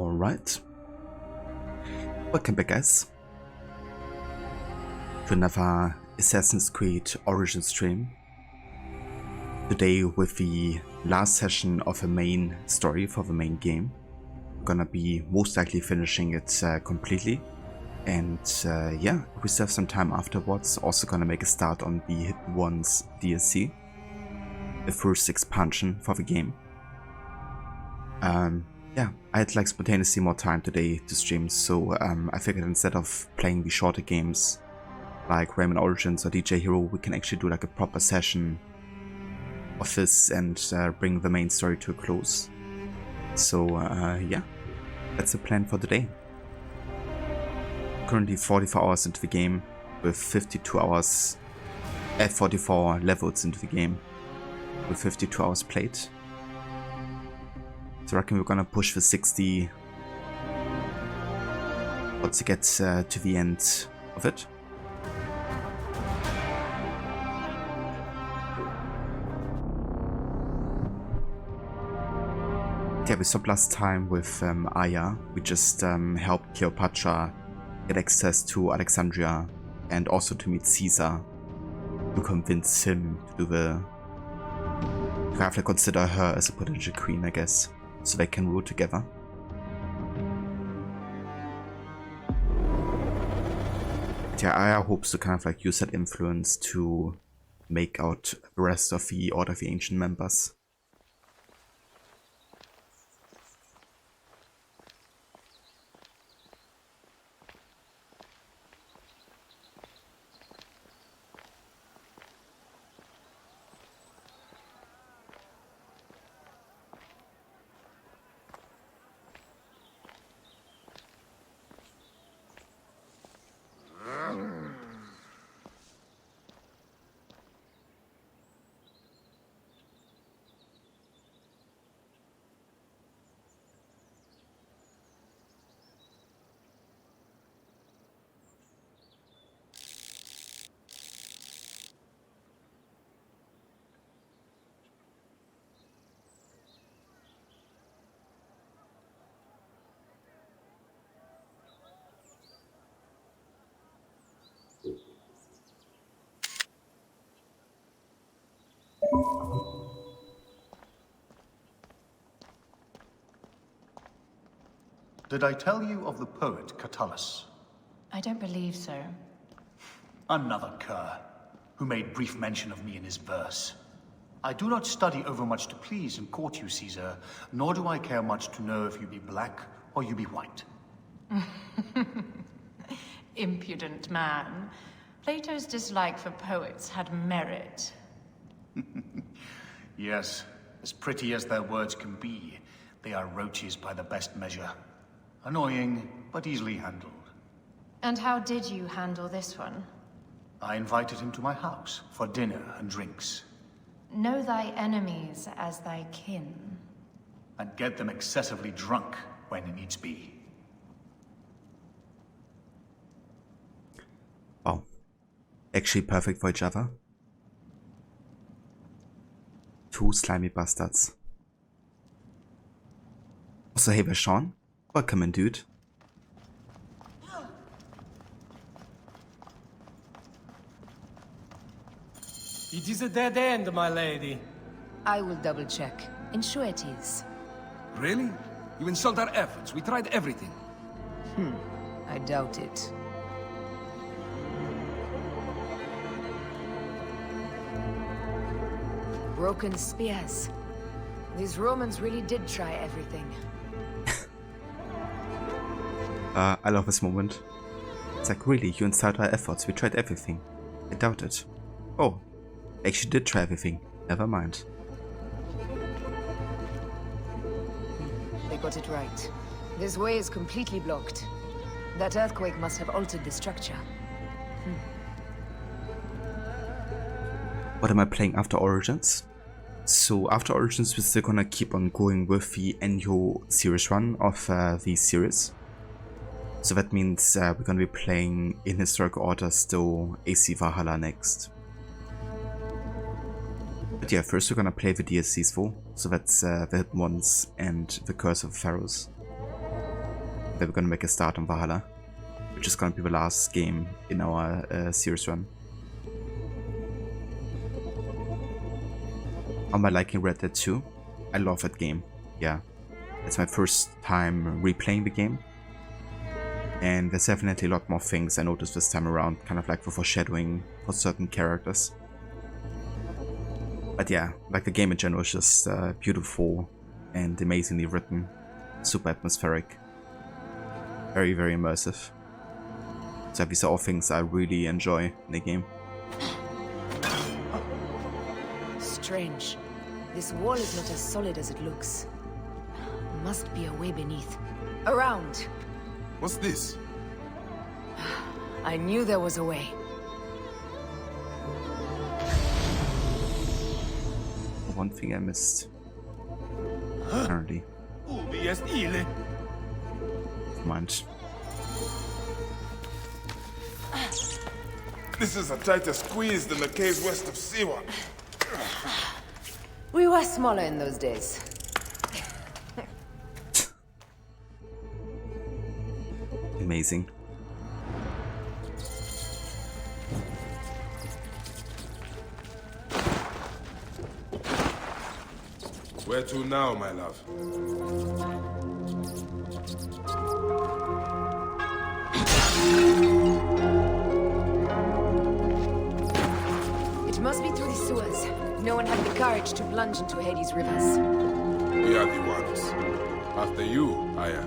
Alright. Welcome back, guys, to another Assassin's Creed Origins stream. Today with the last session of the main story for the main game. We're gonna be most likely finishing it completely. And yeah, we still have some time afterwards. Also gonna make a start on the Hidden Ones DLC. The first expansion for the game. Yeah, I had like spontaneously more time today to stream, so I figured instead of playing the shorter games like Rayman Origins or DJ Hero, we can actually do like a proper session of this and bring the main story to a close. So yeah, that's the plan for today. Currently 44 hours into the game, with 52 hours, 44 levels into the game, with 52 hours played. So I reckon we're gonna push for 60 once to get to the end of it. Yeah, we stopped last time with Aya. We just helped Cleopatra get access to Alexandria and also to meet Caesar to convince him to do to have to consider her as a potential queen, I guess, so they can rule together. Yeah, Aya hopes to kind of like use that influence to make out the rest of the Order of the Ancient members. Did I tell you of the poet Catullus? I don't believe so. Another cur, who made brief mention of me in his verse. I do not study overmuch to please and court you, Caesar, nor do I care much to know if you be black or you be white. Impudent man. Plato's dislike for poets had merit. Yes, as pretty as their words can be, they are roaches by the best measure. Annoying, but easily handled. And how did you handle this one? I invited him to my house for dinner and drinks. Know thy enemies as thy kin. And get them excessively drunk when needs be. Wow. Actually perfect for each other. Two slimy bastards. Also, hey, Sean. Welcome in, dude. It is a dead end, my lady. I will double check. Ensure it is. Really? You insult our efforts. We tried everything. I doubt it. Broken spears. These Romans really did try everything. I love this moment. It's like, really, you insult our efforts. We tried everything. I doubt it. Oh, actually did try everything. Never mind. They got it right. This way is completely blocked. That earthquake must have altered the structure. What am I playing after Origins? So after Origins, we're still gonna keep on going with the annual series run of the series. So that means we're gonna be playing in historical order still AC Valhalla next. But yeah, first we're gonna play the DLCs though. So that's the Hidden Ones and the Curse of Pharaohs. that we're gonna make a start on Valhalla, which is gonna be the last game in our series run. How am I liking Red Dead 2? I love that game. Yeah, it's my first time replaying the game, and there's definitely a lot more things I noticed this time around, kind of like the foreshadowing for certain characters. But yeah, like the game in general is just beautiful and amazingly written, super atmospheric, very, very immersive. So these are all things I really enjoy in the game. Strange. This wall is not as solid as it looks. Must be a way beneath. Around! What's this? I knew there was a way. One thing I missed. Apparently. Never mind. This is a tighter squeeze than the caves west of Siwa. We were smaller in those days. Amazing. Where to now, my love? It must be through the sewers. No one had the courage to plunge into Hades' rivers. We are the ones. After you, Aya.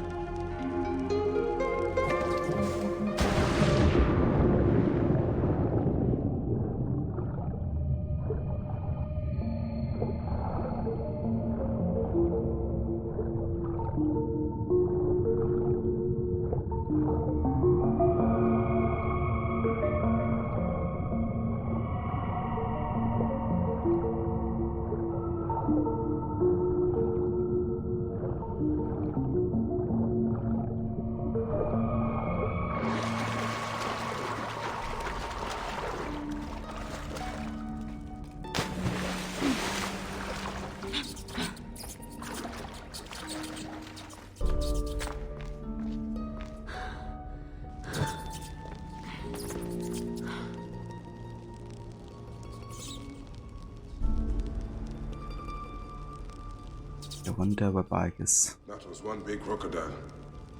I wonder where Bike is. That was one big crocodile.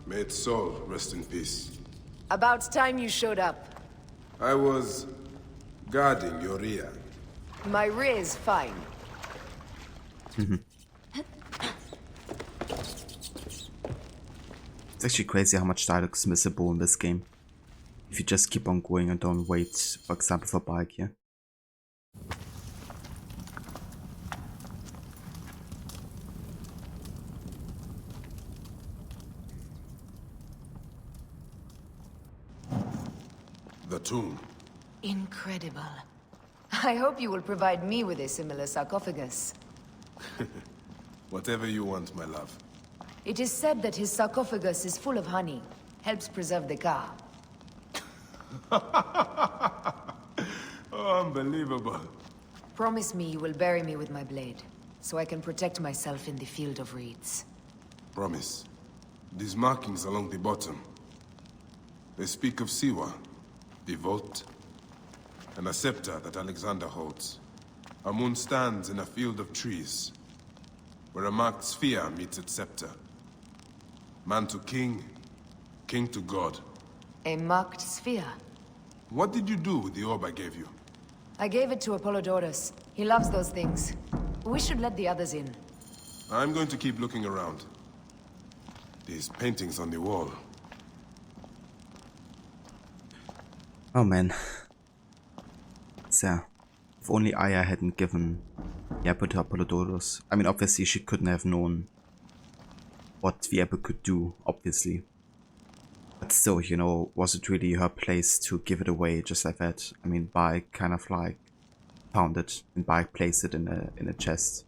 May its soul rest in peace. About time you showed up. I was guarding your rear. My rear is fine. It's actually crazy how much dialogue is missable in this game. If you just keep on going and don't wait, for example, for Bike here. The tomb. Incredible. I hope you will provide me with a similar sarcophagus. Whatever you want, my love. It is said that his sarcophagus is full of honey. Helps preserve the car. Oh, unbelievable. Promise me you will bury me with my blade, so I can protect myself in the field of reeds. Promise. These markings along the bottom. They speak of Siwa, the vault, and a scepter that Alexander holds. A moon stands in a field of trees, where a marked sphere meets its scepter. Man to king, king to god. A marked sphere. What did you do with the orb I gave you? I gave it to Apollodorus. He loves those things. We should let the others in. I'm going to keep looking around. These paintings on the wall. Oh man. So, if only Aya hadn't given the apple to Apollodorus. I mean, obviously she couldn't have known what the apple could do, obviously. But still, you know, was it really her place to give it away just like that? I mean, Bike kind of like found it and Bike placed it in a chest.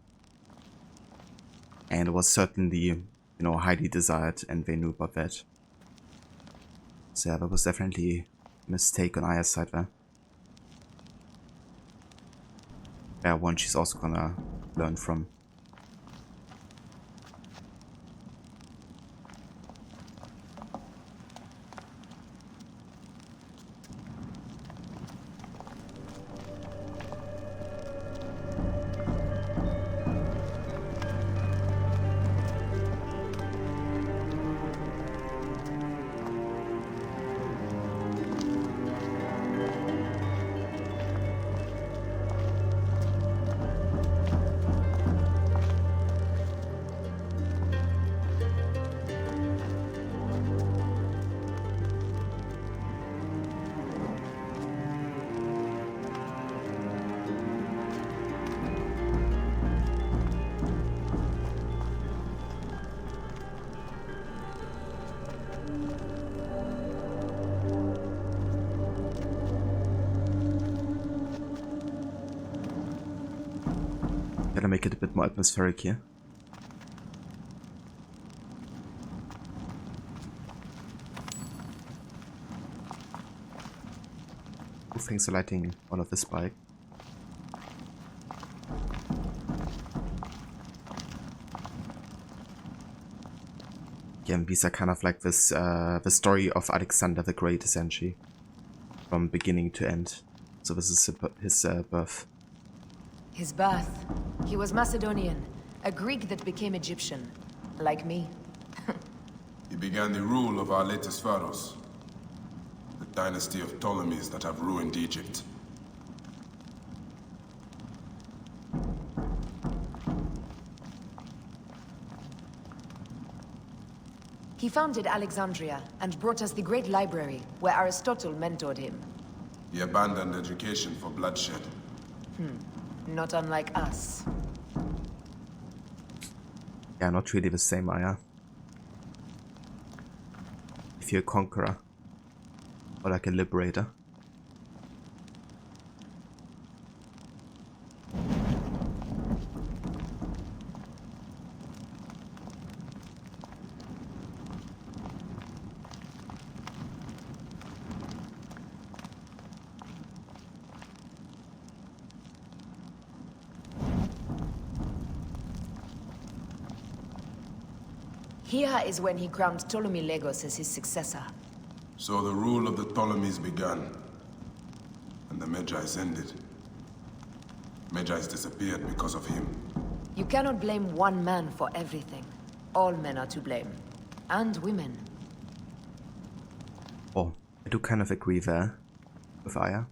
And it was certainly, you know, highly desired, and they knew about that. So yeah, that was definitely a mistake on Aya's side there. Yeah, one she's also gonna learn from. gonna make it a bit more atmospheric here. Oh, thanks for lighting all of this bike. Again, these are kind of like this, the story of Alexander the Great, essentially, from beginning to end. So this is his birth. His birth. He was Macedonian, a Greek that became Egyptian, like me. He began the rule of our latest pharaohs, the dynasty of Ptolemies that have ruined Egypt. He founded Alexandria and brought us the great library, where Aristotle mentored him. He abandoned education for bloodshed. Not unlike us. Yeah, not really the same, Aya. If you're a conqueror, or like a liberator. Here is when he crowned Ptolemy Legos as his successor. So the rule of the Ptolemies began, and the Magi's ended. Magi's disappeared because of him. You cannot blame one man for everything. All men are to blame. And women. Oh, I do kind of agree there with Aya.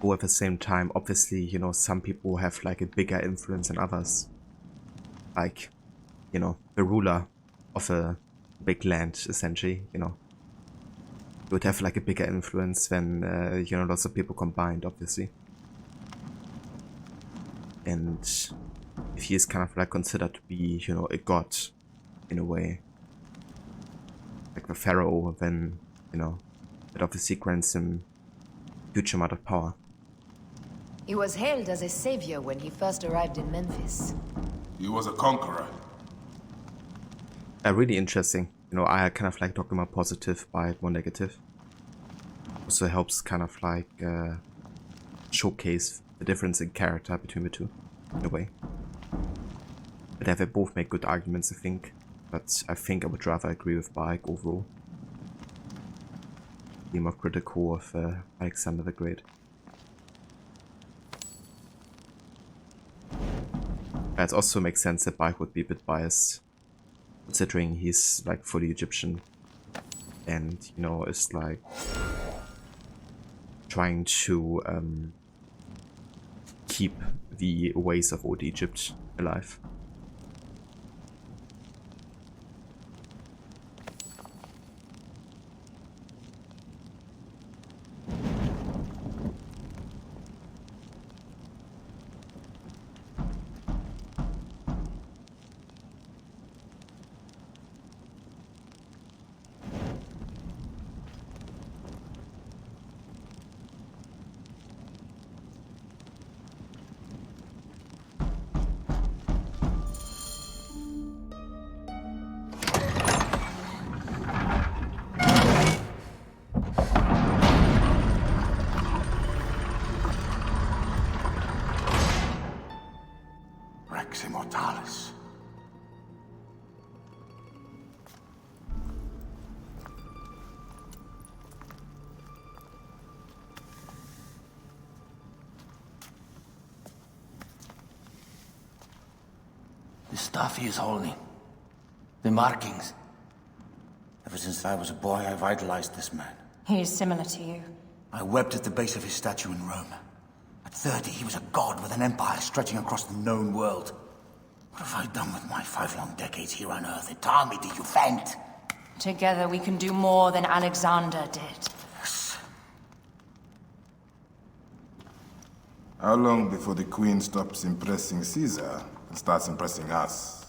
But at the same time, obviously, you know, some people have like a bigger influence than others. Like, you know, the ruler of a big land, essentially, you know. You would have like a bigger influence than, you know, lots of people combined, obviously. And if he is kind of like considered to be, you know, a god, in a way, like the pharaoh, then, you know, it obviously grants him a huge amount of power. He was hailed as a savior when he first arrived in Memphis. He was a conqueror. Really interesting. You know, I kind of like talking more positive, but more negative. Also helps kind of like showcase the difference in character between the two, in a way. But they both make good arguments, I think. But I think I would rather agree with Baek overall. Be more critical of Alexander the Great. It also makes sense that Baek would be a bit biased, considering he's like fully Egyptian and, you know, is like trying to keep the ways of old Egypt alive. Immortalis. The stuff he is holding. The markings. Ever since I was a boy, I've idolized this man. He is similar to you. I wept at the base of his statue in Rome. At 30, he was a god with an empire stretching across the known world. What have I done with my 5 long decades here on Earth? It taught me to defend. Together we can do more than Alexander did. Yes. How long before the Queen stops impressing Caesar and starts impressing us?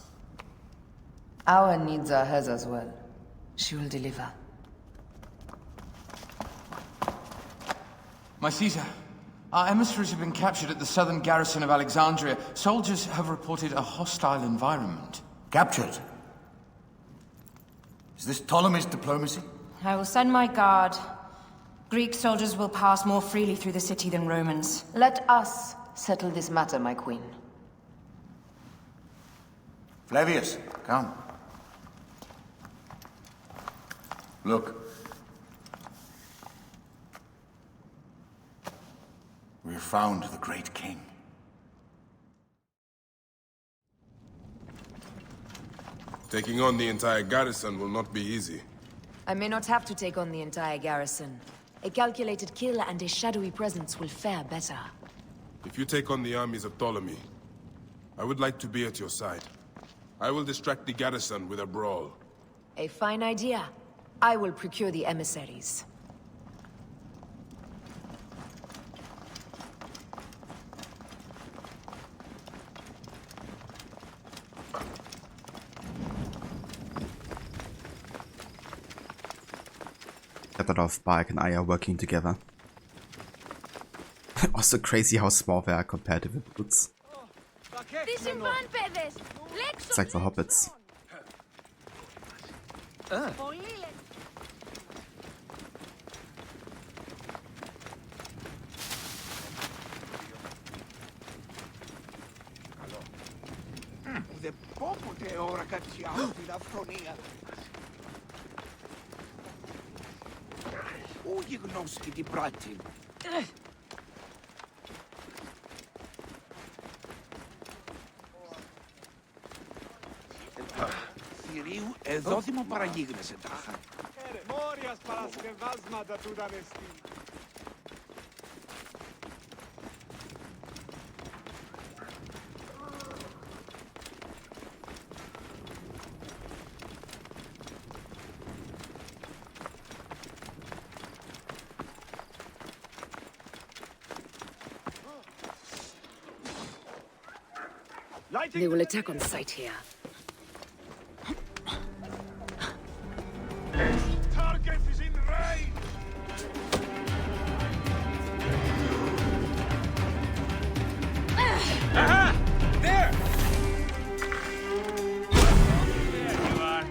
Our needs are hers as well. She will deliver. My Caesar, Our emissaries have been captured at the southern garrison of Alexandria. Soldiers have reported a hostile environment. Captured? Is this Ptolemy's diplomacy? I will send my guard. Greek soldiers will pass more freely through the city than Romans. Let us settle this matter, my queen. Flavius, come. Look. We have found the great king. Taking on the entire garrison will not be easy. I may not have to take on the entire garrison. A calculated kill and a shadowy presence will fare better. If you take on the armies of Ptolemy, I would like to be at your side. I will distract the garrison with a brawl. A fine idea. I will procure the emissaries. I thought of Bark and I are working together. Also crazy how small they are compared to the boots. It's like the hobbits. Εδώ δημοπαραγίγνεσαι τάχα. Μόριας παρασκευάσματα του δανεστή. They will attack on sight here. Target is in range! Aha! There! There you are.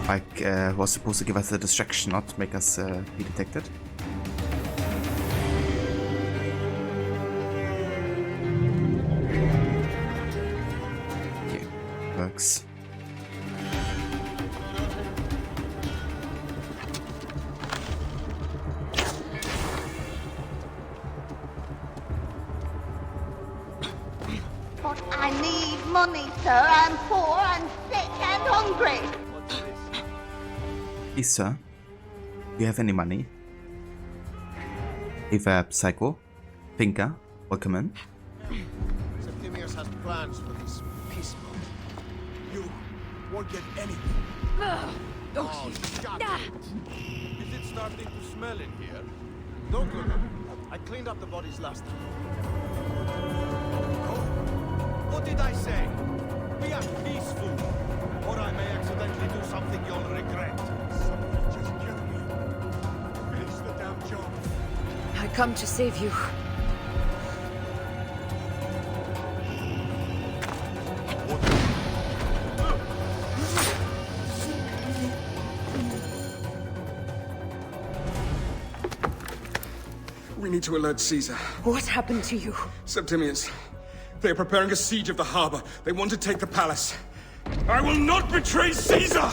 Like, was supposed to give us a distraction, not make us be detected. Okay, works. But I need money, sir. I'm poor and sick and hungry. Please, sir, do you have any money? If a psycho, thinker, welcome in. Septimius has plans for this peaceful. You won't get anything. Oh, shut it. Is it starting to smell in here? Don't look at me. I cleaned up the bodies last time. Oh, what did I say? We are peaceful. Or I may accidentally do something you'll regret. Somebody just killed me. Finish the damn job. I come to save you. We need to alert Caesar. What happened to you? Septimius. They are preparing a siege of the harbor. They want to take the palace. I will not betray Caesar!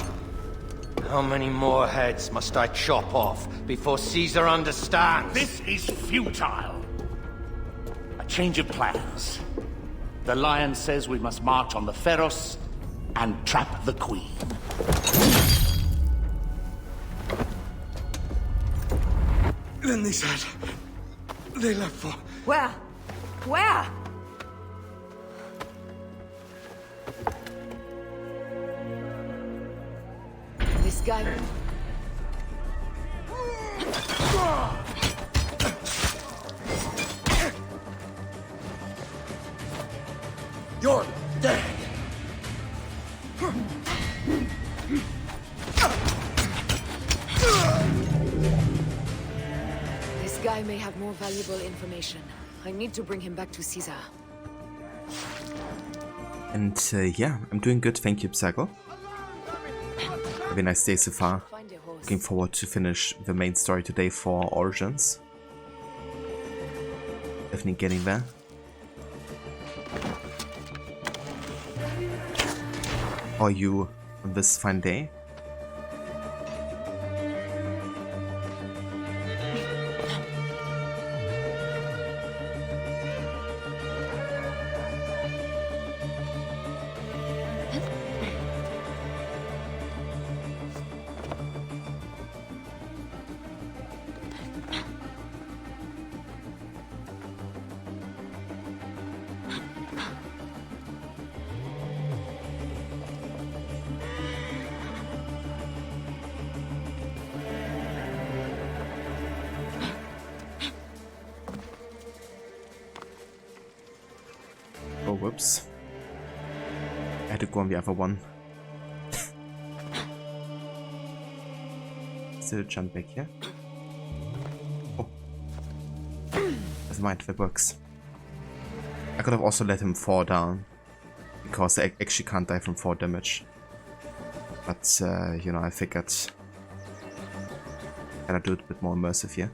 How many more heads must I chop off before Caesar understands? This is futile. A change of plans. The Lion says we must march on the Ferrous and trap the Queen. Then they said... they left for... Where? Where? This guy... You're dead! This guy may have more valuable information. I need to bring him back to Caesar. And yeah, I'm doing good, thank you, Psycho. Have a nice day so far. Looking forward to finish the main story today for Origins. Definitely getting there. How are you on this fine day? Oh, whoops. I had to go on the other one. Still jump back here. Oh. Never mind, that works. I could have also let him fall down, because I actually can't die from 4 damage. But, you know, I figured can I do it a bit more immersive here?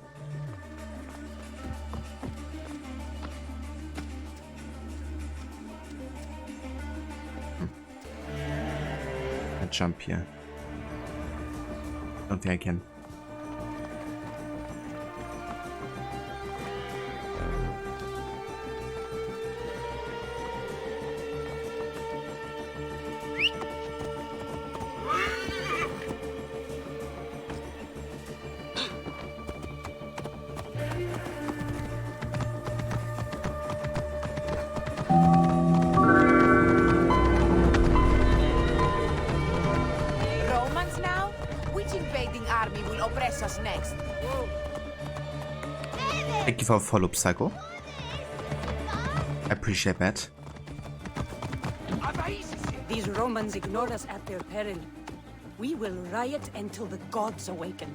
Jump here. Don't think I can. Thank you for a follow, Psycho. I appreciate that. These Romans ignore us at their peril. We will riot until the gods awaken.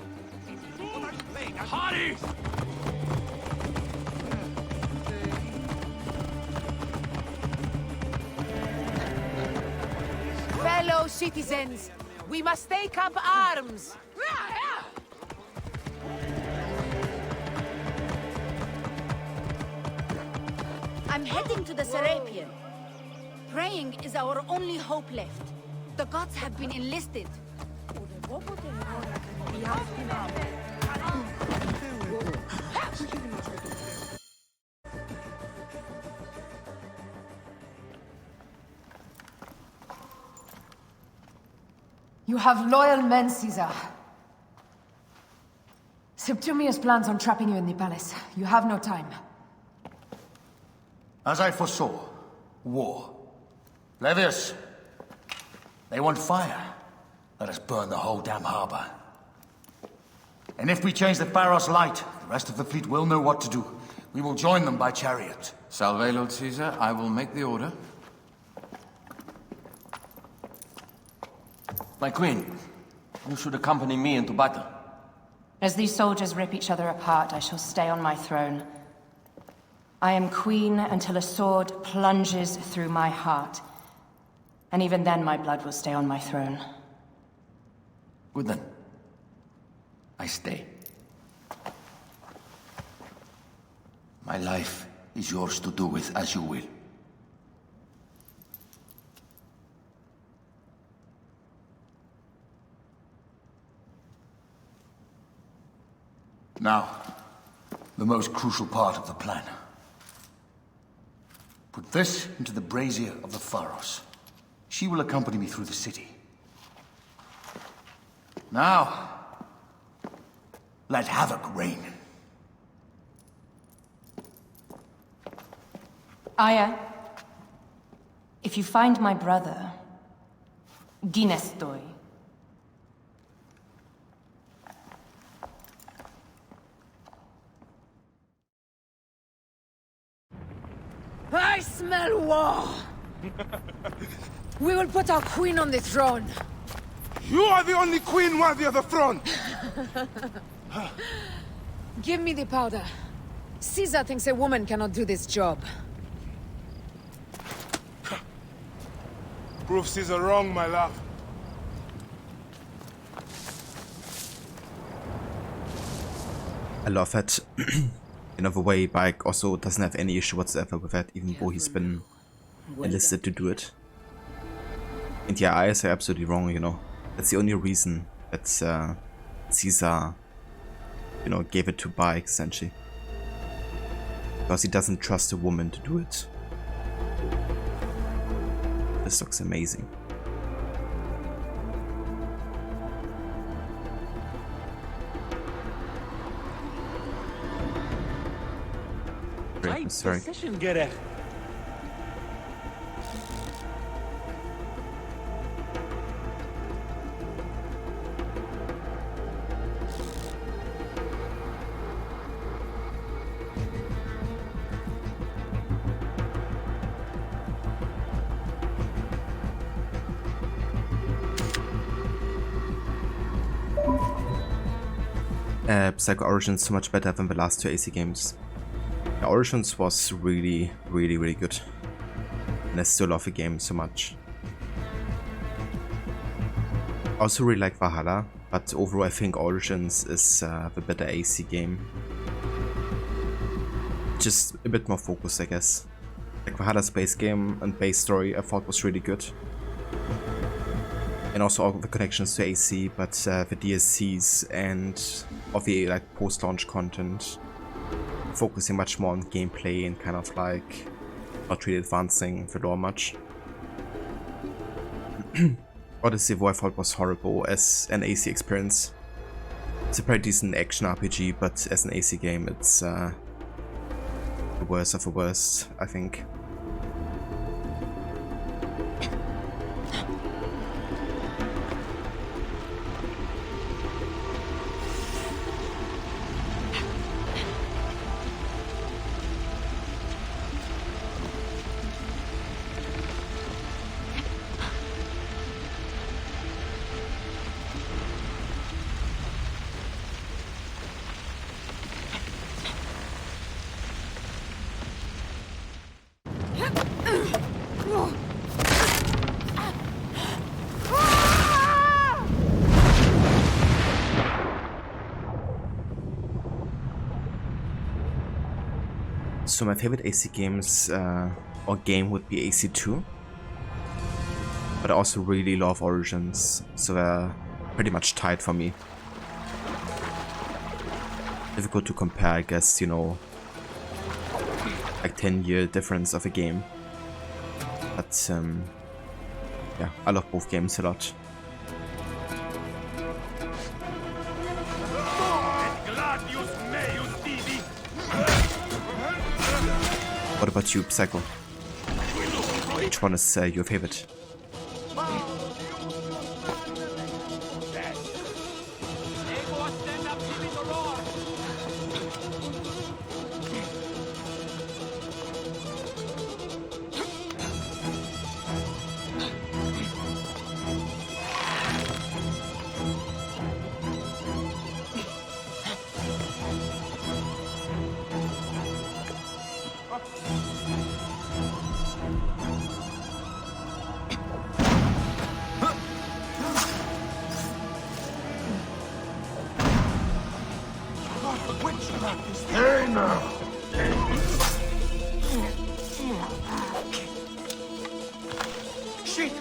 Fellow citizens, we must take up arms. I'm heading to the Serapion. Praying is our only hope left. The gods have been enlisted. You have loyal men, Caesar. Septimius plans on trapping you in the palace. You have no time. As I foresaw, war. Flavius, they want fire. Let us burn the whole damn harbor. And if we change the Ferrous light, the rest of the fleet will know what to do. We will join them by chariot. Salve, Lord Caesar. I will make the order. My queen, you should accompany me into battle. As these soldiers rip each other apart, I shall stay on my throne. I am queen until a sword plunges through my heart. And even then my blood will stay on my throne. Good then. I stay. My life is yours to do with as you will. Now, the most crucial part of the plan. Put this into the brazier of the Ferrous. She will accompany me through the city. Now, let havoc reign. Aya, if you find my brother, Ginestoi. I smell war! We will put our queen on the throne. You are the only queen worthy of the throne! Give me the powder. Caesar thinks a woman cannot do this job. Prove Caesar wrong, my love. I love that in a way. Bike also doesn't have any issue whatsoever with that, even though he's been enlisted to do it. And yeah, I say absolutely wrong, you know. That's the only reason that Caesar, you know, gave it to Bike, essentially. Because he doesn't trust a woman to do it. This looks amazing. Great, sorry. Psycho Origins so much better than the last two AC games. The Origins was really good. And I still love the game so much. I also really like Valhalla, but overall I think Origins is the better AC game. Just a bit more focused, I guess. Like Valhalla's base game and base story I thought was really good. And also all the connections to AC, but the DLCs and of the like post-launch content focusing much more on gameplay and kind of like not really advancing the lore much. Odyssey of War I thought was horrible as an AC experience. It's a pretty decent action RPG, but as an AC game it's the worst of the worst, I think. So my favorite AC games or game would be AC2, but I also really love Origins, so they're pretty much tied for me. Difficult to compare, I guess, you know, like 10-year difference of a game, but yeah, I love both games a lot. What about you, Psycho? Which one is your favorite? Hey now! Shit!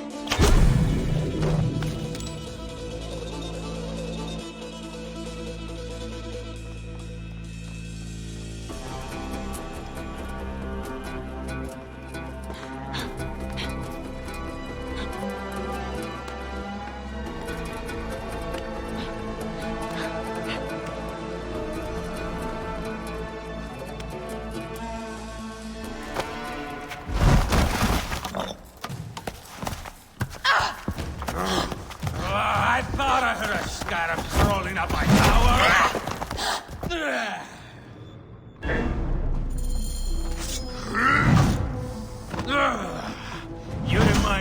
I thought I heard a scarab crawling up my tower!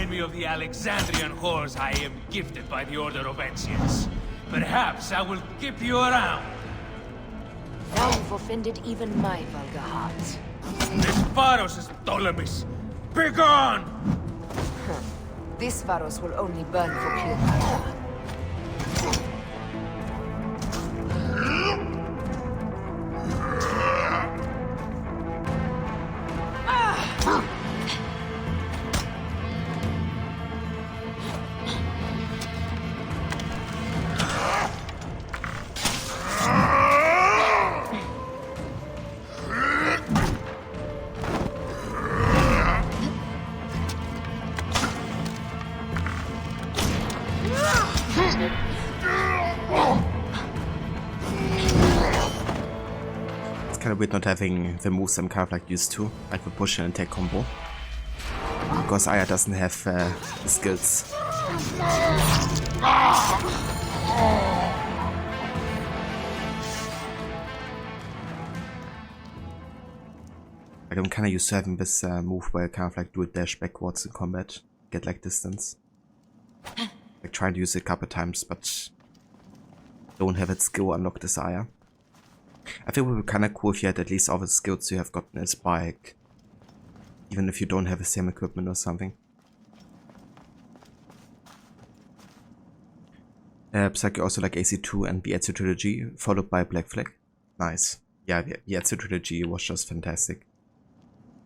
remind me of the Alexandrian whores I am gifted by the Order of Ancients. Perhaps I will keep you around. Now you've offended even my vulgar heart. This Ferrous is Ptolemies. Begone! This Ferrous will only burn for Cleopatra. It's kind of weird not having the moves I'm kind of like used to, like the push and attack combo. Because Aya doesn't have the skills. Like, I'm kind of used to having this move where I kind of like do a dash backwards in combat, get like distance. Like trying to use it a couple times, but don't have its skill unlocked as Aya. I think it would be kind of cool if you had at least all the skills you have gotten as bike, even if you don't have the same equipment or something. Psyche also like AC2 and the Ezio trilogy, followed by Black Flag. Nice. Yeah, the Ezio trilogy was just fantastic.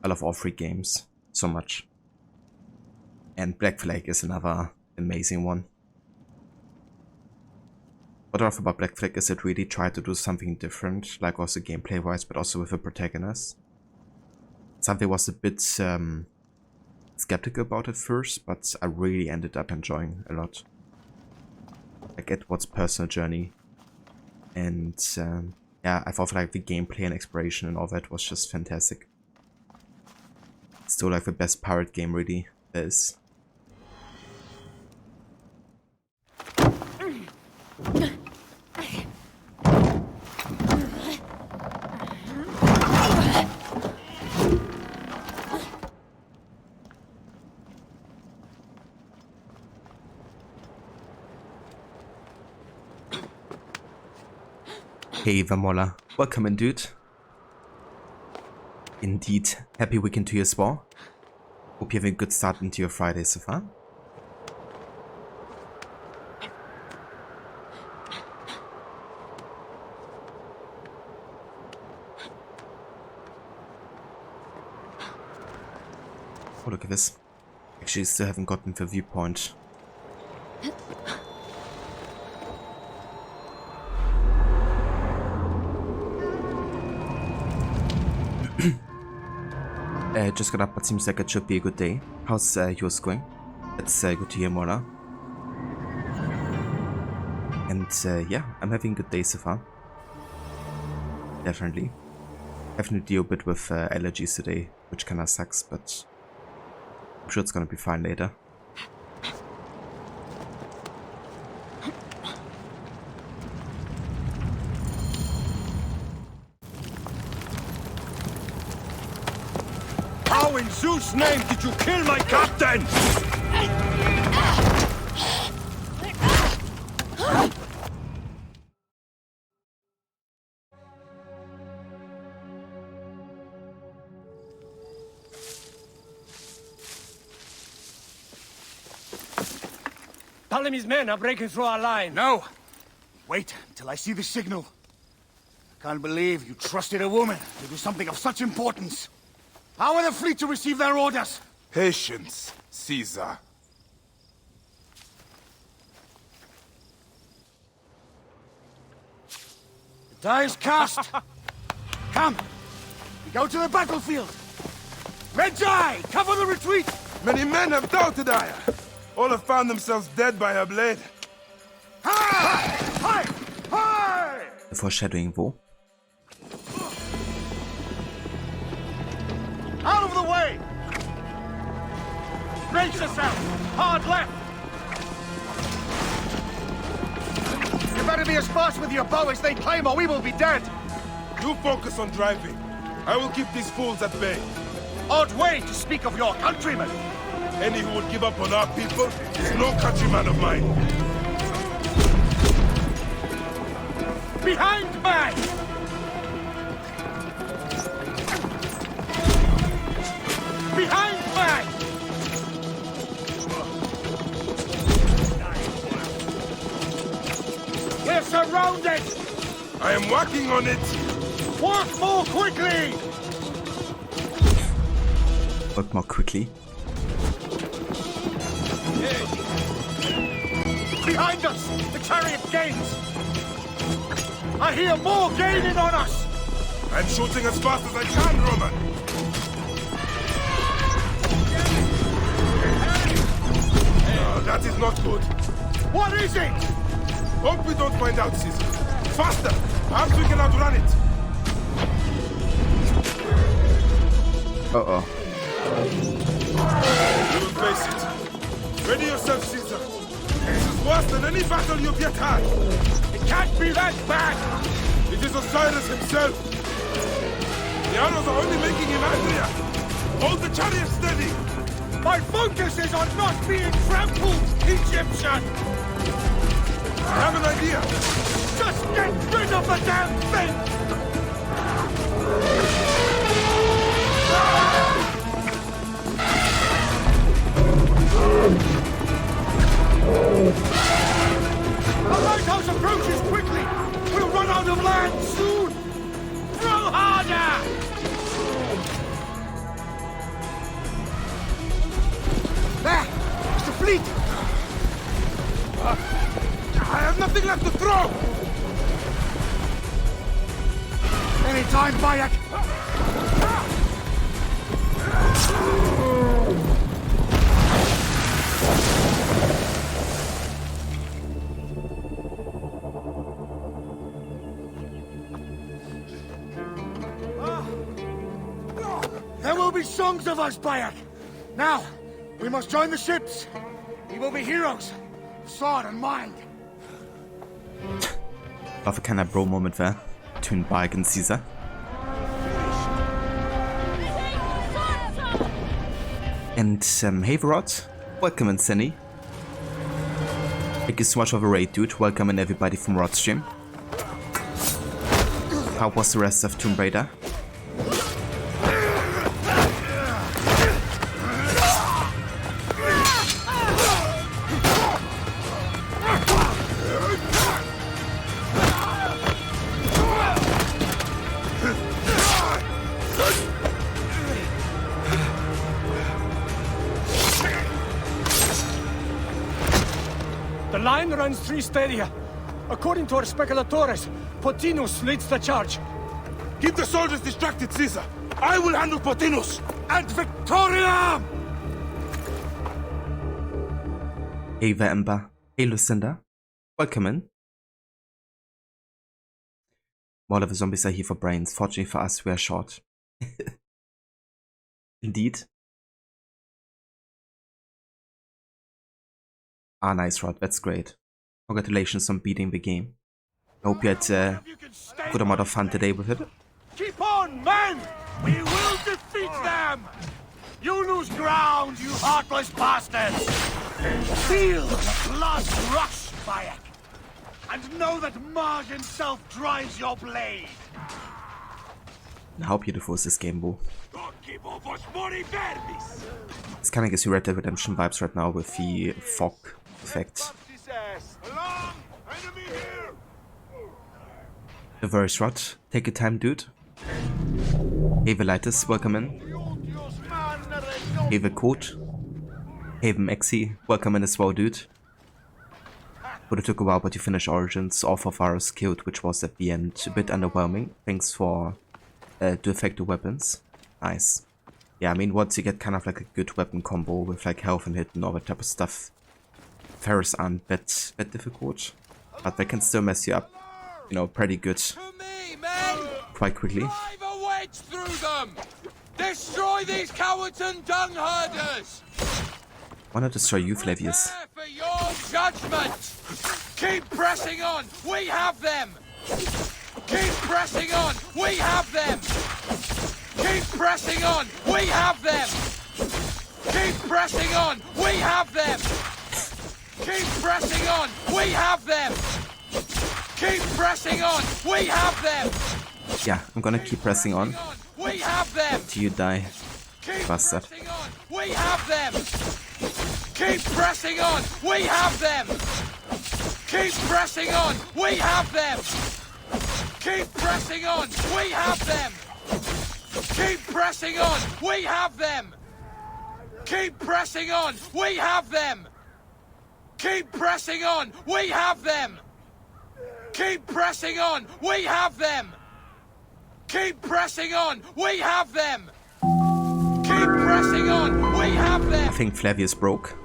I love all three games so much. And Black Flag is another amazing one. What I love about Black Flag is it really tried to do something different, like also gameplay wise, but also with a protagonist. Something was a bit skeptical about at first, but I really ended up enjoying a lot. Like Edward's personal journey, and yeah, I thought like the gameplay and exploration and all that was just fantastic. Still like the best pirate game really there is. Hey Vamola, welcome in dude. Indeed, happy weekend to you as well. Hope you have a good start into your Friday so far. Oh, look at this. Actually, still haven't gotten the viewpoint. Just got up, but seems like it should be a good day. How's yours going? That's good to hear, Mola. And yeah, I'm having a good day so far. Definitely. Having to deal a bit with allergies today, which kinda sucks, but I'm sure it's gonna be fine later. How in Zeus' name did you kill my captain? Ptolemy's men are breaking through our line. No! Wait until I see the signal. I can't believe you trusted a woman to do something of such importance. How are the fleet to receive their orders? Patience, Caesar. The die is cast. Come, we go to the battlefield. Magi, cover the retreat. Many men have doubted Aya. All have found themselves dead by her blade. Hi! Hi! Hi! Foreshadowing wo? Out of the way! Brace yourself! Hard left! You better be as fast with your bow as they claim or we will be dead! You focus on driving. I will keep these fools at bay. Odd way to speak of your countrymen! Any who would give up on our people is no countryman of mine. Behind me! Behind me! We're surrounded! I am working on it! Work more quickly! Work more quickly. Behind us! The chariot gains! I hear more gaining on us! I'm shooting as fast as I can, Roman! No, that is not good. What is it? Hope we don't find out, Caesar. Faster! Perhaps we can outrun it! Uh-oh. You will face it. Ready yourself, Caesar. This is worse than any battle you've yet had. It can't be that bad! It is Osiris himself. The arrows are only making him angrier. Hold the chariot steady. My focus is on not being trampled, Egyptian! I have an idea. Just get rid of the damn thing! The lighthouse approaches quickly! We'll run out of land soon! Throw harder! There! It's the fleet! I have nothing left to throw! Anytime, Bayek! There will be songs of us, Bayek! Now, we must join the ships! We will be heroes! Sword and mind! Love a kind of bro moment there between Bayek and Caesar. And hey Verot, welcome in Senny. Thank you so much for the raid, dude. Welcome in everybody from Rod's stream. How was the rest of Tomb Raider? The line runs 3 stadia. According to our speculatores, Potinus leads the charge. Keep the soldiers distracted, Caesar. I will handle Potinus. And Victoria! Hey there, Ember. Hey Lucinda. Welcome in. All of the zombies are here for brains. Fortunately for us, we are short. Indeed. Ah, nice, Rod. That's great. Congratulations on beating the game. I hope you had a good amount of fun today with it. Keep on, men! We will defeat them! You lose ground, you heartless bastards! Feel the blood rush, Bayek! And know that Mars himself drives your blade! How beautiful is this game, Bo? It's kind of gives you Red Dead Redemption vibes right now with the fog effect. The Ferrous Horse, take your time, dude. Hey Velitis, welcome in. Hey the Code. Hey the Maxi, welcome in as well, dude. But it took a while, but you finished Origins, all for Varus killed, which was at the end a bit underwhelming. Thanks for the effective weapons. Nice. Yeah, I mean, once you get kind of like a good weapon combo with like health and hit and all that type of stuff, Ferrous aren't that difficult, but they can still mess you up, you know, pretty good quite quickly. Drive a wedge through them! Destroy these cowards and dung herders! Why not destroy you, Flavius? Prepare for your judgment! Keep pressing on! We have them! Keep pressing on! We have them! Keep pressing on! We have them! Keep pressing on! We have them! Keep pressing on! We have them! Keep pressing on! We have them! Yeah, I'm gonna keep pressing on. We have them! Till you die, Keep bastard. pressing on! We have them! Keep pressing on! We have them! Keep pressing on! We have them! Keep pressing on! We have them! Keep pressing on! We have them! Keep pressing on! We have them! Keep pressing on! We have them! Keep pressing on! We have them! Keep pressing on! We have them! Keep pressing on! We have them! I think Flavius broke.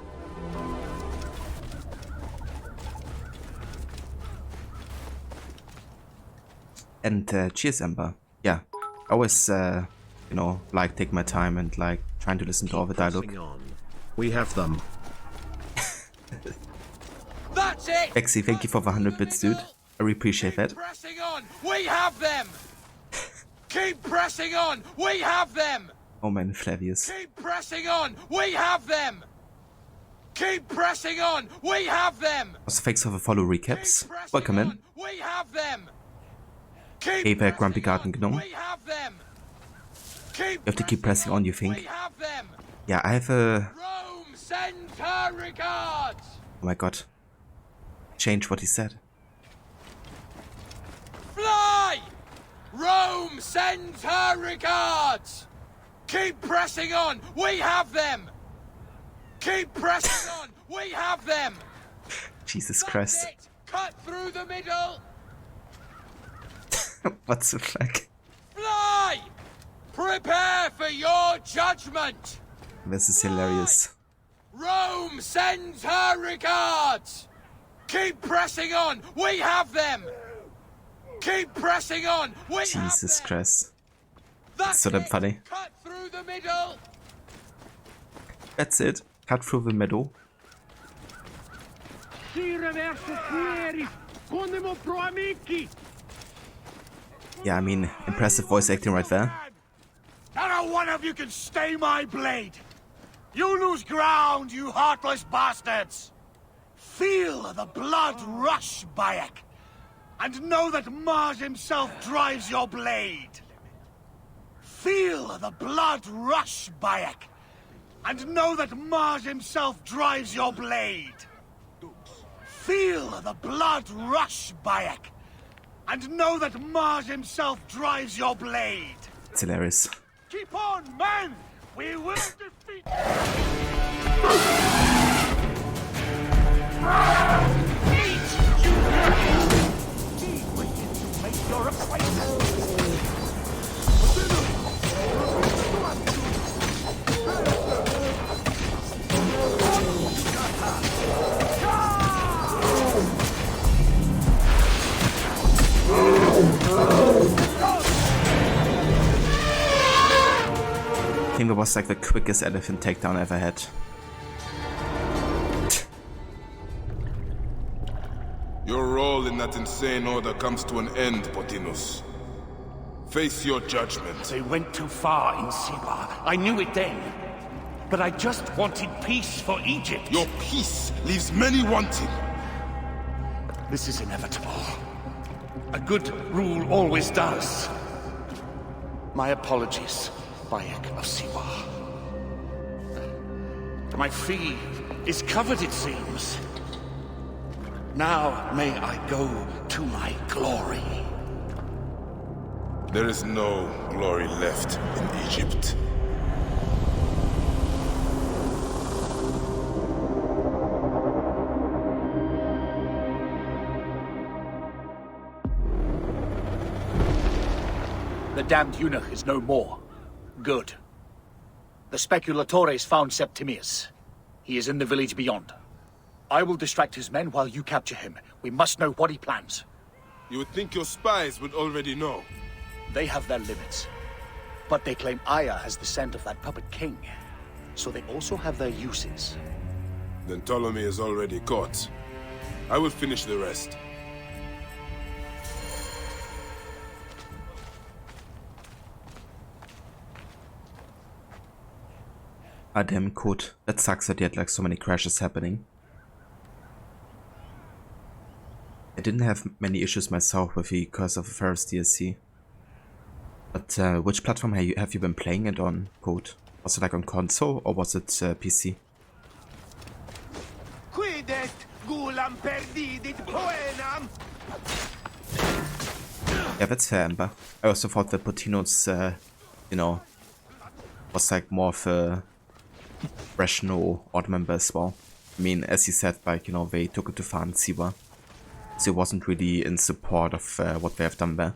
And cheers, Ember. Yeah, I always, you know, like take my time and like trying to listen to all the dialogue. We have them. That's it! Bexy, thank you for the 100 bits, dude. I really appreciate that. Pressing on! We have them! Keep pressing on! We have them! Oh man, Flavius. Keep pressing on! We have them! Keep pressing on! We have them! Also, thanks for the follow recaps. Welcome in. We have them! Hey there, Grumpy Garden Gnome. We have them! You have to keep pressing on, you think? We have them! Yeah, I have a... Rome sends her regards! Oh my god. Change what he said. Fly! Rome sends her regards! Keep pressing on! We have them! Keep pressing on! We have them! Jesus Christ. Cut through the middle! What the fuck? Fly! Prepare for your judgment! This is hilarious. Rome sends her regards! Keep pressing on! We have them! Keep pressing on! We Jesus Christ. That's so damn funny. Cut through the middle! That's it. Cut through the middle. Yeah, I mean, impressive voice acting right there. Not a one of you can stay my blade! You lose ground, you heartless bastards! Feel the blood rush, Bayek, and know that Mars himself drives your blade. Feel the blood rush, Bayek, and know that Mars himself drives your blade. Feel the blood rush, Bayek, and know that Mars himself drives your blade. It's hilarious. Keep on, men! We will defeat... Eat, you He wishes to make your acquaintance. I think that was like the quickest elephant takedown I ever had. Your role in that insane order comes to an end, Potinus. Face your judgment. They went too far in Siwa. I knew it then. But I just wanted peace for Egypt. Your peace leaves many wanting. This is inevitable. A good rule always does. My apologies, Bayek of Siwa. My fee is covered, it seems. Now may I go to my glory. There is no glory left in Egypt. The damned eunuch is no more. Good. The speculatores found Septimius. He is in the village beyond. I will distract his men while you capture him. We must know what he plans. You would think your spies would already know. They have their limits. But they claim Aya has the scent of that puppet king. So they also have their uses. Then Ptolemy is already caught. I will finish the rest. Ah, damn, code. That sucks that you had like so many crashes happening. I didn't have many issues myself with the Curse of the Ferrous DLC. But which platform have you been playing it on, Code? Was it like on console or was it PC? Yeah, that's fair, Amber. I also thought that Potino's, you know, was like more of a rational odd member as well. I mean, as he said, like, you know, they took it to Fan Siwa. So he wasn't really in support of what they have done there.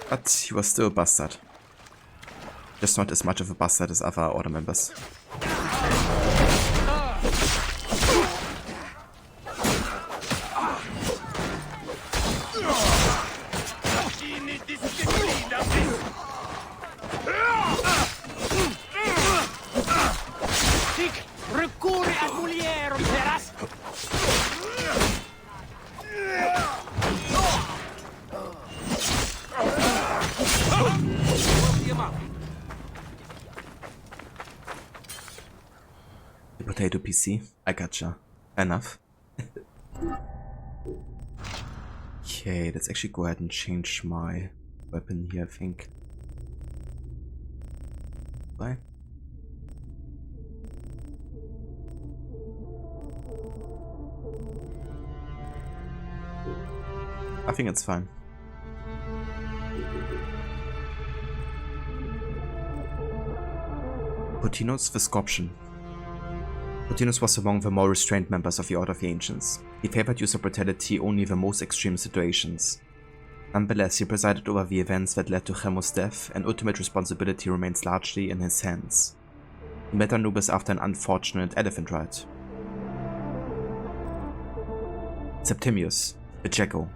But he was still a bastard. Just not as much of a bastard as other order members. Potato PC, I gotcha. Enough. Okay, let's actually go ahead and change my weapon here, I think. Bye. I think it's fine. Potino's the Scorpion. Potinus was among the more restrained members of the Order of the Ancients. He favored user brutality only in the most extreme situations. Nonetheless, he presided over the events that led to Chemo's death, and ultimate responsibility remains largely in his hands. He met Anubis after an unfortunate elephant ride. Septimius, the Jackal.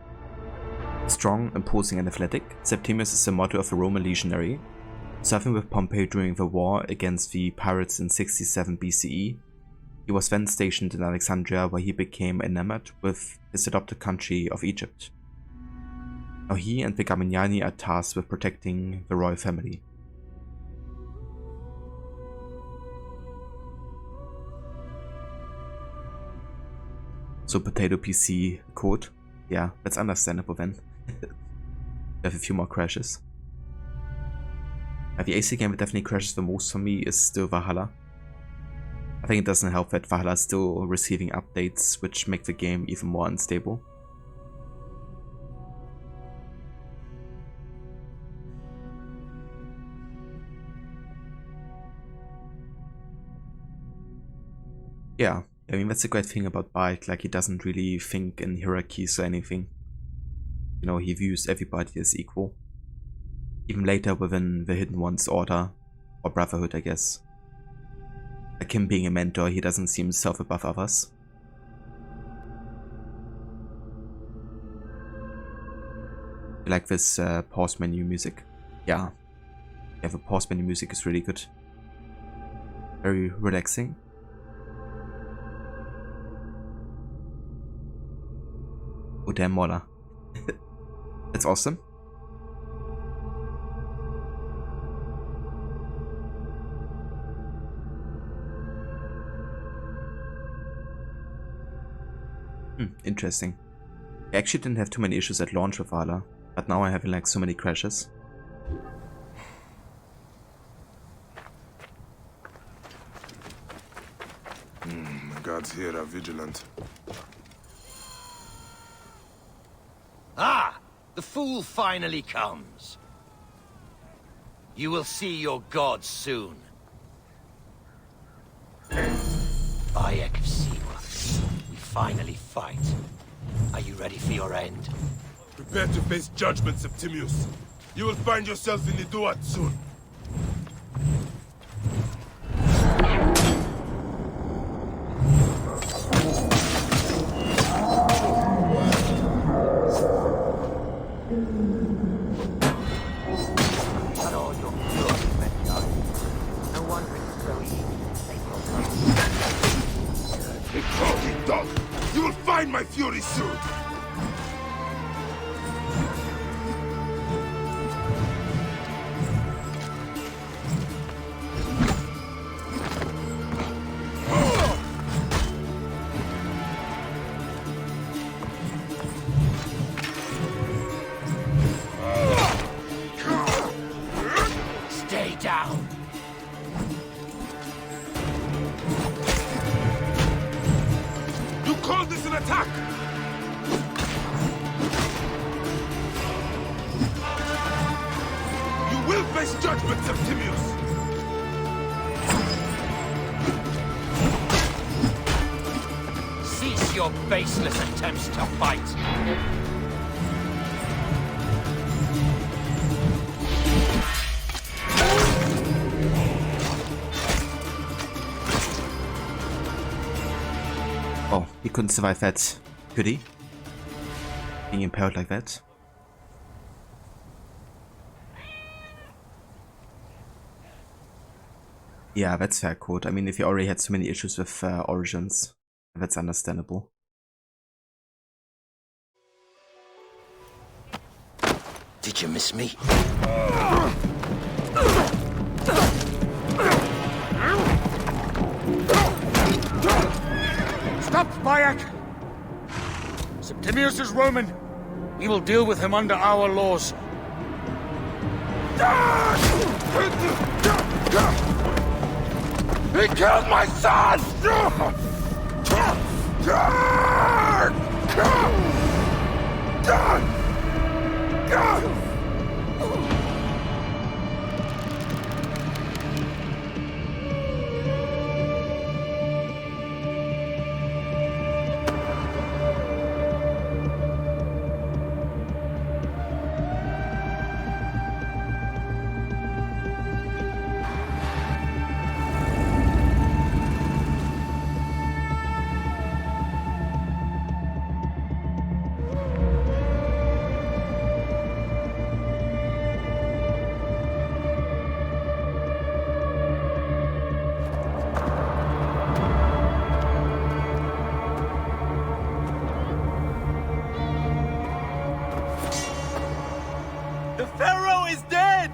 Strong, imposing and athletic, Septimius is the motto of a Roman legionary. Serving with Pompey during the war against the pirates in 67 BCE, he was then stationed in Alexandria, where he became enamored with his adopted country of Egypt. Now he and the Gamignani are tasked with protecting the royal family. So Potato PC code? Yeah, that's understandable then. We have a few more crashes. The AC game that definitely crashes the most for me is still Valhalla. I think it doesn't help that Valhalla is still receiving updates which make the game even more unstable. Yeah, I mean that's a great thing about Bike, like he doesn't really think in hierarchies or anything. You know, he views everybody as equal. Even later within the Hidden One's order, or Brotherhood I guess. Like him being a mentor, he doesn't see himself above others. I like this pause menu music. Yeah, the pause menu music is really good. Very relaxing. Oh damn, Mola. That's awesome. Interesting. I actually didn't have too many issues at launch with Valhalla, but now I have like so many crashes. The gods here are vigilant. Ah! The fool finally comes. You will see your gods soon. Bayek of Siwa. We finally fight. Are you ready for your end? Prepare to face judgment, Septimius. You will find yourself in the Duat soon. You will find my fury soon! You will face judgment, Septimius! Cease your baseless attempts to fight! Oh, he couldn't survive that, could he? Being impaled like that? Yeah, that's fair quote. I mean, if you already had so many issues with Origins, that's understandable. Did you miss me? Stop, Bayek! Septimius is Roman. We will deal with him under our laws. He killed my son! The Pharaoh is dead!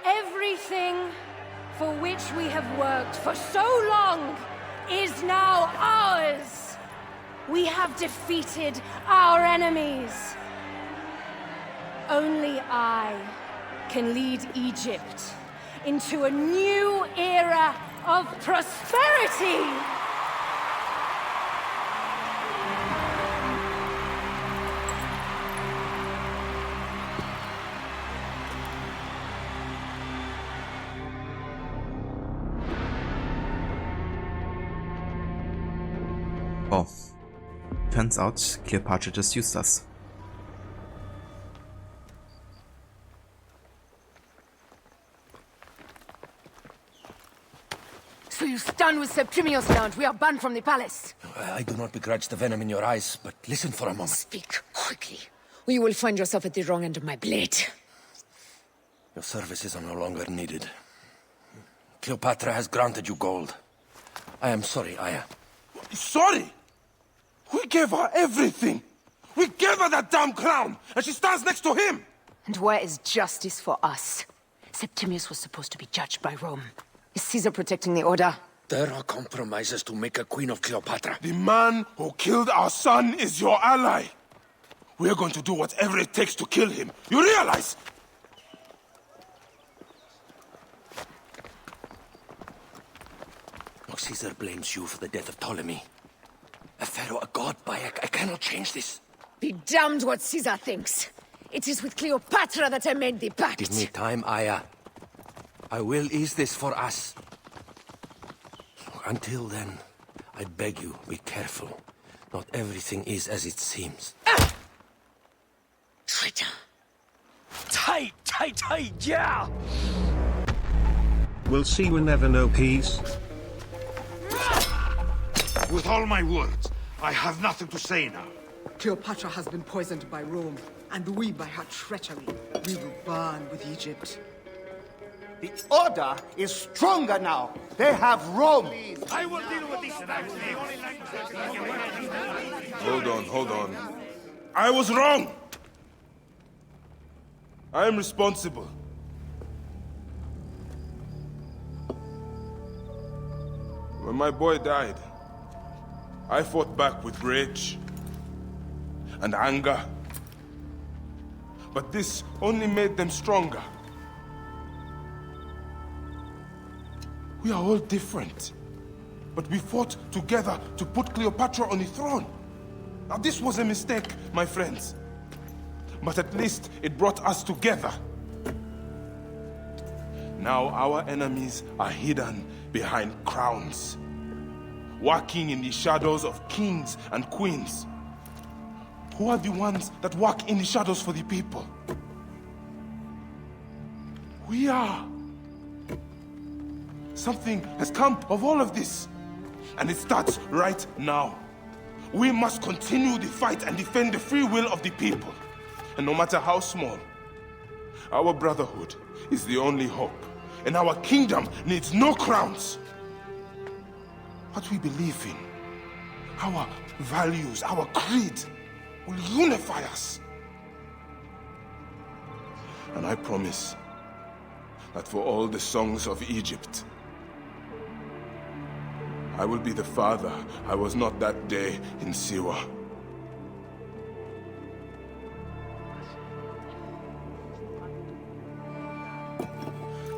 Everything for which we have worked for so long is now ours. We have defeated our enemies. Only I can lead Egypt into a new era of prosperity. Oh, turns out Cleopatra just used us. So you stand with Septimius now and we are banned from the palace? I do not begrudge the venom in your eyes, but listen for a moment. Speak quickly, or you will find yourself at the wrong end of my blade. Your services are no longer needed. Cleopatra has granted you gold. I am sorry, Aya. Sorry? We gave her everything! We gave her that damn clown, and she stands next to him! And where is justice for us? Septimius was supposed to be judged by Rome. Is Caesar protecting the order? There are compromises to make a queen of Cleopatra. The man who killed our son is your ally. We're going to do whatever it takes to kill him. You realize? Caesar blames you for the death of Ptolemy. A pharaoh, a god, Bayek. I cannot change this. Be damned what Caesar thinks. It is with Cleopatra that I made the pact. Give me time, Aya. I will ease this for us. Until then, I beg you, be careful. Not everything is as it seems. Traitor. Tight, yeah! We'll see, we never know, peace. With all my words, I have nothing to say now. Cleopatra has been poisoned by Rome, and we by her treachery. We will burn with Egypt. The Order is stronger now. They have Rome. I will deal with this. Hold on. I was wrong! I am responsible. When my boy died, I fought back with rage and anger. But this only made them stronger. We are all different. But we fought together to put Cleopatra on the throne. Now this was a mistake, my friends. But at least it brought us together. Now our enemies are hidden behind crowns, walking in the shadows of kings and queens. Who are the ones that walk in the shadows for the people? We are. Something has come of all of this, and it starts right now. We must continue the fight and defend the free will of the people. And no matter how small, our brotherhood is the only hope, and our kingdom needs no crowns. What we believe in, our values, our creed, will unify us. And I promise that for all the songs of Egypt, I will be the father I was not that day in Siwa.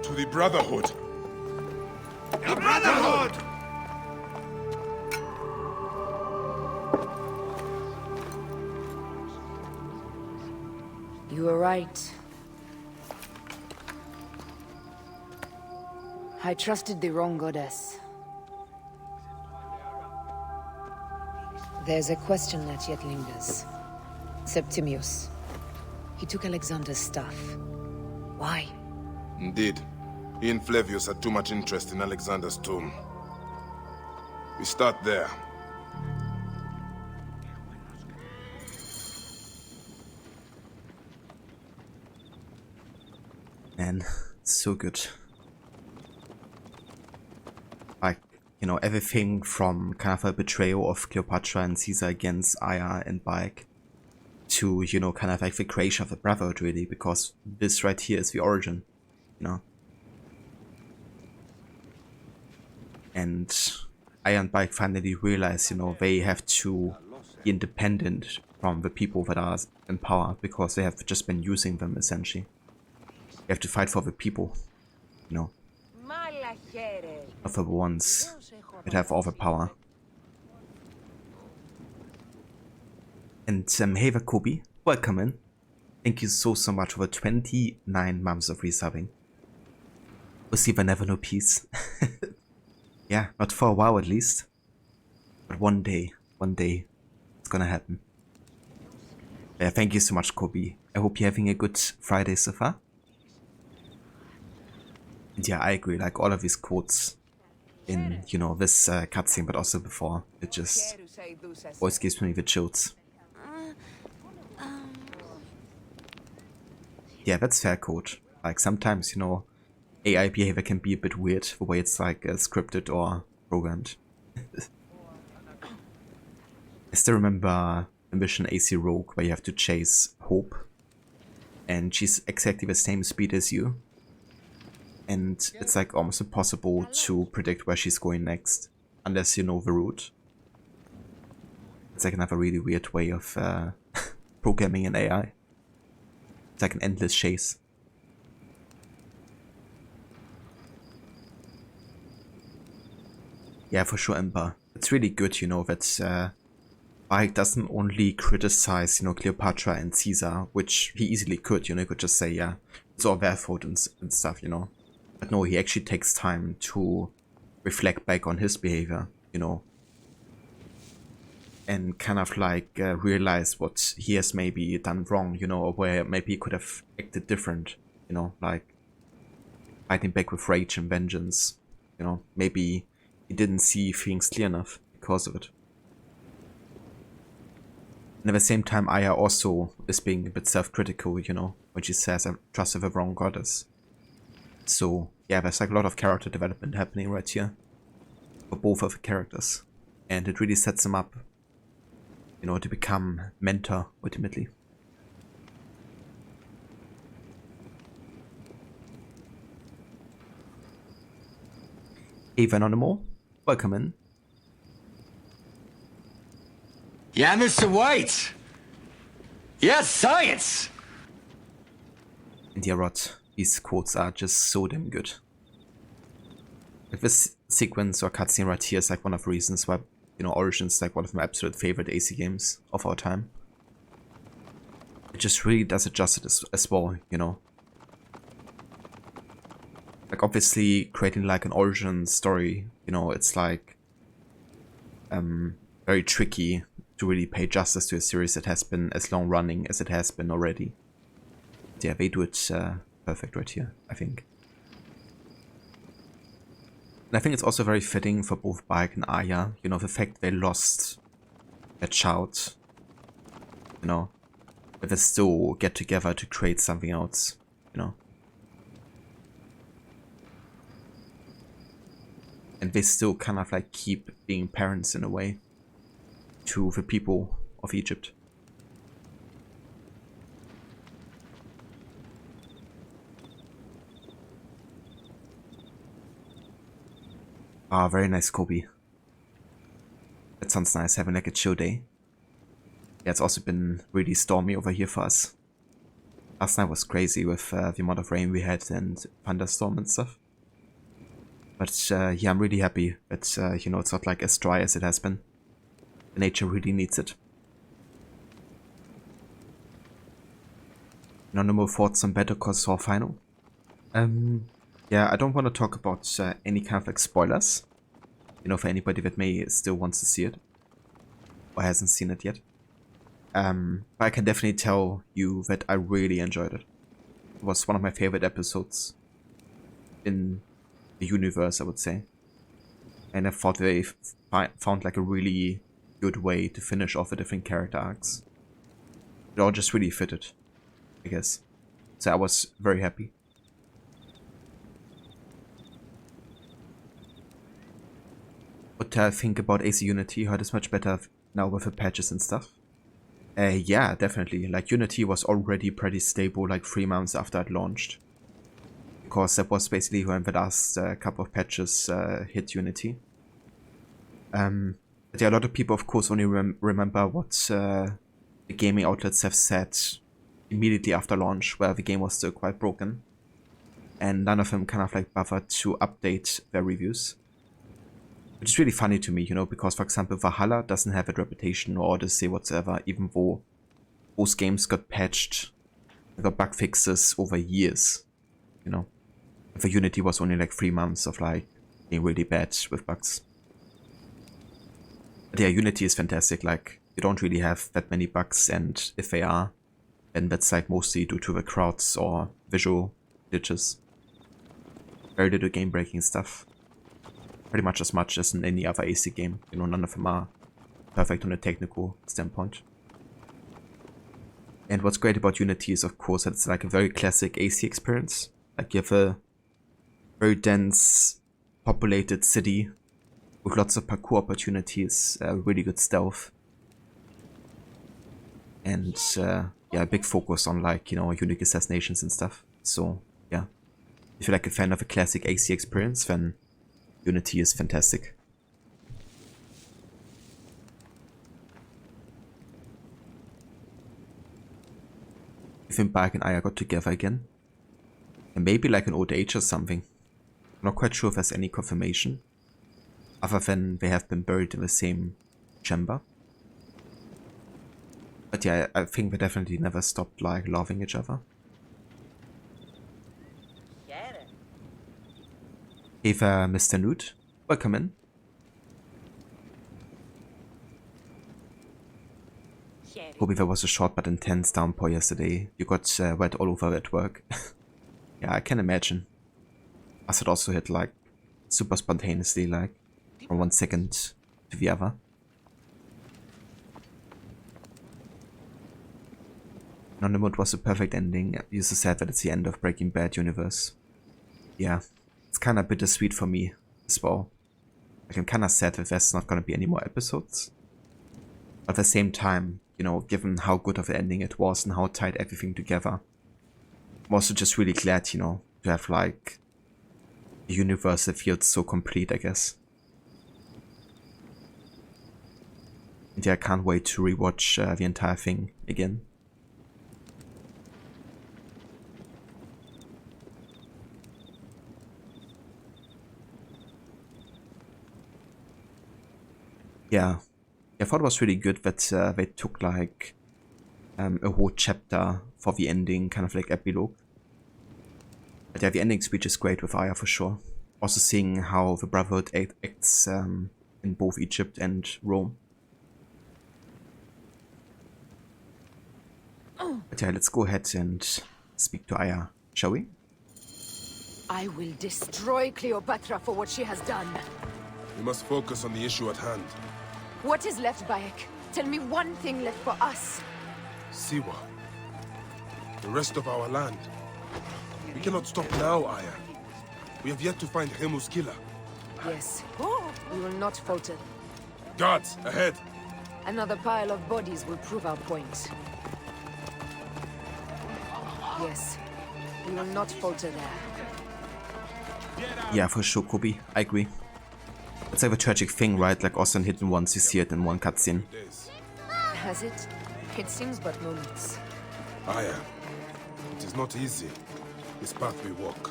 To the Brotherhood. The Brotherhood! You were right. I trusted the wrong goddess. There's a question that yet lingers. Septimius. He took Alexander's stuff. Why? Indeed. He and Flavius had too much interest in Alexander's tomb. We start there. Man, so good. Like, you know, everything from kind of a betrayal of Cleopatra and Caesar against Aya and Bayek to, you know, kind of like the creation of the Brotherhood, really, because this right here is the origin, you know. And Aya and Bayek finally realize, you know, they have to be independent from the people that are in power because they have just been using them, essentially. They have to fight for the people, you know, not for the ones that have all the power. And hey there, Kobe, welcome in. Thank you so much for the 29 months of resubbing. We'll see if I never know peace. Yeah, not for a while at least. But one day, it's gonna happen. Yeah, thank you so much, Kobe. I hope you're having a good Friday so far. And yeah, I agree, like all of these quotes in, you know, this cutscene, but also before, it just always gives me the chills. Yeah, that's fair, Code. Like sometimes, you know, AI behavior can be a bit weird, the way it's like scripted or programmed. I still remember the mission AC Rogue where you have to chase Hope, and she's exactly the same speed as you. And it's like almost impossible to predict where she's going next, unless you know the route. It's like another really weird way of programming an AI. It's like an endless chase. Yeah, for sure, Ember. It's really good, you know, that Bayek doesn't only criticize, you know, Cleopatra and Caesar, which he easily could, you know, he could just say, yeah, it's all their fault and stuff, you know. But no, he actually takes time to reflect back on his behavior, you know, and kind of like realize what he has maybe done wrong, you know, or where maybe he could have acted different, you know, like fighting back with rage and vengeance, you know, maybe he didn't see things clear enough because of it. And at the same time, Aya also is being a bit self-critical, you know, when she says, I trusted the wrong goddess. So yeah, there's like a lot of character development happening right here for both of the characters, and it really sets them up, you know, to become mentor ultimately. Eva Anonymous, welcome in. Yeah, Mr. White! Yes, science! And yeah, Rod, these quotes are just so damn good. Like this sequence or cutscene right here is like one of the reasons why, you know, Origins is like one of my absolute favorite AC games of our time. It just really does it justice as well, you know. Like obviously creating like an origin story, you know, it's like very tricky to really pay justice to a series that has been as long running as it has been already. Yeah, they do it perfect right here, I think. And I think it's also very fitting for both Bayek and Aya, you know, the fact they lost their child, you know, but they still get together to create something else, you know. And they still kind of like keep being parents in a way to the people of Egypt. Ah, very nice, Kobe. That sounds nice, having like a chill day. Yeah, it's also been really stormy over here for us. Last night was crazy with the amount of rain we had and thunderstorm and stuff. But yeah, I'm really happy that, you know, it's not like as dry as it has been. Nature really needs it. No more thoughts on Better Call Saul Final? Yeah, I don't want to talk about any kind of like spoilers. You know, for anybody that may still wants to see it. Or hasn't seen it yet. But I can definitely tell you that I really enjoyed it. It was one of my favorite episodes in the universe, I would say. And I thought they found like a really good way to finish off the different character arcs. It all just really fitted, I guess. So I was very happy. What do I think about AC Unity? How it is much better now with the patches and stuff. Yeah, definitely. Like Unity was already pretty stable like 3 months after it launched. Because that was basically when the last couple of patches hit Unity. But yeah, a lot of people of course only remember what the gaming outlets have said immediately after launch, where the game was still quite broken. And none of them kind of like bothered to update their reviews. Which is really funny to me, you know, because for example Valhalla doesn't have a reputation or Odyssey whatsoever, even though those games got patched, got bug fixes over years, you know. For Unity was only like 3 months of like being really bad with bugs. But yeah, Unity is fantastic, like you don't really have that many bugs, and if they are, then that's like mostly due to the crowds or visual glitches. Very little game breaking stuff. Pretty much as in any other AC game, you know, none of them are perfect on a technical standpoint. And what's great about Unity is of course that it's like a very classic AC experience. Like you have a very dense, populated city with lots of parkour opportunities, really good stealth. And yeah, a big focus on like, you know, unique assassinations and stuff. So yeah, if you're like a fan of a classic AC experience, then Unity is fantastic. I think Bayek and Aya got together again. And maybe like an old age or something. I'm not quite sure if there's any confirmation. Other than they have been buried in the same chamber. But yeah, I think they definitely never stopped like loving each other. Hey there, Mr. Newt. Welcome in. Hope there was a short but intense downpour yesterday. You got wet all over at work. Yeah, I can imagine. Us it also hit like super spontaneously, like from 1 second to the other. Anonymous was a perfect ending. You so sad that it's the end of Breaking Bad universe. Yeah. kind of bittersweet for me as well. Like, I'm kind of sad that there's not going to be any more episodes. But at the same time, you know, given how good of an ending it was and how it tied everything together, I'm also just really glad, you know, to have like a universe that feels so complete, I guess. And yeah, I can't wait to rewatch the entire thing again. Yeah, I thought it was really good that they took like a whole chapter for the ending, kind of like epilogue. But yeah, the ending speech is great with Aya for sure. Also seeing how the Brotherhood acts in both Egypt and Rome. But yeah, let's go ahead and speak to Aya, shall we? I will destroy Cleopatra for what she has done. We must focus on the issue at hand. What is left, Bayek? Tell me one thing left for us. Siwa. The rest of our land. We cannot stop now, Aya. We have yet to find Hemu's killer. Yes. We will not falter. Guards, ahead! Another pile of bodies will prove our point. Yes. We will not falter there. Yeah, for sure, Kobe. I agree. It's like a tragic thing, right? Like also in Hidden Ones, you see it in one cutscene. Has it? It seems but moments. Aya, it is not easy, this path we walk.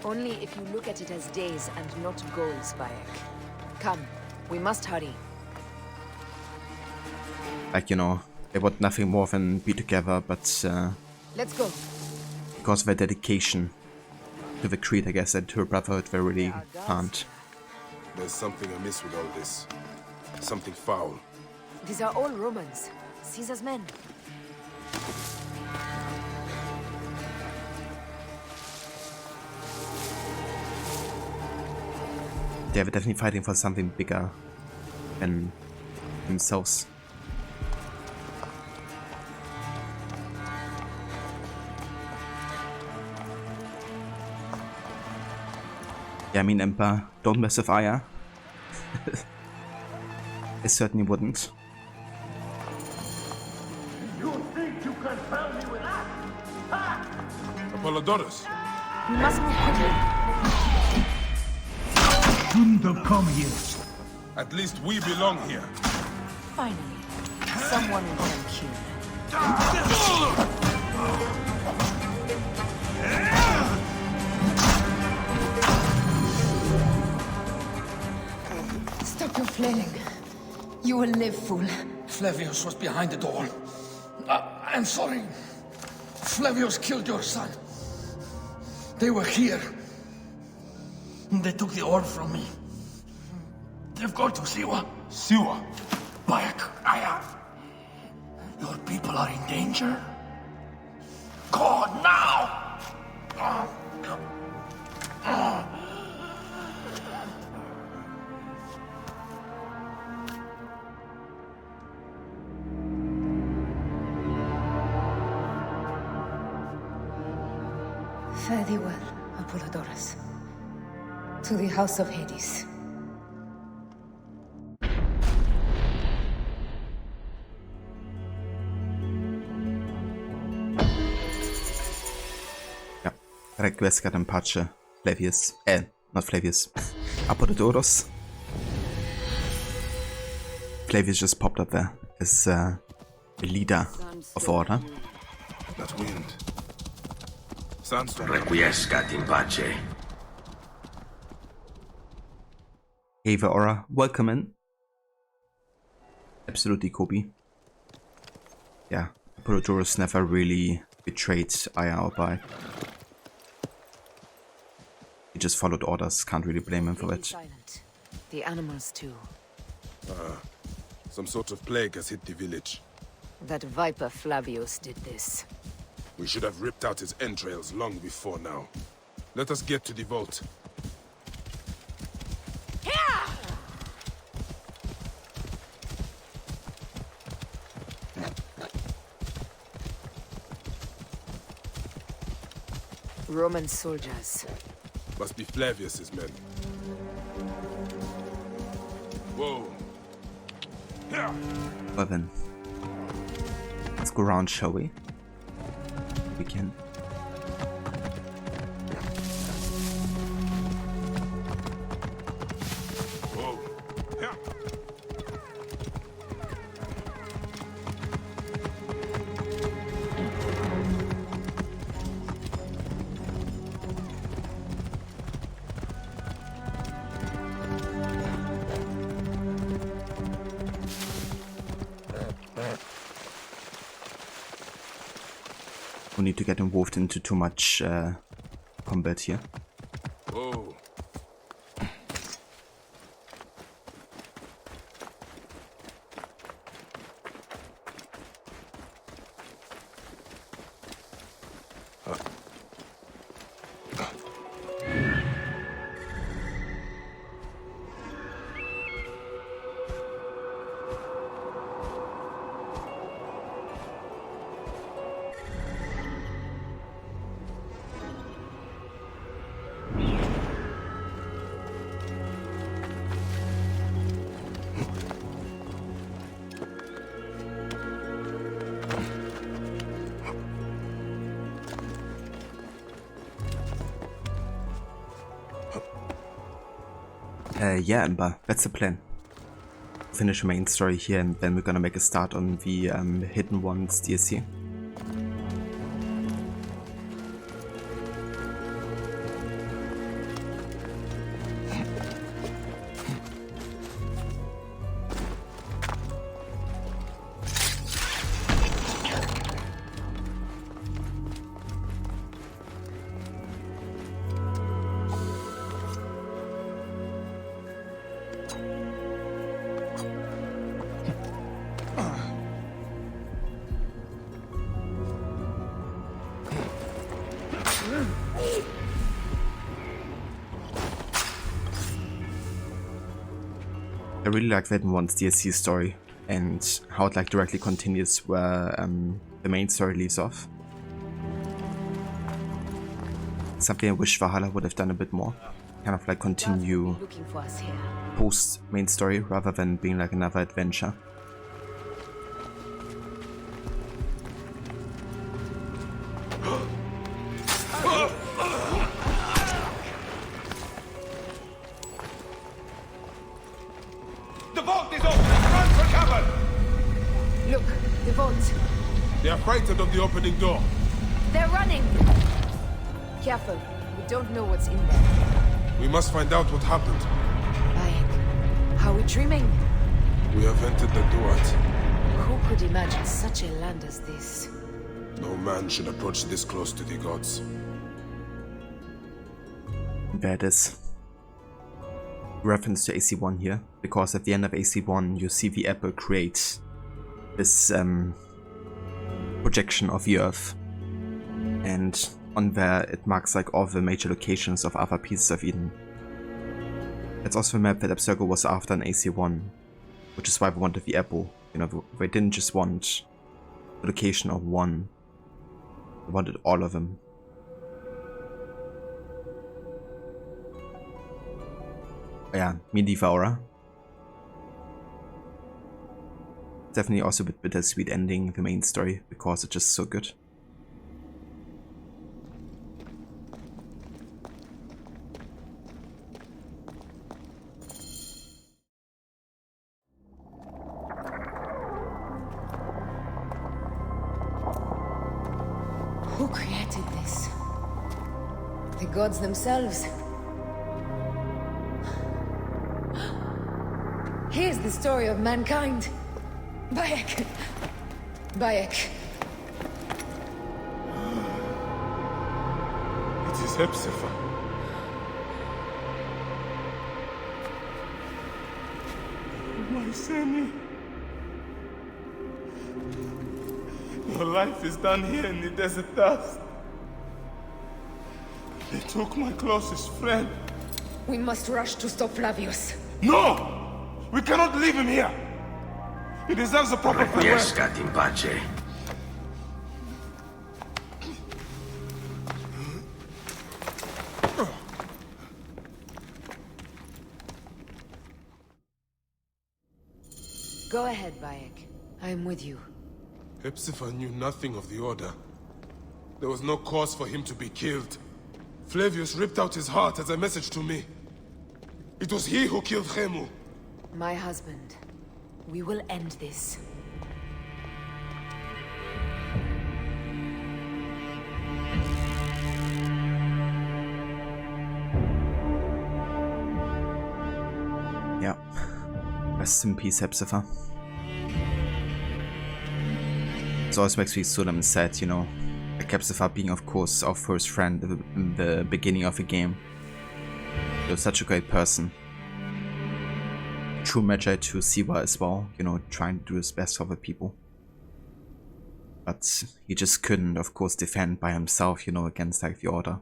Only if you look at it as days and not goals, Bayek. Come, we must hurry. Like, you know, they want nothing more than be together, but let's go. Because of their dedication to the creed, I guess, and to her Brotherhood, they really can't. There's something amiss with all this. Something foul. These are all Romans. Caesar's men. They're definitely fighting for something bigger than themselves. Yeah, I mean, Emperor, don't mess with Aya. I certainly wouldn't. You think you can tell me with that? Ha! Apollodorus! We must move quickly. Shouldn't have come here. At least we belong here. Finally, someone will come kill. Stop your flailing. You will live, fool. Flavius was behind the door. I'm sorry. Flavius killed your son. They were here. They took the orb from me. They've gone to Siwa. Siwa? Bayek, Aya. Your people are in danger. Go now! Fare thee well, Apollodorus. To the House of Hades. Ja, requiescat in pace, Flavius. Not Flavius. Apollodorus. Flavius just popped up there as the leader of order. That wind. Sandstorm. Requiescat in pace. Ava Aura, welcome in. Absolutely, Kobe. Yeah, Apollodorus never really betrayed Aya or Bayek. He just followed orders, can't really blame him for it. Silent. The animals too. Some sort of plague has hit the village. That viper Flavius did this. We should have ripped out his entrails long before now. Let us get to the vault. Roman soldiers. Must be Flavius's men. Whoa. Well then. Let's go around, shall we? We can. Whoa. We need to get involved into too much combat here. Whoa. Yeah, Ember, that's the plan. Finish the main story here and then we're gonna make a start on the Hidden Ones DLC. I really like Hidden Ones DLC story and how it like directly continues where the main story leaves off. Something I wish Valhalla would have done a bit more. Kind of like continue post main story rather than being like another adventure. They are frightened of the opening door. They're running! Careful, we don't know what's in there. We must find out what happened. Bayek, how are we dreaming? We have entered the Duat. Who could imagine such a land as this? No man should approach this close to the gods. There it is. Reference to AC1 here, because at the end of AC1 you see the apple create this projection of the Earth, and on there it marks like all the major locations of other pieces of Eden. That's also the map that Abstergo was after in AC1, which is why we wanted the apple. You know, they didn't just want the location of one, they wanted all of them. Yeah, Medivora. Definitely also a bit bittersweet ending the main story because it's just so good. Who created this? The gods themselves. Here's the story of mankind. Bayek! Bayek! It is Hepzibah. My Sammy. Your life is done here in the desert dust. They took my closest friend. We must rush to stop Flavius. No! We cannot leave him here! He deserves a proper farewell. in pace. Go ahead, Bayek. I am with you. Hepzibah knew nothing of the Order. There was no cause for him to be killed. Flavius ripped out his heart as a message to me. It was he who killed Khemu. My husband. We will end this. Yeah. Rest in peace, Hepzibah. It always makes me so damn sad, you know. Like Hepzibah being, of course, our first friend in the beginning of the game. He was such a great person. True Magi to Siwa as well, you know, trying to do his best for the people. But he just couldn't, of course, defend by himself, you know, against like the Order.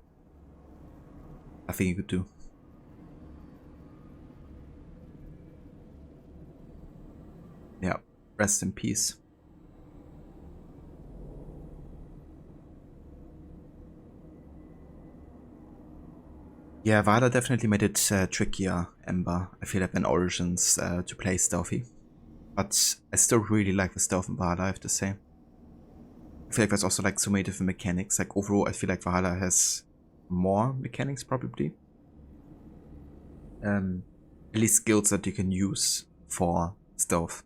Nothing he could do. Yeah, rest in peace. Yeah, Valhalla definitely made it trickier, Ember. I feel like in Origins to play stealthy. But I still really like the stealth in Valhalla, I have to say. I feel like there's also like so many different mechanics. Like overall, I feel like Valhalla has more mechanics probably. At least skills that you can use for stealth.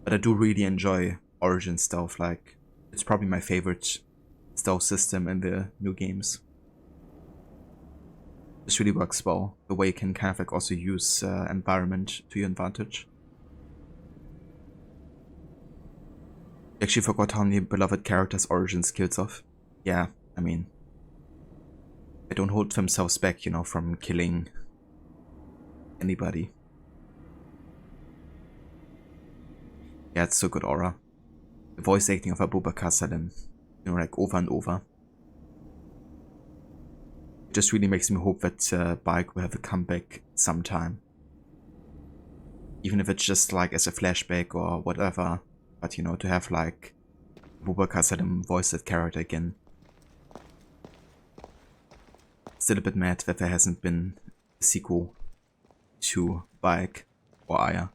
But I do really enjoy Origin stealth. Like it's probably my favorite stealth system in the new games. This really works well, the way you can kind of like also use environment to your advantage. You actually forgot how many beloved characters Origins kills off. Yeah, I mean, they don't hold themselves back, you know, from killing anybody. Yeah, it's so good aura. The voice acting of Abubakar Salim, you know, like over and over. Just really makes me hope that Bayek will have a comeback sometime. Even if it's just like as a flashback or whatever. But you know, to have like Abubakar Salim voice that character again. Still a bit mad that there hasn't been a sequel to Bayek or Aya.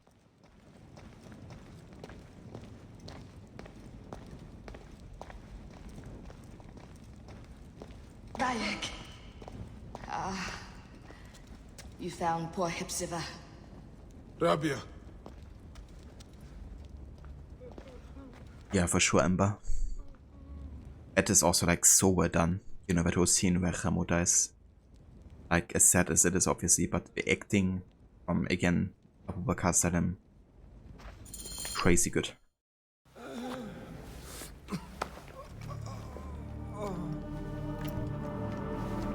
Bayek. You found poor Hepzibah. Rabia. Yeah, for sure, Ember. It is also like so well done. You know, that whole scene where Khemu dies. Like as sad as it is obviously, but the acting from again Abubakar Salim, crazy good.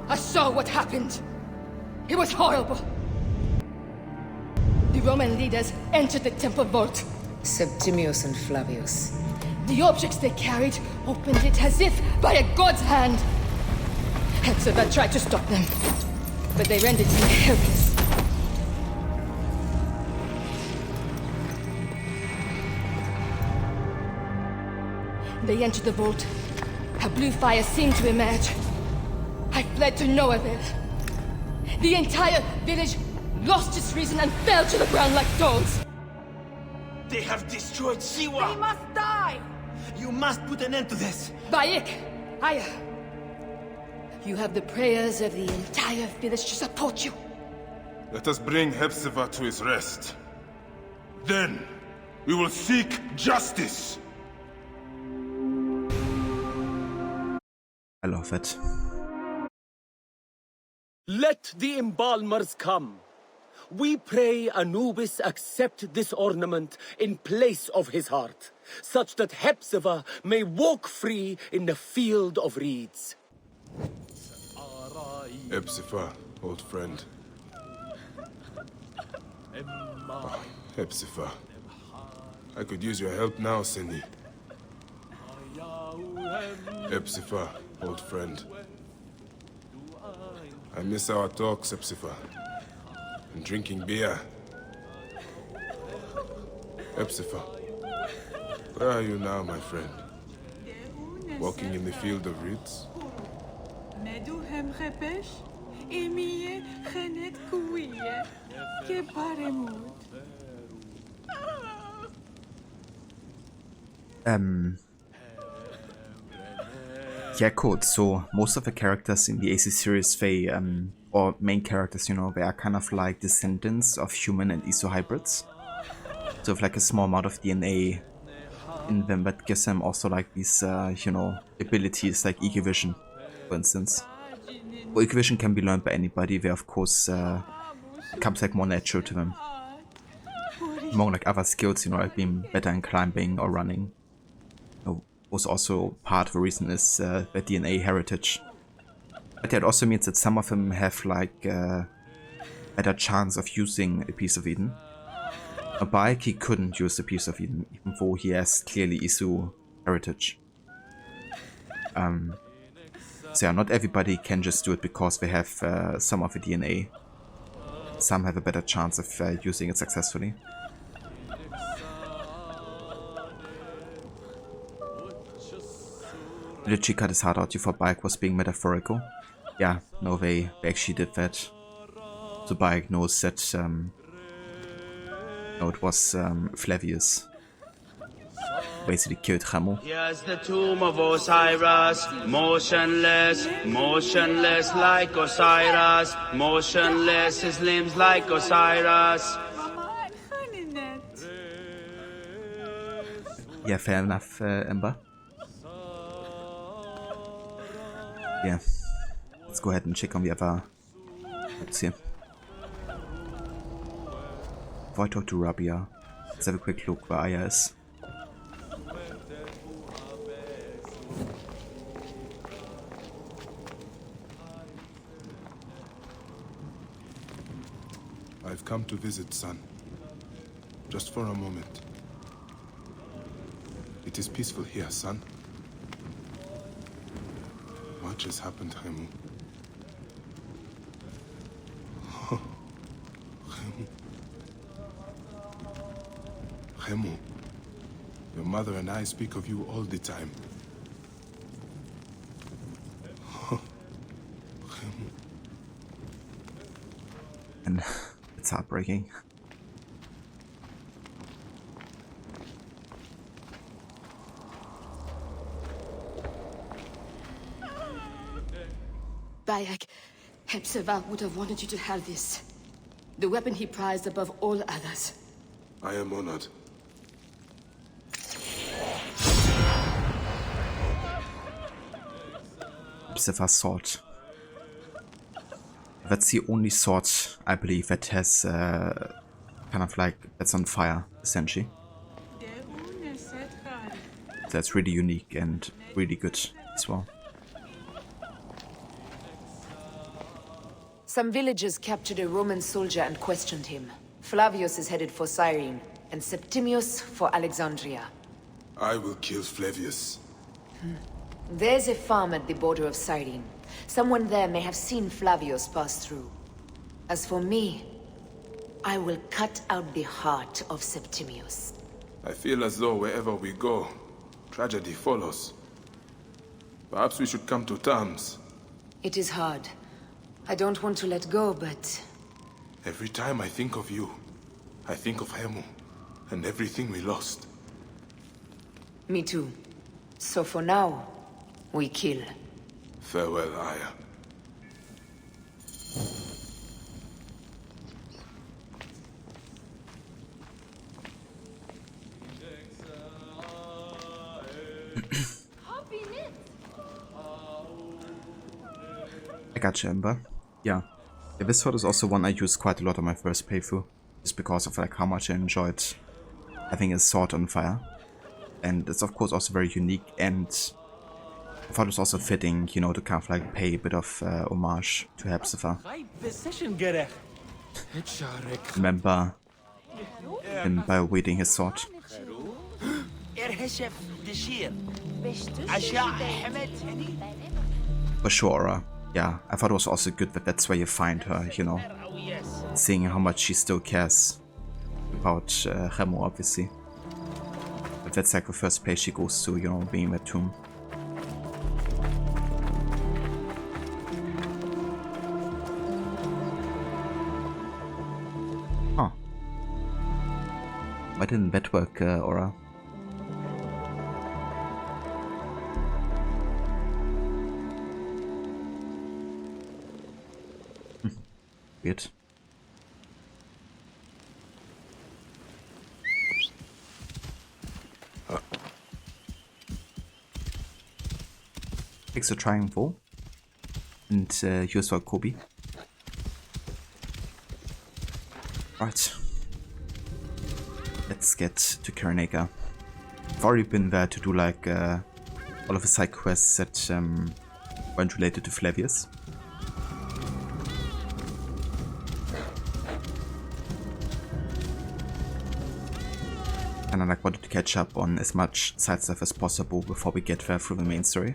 I saw what happened. It was horrible. The Roman leaders entered the temple vault. Septimius and Flavius. The objects they carried opened it as if by a god's hand. Hepzibah tried to stop them, but they rendered him helpless. They entered the vault. A blue fire seemed to emerge. I fled to no avail. The entire village lost its reason and fell to the ground like dogs. They have destroyed Siwa! They must die! You must put an end to this! Bayek! Aya! You have the prayers of the entire village to support you. Let us bring Hepzibah to his rest. Then, we will seek justice! I love it. Let the embalmers come. We pray Anubis accept this ornament in place of his heart, such that Hepzibah may walk free in the field of reeds. Hepzibah, old friend. Oh, Hepzibah. I could use your help now, Seni. Hepzibah, old friend. I miss our talks, Hepzibah. And drinking beer. Hepzibah, where are you now, my friend? Walking in the field of reeds? Yeah, cool. So most of the characters in the AC series, they, or main characters, you know, they are kind of like descendants of human and ESO hybrids. So with like a small amount of DNA in them that gives them also like these, you know, abilities like Equivision, for instance. Well, Equivision can be learned by anybody. They, of course, comes like more natural to them. Among like other skills, you know, like being better in climbing or running. Was also part of the reason is the DNA heritage. But that also means that some of them have like better chance of using a piece of Eden. A bike, he couldn't use a piece of Eden, even though he has clearly Isu heritage. So yeah, not everybody can just do it because they have some of the DNA. Some have a better chance of using it successfully. Literally cut his heart out before Bayek was being metaphorical. Yeah, no, they actually did that. So Bayek knows that, no, it was Flavius. Basically killed Ramo. Here's the tomb of Osiris, motionless, motionless like Osiris, motionless, his limbs like Osiris. Yeah, fair enough, Ember. Yeah, let's go ahead and check on the other notes here. Before I talk to Rabia, let's have a quick look where Aya is. I've come to visit, son. Just for a moment. It is peaceful here, son. Much has happened, Remu. Remu, your mother and I speak of you all the time. And it's heartbreaking. Bayek, Hepzibah would have wanted you to have this. The weapon he prized above all others. I am honored. Hepzibah's sword. That's the only sword, I believe, that has kind of like, that's on fire, essentially. That's really unique and really good as well. Some villagers captured a Roman soldier and questioned him. Flavius is headed for Cyrene, and Septimius for Alexandria. I will kill Flavius. There's a farm at the border of Cyrene. Someone there may have seen Flavius pass through. As for me, I will cut out the heart of Septimius. I feel as though wherever we go, tragedy follows. Perhaps we should come to terms. It is hard. I don't want to let go, but... Every time I think of you, I think of Remu, and everything we lost. Me too. So for now, we kill. Farewell, Aya. I gotcha, Ember. Yeah. This sword is also one I used quite a lot on my first playthrough. Just because of like how much I enjoyed having a sword on fire. And it's of course also very unique, and I thought it was also fitting, you know, to kind of like pay a bit of homage to Hepzibah. Remember him by wielding his sword. For sure, yeah, I thought it was also good that that's where you find her, you know, seeing how much she still cares about Remu, obviously. But that's like the first place she goes to, you know, being in that tomb. Huh. Why didn't that work, Aura? Weird. Takes a triangle. And here's for Kobe. Right. Let's get to Karanaka. I've already been there to do like all of the side quests that weren't related to Flavius. And I like wanted to catch up on as much side stuff as possible before we get there through the main story.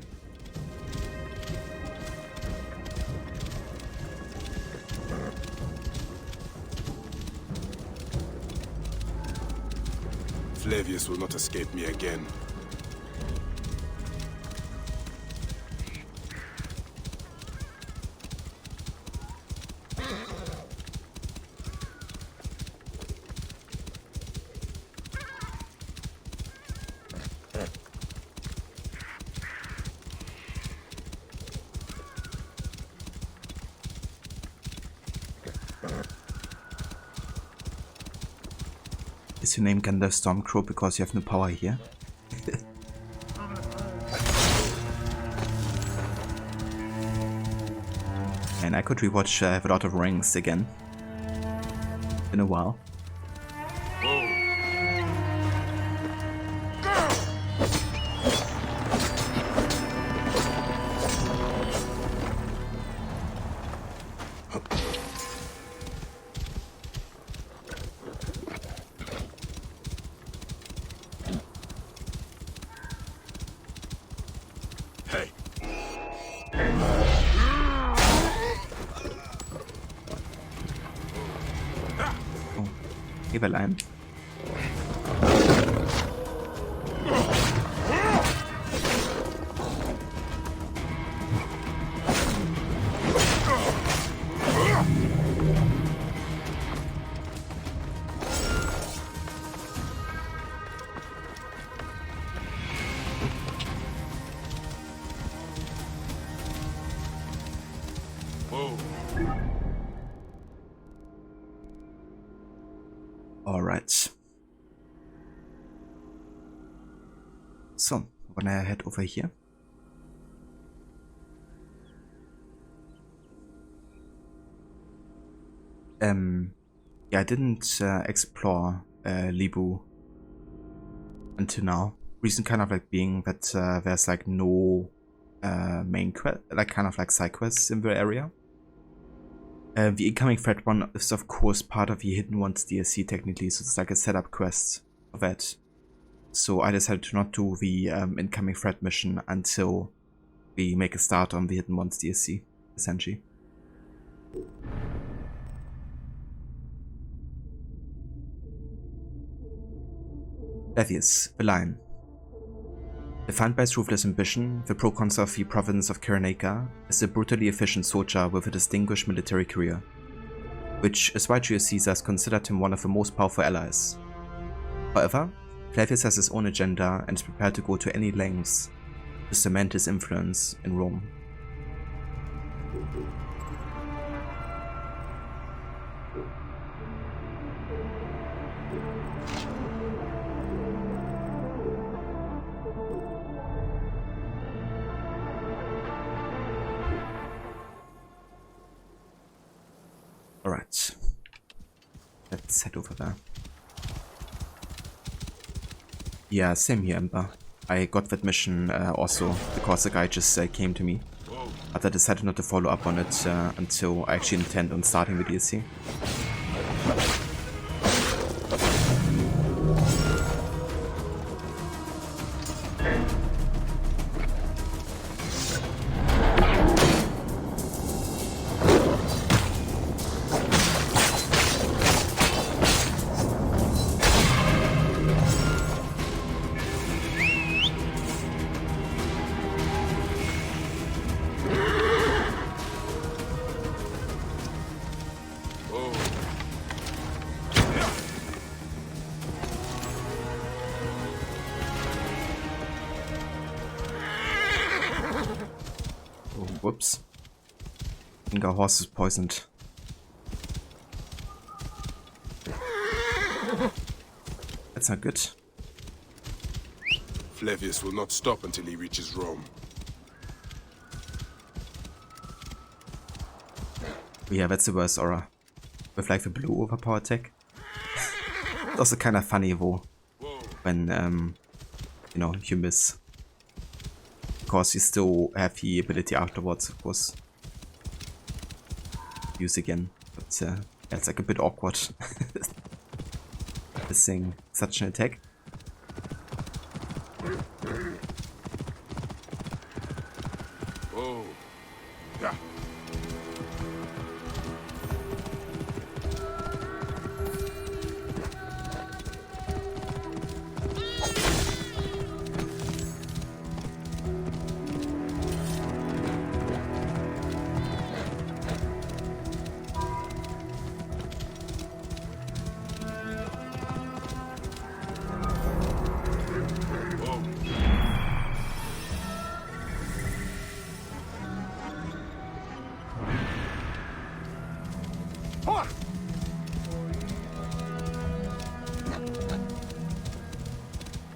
Flavius will not escape me again. Is your name Gandalf Stormcrow because you have no power here? And I could rewatch The Lord of the Rings again. In a while. Lion. Alright. So, we're gonna head over here. Yeah, I didn't explore Libu until now. Reason kind of like being that there's like no main quest, like kind of like side quests in the area. The incoming threat one is of course part of the Hidden Ones DLC technically, so it's like a setup quest for that. So I decided to not do the incoming threat mission until we make a start on the Hidden Ones DLC, essentially. Flavius, the Lion. Defined by his ruthless ambition, the proconsul of the province of Karanaka is a brutally efficient soldier with a distinguished military career, which is why Julius Caesar considered him one of the most powerful allies. However, Flavius has his own agenda and is prepared to go to any lengths to cement his influence in Rome. Alright, let's head over there. Yeah, same here, Ember. I got that mission also because the guy just came to me. But I decided not to follow up on it until I actually intend on starting the DLC. Whoops. I think our horse is poisoned. that's not good. Flavius will not stop until he reaches Rome. Yeah, that's the worst aura. With like the blue overpower tech. It's also kind of funny though, when you know, you miss. Of course, you still have the ability afterwards, of course. Use again, but it's like a bit awkward. Missing such an attack. Oh, yeah.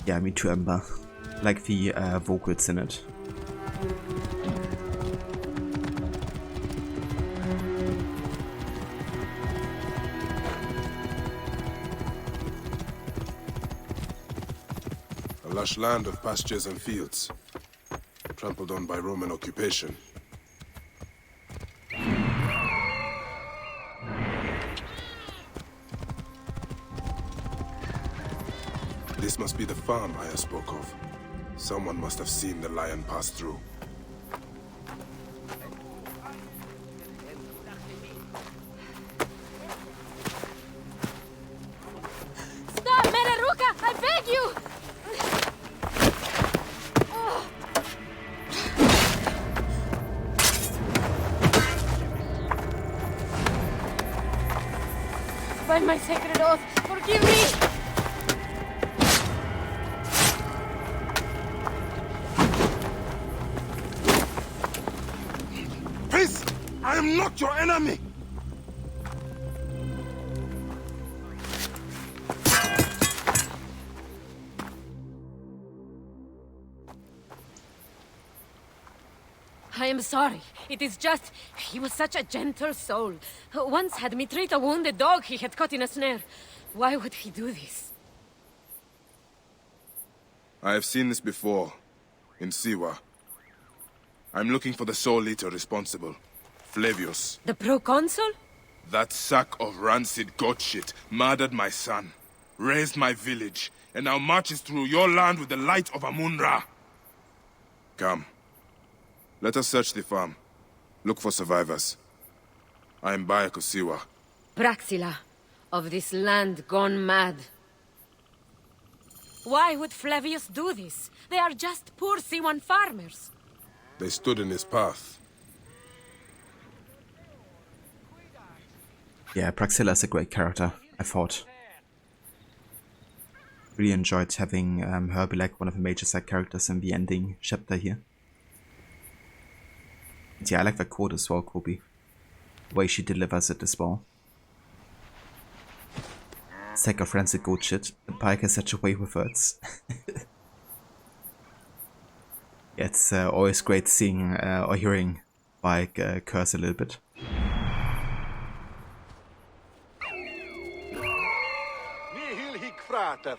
Yeah, me too, Ember. Like the vocals in it. A lush land of pastures and fields, trampled on by Roman occupation. This must be the farm I spoke of. Someone must have seen the lion pass through. Stop, Meraruka! I beg you! By my sacred oath, forgive me! I am not your enemy! I am sorry. It is just... he was such a gentle soul. Once had me treat a wounded dog he had caught in a snare. Why would he do this? I have seen this before. In Siwa. I'm looking for the soul eater responsible. Flavius. The proconsul? That sack of rancid goat shit murdered my son, raised my village, and now marches through your land with the light of Amun-Ra. Come. Let us search the farm. Look for survivors. I am Bayako Siwa. Praxila, of this land gone mad. Why would Flavius do this? They are just poor Siwan farmers. They stood in his path. Yeah, Praxilla is a great character, I thought. Really enjoyed having her be like one of the major side characters in the ending chapter here. And yeah, I like that quote as well, Kobe. The way she delivers it as well. Sack of rancid goat shit, the pike has such a way with words. Yeah, it's always great seeing or hearing Pike curse a little bit. Nihil hic frater.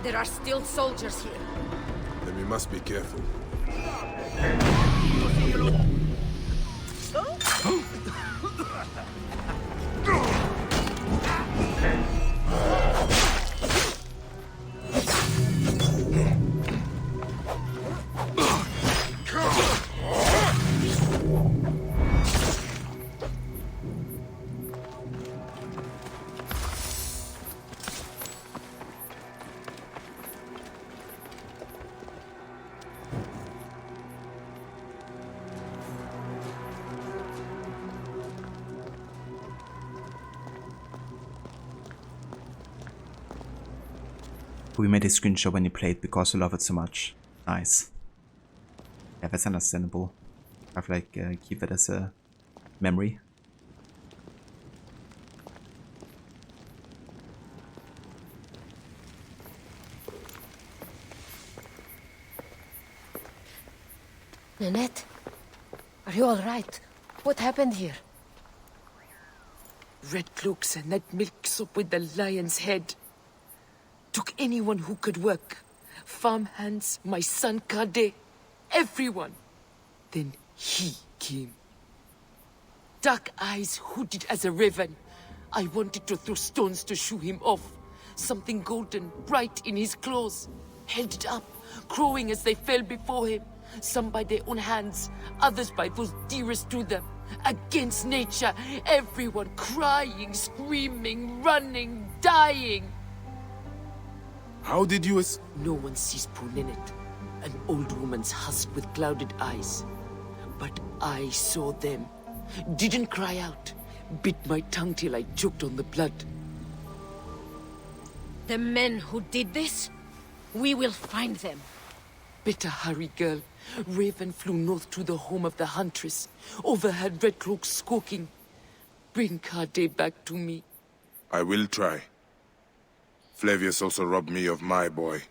There are still soldiers here. Then we must be careful. We made a screenshot when you played because you love it so much. Nice. Yeah, that's understandable. I've like keep it as a memory. Nanette, are you all right? What happened here? Red cloaks and that milk soup with the lion's head. Took anyone who could work. Farmhands, my son Kade, everyone. Then he came. Dark eyes hooded as a raven. I wanted to throw stones to shoo him off. Something golden, bright in his claws. Held it up, crowing as they fell before him. Some by their own hands, others by those dearest to them. Against nature, everyone crying, screaming, running, dying. How did you No one sees poor Ninette, an old woman's husk with clouded eyes. But I saw them. Didn't cry out. Bit my tongue till I choked on the blood. The men who did this? We will find them. Better hurry, girl. Raven flew north to the home of the huntress. Overheard Red Cloak squawking. Bring Kade back to me. I will try. Flavius also robbed me of my boy.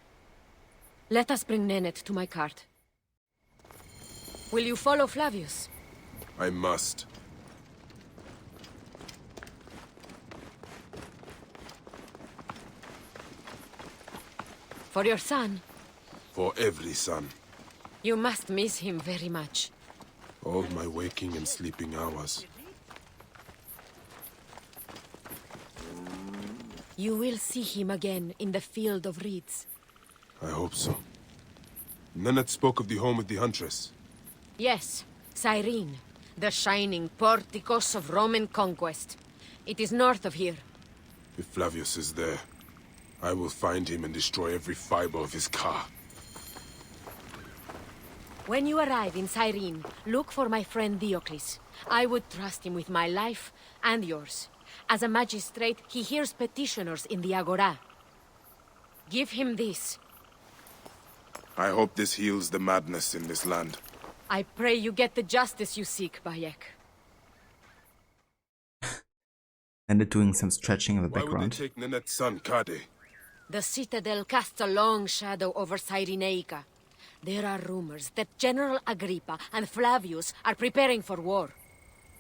Let us bring Nanette to my cart. Will you follow Flavius? I must. For your son? For every son. You must miss him very much. All my waking and sleeping hours. You will see him again in the field of reeds. I hope so. Nanette spoke of the home of the huntress. Yes, Cyrene, the shining porticos of Roman conquest. It is north of here. If Flavius is there, I will find him and destroy every fiber of his car. When you arrive in Cyrene, look for my friend Diocles. I would trust him with my life and yours. As a magistrate, he hears petitioners in the Agora. Give him this. I hope this heals the madness in this land. I pray you get the justice you seek, Bayek. And they're doing some stretching in the background. Why would they take Nanette's son, Kade? The citadel casts a long shadow over Cyrenaica. There are rumors that General Agrippa and Flavius are preparing for war.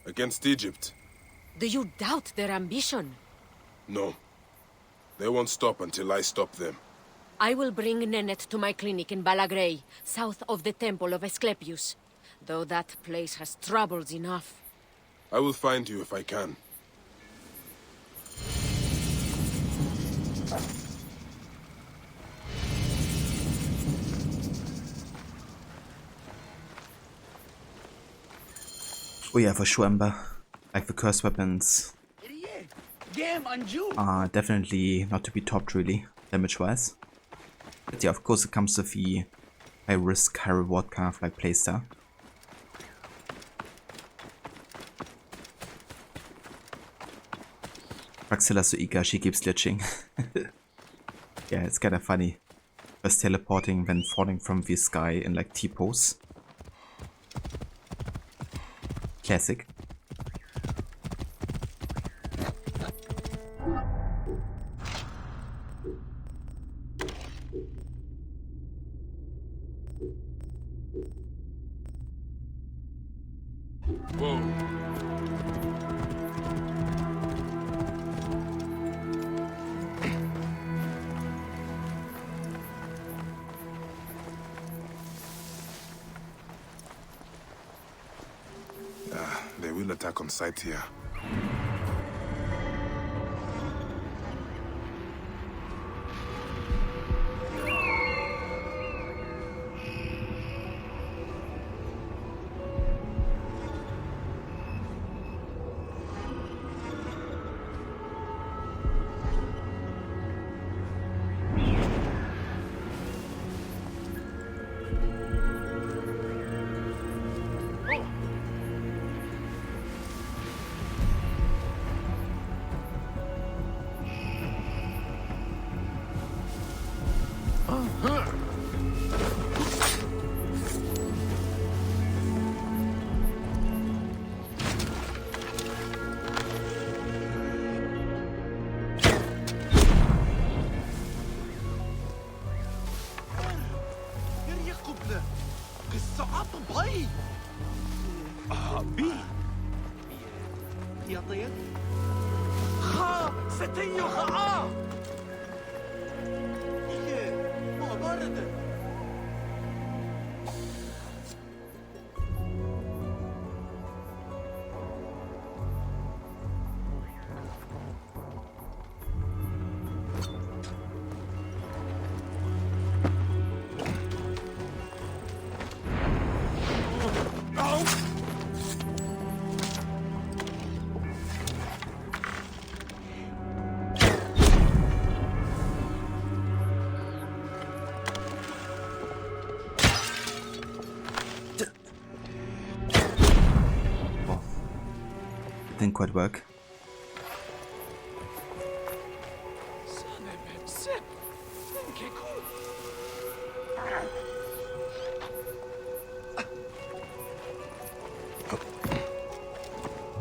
Against Egypt? Do you doubt their ambition? No. They won't stop until I stop them. I will bring Nanette to my clinic in Balagrey, south of the Temple of Asclepius. Though that place has troubles enough. I will find you if I can. Oh yeah, for sure, Ember. Like the cursed weapons are definitely not to be topped really, damage-wise. But yeah, of course it comes with the high risk, high reward kind of like playstyle. Praxilla's so eager, she keeps glitching. Yeah, it's kinda funny. First teleporting, then falling from the sky in like T-pose. Classic. Whoa. They will attack on sight here. Didn't quite work.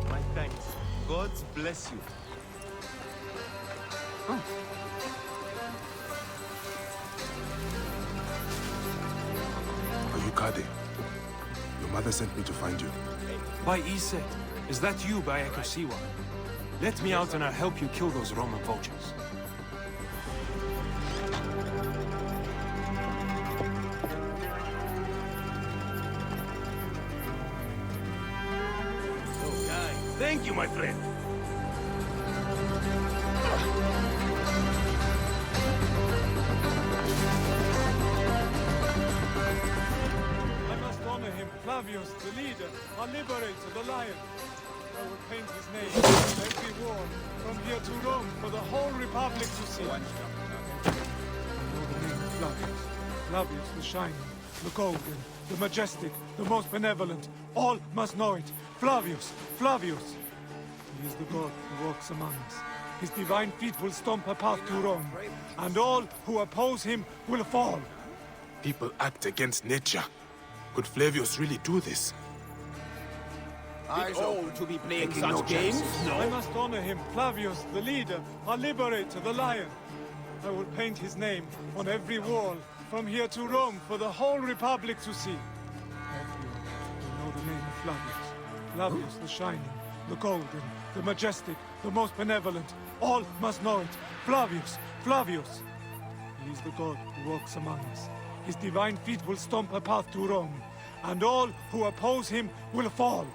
My thanks. Gods bless you. Are you Kade? Your mother sent me to find you. By Iset, is that you, Bayek of Siwa? Let me out and I'll help you kill those Roman vultures. Okay. Thank you, my friend. I must honor him, Flavius, the leader, our liberator, the Lion. I will paint his name on every wall, from here to Rome, for the whole Republic to see. I know the name of Flavius. Flavius the Shining, the Golden, the Majestic, the most benevolent. All must know it. Flavius! Flavius! He is the god who walks among us. His divine feet will stomp a path to Rome, and all who oppose him will fall. People act against nature. Could Flavius really do this? Eyes old to be playing such games? No. I must honor him, Flavius, the leader, our liberator, the Lion. I will paint his name on every wall, from here to Rome, for the whole Republic to see. Everyone will know the name of Flavius. Flavius the Shining, the Golden, the Majestic, the most benevolent. All must know it. Flavius! Flavius! He is the god who walks among us. His divine feet will stomp a path to Rome, and all who oppose him will fall.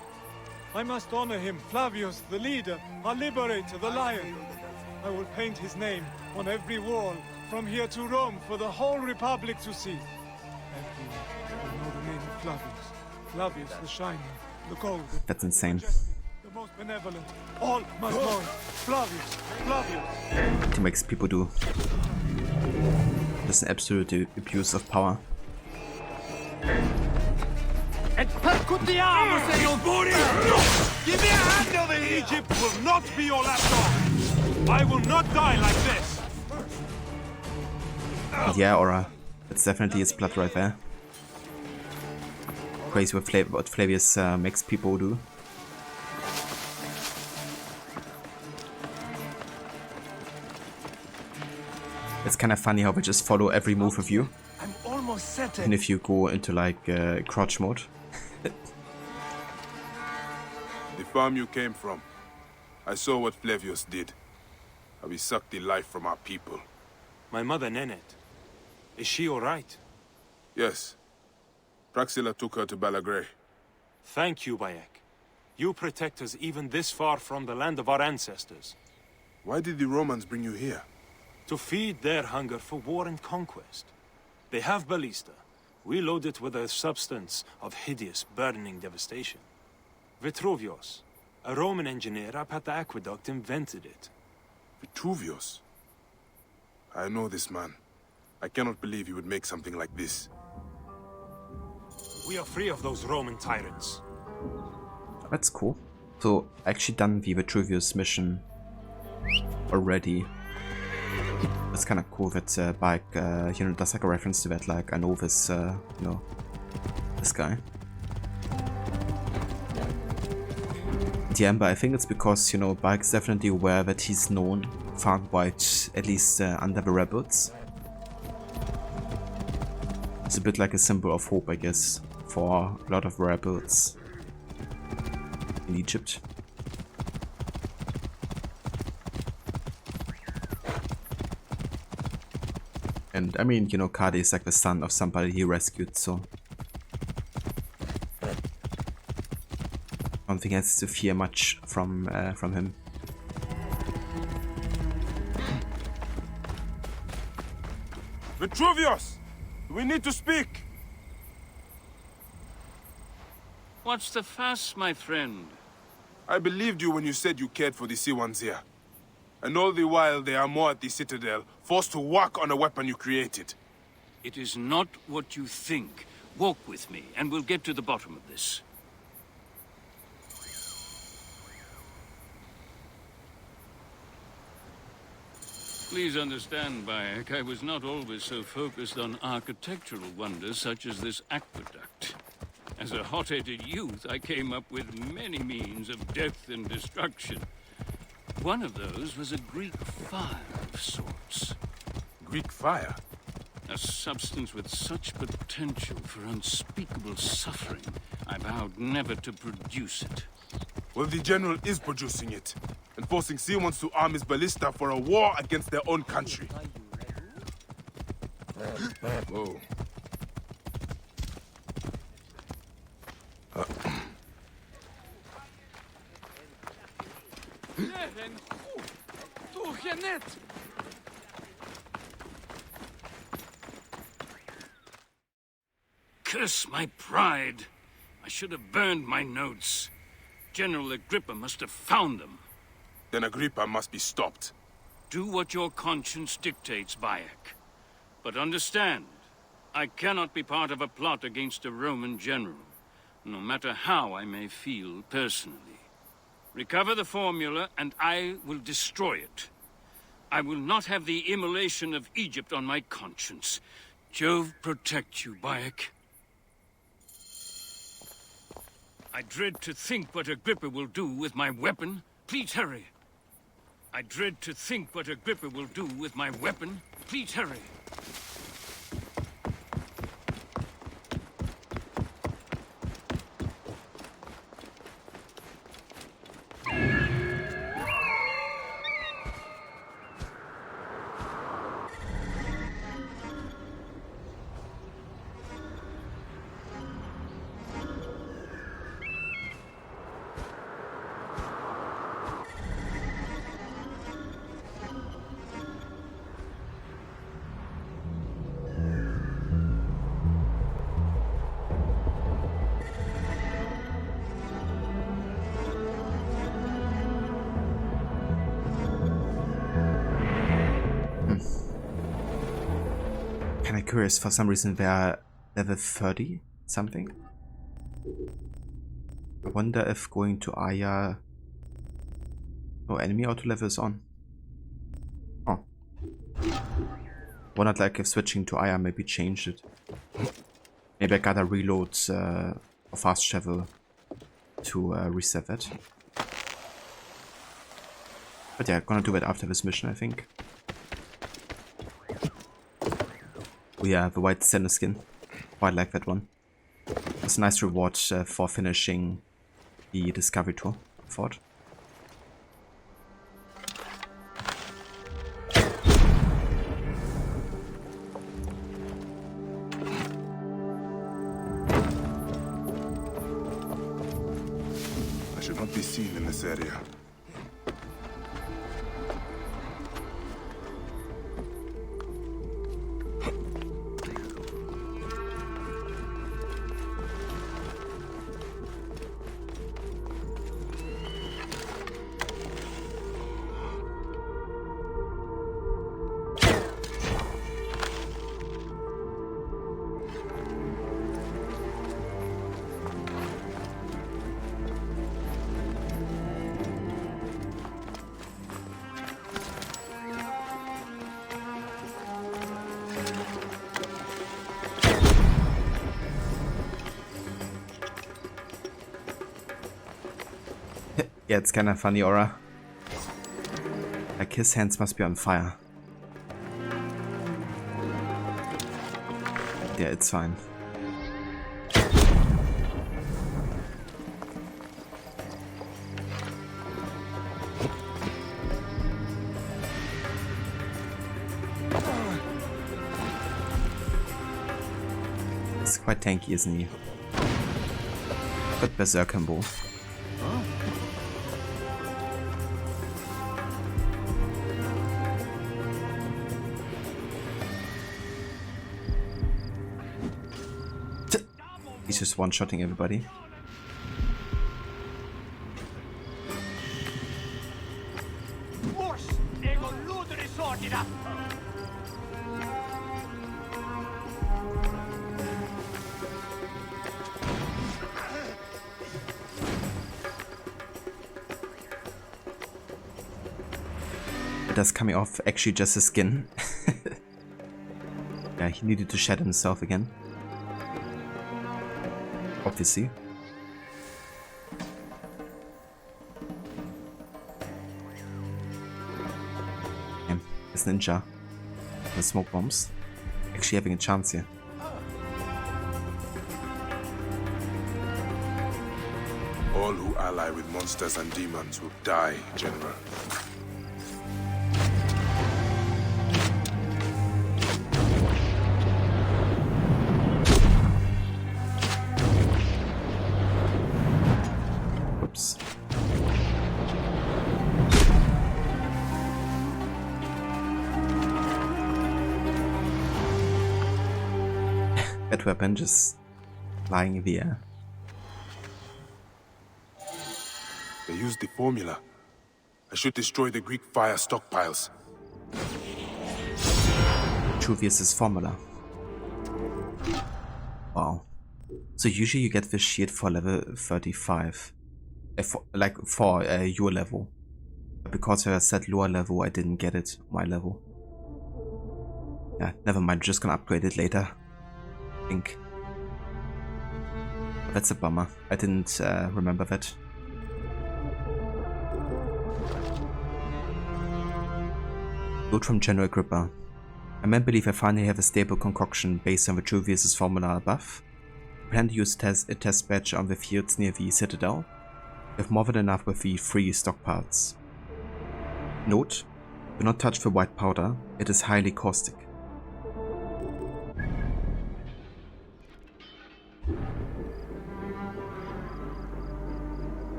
I must honor him, Flavius, the leader, our liberator, the Lion. I will paint his name on every wall, from here to Rome, for the whole Republic to see. Everyone will know the name of Flavius. Flavius the Shining, the Golden. That's insane. The most benevolent. All must know it. Flavius! Flavius! He makes people do. There's an absolute abuse of power. And percutiamo, Senor Buri! Give me a hand over here! Egypt will not be your last hope! I will not die like this! Yeah, Aura. That's definitely his blood right there. Crazy what Flavius makes people do. It's kind of funny how they just follow every move of you. I'm almost certain. And if you go into like crouch mode. The farm you came from. I saw what Flavius did. How he sucked the life from our people. My mother, Nenet. Is she alright? Yes. Praxilla took her to Balagray. Thank you, Bayek. You protect us even this far from the land of our ancestors. Why did the Romans bring you here? To feed their hunger for war and conquest. They have ballista. We load it with a substance of hideous, burning devastation. Vitruvius, a Roman engineer up at the aqueduct, invented it. Vitruvius? I know this man. I cannot believe he would make something like this. We are free of those Roman tyrants. That's cool. So, actually done the Vitruvius mission already. It's kind of cool that Bike, you know, does like a reference to that, like, I know this, you know, this guy. Yeah, but I think it's because, you know, Bike's definitely aware that he's known far and wide, at least under the rebels. It's a bit like a symbol of hope, I guess, for a lot of rebels in Egypt. And I mean, you know, Kade is like the son of somebody he rescued, so I don't think he has to fear much from him. Vitruvius! We need to speak! What's the fuss, my friend? I believed you when you said you cared for the sea ones here. And all the while they are more at the Citadel, forced to work on a weapon you created. It is not what you think. Walk with me, and we'll get to the bottom of this. Please understand, Bayek, I was not always so focused on architectural wonders such as this aqueduct. As a hot-headed youth, I came up with many means of death and destruction. One of those was a Greek fire of sorts. Greek fire? A substance with such potential for unspeakable suffering, I vowed never to produce it. Well, the General is producing it, and forcing Sea-Ones to arm his ballista for a war against their own country. Whoa. Curse my pride. I should have burned my notes. General Agrippa must have found them. Then Agrippa must be stopped. Do what your conscience dictates, Bayek. But understand, I cannot be part of a plot against a Roman general, no matter how I may feel personally. Recover the formula, and I will destroy it. I will not have the immolation of Egypt on my conscience. Jove protect you, Bayek. I dread to think what Agrippa will do with my weapon. Please hurry. I dread to think what Agrippa will do with my weapon. Please hurry. Kinda curious, for some reason they're level 30 something. I wonder if going to Aya... No, enemy auto level is on. Oh. Wondered like if switching to Aya maybe changed it. Maybe I gotta reload or fast travel to reset that. But yeah, gonna do that after this mission, I think. Oh yeah, the white center skin. Quite like that one. It's a nice reward for finishing the Discovery Tour, I thought. I should not be seen in this area. Yeah, it's kinda funny, Aura. Like, his hands must be on fire. Yeah, it's fine. It's quite tanky, isn't he? But Berserk combo. He's just one-shotting everybody. That's coming off actually just his skin. Yeah, he needed to shed himself again. Obviously. Okay, this ninja. The smoke bombs. Actually having a chance here. All who ally with monsters and demons will die, General. That weapon just lying in the air. They used the formula. I should destroy the Greek fire stockpiles. Vitruvius's formula. Wow. So usually you get this shield for level 35. For your level. But because I said lower level, I didn't get it my level. Yeah, never mind, just gonna upgrade it later. I think. That's a bummer. I didn't remember that. Loot from General Agrippa. I men believe I finally have a stable concoction based on Vitruvius's formula above. I plan to use a test batch on the fields near the citadel. We have more than enough with the 3 stockpiles. Note: do not touch the white powder, it is highly caustic.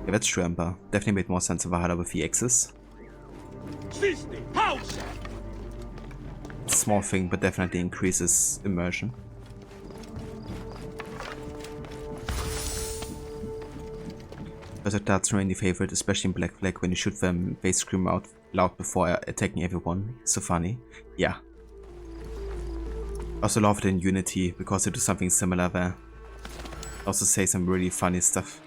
Yeah, that's true, Ember. Definitely made more sense of Valhalla with the X's. Small thing, but definitely increases immersion. Berserk darts remain the favorite, especially in Black Flag when you shoot them, they scream out loud before attacking everyone. So funny. Yeah. Also love it in Unity because they do something similar there. Also say some really funny stuff.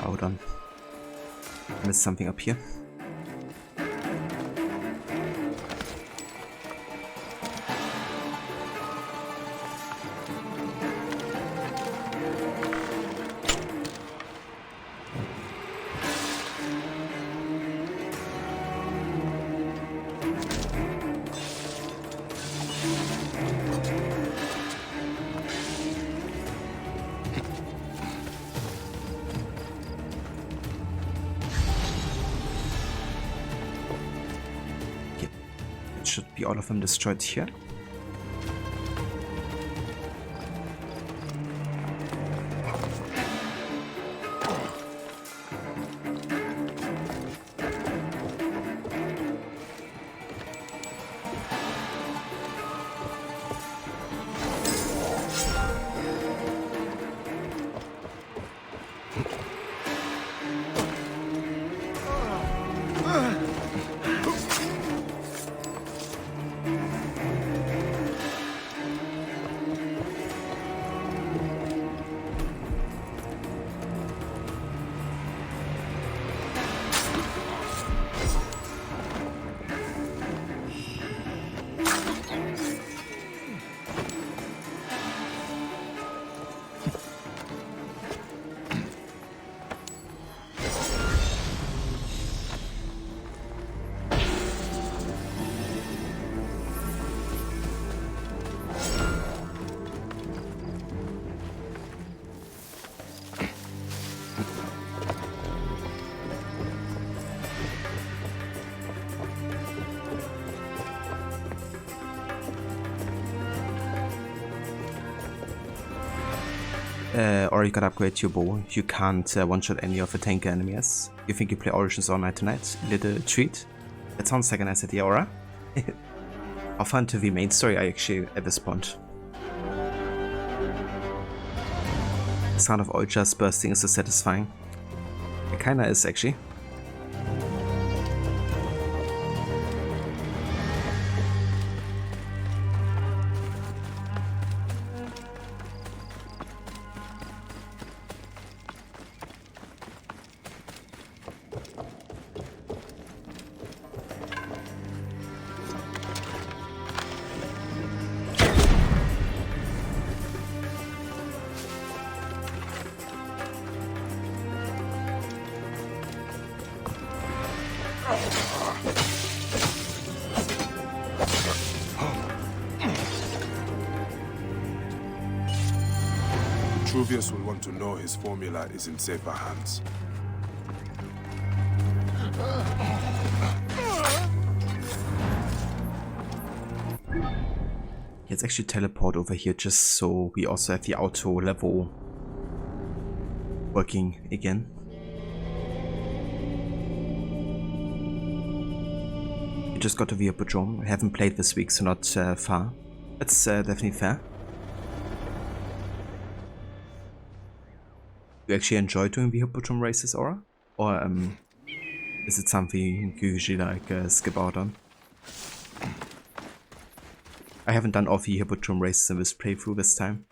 Hold on. I missed something up here. Should be all of them destroyed here. or you can upgrade your bow. You can't one-shot any of the tank enemies. You think you play Origins all night tonight? Little treat. That sounds like a nice idea, Aura. How fun to the main story I actually at this point. The sound of oil just bursting is so satisfying. It kinda is actually. Vitruvius will want to know his formula is in safer hands. Let's actually teleport over here just so we also have the auto level working again. We just got to the Hippodrome. I haven't played this week, so not far. That's definitely fair. You actually enjoy doing the Hippodrome races, Aura? Or is it something you usually like skip out on? I haven't done all the Hippodrome races in this playthrough this time.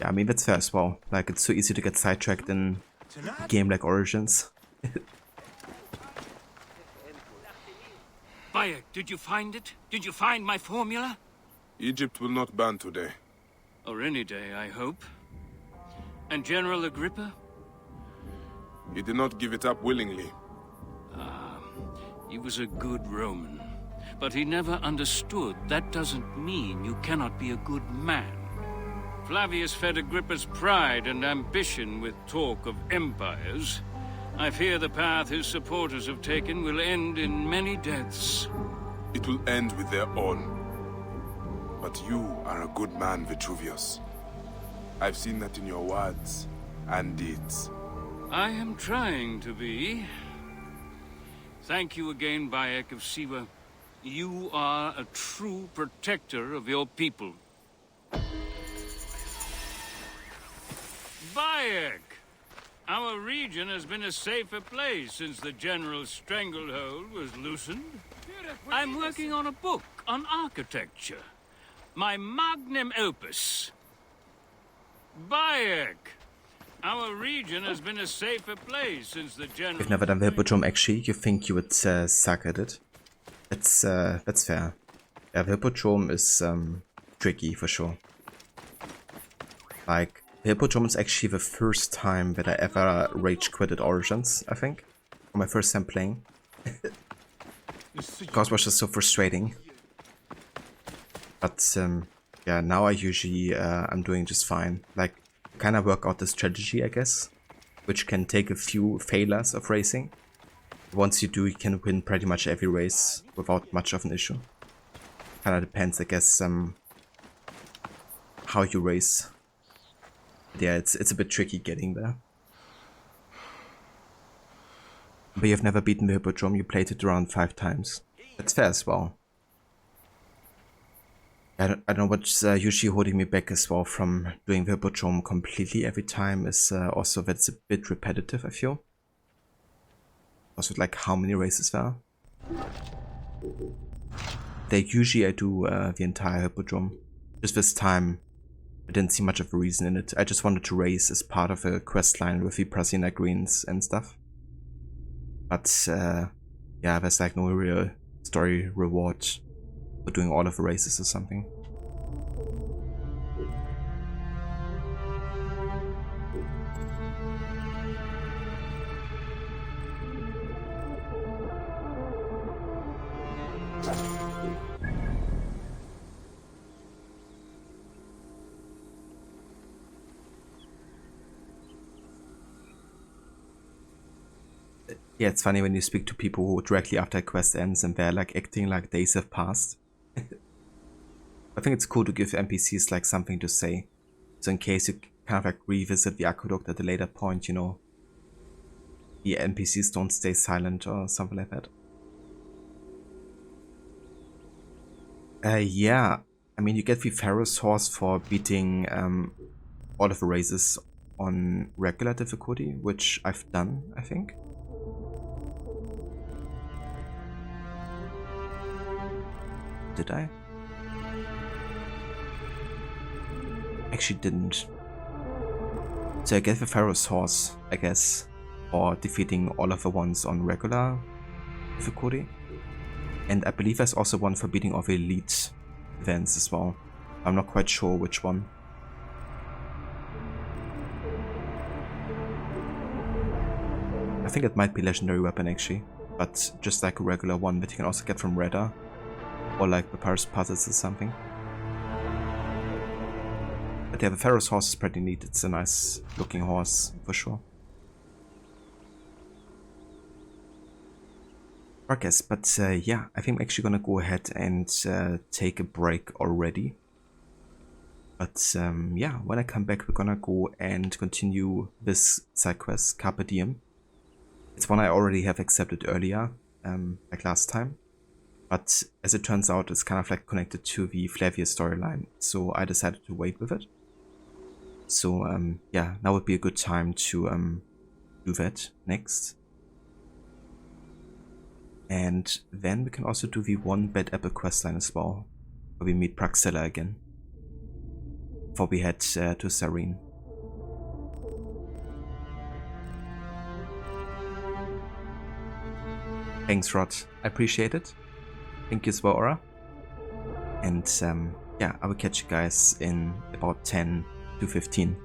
Yeah, I mean that's fair as well. Like it's so easy to get sidetracked in a game like Origins. Bayek, did you find it? Did you find my formula? Egypt will not ban today. Or any day, I hope. And General Agrippa? He did not give it up willingly. He was a good Roman. But he never understood that doesn't mean you cannot be a good man. Flavius fed Agrippa's pride and ambition with talk of empires. I fear the path his supporters have taken will end in many deaths. It will end with their own. But you are a good man, Vitruvius. I've seen that in your words and deeds. I am trying to be. Thank you again, Bayek of Siwa. You are a true protector of your people. Bayek! Our region has been a safer place since the General's stranglehold was loosened. I'm working on a book on architecture. My magnum opus. Bayek! Our region has been a safer place since the General... You've never done the Hippodrome actually, you think you would suck at it. That's fair. Yeah, the Hippodrome is tricky for sure. Like, the Hippodrome is actually the first time that I ever rage quitted Origins, I think. For my first time playing. Because it was just so frustrating. But yeah, now I usually I'm doing just fine. Like, kind of work out the strategy, I guess, which can take a few failures of racing. Once you do, you can win pretty much every race without much of an issue. Kind of depends, I guess, how you race. Yeah, it's a bit tricky getting there. But you've never beaten the Hippodrome, you played it around 5 times. That's fair as well. I don't know what's usually holding me back as well from doing the Hippodrome completely every time is also that it's a bit repetitive, I feel. Also like how many races there are. Usually I do the entire Hippodrome. Just this time I didn't see much of a reason in it. I just wanted to race as part of a quest line with the Prasina Greens and stuff. But yeah, there's like no real story reward for doing all of the races or something. Yeah, it's funny when you speak to people who directly after a quest ends and they're like acting like days have passed. I think it's cool to give NPCs like something to say. So in case you kind of like revisit the aqueduct at a later point, you know, the NPCs don't stay silent or something like that. Yeah, I mean, you get the Ferrous Horse for beating all of the races on regular difficulty, which I've done, I think. Did I? Actually didn't. So I get the Ferrous Horse, I guess, for defeating all of the ones on regular difficulty. And I believe there's also one for beating all the elite events as well. I'm not quite sure which one. I think it might be legendary weapon actually, but just like a regular one that you can also get from Redder, or like Papyrus Puzzles or something. But yeah, the Ferrous Horse is pretty neat. It's a nice looking horse for sure. I guess, but yeah, I think I'm actually gonna go ahead and take a break already. But yeah, when I come back, we're gonna go and continue this side quest, Carpe Diem. It's one I already have accepted earlier, like last time. But as it turns out, it's kind of like connected to the Flavius storyline, so I decided to wait with it. So yeah, now would be a good time to do that next. And then we can also do the One Bad Apple questline as well, where we meet Praxilla again, before we head to Cyrene. Thanks, Rod. I appreciate it. Thank you as well, Aura. And yeah, I will catch you guys in about 10 to 15.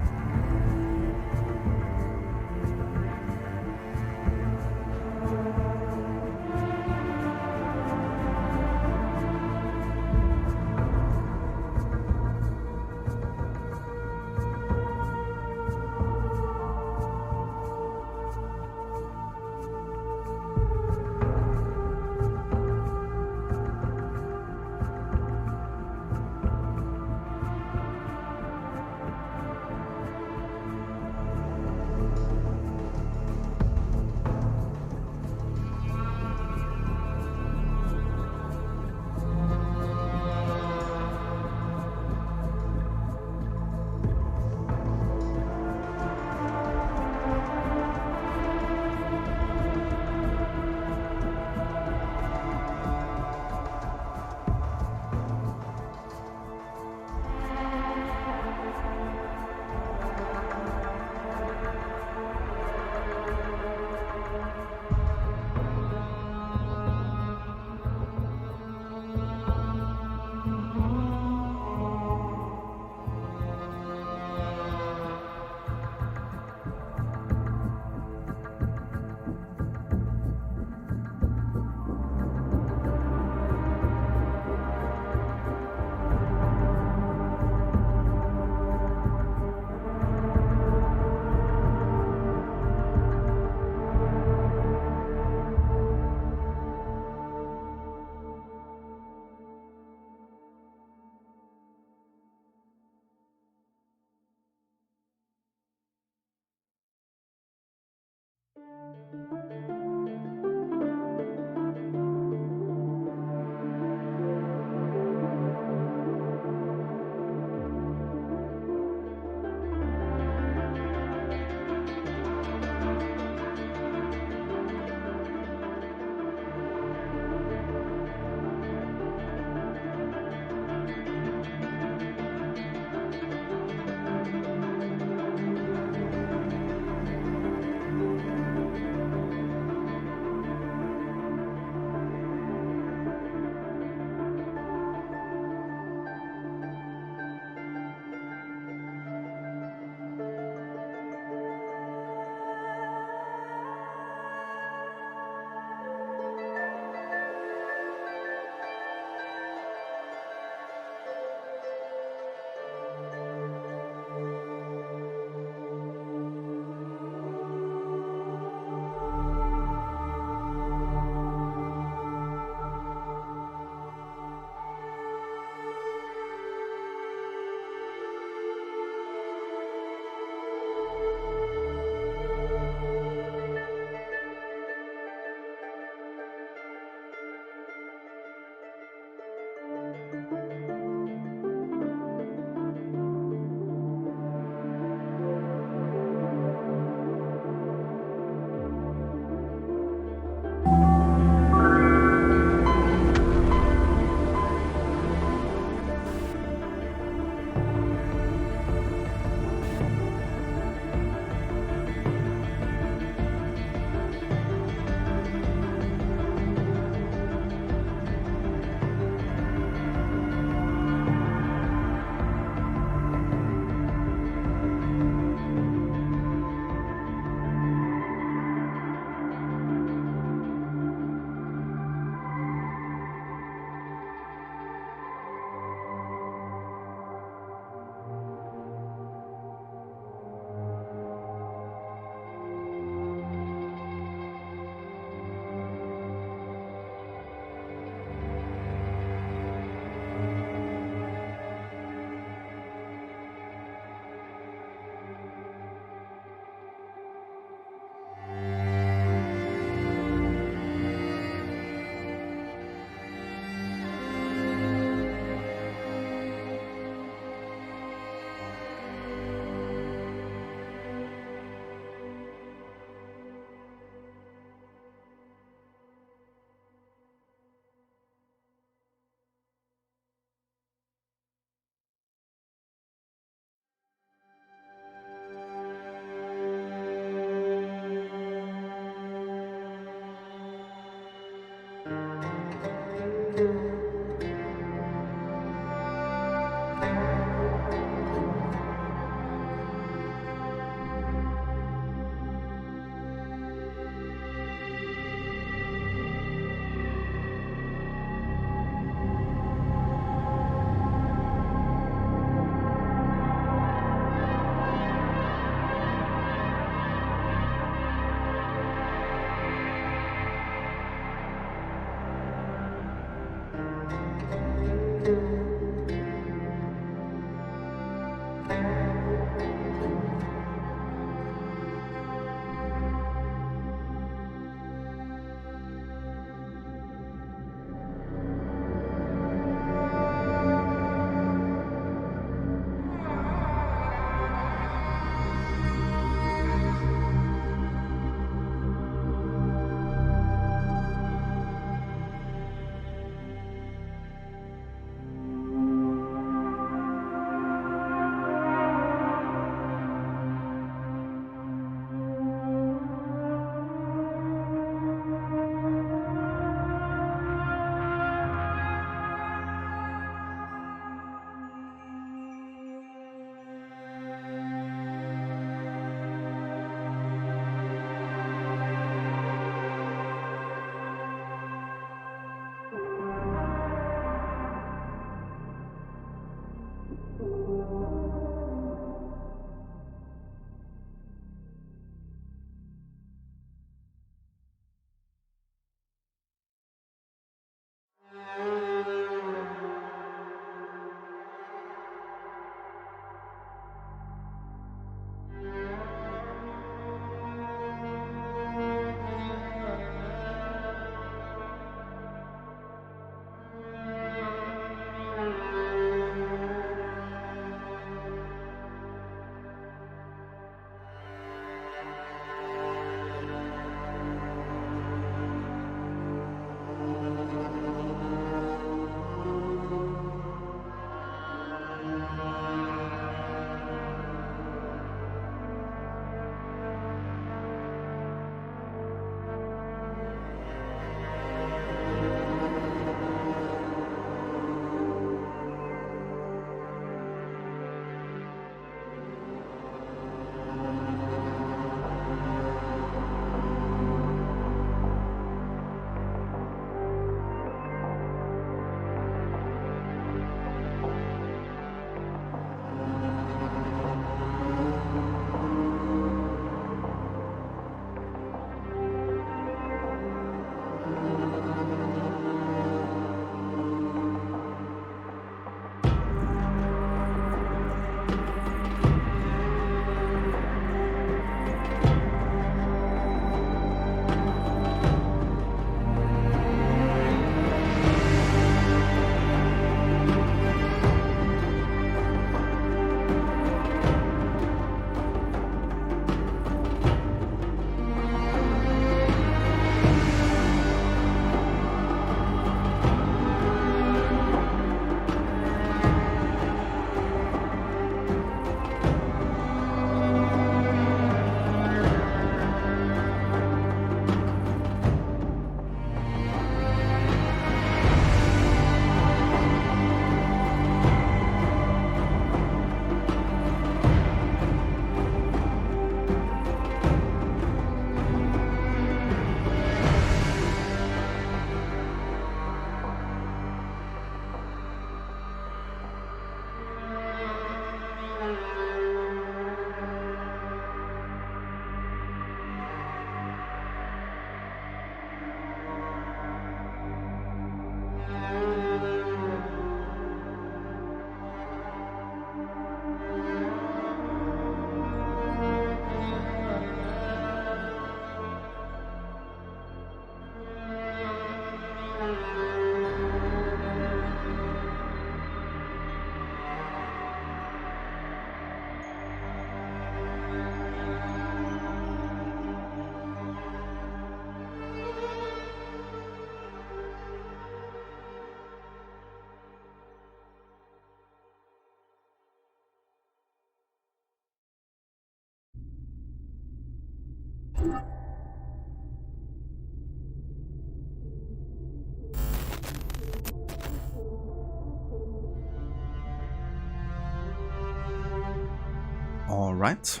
Alright.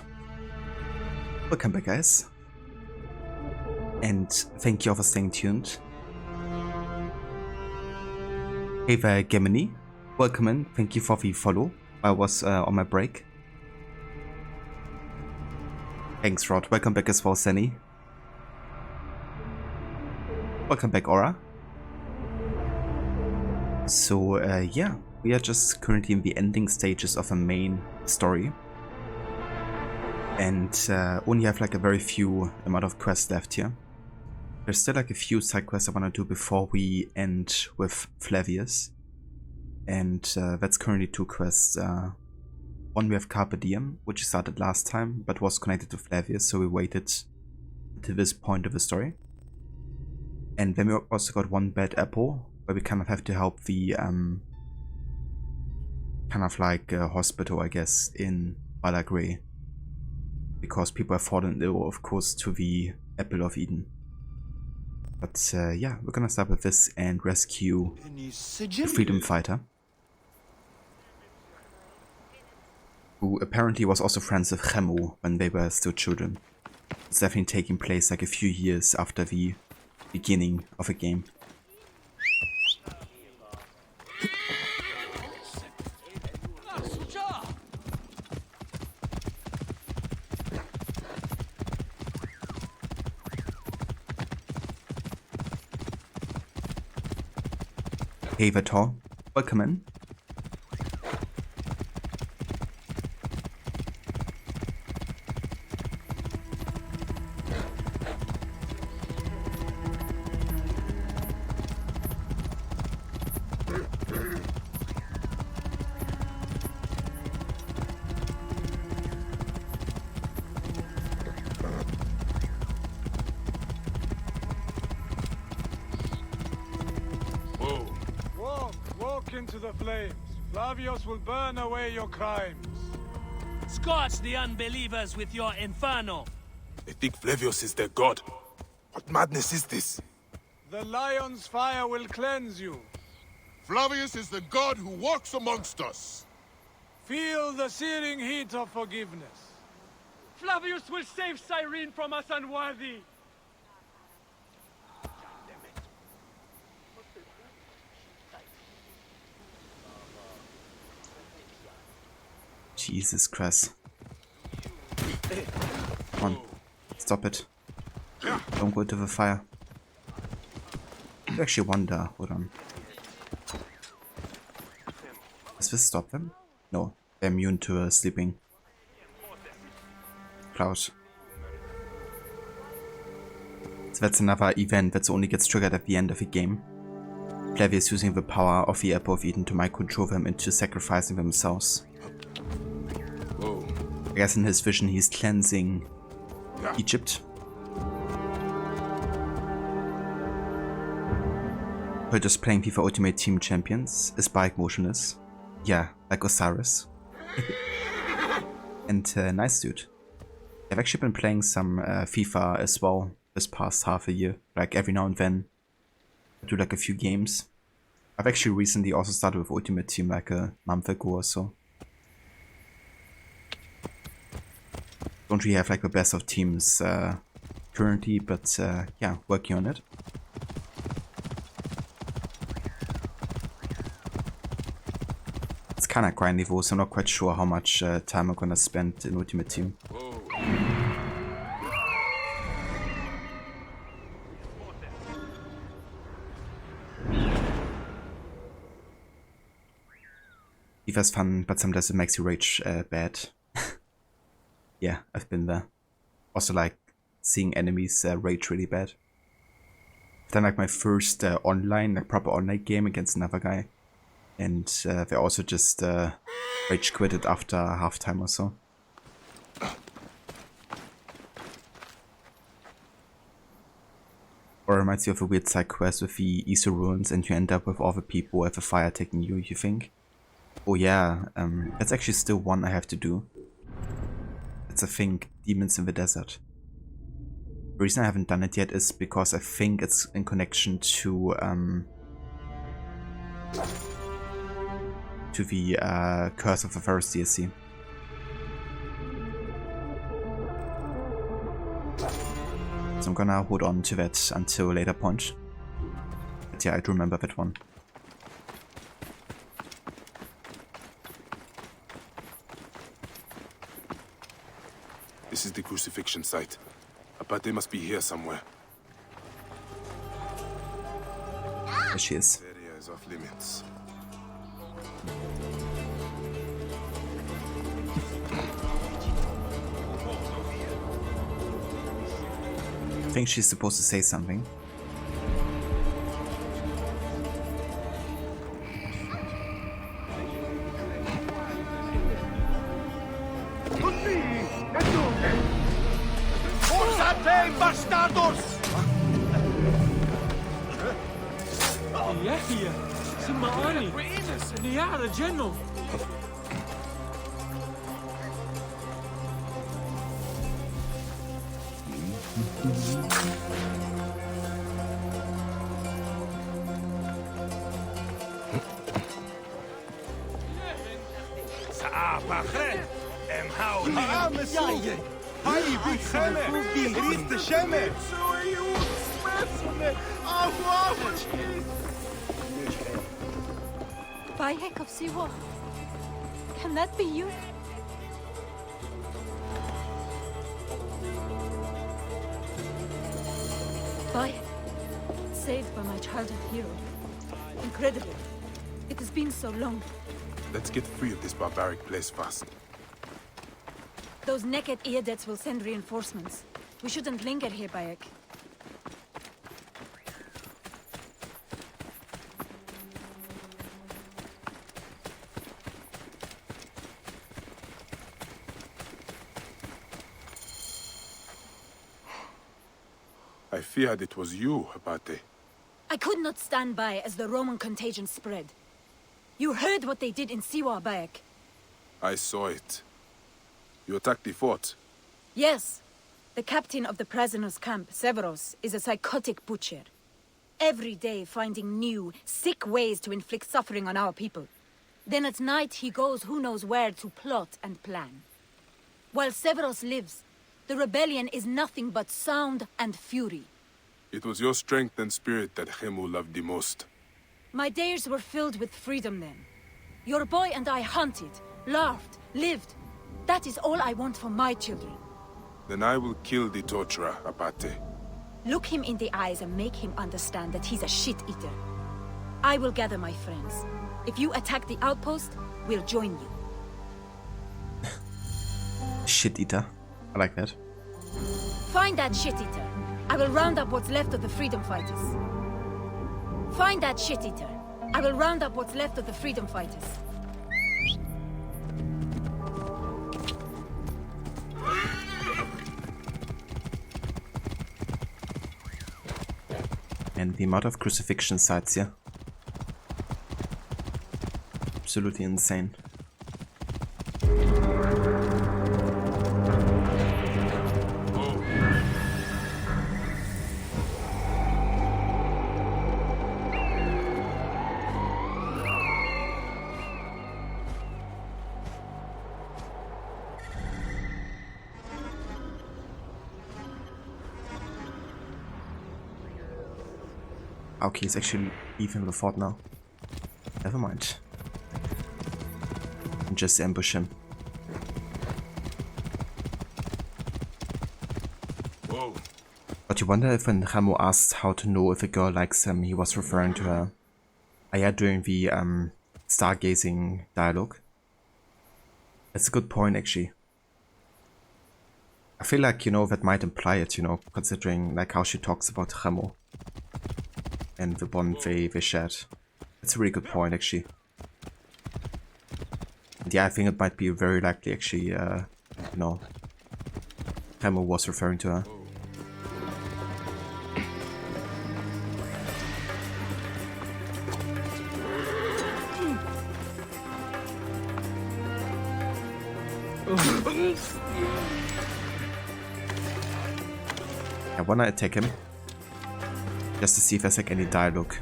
Welcome back, guys. And thank you all for staying tuned. Hey there, Gemini. Welcome in. Thank you for the follow. I was on my break. Thanks, Rod. Welcome back as well, Senny. Welcome back, Aura. So, yeah, we are just currently in the ending stages of a main story. And only have like a very few amount of quests left here. There's still like a few side quests I want to do before we end with Flavius. And that's currently 2 quests. One we have Carpe Diem, which started last time, but was connected to Flavius, so we waited to this point of the story. And then we also got one Bad Apple, where we kind of have to help the kind of like hospital, I guess, in Balagray. Because people have fallen ill, of course, to the Apple of Eden. But yeah, we're gonna start with this and rescue the freedom fighter, who apparently was also friends with Chemu when they were still children. It's definitely taking place like a few years after the beginning of a game. Hey Vator, welcome in. Into the flames. Flavius will burn away your crimes. Scorch the unbelievers with your inferno. They think Flavius is their god. What madness is this? The lion's fire will cleanse you. Flavius is the god who walks amongst us. Feel the searing heat of forgiveness. Flavius will save Cyrene from us unworthy. Jesus Christ. Come on. Stop it. Don't go into the fire. I actually wonder. Hold on. Does this stop them? No. They're immune to sleeping. Cloud. So that's another event that only gets triggered at the end of the game. Flavius using the power of the Apple of Eden to mind-control them into sacrificing themselves. I guess in his vision he's cleansing Egypt. We're just playing FIFA Ultimate Team Champions. Is Bike motionless? Yeah, like Osiris. And nice dude. I've actually been playing some FIFA as well this past half a year. Like every now and then I do like a few games. I've actually recently also started with Ultimate Team like a month ago or so. Don't really have like the best of teams currently, but yeah, working on it. It's kind of grindy though, so I'm not quite sure how much time I'm gonna spend in Ultimate Team. FIFA's fun, but sometimes it makes you rage bad. Yeah, I've been there. Also like seeing enemies rage really bad. I've done like my first proper online game against another guy. And they also just rage quitted after halftime or so. Or reminds you of a weird side quest with the Isa ruins and you end up with all the people with the fire attacking you, you think? Oh yeah, that's actually still one I have to do. It's, I think, Demons in the Desert. The reason I haven't done it yet is because I think it's in connection to the Curse of the Ferrous DLC. So I'm gonna hold on to that until a later point. But yeah, I do remember that one. This is the crucifixion site. Abate must be here somewhere. There she is. This area is off limits. I think she's supposed to say something. يحيى سمعاني نيارة جنو Bayek of Siwa. Can that be you? Bayek, saved by my childhood hero. Incredible. It has been so long. Let's get free of this barbaric place fast. Those naked Eadets will send reinforcements. We shouldn't linger here, Bayek. I feared it was you, Abate. I could not stand by as the Roman contagion spread. You heard what they did in Siwa, Bayek. I saw it. You attacked the fort. Yes. The captain of the prisoners' camp, Severus, is a psychotic butcher. Every day finding new, sick ways to inflict suffering on our people. Then at night he goes who knows where to plot and plan. While Severus lives, the rebellion is nothing but sound and fury. It was your strength and spirit that Khemu loved the most. My days were filled with freedom then. Your boy and I hunted, laughed, lived. That is all I want for my children. Then I will kill the torturer, Abate. Look him in the eyes and make him understand that he's a shit-eater. I will gather my friends. If you attack the outpost, we'll join you. Shit-eater. I like that. Find that shit-eater. I will round up what's left of the freedom fighters. Find that shit-eater. I will round up what's left of the freedom fighters. And the amount of crucifixion sites here. Absolutely insane. Okay, he's actually leaving the fort now. Never mind. And just ambush him. Whoa. But you wonder if when Ramo asked how to know if a girl likes him, he was referring to her. Aya during the stargazing dialogue. That's a good point actually. I feel like, you know, that might imply it, you know, considering like how she talks about Ramo. And the bond they shared. That's a really good point, actually. And yeah, I think it might be very likely, actually, you know, Remo was referring to her. I wanna attack him. Just to see if there's like any dialogue.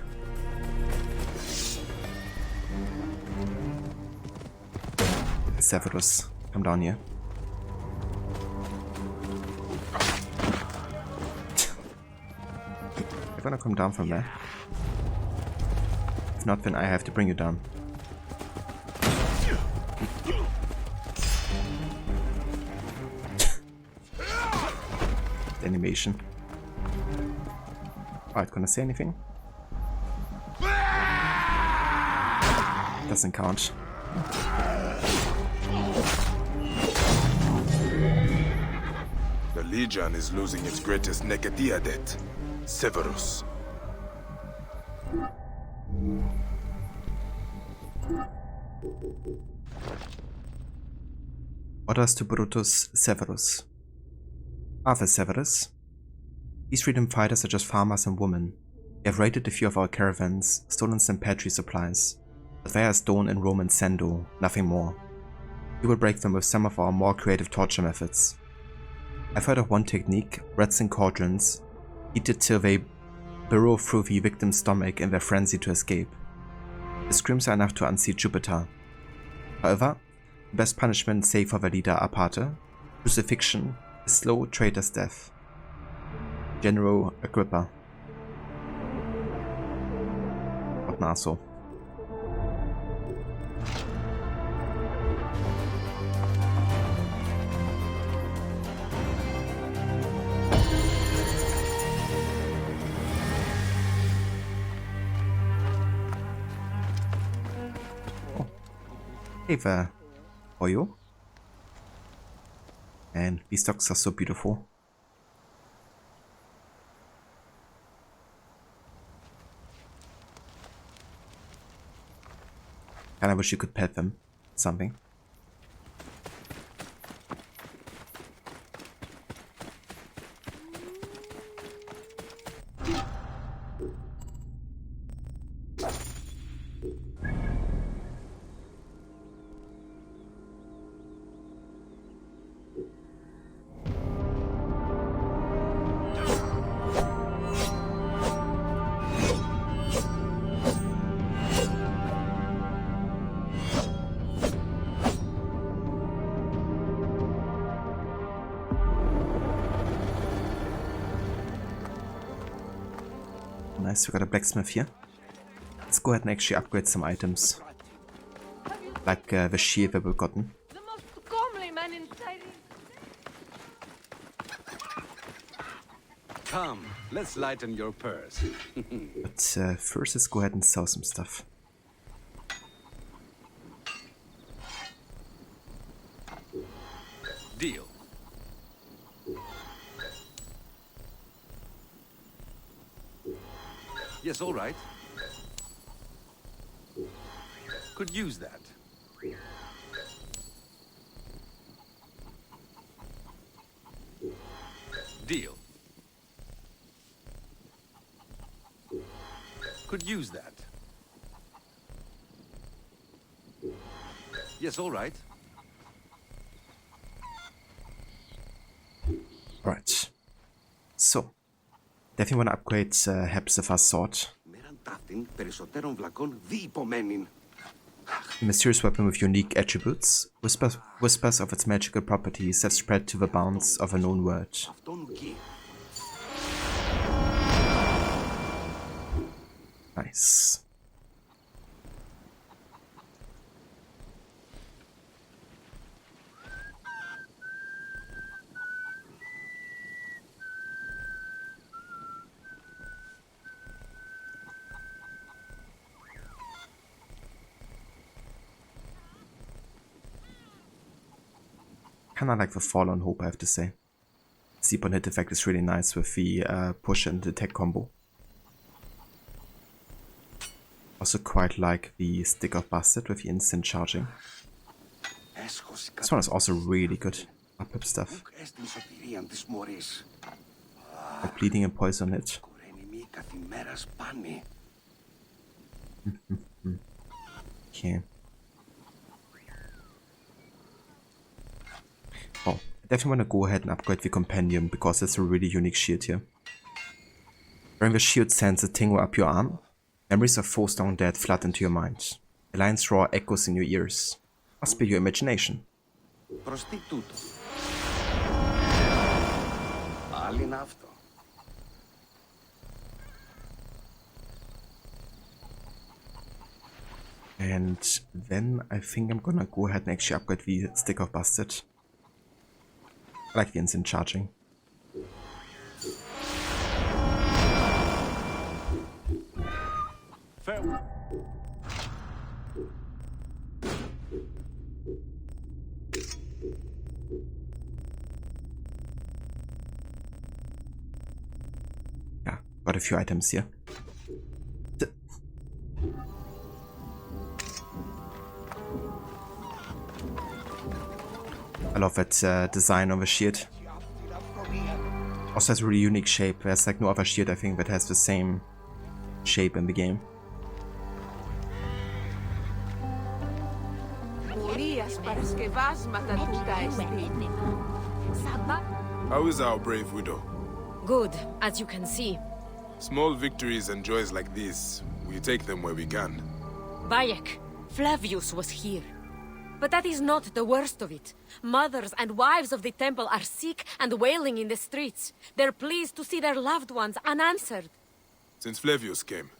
Severus, come down here. You're gonna come down from there. If not, then I have to bring you down. The animation. Alright, gonna say anything? Doesn't count. The Legion is losing its greatest Negadiadet, Severus. Orders to Brutus Severus. Arthur Severus. These freedom fighters are just farmers and women. They have raided a few of our caravans, stolen some pantry supplies, but they are stone and Roman sando, nothing more. We will break them with some of our more creative torture methods. I've heard of one technique, rats in cauldrons, heated till they burrow through the victim's stomach in their frenzy to escape. The screams are enough to unseat Jupiter. However, the best punishment save for the leader Aparte, crucifixion, a slow traitor's death. General Agrippa. What an asshole. Oh. Hey there, Oyo. And these dogs are so beautiful. Kinda wish you could pet them. Something. Nice, we got a blacksmith here. Let's go ahead and actually upgrade some items. Like the shield that we've gotten. Come, let's lighten your purse. But first let's go ahead and sell some stuff. Deal. Yes, all right. Could use that. Deal. Could use that. Yes, all right. Right. So, definitely want to upgrade Hepzibah's sword. A mysterious weapon with unique attributes, whispers of its magical properties that spread to the bounds of a known world. Nice. Kinda like the Fallen Hope, I have to say. Sleep on hit effect is really nice with the push and attack combo. Also quite like the Stick of Bastard with the instant charging. This one is also really good. Up stuff. Like bleeding and poison hit. Okay. Oh, definitely want to go ahead and upgrade the Compendium because it's a really unique shield here. Wearing the shield sends a tingle up your arm. Memories of foes down dead flood into your mind. The lion's roar echoes in your ears. Must be your imagination. Prostituto. Πάλι είναι αυτό. And then I think I'm gonna go ahead and actually upgrade the Stick of Busted. I like the instant charging. Yeah, got a few items here. I love that design on the shield. Also has a really unique shape. There's like no other shield I think that has the same shape in the game. How is our brave widow? Good, as you can see. Small victories and joys like these, we take them where we can. Bayek, Flavius was here. But that is not the worst of it. Mothers and wives of the temple are sick and wailing in the streets. They're pleased to see their loved ones unanswered. Since Flavius came,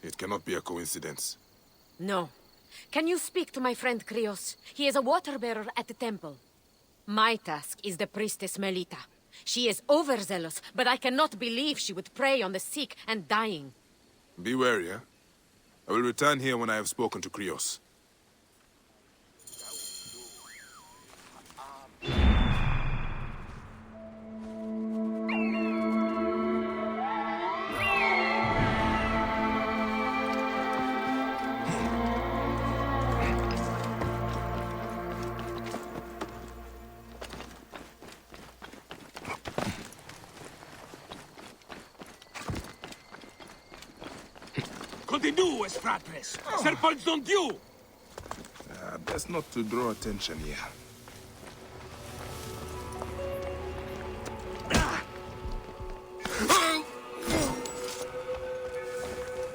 it cannot be a coincidence. No. Can you speak to my friend Krios? He is a water-bearer at the temple. My task is the priestess Melita. She is overzealous, but I cannot believe she would prey on the sick and dying. Be wary, eh? I will return here when I have spoken to Krios. Continuez, fratres! Serpents don't you! Best not to draw attention here.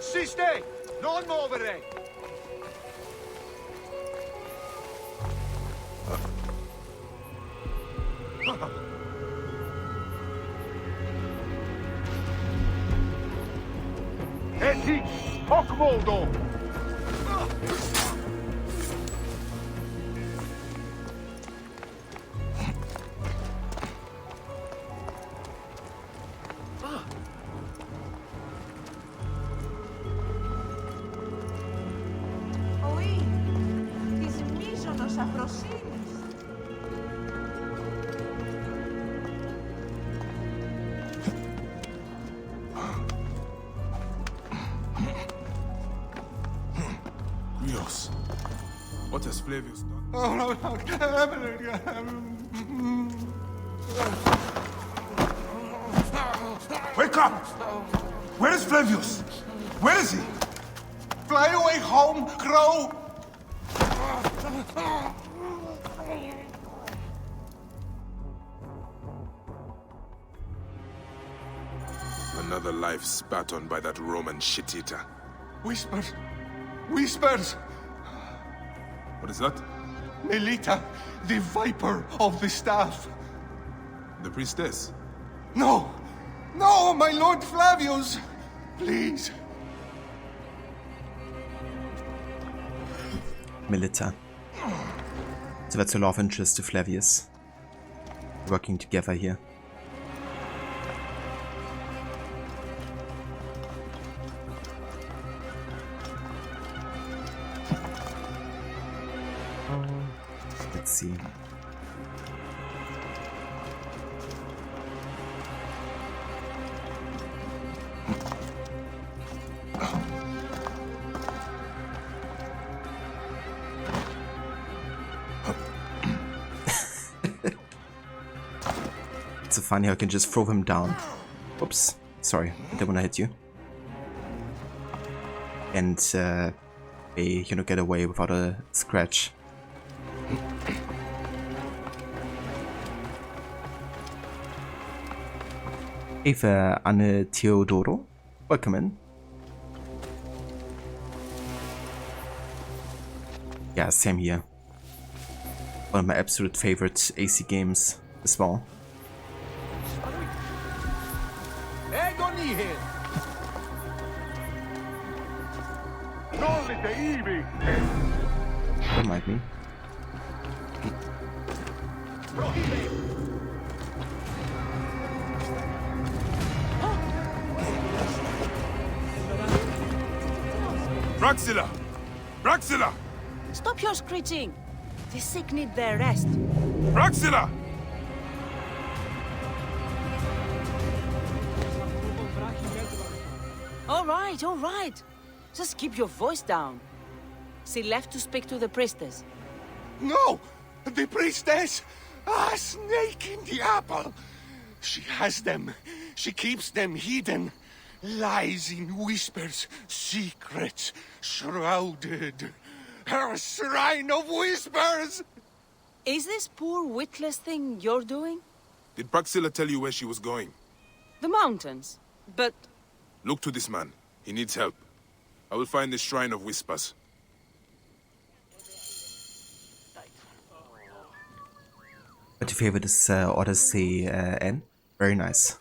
Si stay! Non movere! Eti! Hoc moldo! Oi, της μείζωνος αφροσύνης. Krios, what has Flavius done? Wake up! Where is Flavius? Where is he? Fly away home, crow! Another life spat on by that Roman shit-eater. Whispers! Whispers! What is that? Melita, the Viper of the Staff. The priestess? No! No, my Lord Flavius! Please. Melita. So that's a love interest to Flavius. Working together here. Let's see. It's so funny how I can just throw him down. Oops, sorry, I didn't want to hit you. And get away without a scratch. Eva Anne Teodoro, welcome in. Yeah, same here. One of my absolute favorite AC games as well. Don't mind me. Braxilla! Braxilla! Stop your screeching! The sick need their rest. Braxilla! All right. Just keep your voice down. She left to speak to the priestess. No! The priestess! A snake in the apple! She has them. She keeps them hidden. Lies in whispers, secrets, shrouded. Her shrine of whispers! Is this poor witless thing you're doing? Did Braxilla tell you where she was going? The mountains. But... Look to this man. He needs help. I will find the Shrine of Whispers. But your favorite is Odyssey N? Very nice.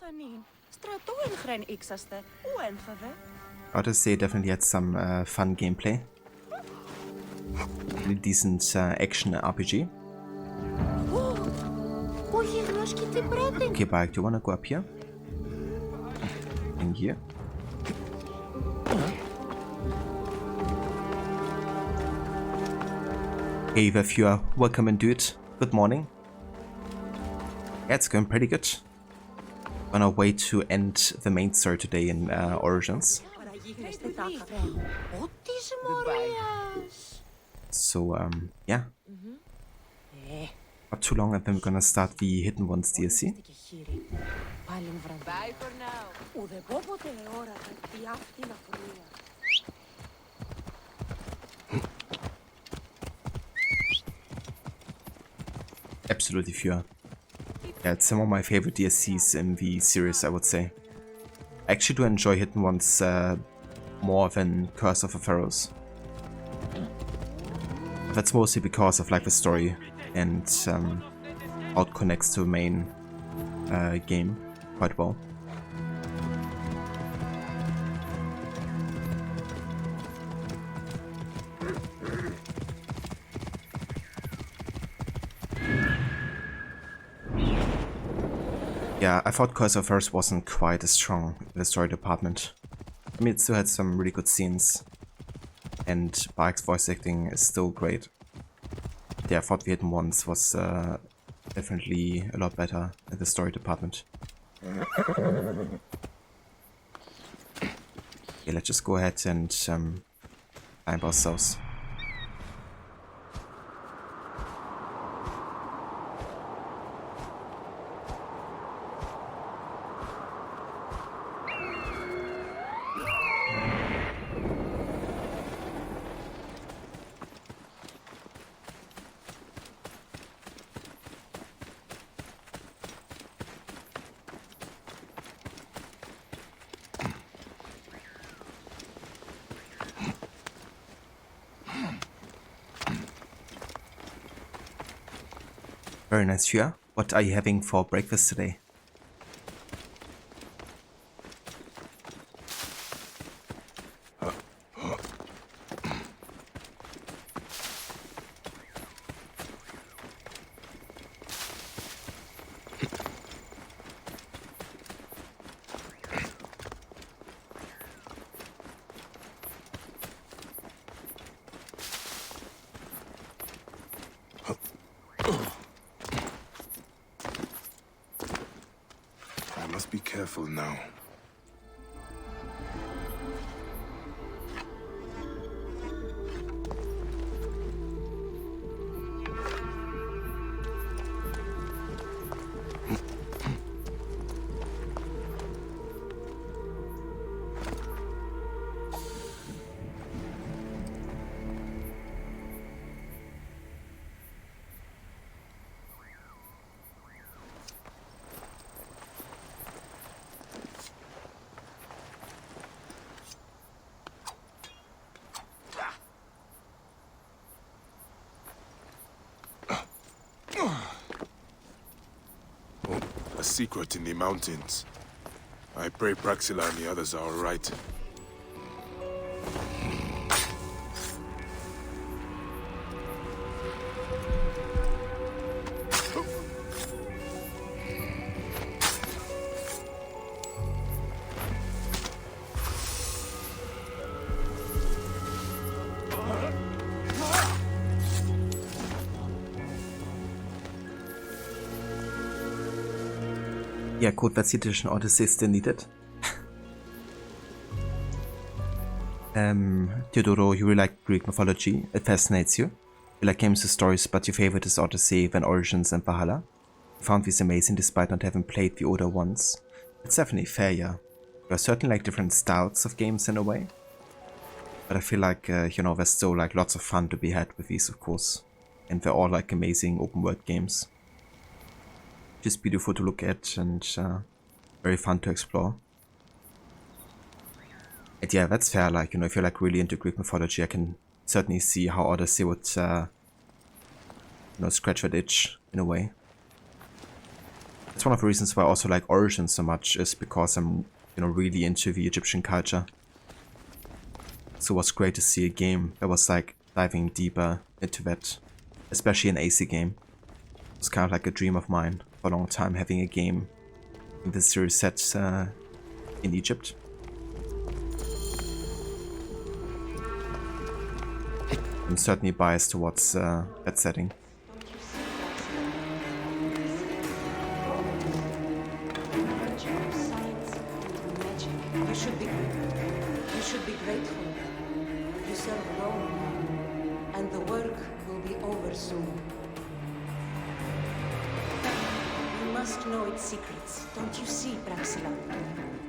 Odyssey definitely had some fun gameplay. Really decent action RPG. Okay, Bike, do you wanna go up here? In here? Hey, Vafua, welcome and dude. Good morning. Yeah, it's going pretty good. On our way to end the main story today in Origins. So, yeah. Not too long and then we're gonna start the Hidden Ones DLC. Bye for now. Absolutely pure. Yeah, it's some of my favorite DLCs in the series, I would say. I actually do enjoy Hidden Ones more than Curse of the Pharaohs. That's mostly because of like the story and how it connects to the main game quite well. Yeah, I thought Curse of Pharaohs wasn't quite as strong in the story department. I mean, it still had some really good scenes, and Bike's voice acting is still great. Yeah, I thought the Hidden Ones was definitely a lot better in the story department. Okay, let's just go ahead and climb ourselves. Very nice, Shua. What are you having for breakfast today? Be careful now. secret in the mountains. I pray Praxila and the others are all right. Yeah, Code Red Edition Odyssey is still needed. Theodoro, you really like Greek mythology. It fascinates you. You like games with stories, but your favorite is Odyssey, then Origins and Valhalla. You found these amazing despite not having played the older ones. It's definitely fair, yeah. There are certainly like different styles of games in a way. But I feel like, you know, there's still like lots of fun to be had with these, of course. And they're all like amazing open world games. Just beautiful to look at and very fun to explore. And yeah, that's fair, like, you know, if you're like really into Greek mythology, I can certainly see how Odyssey would, you know, scratch that itch in a way. That's one of the reasons why I also like Origins so much, is because I'm, you know, really into the Egyptian culture. So it was great to see a game that was like diving deeper into that, especially an AC game. It was kind of like a dream of mine for a long time, having a game in this series set in Egypt. I'm certainly biased towards that setting. You should be grateful. You serve Rome, and the work will be over soon. You must know its secrets, don't you see, Praxila?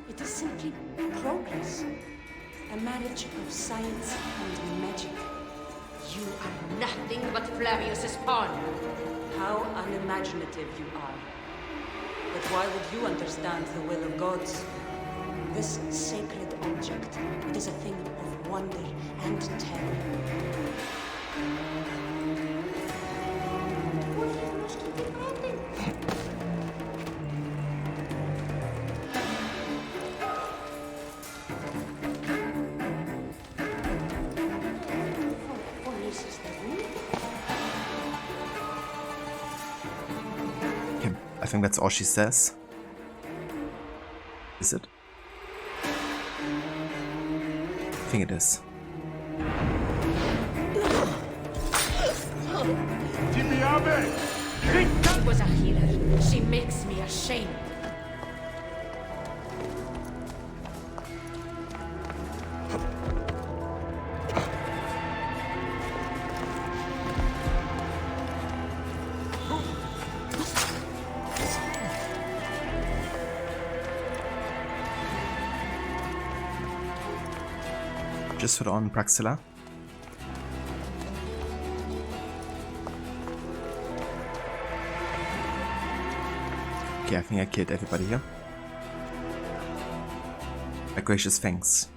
It is simply progress. A marriage of science and magic. You are nothing but Flavius's pawn. How unimaginative you are. But why would you understand the will of gods? This sacred object, it is a thing of wonder and terror. Okay, I think that's all she says. Is it? I think it is. She was a healer. She makes me ashamed. Just put on Praxila. Okay, I think I killed everybody here. My gracious thanks.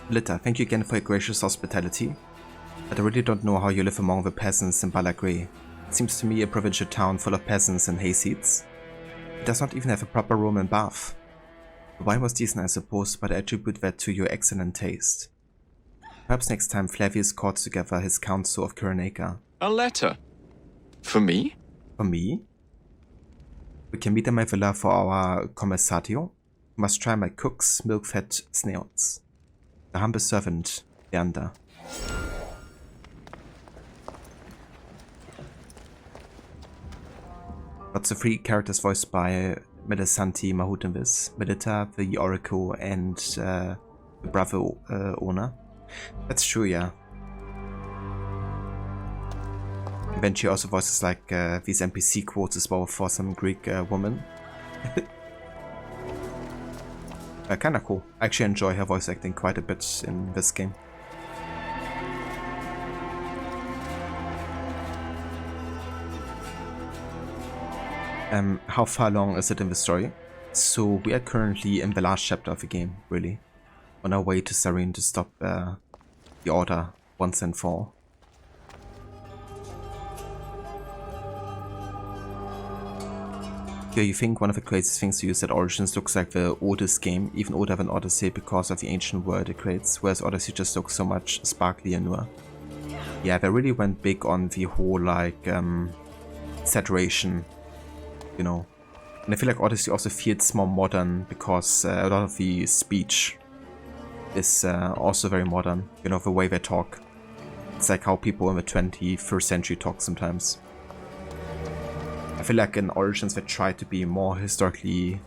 Litta, thank you again for your gracious hospitality. But I really don't know how you live among the peasants in Balagre. It seems to me a provincial town full of peasants and hayseeds. It does not even have a proper Roman bath. The wine was decent, I suppose, but I attribute that to your excellent taste. Perhaps next time Flavius calls together his council of Cyrenaica. A letter? For me? For me? We can meet at my villa for our commissatio. You must try my cook's milk-fed snails. The humble servant, Leander. Lots of free characters voiced by Melisanti Mahutinvis, Melita, the Oracle, and the brother owner. That's true, yeah. And then she also voices like these NPC quotes as well for some Greek woman. Kinda cool. I actually enjoy her voice acting quite a bit in this game. How far along is it in the story? So we are currently in the last chapter of the game, really. On our way to Cyrene to stop the Order once and for all. Yeah, you think one of the craziest things to use that Origins looks like the oldest game, even older than Odyssey because of the ancient world it creates, whereas Odyssey just looks so much sparkly and newer. Yeah, they really went big on the whole, like, saturation, you know. And I feel like Odyssey also feels more modern because a lot of the speech is also very modern, you know, the way they talk. It's like how people in the 21st century talk sometimes. I feel like in Origins they try to be more historically,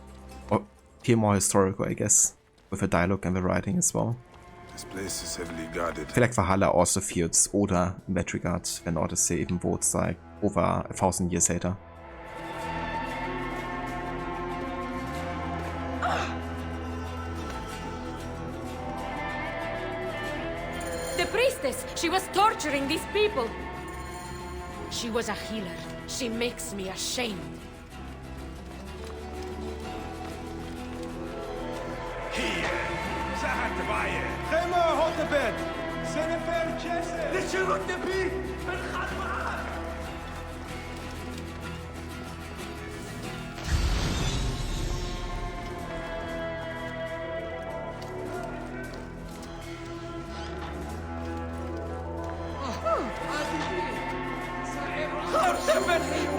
or feel more historical, I guess, with the dialogue and the writing as well. This place is heavily guarded. I feel like Valhalla also feels older in that regard than Odyssey, even though it's like over 1,000 years later. The priestess! She was torturing these people! She was a healer. She makes me ashamed.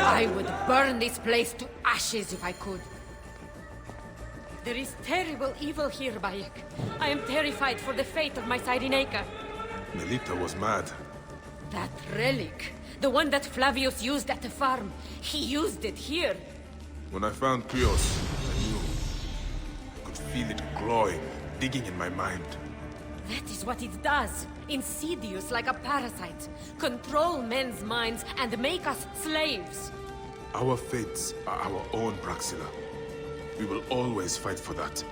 I would burn this place to ashes if I could. There is terrible evil here, Bayek. I am terrified for the fate of my Cyrenaica. Melita was mad. That relic, the one that Flavius used at the farm, he used it here. When I found Krios, I knew. I could feel it clawing, digging in my mind. That is what it does. Insidious like a parasite. Control men's minds and make us slaves. Our fates are our own, Praxilla. We will always fight for that.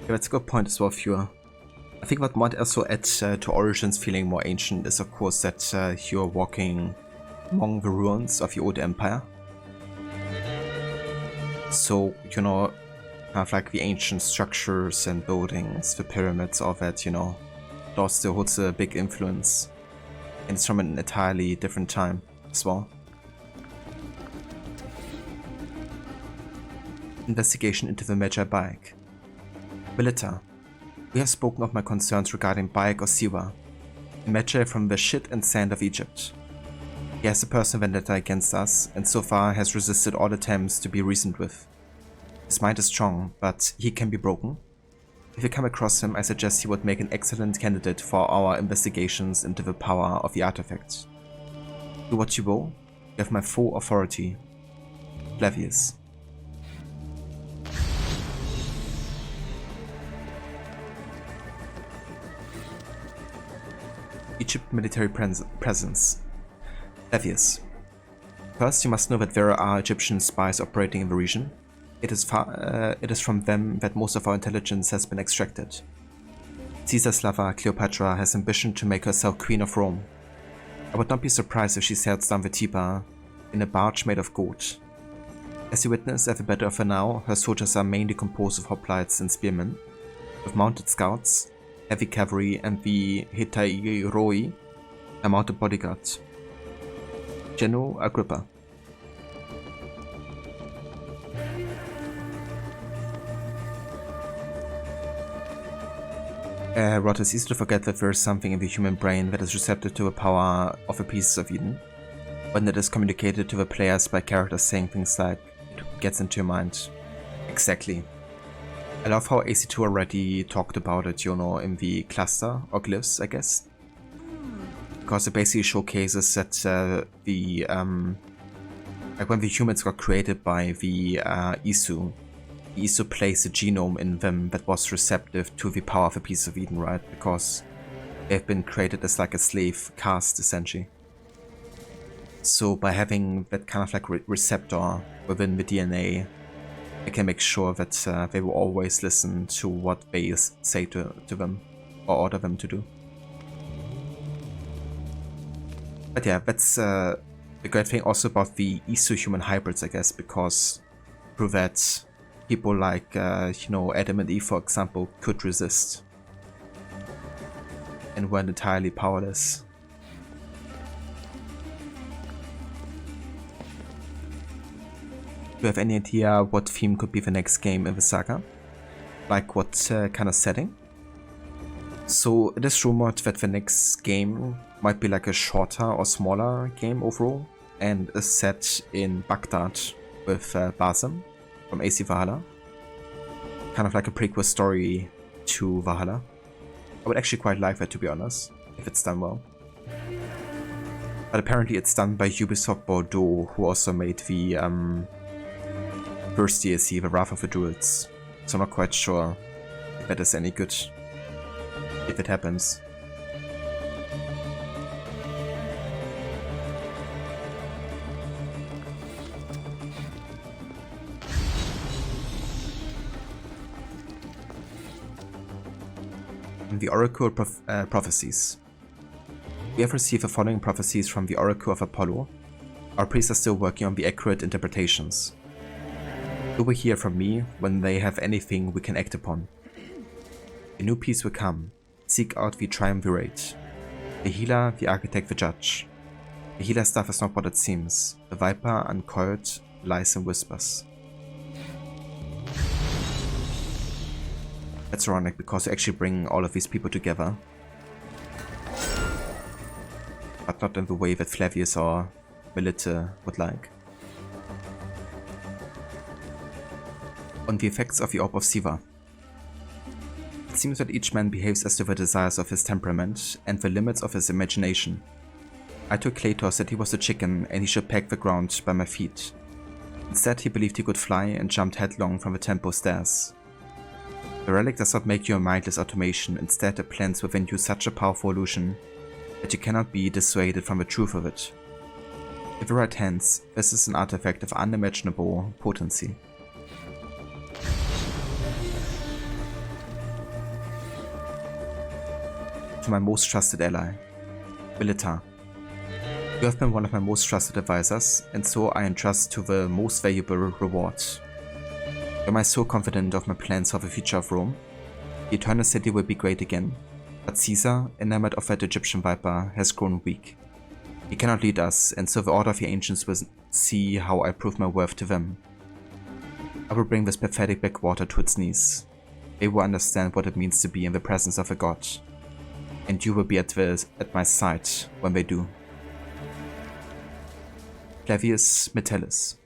Yeah, that's a good point as well, Viewer. I think what might also add to Origins feeling more ancient is of course that you're walking among the ruins of the old empire. So, you know, kind of like the ancient structures and buildings, the pyramids, all that, you know, that still holds a big influence. And it's from an entirely different time as well. Investigation into the Magi Bayek. Melita, we have spoken of my concerns regarding Bayek or Siwa, a Magi from the shit and sand of Egypt. He has a personal vendetta against us, and so far has resisted all attempts to be reasoned with. His mind is strong, but he can be broken. If you come across him, I suggest he would make an excellent candidate for our investigations into the power of the artifact. Do what you will, you have my full authority. Flavius. Egypt military presence. Flavius. First, you must know that there are Egyptian spies operating in the region. It is from them that most of our intelligence has been extracted. Caesar's lover, Cleopatra, has ambition to make herself Queen of Rome. I would not be surprised if she sails down the Tiber in a barge made of gold. As you witness at the Battle of Hanau, her soldiers are mainly composed of hoplites and spearmen, with mounted scouts, heavy cavalry, and the Hetairoi, a mounted bodyguard. General Agrippa. Rod, it's easy to forget that there is something in the human brain that is receptive to the power of the pieces of Eden, when it is communicated to the players by characters saying things like, it gets into your mind. Exactly. I love how AC2 already talked about it, you know, in the cluster, or glyphs, I guess. Because it basically showcases that like when the humans got created by the Isu placed a genome in them that was receptive to the power of a piece of Eden, right? Because they've been created as like a slave caste, essentially. So by having that kind of like receptor within the DNA, they can make sure that they will always listen to what they say to them or order them to do. But yeah, that's the great thing also about the Isu-human hybrids, I guess, because through that, people like, you know, Adam and Eve, for example, could resist and weren't entirely powerless. you have any idea what theme could be the next game in the saga? Like what kind of setting? So it is rumored that the next game might be like a shorter or smaller game overall, and is set in Baghdad with Basim from AC Valhalla. Kind of like a prequel story to Valhalla. I would actually quite like that, to be honest, if it's done well. But apparently it's done by Ubisoft Bordeaux, who also made the first DLC, The Wrath of the Druids. So I'm not quite sure if that is any good, if it happens. The Oracle Prophecies. We have received the following prophecies from the Oracle of Apollo. Our priests are still working on the accurate interpretations. You will hear from me when they have anything we can act upon. A new peace will come. Seek out the triumvirate. The healer, the architect, the judge. The healer stuff is not what it seems. The viper, uncoiled, lies and whispers. That's ironic because you actually bring all of these people together. But not in the way that Flavius or Melita would like. On the effects of the Orb of Siva. It seems that each man behaves as to the desires of his temperament and the limits of his imagination. I told Kratos that he was a chicken and he should peck the ground by my feet. Instead, he believed he could fly and jumped headlong from the temple stairs. The relic does not make you a mindless automation, instead it plants within you such a powerful illusion that you cannot be dissuaded from the truth of it. In the right hands, this is an artifact of unimaginable potency. To my most trusted ally, Melita. You have been one of my most trusted advisors, and so I entrust to the most valuable reward. Am I so confident of my plans for the future of Rome? The Eternal City will be great again, but Caesar, enamored of that Egyptian viper, has grown weak. He cannot lead us, and so the Order of the Ancients will see how I prove my worth to them. I will bring this pathetic backwater to its knees. They will understand what it means to be in the presence of a god. And you will be at my side when they do. Flavius Metellus.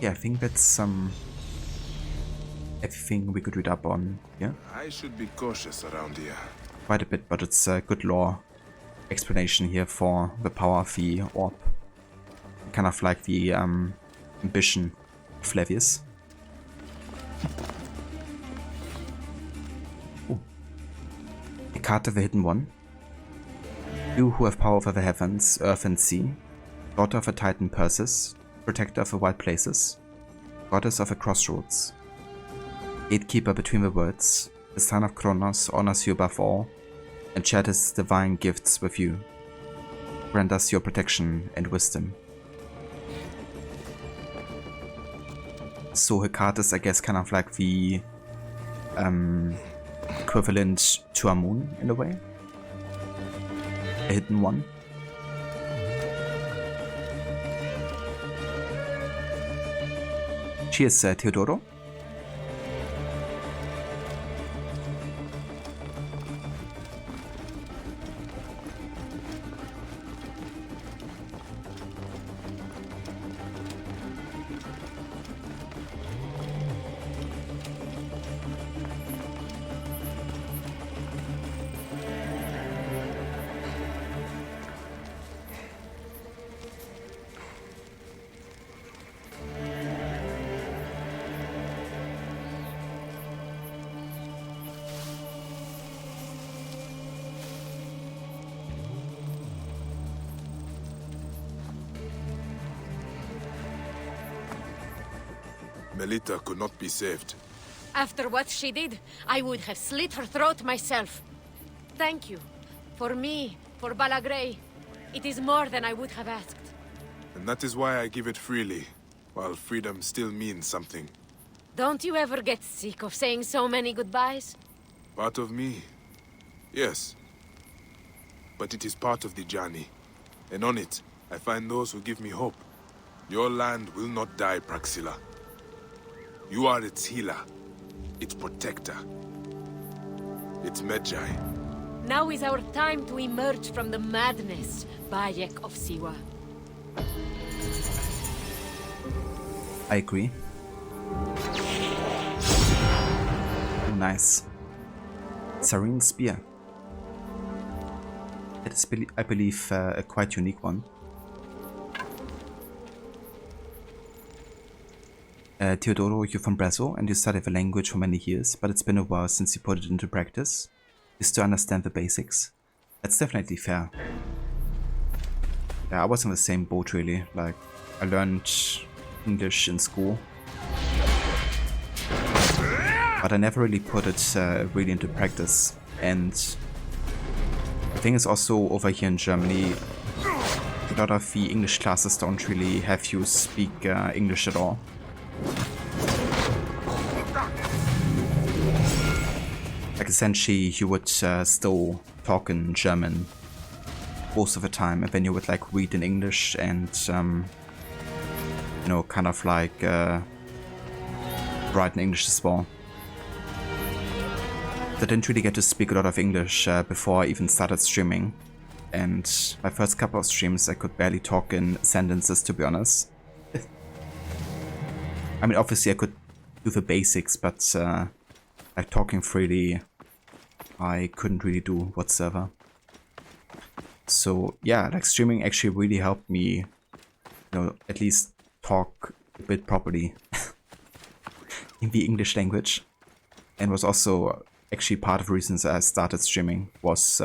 Yeah, I think that's everything we could read up on, yeah? I should be cautious around here. Quite a bit, but it's a good lore explanation here for the power of the orb. Kind of like the ambition of Flavius. Ooh. A card of the Hidden One. You who have power over the heavens, earth and sea, daughter of a Titan Perseus, protector of the wild places, goddess of the crossroads, gatekeeper between the worlds, the son of Kronos honors you above all, and shares his divine gifts with you. Grant us your protection and wisdom. So her card is, I guess, kind of like the equivalent to Amun in a way. A hidden one. Cheers, Teodoro. Melita could not be saved. After what she did, I would have slit her throat myself. Thank you. For me, for Balagrey. It is more than I would have asked. And that is why I give it freely, while freedom still means something. Don't you ever get sick of saying so many goodbyes? Part of me, yes. But it is part of the journey. And on it, I find those who give me hope. Your land will not die, Praxilla. You are its healer, its protector, its Magi. Now is our time to emerge from the madness, Bayek of Siwa. I agree. Oh, nice. Serene Spear. It is, I believe, a quite unique one. Teodoro, you're from Brazil and you studied the language for many years, but it's been a while since you put it into practice. You still understand the basics. That's definitely fair. Yeah, I was in the same boat really. Like, I learned English in school, but I never really put it really into practice. And the thing is also, over here in Germany, a lot of the English classes don't really have you speak English at all. Like, essentially you would still talk in German most of the time, and then you would like read in English and you know, kind of like write in English as well. I didn't really get to speak a lot of English before I even started streaming, and my first couple of streams I could barely talk in sentences, to be honest. I mean, obviously I could do the basics, but like talking freely I couldn't really do whatsoever. So yeah, like streaming actually really helped me, you know, at least talk a bit properly in the English language, and was also actually part of the reasons I started streaming, was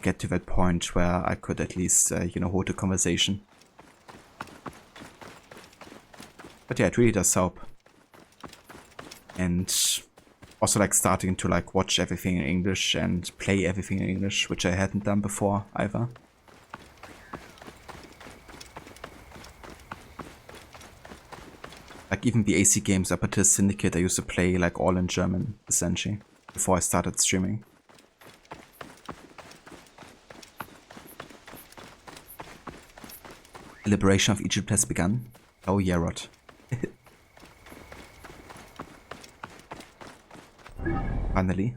get to that point where I could at least you know, hold a conversation. But yeah, it really does help. And also like starting to like watch everything in English and play everything in English, which I hadn't done before either. Like even the AC games up until Syndicate I used to play like all in German, essentially, before I started streaming. The liberation of Egypt has begun. Oh yeah, Rod. Finally.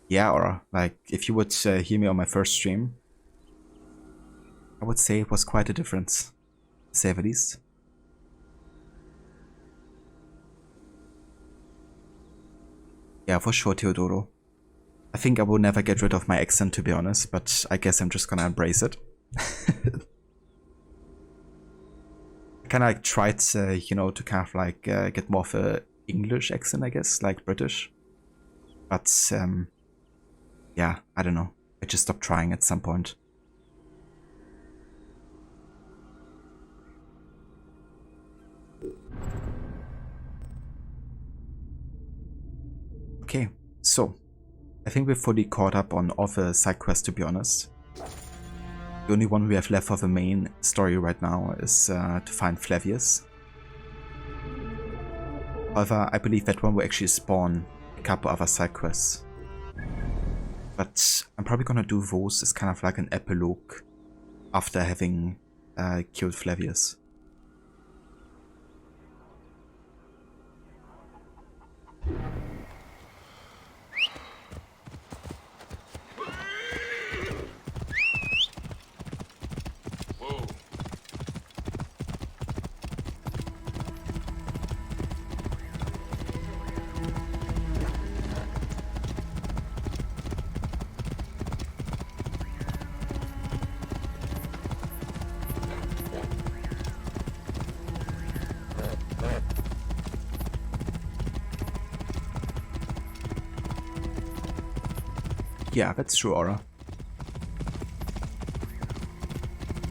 Yeah, or like if you would hear me on my first stream, I would say it was quite a difference, to say the least. Yeah, for sure, Teodoro. I think I will never get rid of my accent, to be honest, but I guess I'm just gonna embrace it. I kinda like tried, you know, to kind of like get more of a English accent, I guess, like British. But yeah, I don't know. I just stopped trying at some point. Okay, so I think we're fully caught up on all the side quests, to be honest. The only one we have left for the main story right now is to find Flavius. However, I believe that one will actually spawn a couple other side quests. But I'm probably gonna do those as kind of like an epilogue after having killed Flavius. Yeah, that's true, Aura.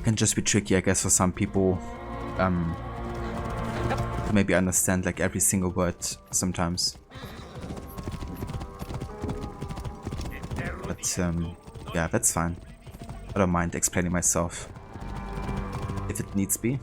Can just be tricky, I guess, for some people to maybe understand like every single word sometimes. But yeah, that's fine. I don't mind explaining myself if it needs be.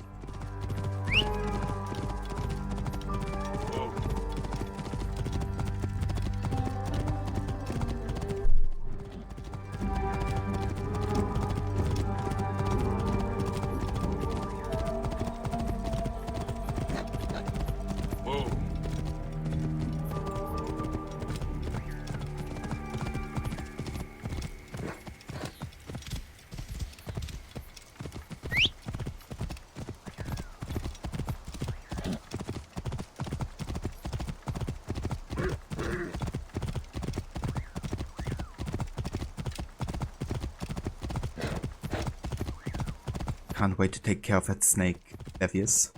Can't wait to take care of that snake, Flavius.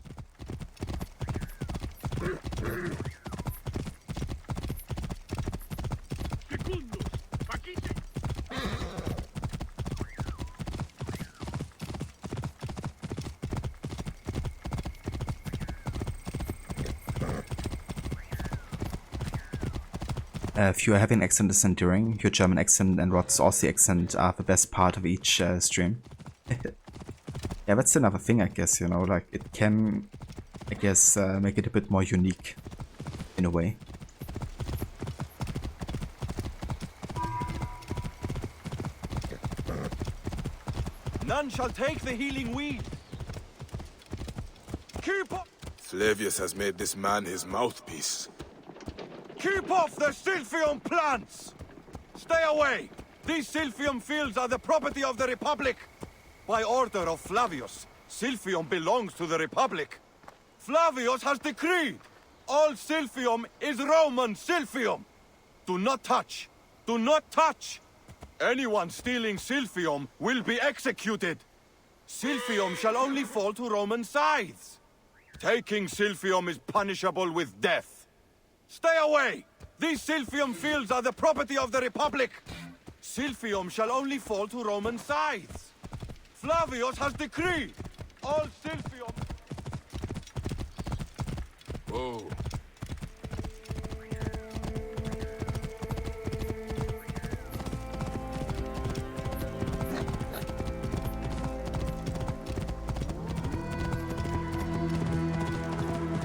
If you are having an accent is enduring, your German accent and Rod's Aussie accent are the best part of each stream. Yeah, that's another thing, I guess, you know, like, it can, I guess, make it a bit more unique, in a way. None shall take the healing weed. Keep up! Flavius has made this man his mouthpiece. Keep off the Silphium plants! Stay away! These Silphium fields are the property of the Republic. By order of Flavius, Silphium belongs to the Republic. Flavius has decreed all Silphium is Roman Silphium. Do not touch! Do not touch! Anyone stealing Silphium will be executed. Silphium shall only fall to Roman scythes. Taking Silphium is punishable with death. Stay away! These Silphium fields are the property of the Republic. Silphium shall only fall to Roman scythes. Flavius has decreed all Silphium... Whoa.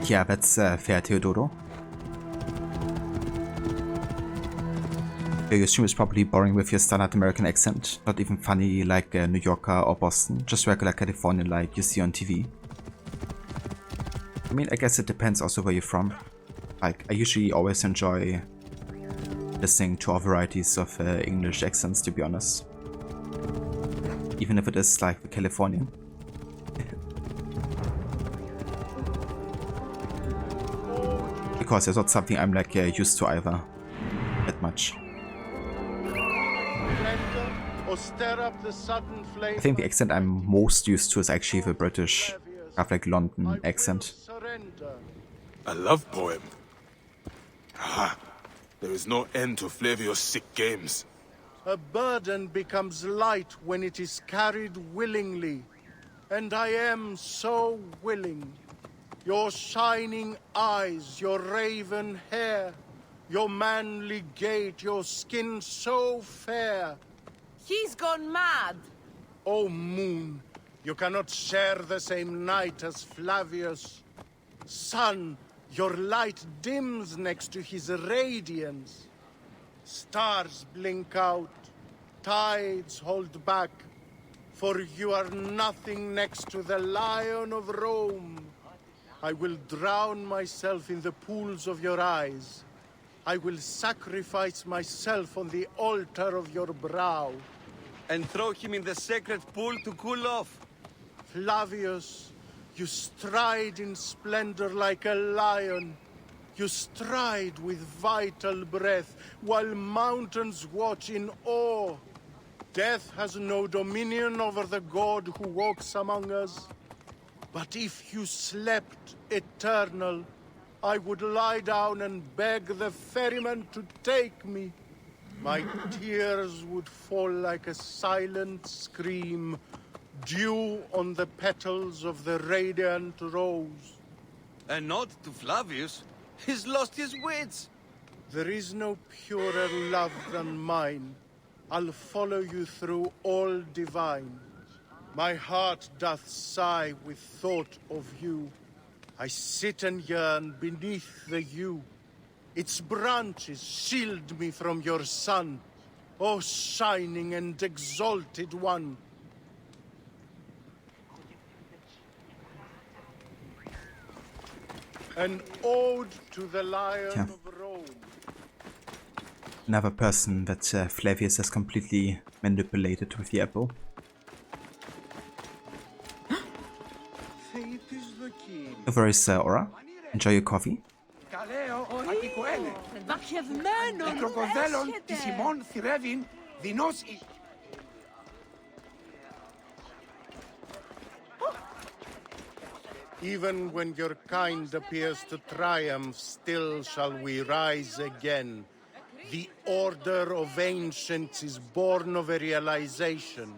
Yeah, that's fair, Theodoro. Your stream is probably boring with your standard American accent, not even funny like New Yorker or Boston, just regular Californian like you see on TV. I mean, I guess it depends also where you're from. Like, I usually always enjoy listening to all varieties of English accents, to be honest. Even if it is like the Californian. Because it's not something I'm like used to either, that much. I think the accent I'm most used to is actually the British, kind of like London accent. A love poem. Ah, there is no end to Flavius' sick games. A burden becomes light when it is carried willingly, and I am so willing. Your shining eyes, your raven hair, your manly gait, your skin so fair. He's gone mad! O moon, you cannot share the same night as Flavius. Sun, your light dims next to his radiance. Stars blink out, tides hold back, for you are nothing next to the Lion of Rome. I will drown myself in the pools of your eyes. I will sacrifice myself on the altar of your brow. And throw him in the sacred pool to cool off. Flavius, you stride in splendor like a lion. You stride with vital breath, while mountains watch in awe. Death has no dominion over the god who walks among us. But if you slept eternal, I would lie down and beg the ferryman to take me. My tears would fall like a silent scream, dew on the petals of the radiant rose. And not to Flavius. He's lost his wits. There is no purer love than mine. I'll follow you through all divine. My heart doth sigh with thought of you. I sit and yearn beneath the yew. Its branches shield me from your sun, O shining and exalted one. An ode to the Lion of Rome. Another person that Flavius has completely manipulated with the apple. Where is Aura? Enjoy your coffee. Even when your kind appears to triumph, still shall we rise again. The order of ancients is born of a realization.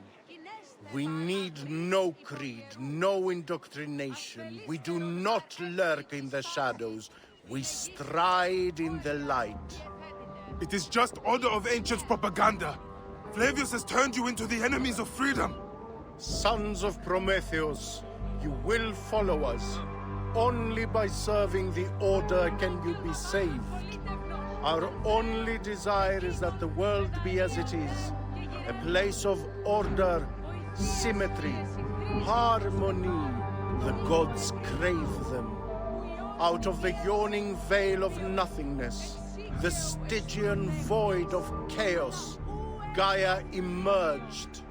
We need no creed, no indoctrination. We do not lurk in the shadows. We stride in the light. It is just Order of Ancients propaganda. Flavius has turned you into the enemies of freedom. Sons of Prometheus, you will follow us. Only by serving the Order can you be saved. Our only desire is that the world be as it is. A place of order, symmetry, harmony. The gods crave them. Out of the yawning veil of nothingness, the Stygian void of chaos, Gaia emerged.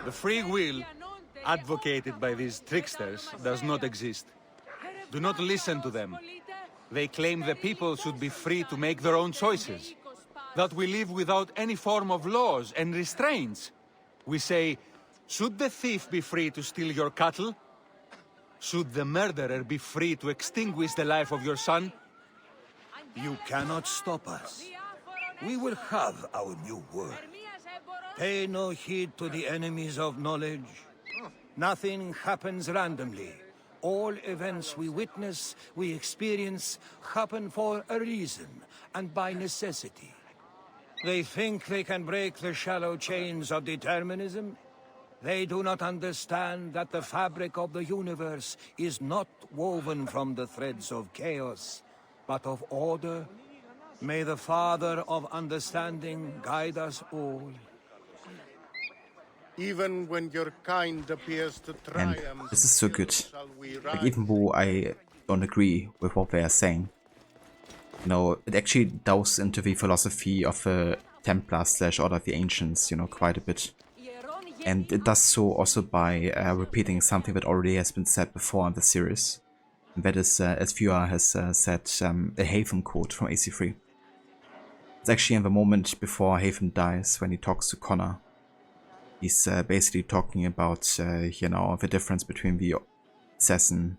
The free will, advocated by these tricksters, does not exist. Do not listen to them. They claim the people should be free to make their own choices. That we live without any form of laws and restraints. We say, should the thief be free to steal your cattle? Should the murderer be free to extinguish the life of your son? You cannot stop us. We will have our new world. Pay no heed to the enemies of knowledge. Nothing happens randomly. All events we witness, we experience, happen for a reason, and by necessity. They think they can break the shallow chains of determinism. They do not understand that the fabric of the universe is not woven from the threads of chaos, but of order. May the Father of Understanding guide us all. Even when your kind appears to And triumph, this is so good. shall we Like, rise. even though I don't agree with what they are saying, you know, it actually delves into the philosophy of the Templar / Order of the Ancients, you know, quite a bit. And it does so also by repeating something that already has been said before in the series. And that is, as Viewer has said, a Hatham quote from AC3. It's actually in the moment before Hatham dies, when he talks to Connor. He's basically talking about, you know, the difference between the Assassin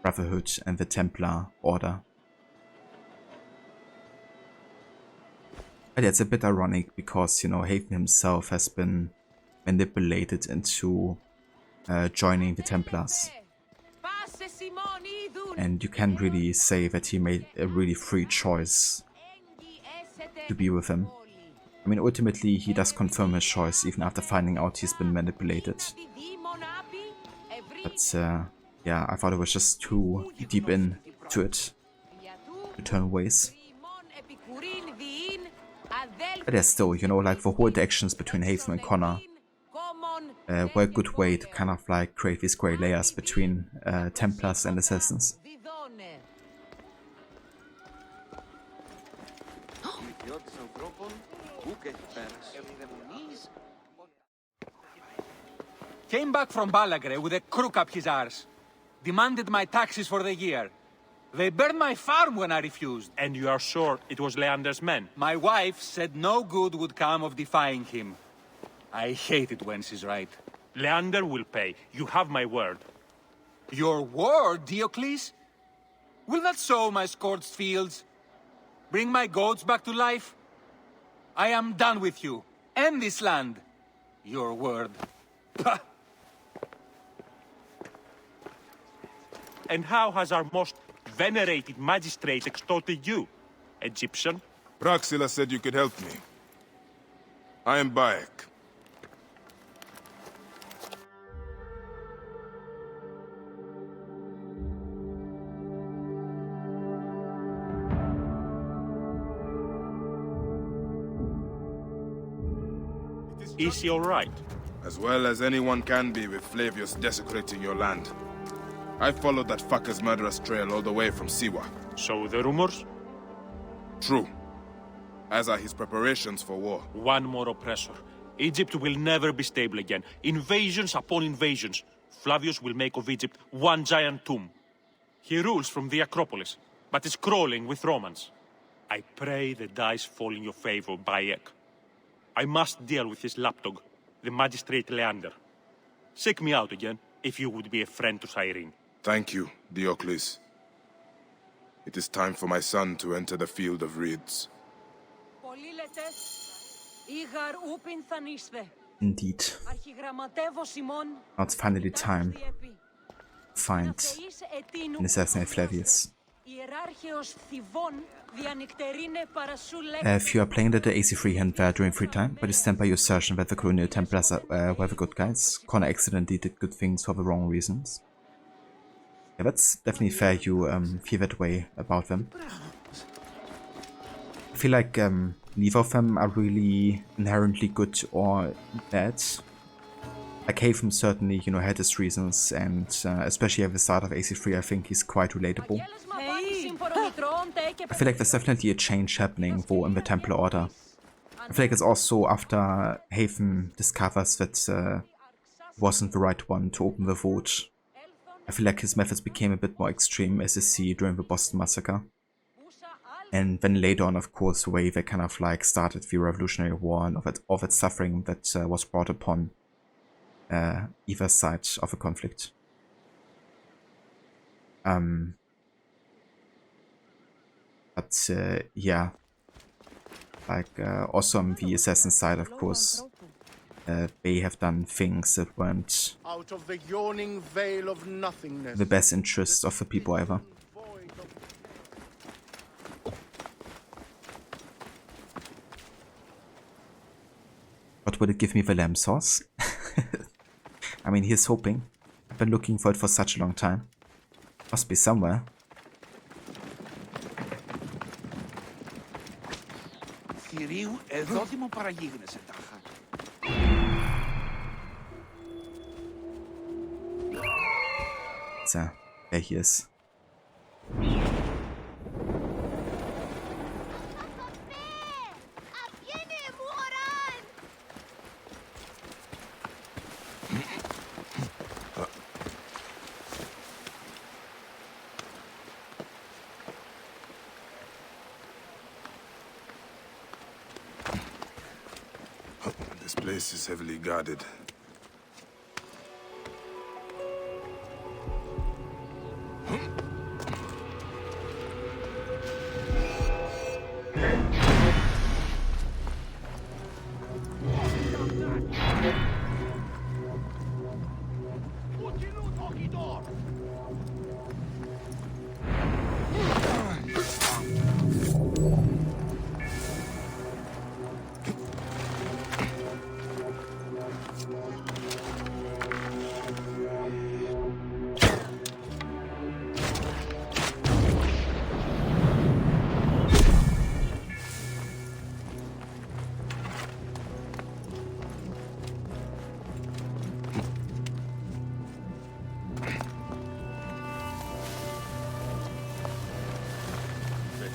Brotherhood and the Templar Order. But it's a bit ironic because, you know, Hatham himself has been manipulated into joining the Templars. And you can't really say that he made a really free choice to be with him. I mean, ultimately he does confirm his choice even after finding out he's been manipulated. But yeah, I thought it was just too deep into it to turn ways. But yeah, still, you know, like the whole interactions between Hatham and Connor were a good way to kind of like create these grey layers between Templars and Assassins. Came back from Balagre with a crook up his arse. Demanded my taxes for the year. They burned my farm when I refused. And you are sure it was Leander's men? My wife said no good would come of defying him. I hate it when she's right. Leander will pay. You have my word. Your word, Diocles? Will that sow my scorched fields? Bring my goats back to life? I am done with you. And this land. Your word. Pah! And how has our most venerated magistrate extorted you, Egyptian? Praxilla said you could help me. I am Bayek. Is he alright? As well as anyone can be with Flavius desecrating your land. I followed that fucker's murderous trail all the way from Siwa. So the rumors? True. As are his preparations for war. One more oppressor. Egypt will never be stable again. Invasions upon invasions. Flavius will make of Egypt one giant tomb. He rules from the Acropolis, but is crawling with Romans. I pray the dice fall in your favor, Bayek. I must deal with his lapdog, the magistrate Leander. Seek me out again, if you would be a friend to Cyrene. Thank you, Diocles. It is time for my son to enter the field of reeds. Indeed. Now it's finally time to find and assassinate Flavius. If you are playing the AC3 hand during free time, but you stand by your assertion that the colonial Templars were the good guys, Connor accidentally did good things for the wrong reasons. Yeah, that's definitely fair you feel that way about them. I feel like neither of them are really inherently good or bad. Like Haven certainly, you know, had his reasons, and especially at the start of AC3 I think he's quite relatable. I feel like there's definitely a change happening though in the Templar Order. I feel like it's also after Haven discovers that wasn't the right one to open the vote. I feel like his methods became a bit more extreme, as you see during the Boston Massacre. And then later on, of course, the way they kind of like started the Revolutionary War and of its suffering that was brought upon either side of the conflict. But yeah, like also on the assassin side, of course, they have done things that weren't out of the yawning veil of nothingness. The best interests of the people ever. What would it give me? The lamb sauce? I mean, here's hoping. I've been looking for it for such a long time. Must be somewhere. So, there he is. This place is heavily guarded.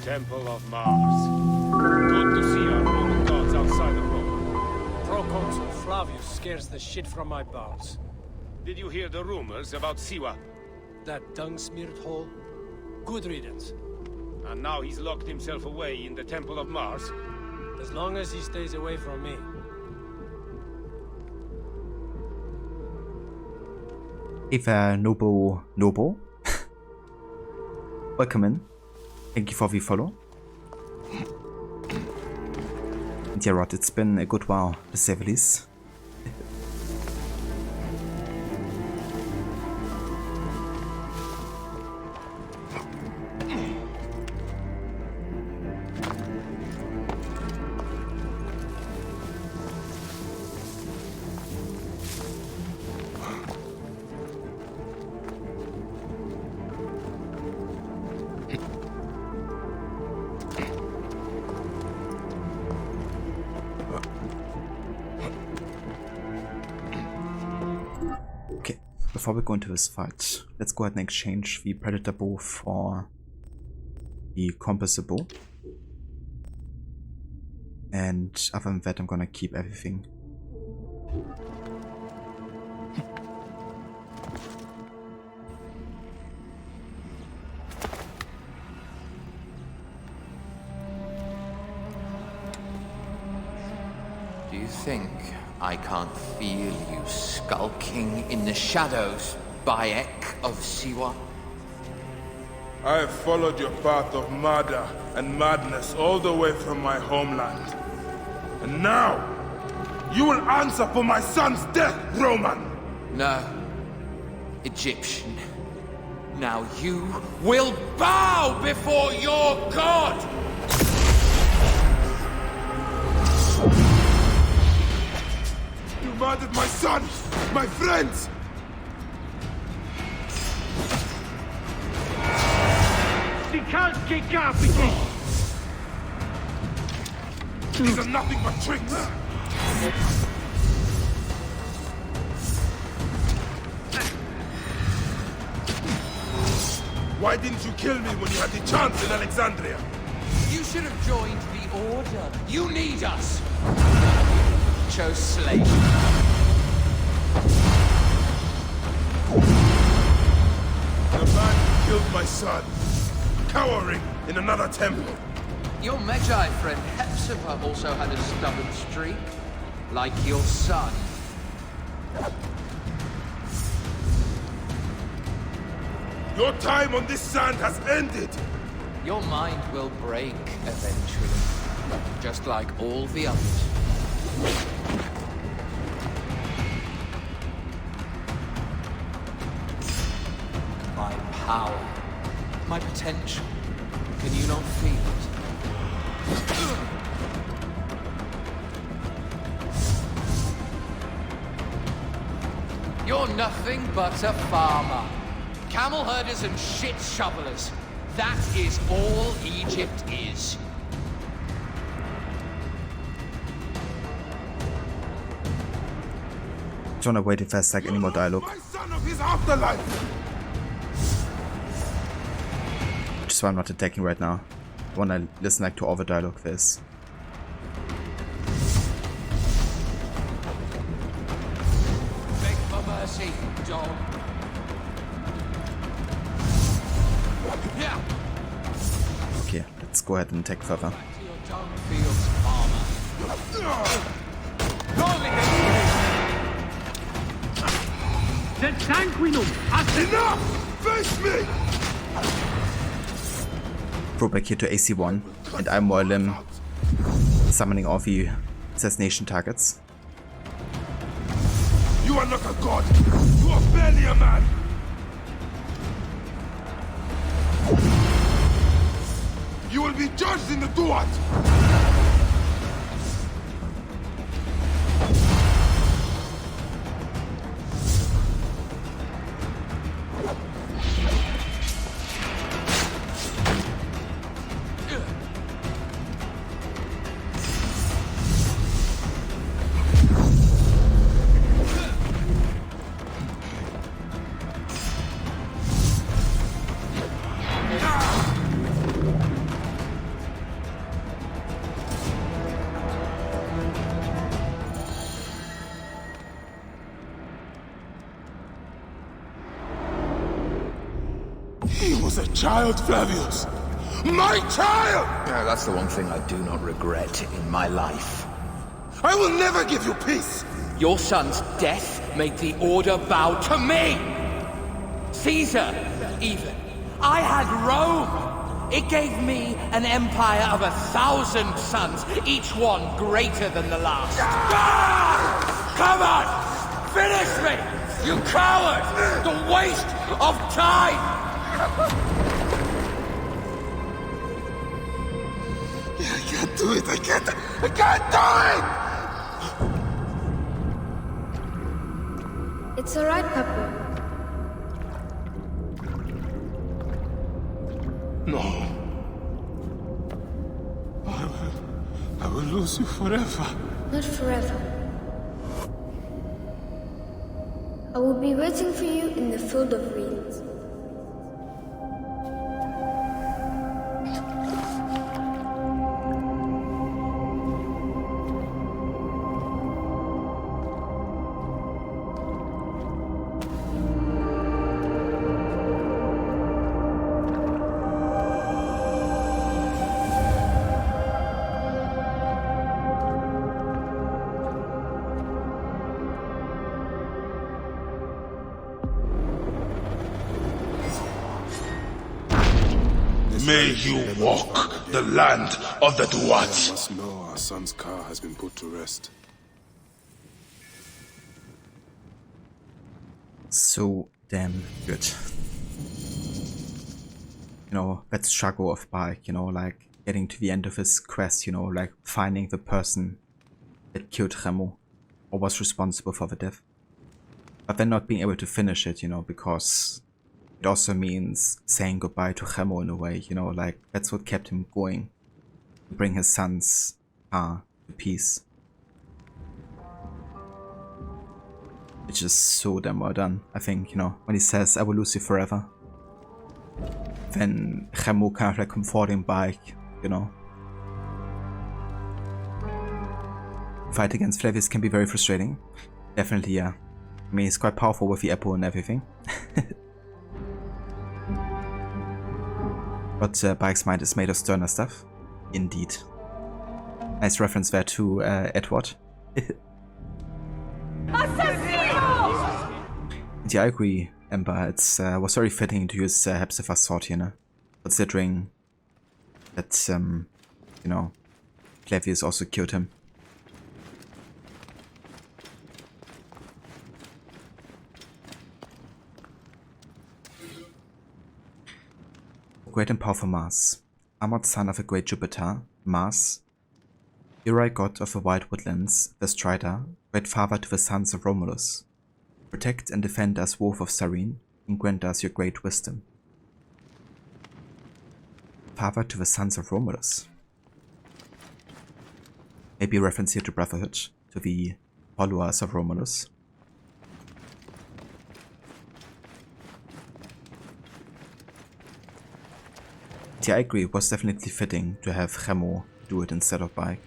Temple of Mars. Good to see our Roman gods outside of Rome. Proconsul Flavius scares the shit from my bowels. Did you hear the rumors about Siwa? That dung-smeared hole? Good riddance. And now he's locked himself away in the Temple of Mars? As long as he stays away from me. If Noble. Welcome in. Thank you for the follow. And yeah, Rod, it's been a good while, to say the least. Before we go into this fight, let's go ahead and exchange the Predator Bow for the Composite Bow. And other than that, I'm gonna keep everything. Do you think I can't feel you skulking in the shadows? Bayek of Siwa? I have followed your path of murder and madness all the way from my homeland. And now, you will answer for my son's death, Roman! No. Egyptian. Now you will bow before your god! You murdered my son! My friends! These are nothing but tricks! Why didn't you kill me when you had the chance in Alexandria? You should have joined the Order. You need us! Chose slave. The man who killed my son, cowering in another temple. Your Magi friend Hepzibah also had a stubborn streak, like your son. Your time on this sand has ended! Your mind will break eventually, just like all the others. My power, my potential, can you not feel it? You're nothing but a farmer. Camel herders and shit shovelers. That is all Egypt is. Just wanna wait if there's like any more dialogue. Son of his afterlife! Which is why I'm not attacking right now. I wanna listen like to all the dialogue there is. Beg for mercy, dog. Yeah. Okay, let's go ahead and attack further. Enough! Face me! Go back here to AC1 and I'm while summoning all the assassination targets. You are not a god! You are barely a man! You will be judged in the Duat! He was a child, Flavius! My child! Yeah, that's the one thing I do not regret in my life. I will never give you peace! Your son's death made the Order bow to me! Caesar, even. I had Rome! It gave me an empire of 1,000 sons, each one greater than the last. Ah! Come on! Finish me! You coward! The waste of time! I can't do it! I can't do it! It's alright, Papa. No. I will lose you forever. Not forever. I will be waiting for you in the field of reeds. May you walk the land of the Duats. I must know our son's car has been put to rest. So damn good. You know, that struggle of Bayek, you know, like getting to the end of his quest, you know, like finding the person that killed Remo or was responsible for the death. But then not being able to finish it, you know, because it also means saying goodbye to Remo in a way, you know, like that's what kept him going. To bring his son's car to peace. Which is so damn well done, I think, you know, when he says, I will lose you forever. Then Remo kind of like comforting Bayek, you know. Fight against Flavius can be very frustrating. Definitely, yeah. I mean, he's quite powerful with the apple and everything. But Bayek's mind is made of sterner stuff. Indeed. Nice reference there to Edward. Yeah, I agree, Ember. It's was very fitting to use Hepzibah's sword here, you know? Considering that, you know, Flavius also killed him. Great and powerful Mars, armored son of a great Jupiter, Mars, heroic god of the wide woodlands, the Strider, great father to the sons of Romulus. Protect and defend us, wolf of Cyrene, and grant us your great wisdom. Father to the sons of Romulus. Maybe a reference here to Brotherhood, to the followers of Romulus. Yeah, I agree, it was definitely fitting to have Remo do it instead of Bayek.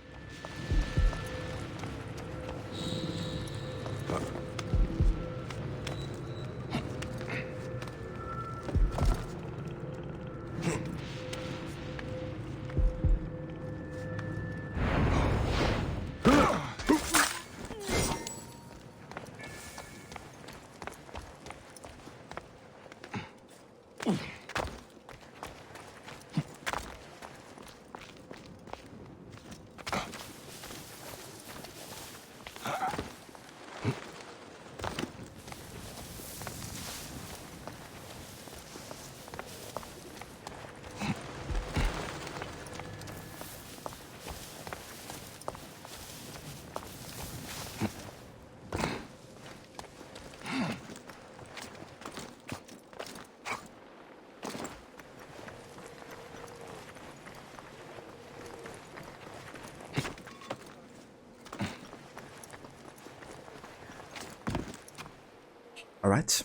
Alright,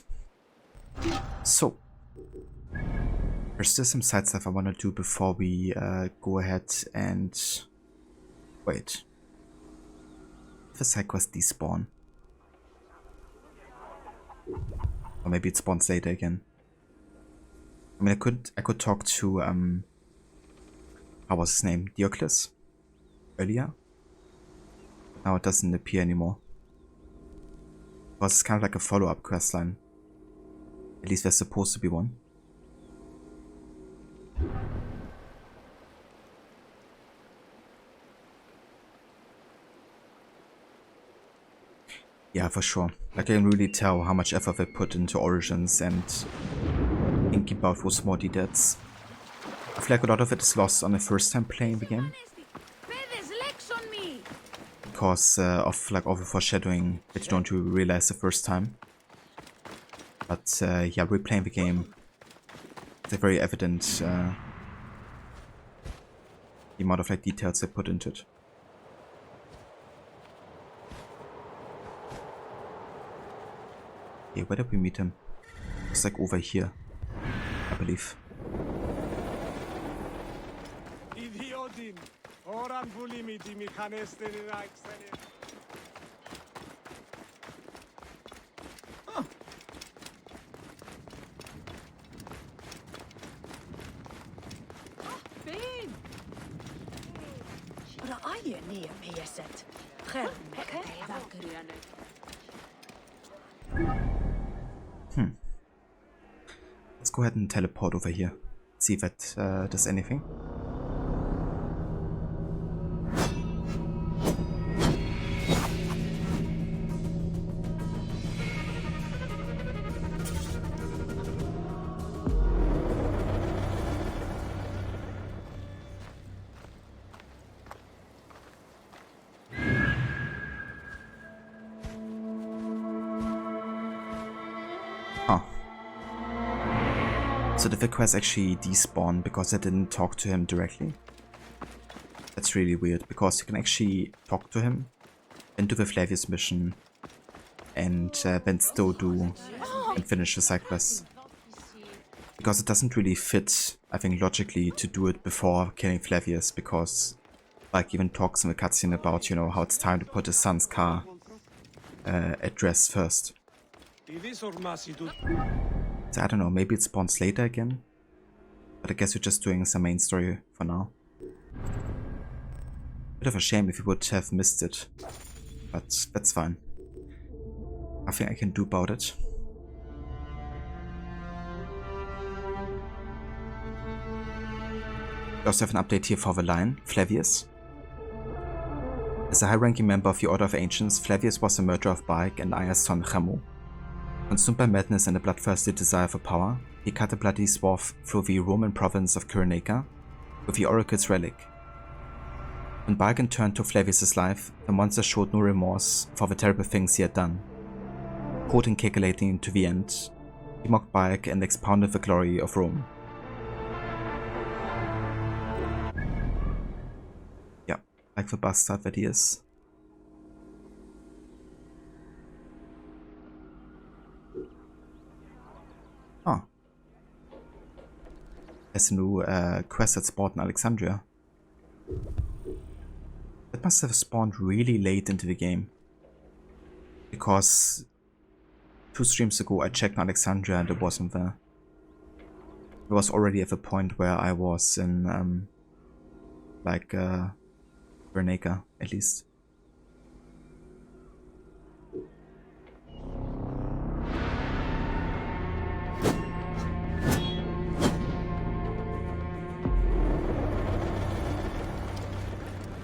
so there's still some side stuff I want to do before we go ahead and wait. If a side quest despawn, or maybe it spawns later again. I mean, I could talk to how was his name, Diocles, earlier. Now it doesn't appear anymore. Because it's kind of like a follow-up questline. At least there's supposed to be one. Yeah, for sure. Like I can really tell how much effort they put into Origins and thinking about those small details. I feel like a lot of it is lost on the first time playing the game. Because of like all the foreshadowing that you don't really realize the first time. But yeah, replaying the game, it's very evident the amount of like details they put into it. Okay, where did we meet him? It's like over here, I believe. Let's go ahead and teleport over here. See if that does anything. So the Vicar has actually despawned because I didn't talk to him directly. That's really weird, because you can actually talk to him and do the Flavius mission and then still do and finish the side quest. Because it doesn't really fit, I think, logically to do it before killing Flavius, because like even talks in the cutscene about, you know, how it's time to put his son's car address first. So I don't know, maybe it spawns later again, but I guess we're just doing some main story for now. Bit of a shame if we would have missed it, but that's fine. Nothing I can do about it. We also have an update here for the Lion Flavius. As a high-ranking member of the Order of Ancients, Flavius was a murderer of Bayek and Aya's son Ramu. Consumed by madness and a bloodthirsty desire for power, he cut a bloody swath through the Roman province of Cyrenaica with the Oracle's relic. When Bayek turned to Flavius' life, the monster showed no remorse for the terrible things he had done. Cold and calculating to the end, he mocked Bayek and expounded the glory of Rome. Yeah, like the bastard that he is. Oh. There's a new quest that spawned in Alexandria. That must have spawned really late into the game. Because 2 streams ago I checked Alexandria and it wasn't there. It was already at the point where I was in like Cyrenaica, at least.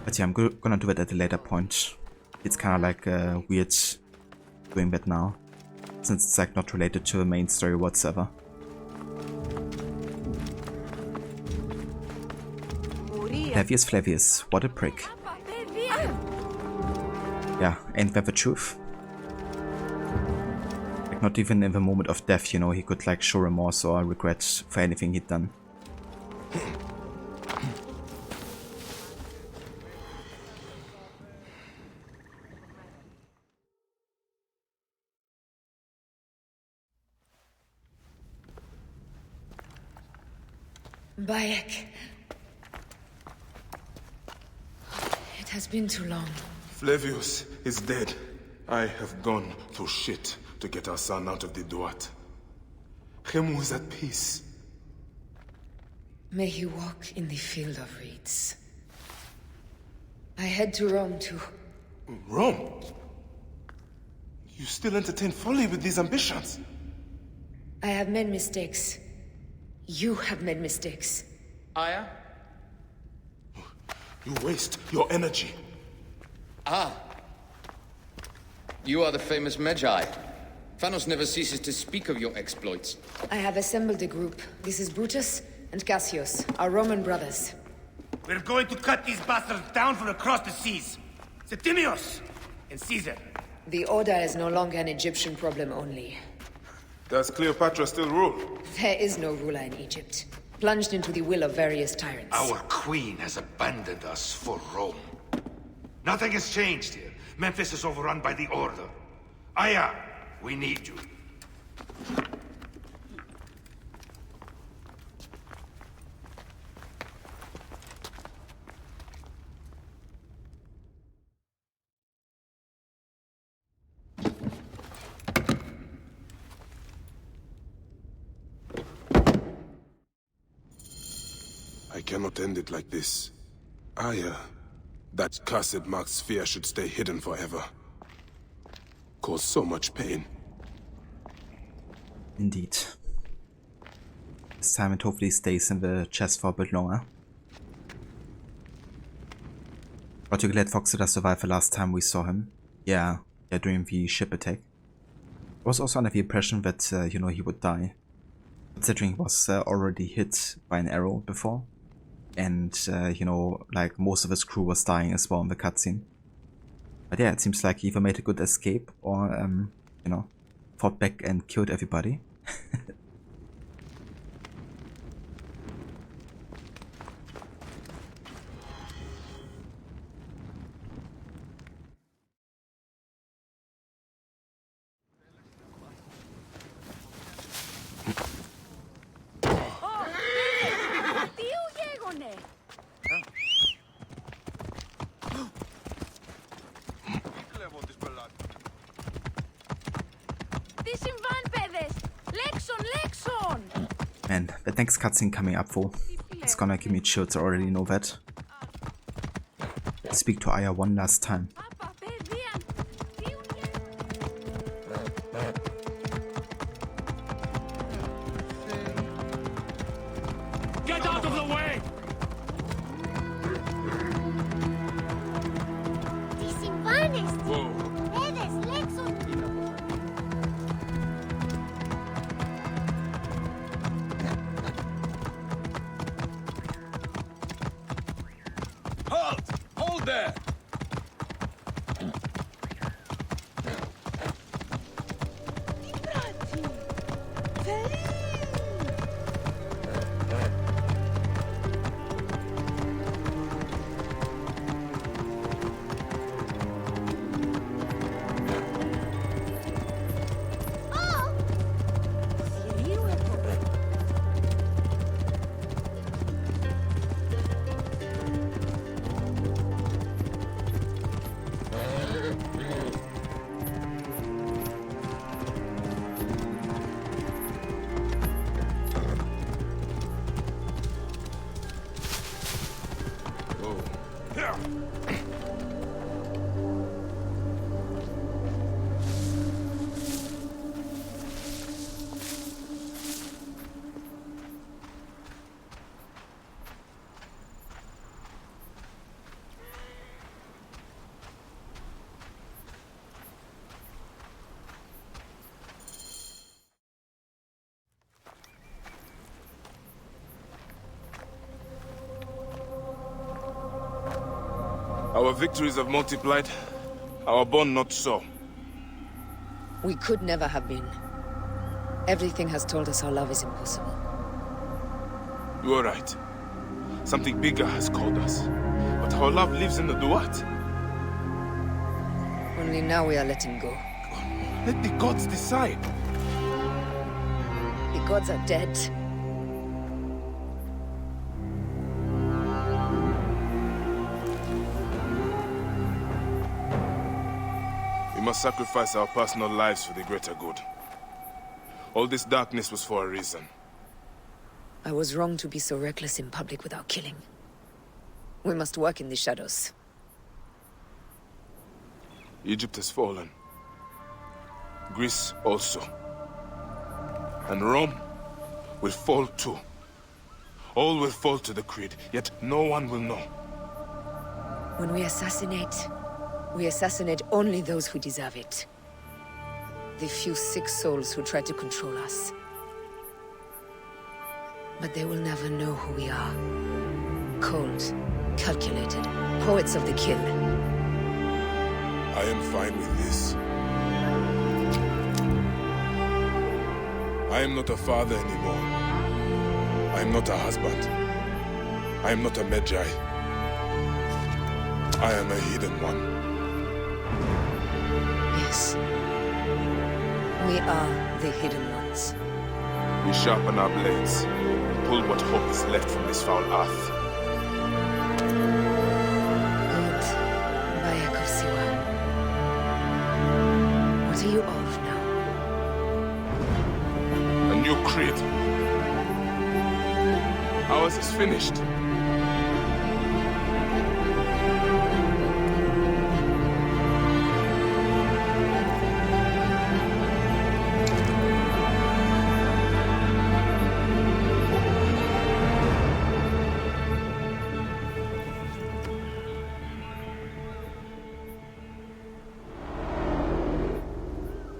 But yeah, I'm gonna do it at a later point. It's kind of like weird doing that now, since it's like not related to the main story whatsoever. Flavius, what a prick. Yeah, ain't that the truth? Like not even in the moment of death, you know, he could like show remorse or regret for anything he'd done. Bayek. It has been too long. Flavius is dead. I have gone through shit to get our son out of the Duat. Ramu is at peace. May he walk in the field of reeds. I head to Rome too. Rome? You still entertain folly with these ambitions? I have made mistakes. You have made mistakes. Aya? You waste your energy. Ah. You are the famous Magi. Thanos never ceases to speak of your exploits. I have assembled a group. This is Brutus and Cassius, our Roman brothers. We're going to cut these bastards down from across the seas. Septimius and Caesar. The Order is no longer an Egyptian problem only. Does Cleopatra still rule? There is no ruler in Egypt. Plunged into the will of various tyrants. Our queen has abandoned us for Rome. Nothing has changed here. Memphis is overrun by the Order. Aya, we need you. I cannot end it like this. Aya, that cursed marked sphere should stay hidden forever. Cause so much pain. Indeed. this time, and hopefully stays in the chest for a bit longer. But you're glad Foxeter survived the last time we saw him. Yeah, during the ship attack. I was also under the impression that, you know, he would die, considering he was already hit by an arrow before. And, you know, like most of his crew was dying as well in the cutscene. But yeah, it seems like he either made a good escape or, you know, fought back and killed everybody. Man, the next cutscene coming up for, it's gonna give me chills, I already know that. Speak to Aya one last time. Get out of the way! Halt! Hold there! Our victories have multiplied, our bond not so. We could never have been. Everything has told us our love is impossible. You are right. Something bigger has called us. But our love lives in the Duat. Only now we are letting go. Let the gods decide. The gods are dead. We must sacrifice our personal lives for the greater good. All this darkness was for a reason. I was wrong to be so reckless in public without killing. We must work in the shadows. Egypt has fallen. Greece also. And Rome will fall too. All will fall to the creed, yet no one will know. When we assassinate only those who deserve it. The few sick souls who try to control us. But they will never know who we are. Cold, calculated, poets of the kill. I am fine with this. I am not a father anymore. I am not a husband. I am not a Magi. I am a hidden one. Yes. We are the hidden ones. We sharpen our blades, pull what hope is left from this foul earth. Good. Bayek of Siwa. What are you of now? A new creed. Ours is finished.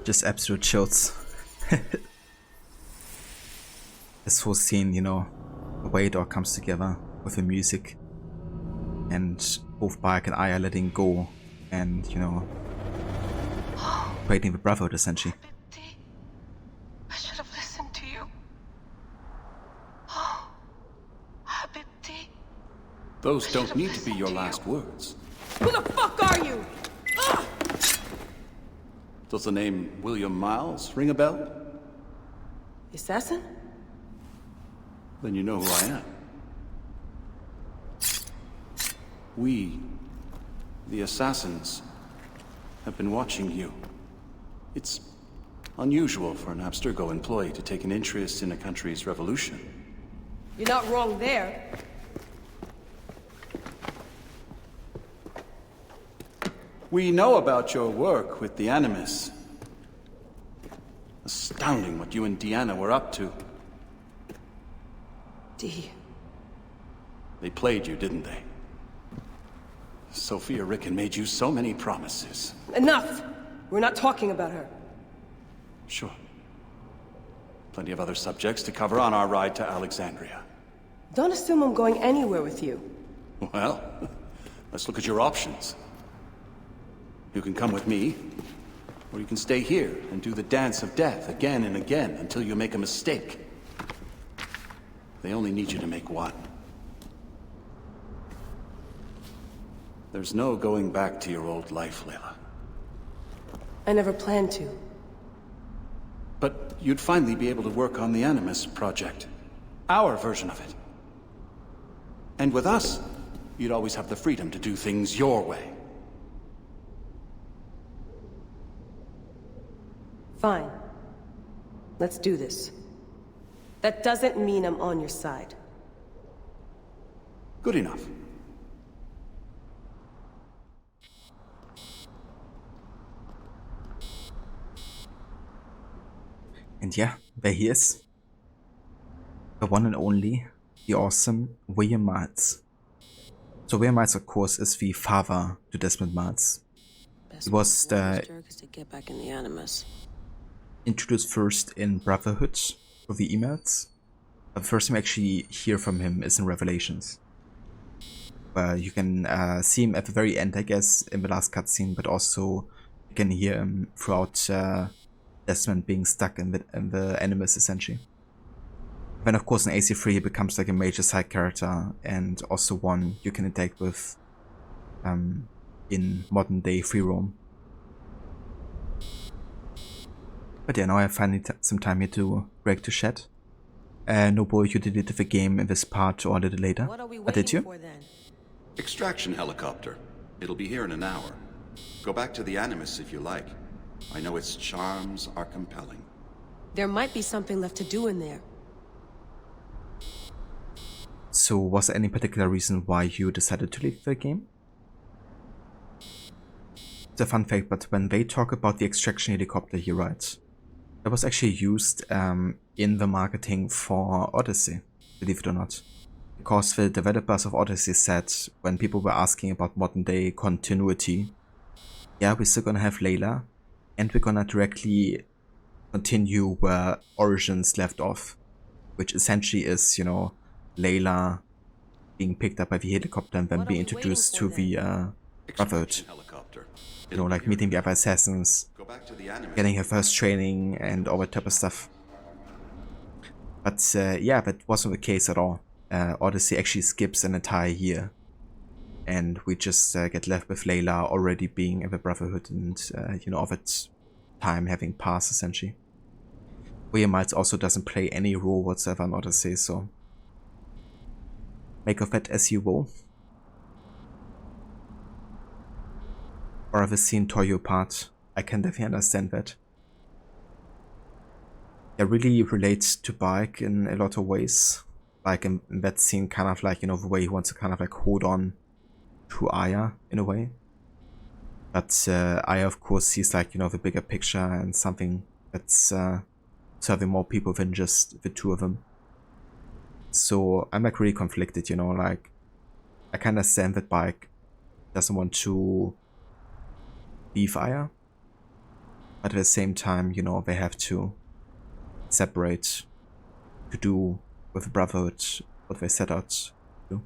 Just absolute chills. This whole scene, you know, the way it all comes together with the music and both Bayek and I are letting go and, you know, creating the brotherhood essentially. I should have listened to you. Oh, Habibti. Those don't need to be your last words. Who the fuck are you? Ah! Does the name William Miles ring a bell? The assassin? Then you know who I am. We, the assassins, have been watching you. It's unusual for an Abstergo employee to take an interest in a country's revolution. You're not wrong there. We know about your work with the Animus. Astounding what you and Deanna were up to. D. They played you, didn't they? Sophia Ricken made you so many promises. Enough! We're not talking about her. Sure. Plenty of other subjects to cover on our ride to Alexandria. Don't assume I'm going anywhere with you. Well, let's look at your options. You can come with me, or you can stay here and do the dance of death again and again until you make a mistake. They only need you to make one. There's no going back to your old life, Layla. I never planned to. But you'd finally be able to work on the Animus project. Our version of it. And with us, you'd always have the freedom to do things your way. Fine. Let's do this. That doesn't mean I'm on your side. Good enough. And yeah, there he is. The one and only, the awesome William Miles. So William Miles, of course, is the father to Desmond Miles. He was introduced first in Brotherhood through the emails. The first time you actually hear from him is in Revelations, where you can see him at the very end, I guess, in the last cutscene, but also you can hear him throughout Desmond being stuck in the Animus, essentially. Then, of course, in AC3 he becomes like a major side character, and also one you can interact with in modern day Free Roam. But yeah, now I have finally some time here to break to chat. Noble, you deleted the game in this part or a little later. Did you? Extraction helicopter. It'll be here in an hour. Go back to the Animus if you like. I know its charms are compelling. There might be something left to do in there. So, was there any particular reason why you decided to leave the game? It's a fun fact, but when they talk about the extraction helicopter, he writes, it was actually used in the marketing for Odyssey, believe it or not. Because the developers of Odyssey said, when people were asking about modern day continuity, yeah, we're still gonna have Layla, and we're gonna directly continue where Origins left off, which essentially is, you know, Layla being picked up by the helicopter and then being introduced to the Brotherhood. You know, like meeting the other assassins, getting her first training and all that type of stuff. But yeah, that wasn't the case at all. Odyssey actually skips an entire year, and we just get left with Layla already being in the Brotherhood and, you know, of its time having passed, essentially. William Miles also doesn't play any role whatsoever in Odyssey, so make of that as you will. Or have seen tore you apart. I can definitely understand that. It really relates to Bayek in a lot of ways. Like in that scene, kind of like, you know, the way he wants to kind of like hold on to Aya in a way. But Aya, of course, sees like, you know, the bigger picture and something that's serving more people than just the two of them. So I'm like really conflicted, you know, like I kind of understand that Bayek doesn't want to leave Aya, but at the same time, you know, they have to separate to do with the Brotherhood what they set out to do.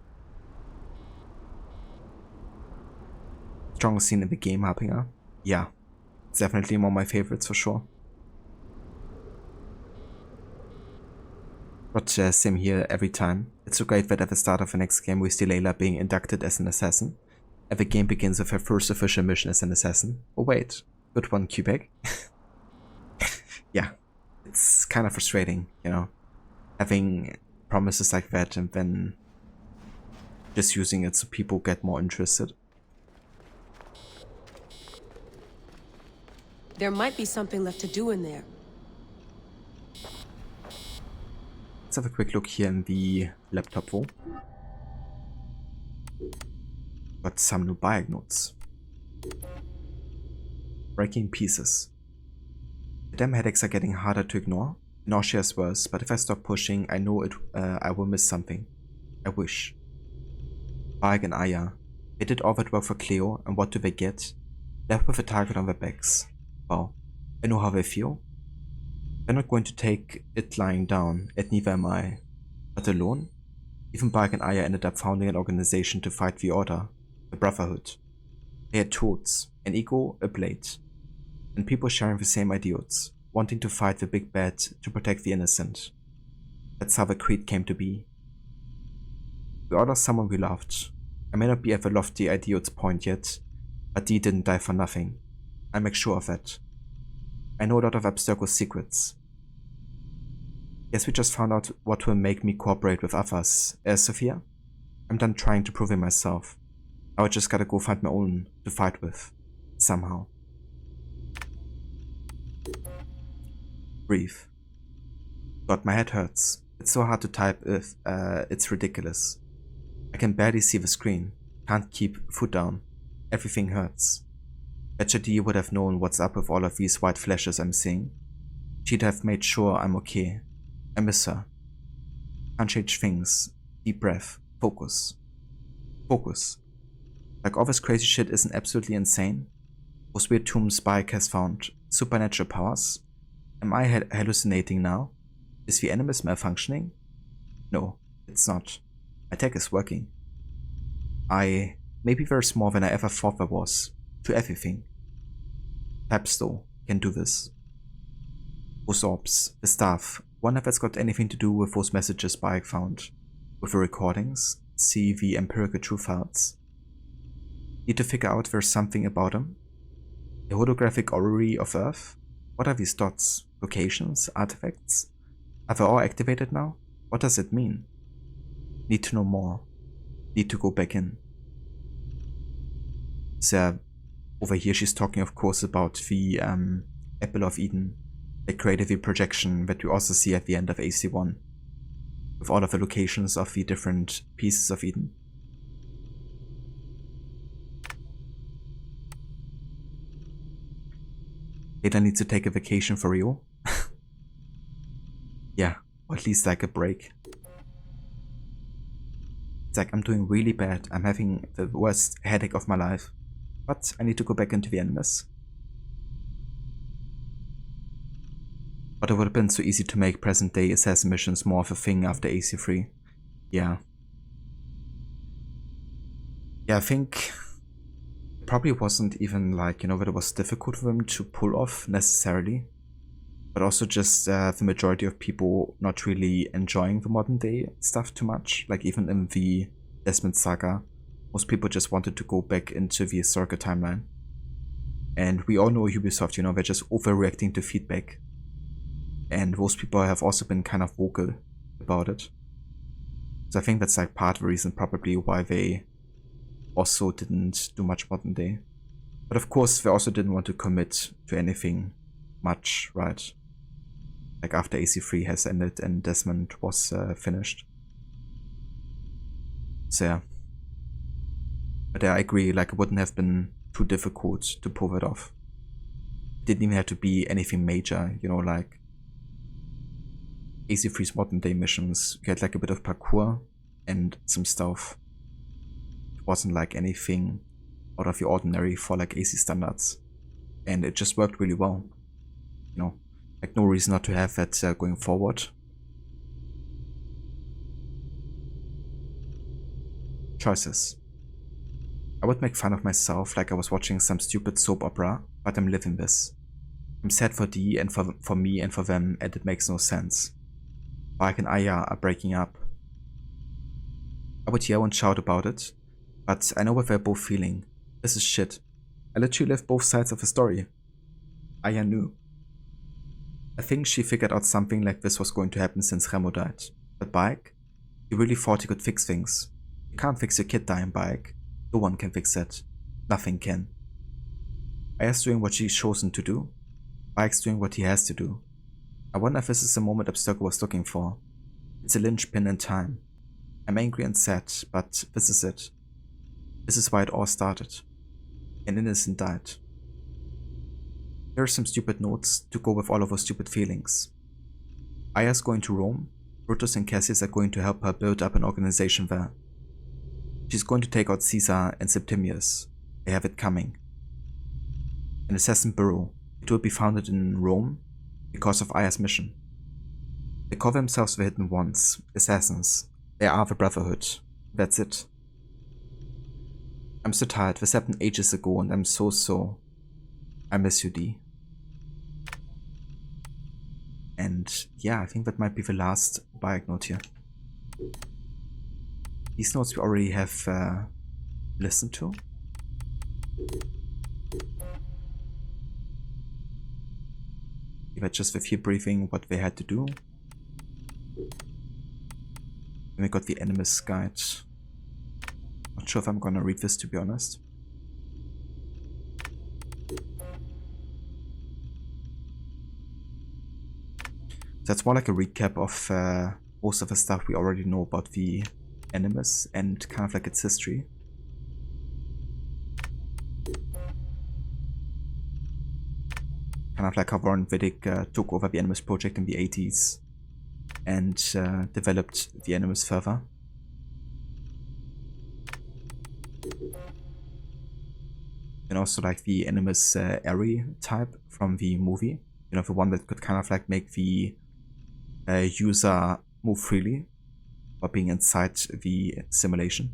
Strongest scene in the game, Harpinger? Yeah, it's definitely one of my favorites for sure. But same here every time. It's so great that at the start of the next game we see Layla being inducted as an assassin, and the game begins with her first official mission as an assassin. Oh wait, good one, Quebec. Yeah, it's kind of frustrating, you know, having promises like that and then just using it so people get more interested. There might be something left to do in there. Let's have a quick look here in the laptop though. Got some new Bayek notes. Breaking pieces. The damn headaches are getting harder to ignore. Nausea is worse, but if I stop pushing, I know I will miss something. I wish. Bayek and Aya. They did all that work for Cleo, and what do they get? Left with a target on their backs. Wow. I know how they feel. They're not going to take it lying down, and neither am I. But alone? Even Bayek and Aya ended up founding an organization to fight the Order, the Brotherhood. They had tools, an ego, a blade, and people sharing the same ideals, wanting to fight the big bad to protect the innocent. That's how the creed came to be. We all lost someone we loved. I may not be at the lofty ideals point yet, but Dee didn't die for nothing. I make sure of that. I know a lot of Abstergo's secrets. Guess we just found out what will make me cooperate with others. Sophia? I'm done trying to prove it myself. I just gotta go find my own to fight with. Somehow. Breathe. God, my head hurts. It's so hard to type if it's ridiculous. I can barely see the screen. Can't keep foot down. Everything hurts. Betcha Dee would have known what's up with all of these white flashes I'm seeing. She'd have made sure I'm okay. I miss her. Can't change things. Deep breath. Focus. Focus. Like all this crazy shit isn't absolutely insane. Those weird tombs Bayek has found. Supernatural powers. Am I hallucinating now? Is the animus malfunctioning? No, it's not. My tech is working. Maybe there's more than I ever thought there was. To everything. Perhaps though, can do this. Those orbs, the staff, wonder if that's got anything to do with those messages Bayek found. With the recordings, see the empirical true files. Need to figure out if there's something about them. The holographic orrery of Earth? What are these dots? Locations? Artifacts? Are they all activated now? What does it mean? Need to know more. Need to go back in. So, over here she's talking of course about the Apple of Eden, the creative projection that we also see at the end of AC1, with all of the locations of the different pieces of Eden. Ada needs to take a vacation for real. Yeah, or at least like a break. It's like I'm doing really bad, I'm having the worst headache of my life. But I need to go back into the animus. But it would have been so easy to make present day assassin missions more of a thing after AC3. Yeah. Yeah, I think it probably wasn't even like, you know, that it was difficult for them to pull off necessarily. But also just the majority of people not really enjoying the modern day stuff too much. Like even in the Desmond saga. Most people just wanted to go back into the historical timeline. And we all know Ubisoft, you know, they're just overreacting to feedback. And those people have also been kind of vocal about it. So I think that's like part of the reason probably why they also didn't do much modern day. But of course they also didn't want to commit to anything much, right? Like after AC3 has ended and Desmond was finished. So yeah. But I agree, like it wouldn't have been too difficult to pull it off. It didn't even have to be anything major, you know, like AC3's modern day missions. You had like a bit of parkour and some stuff. It wasn't like anything out of the ordinary for like AC standards. And it just worked really well. you know, like no reason not to have that going forward. Choices. I would make fun of myself like I was watching some stupid soap opera, but I'm living this. I'm sad for Dee and for me and for them, and it makes no sense. Bayek and Aya are breaking up. I would yell and shout about it, but I know what they're both feeling. This is shit. I literally lived both sides of the story. Aya knew. I think she figured out something like this was going to happen since Remo died. But Bayek, he really thought he could fix things. You can't fix your kid dying, Bayek. No one can fix that. Nothing can. Aya's doing what she's chosen to do. Bayek's doing what he has to do. I wonder if this is the moment Abstergo was looking for. It's a linchpin in time. I'm angry and sad, but this is it. This is why it all started. An innocent died. Here are some stupid notes to go with all of our stupid feelings. Aya's going to Rome. Brutus and Cassius are going to help her build up an organization there. She's going to take out Caesar and Septimius. They have it coming. An assassin bureau. It will be founded in Rome because of Aya's mission. They call themselves the Hidden Ones, assassins. They are the Brotherhood. That's it. I'm so tired. This happened ages ago and I'm so... I miss you, Dee. And yeah, I think that might be the last Bayek note here. These notes we already have listened to. Give it just with here briefing what they had to do. And we got the Animus Guide. Not sure if I'm gonna read this, to be honest. That's more like a recap of most of the stuff we already know about the Animus and kind of like its history. Kind of like how Warren Vidic took over the Animus project in the 80s and developed the Animus further. And also like the Animus Airy type from the movie. You know, the one that could kind of like make the user move freely while being inside the simulation.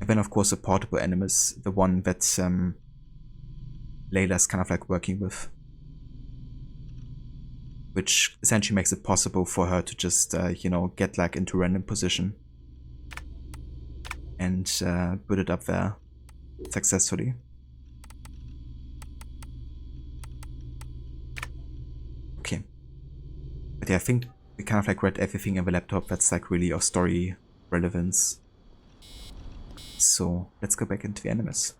And then of course a portable Animus, the one that Layla's kind of like working with. Which essentially makes it possible for her to just, you know, get like into random position and put it up there successfully. Okay. But yeah, I think we kind of like read everything in the laptop that's like really of story relevance. So let's go back into the Animus.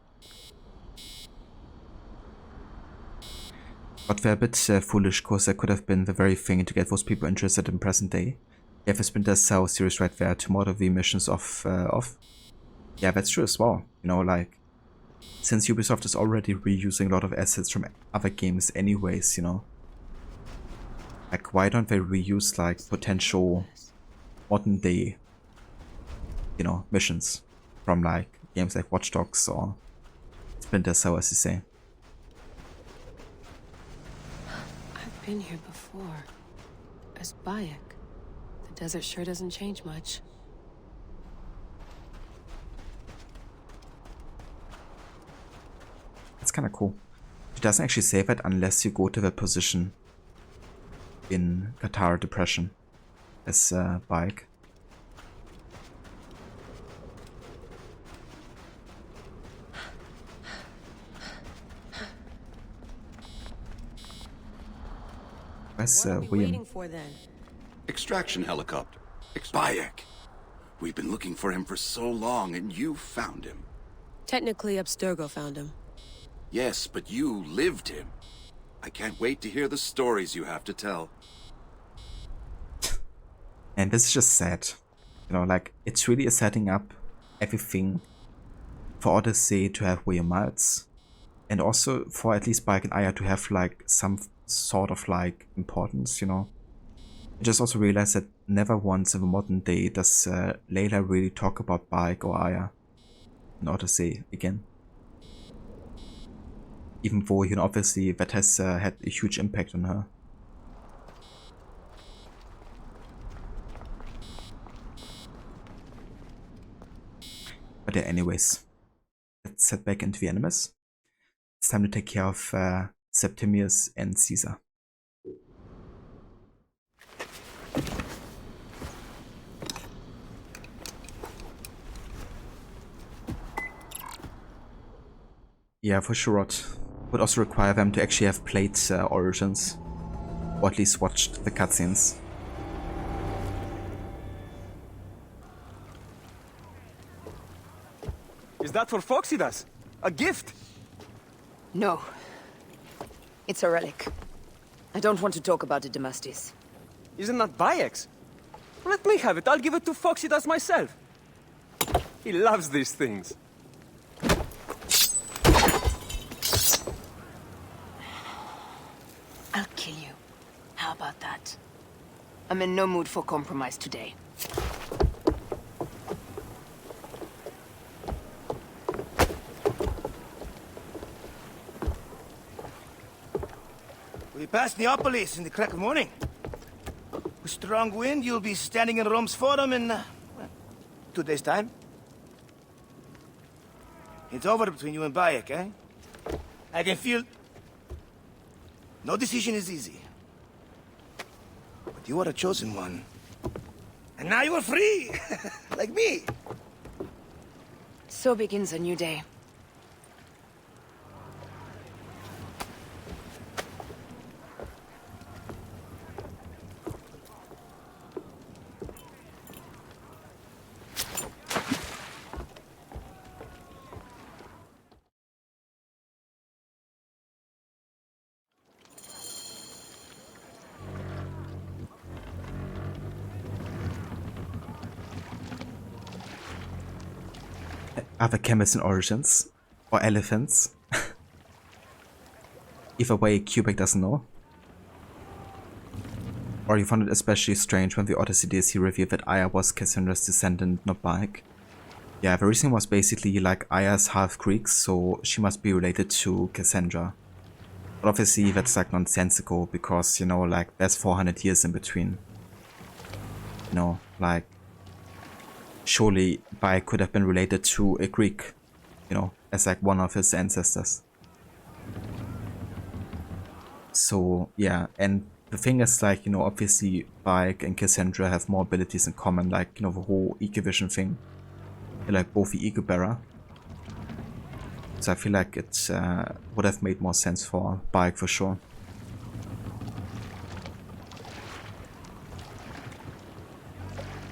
But they're a bit foolish, cause that could have been the very thing to get those people interested in present day. You have a Splinter Cell series right there to model the missions of. Yeah, that's true as well. You know, like, since Ubisoft is already reusing a lot of assets from other games anyways, you know. Like, why don't they reuse, like, potential modern day, you know, missions from, like, games like Watch Dogs or Splinter Cell, as you say. I've been here before. As Bayek. The desert sure doesn't change much. That's kind of cool. It doesn't actually say that unless you go to the position in Qatar Depression as Bayek. Where's What are we William? waiting for then? Extraction helicopter. Bayek. We've been looking for him for so long, and you found him. Technically, Abstergo found him. Yes, but you lived him. I can't wait to hear the stories you have to tell. And this is just sad. You know, like, it's really setting up everything for Odyssey to have William Miles. And also for at least Bayek and Aya to have, like, some sort of, like, importance, you know. I just also realized that never once in the modern day does Layla really talk about Bayek or Aya in Odyssey again. Even though, you know, obviously that has had a huge impact on her. But yeah, anyways, let's head back into the Animus. It's time to take care of Septimius and Caesar. Yeah, for sure. Would also require them to actually have played Origins, or at least watched the cutscenes. Is that for Phoxidas? A gift? No. It's a relic. I don't want to talk about it, Damastis. Isn't that Bayek's? Let me have it. I'll give it to Phoxidas myself. He loves these things. I'll kill you. How about that? I'm in no mood for compromise today. We passed Neapolis in the crack of morning. With strong wind, you'll be standing in Rome's Forum in, 2 days' time. It's over between you and Bayek, eh? I can feel... No decision is easy. But you are a chosen one. And now you are free! Like me! So begins a new day. Other chemists in Origins, or elephants. Either way, Quebec doesn't know. Or you found it especially strange when the Odyssey DLC revealed that Aya was Cassandra's descendant, not Bayek. Yeah, the reason was basically like Aya's half Greek, so she must be related to Cassandra. But obviously that's like nonsensical because, you know, like there's 400 years in between. You know, like surely Bayek could have been related to a Greek, you know, as like one of his ancestors. So yeah, and the thing is like, you know, obviously Bayek and Cassandra have more abilities in common, like, you know, the whole Eco-Vision thing. They're like both the Eco-Bearer. So I feel like it would have made more sense for Bayek for sure.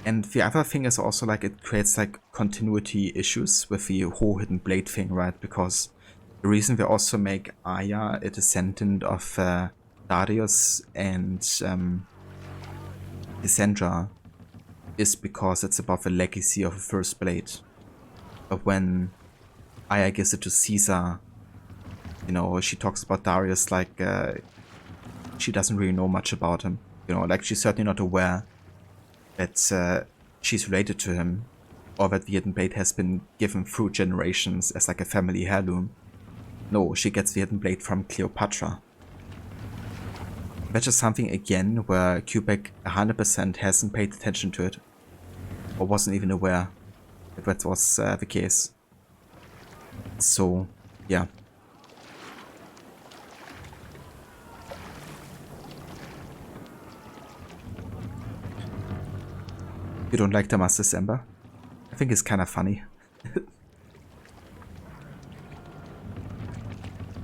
And the other thing is also like it creates like continuity issues with the whole hidden blade thing, right? Because the reason they also make Aya a descendant of Darius and Cassandra is because it's about the legacy of the first blade. But when Aya gives it to Caesar, you know, she talks about Darius like she doesn't really know much about him. You know, like she's certainly not aware that she's related to him, or that the hidden blade has been given through generations as like a family heirloom. No, she gets the hidden blade from Cleopatra. That's just something again where Quebec 100% hasn't paid attention to it, or wasn't even aware that that was the case. So, yeah. You don't like Damascus Ember? I think it's kind of funny.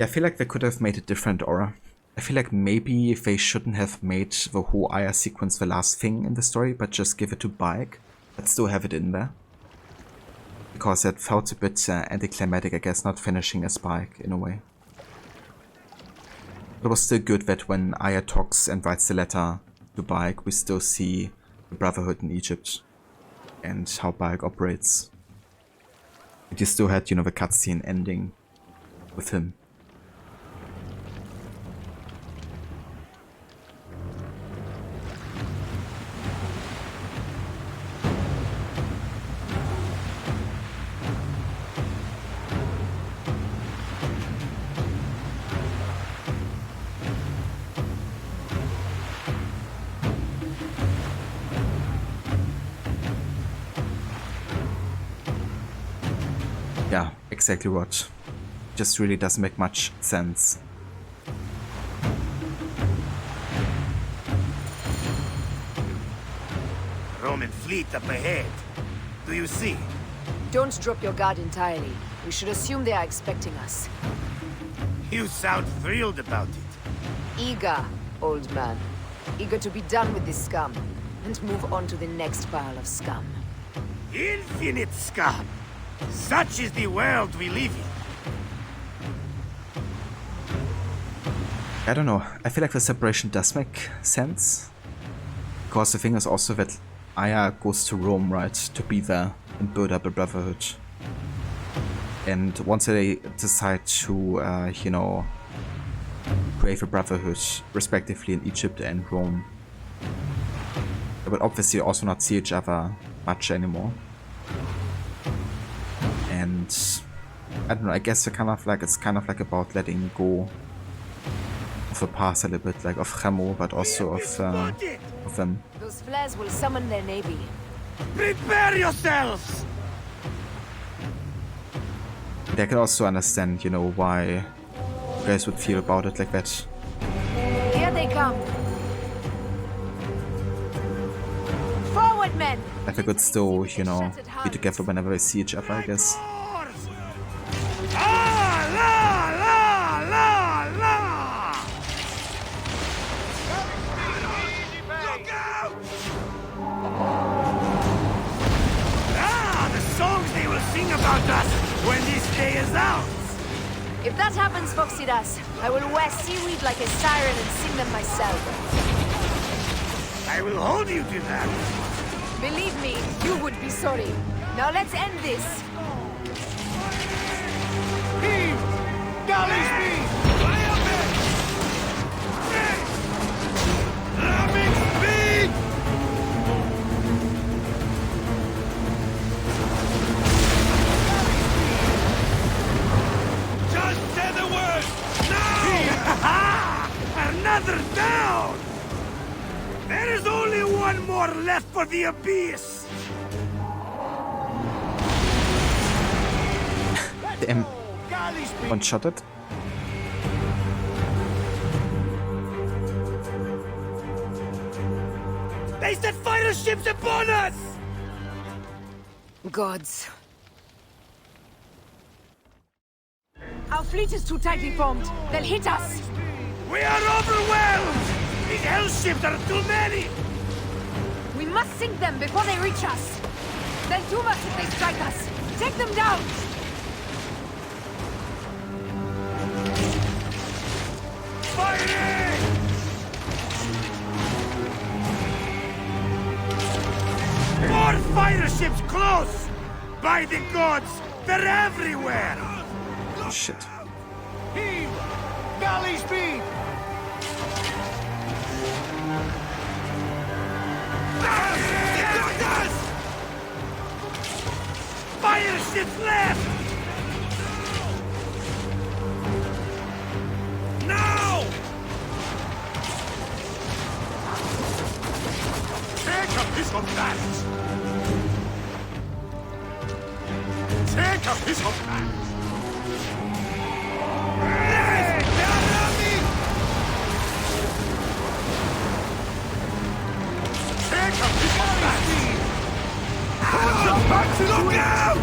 I feel like they could have made a different aura. I feel like maybe they shouldn't have made the whole Aya sequence the last thing in the story, but just give it to Bayek, but still have it in there. Because it felt a bit anticlimactic, I guess, not finishing as Bayek in a way. But it was still good that when Aya talks and writes the letter to Bayek, we still see the Brotherhood in Egypt and how Bayek operates. And you still had, you know, the cutscene ending with him. Yeah, exactly what. Just really doesn't make much sense. Roman fleet up ahead. Do you see? Don't drop your guard entirely. We should assume they are expecting us. You sound thrilled about it. Eager, old man. Eager to be done with this scum, and move on to the next pile of scum. Infinite scum! Such is the world we live in. I don't know, I feel like the separation does make sense. Because the thing is also that Aya goes to Rome, right, to be there and build up a brotherhood. And once they decide to, you know, create a brotherhood, respectively in Egypt and Rome, they will obviously also not see each other much anymore. And I don't know, I guess it's kind of like about letting go of the past a little bit, like of Remo, but also of them. Those flares will summon their navy. Prepare yourselves! And I can also understand, you know, why you guys would feel about it like that. Here they come. Forward, men! Like they could still, you know, be together whenever they see each other, I guess. About us when this day is out. If that happens, Foxidas, I will wear seaweed like a siren and sing them myself. I will hold you to that. Believe me, you would be sorry. Now let's end this. Heave! Galley speed! Ramming speed! Another down! There is only one more left for the abyss! Damn. One-shotted. They set fighter ships upon us! Gods. Our fleet is too tightly formed. They'll hit us. We are overwhelmed! These hell ships are too many! We must sink them before they reach us. They'll do us if they strike us. Take them down! Fighting! More fighter ships close! By the gods, they're everywhere! Shit. Heave! Galley speed! Fire ships left! Now! Take a piece of that! Take a piece of that! Look out!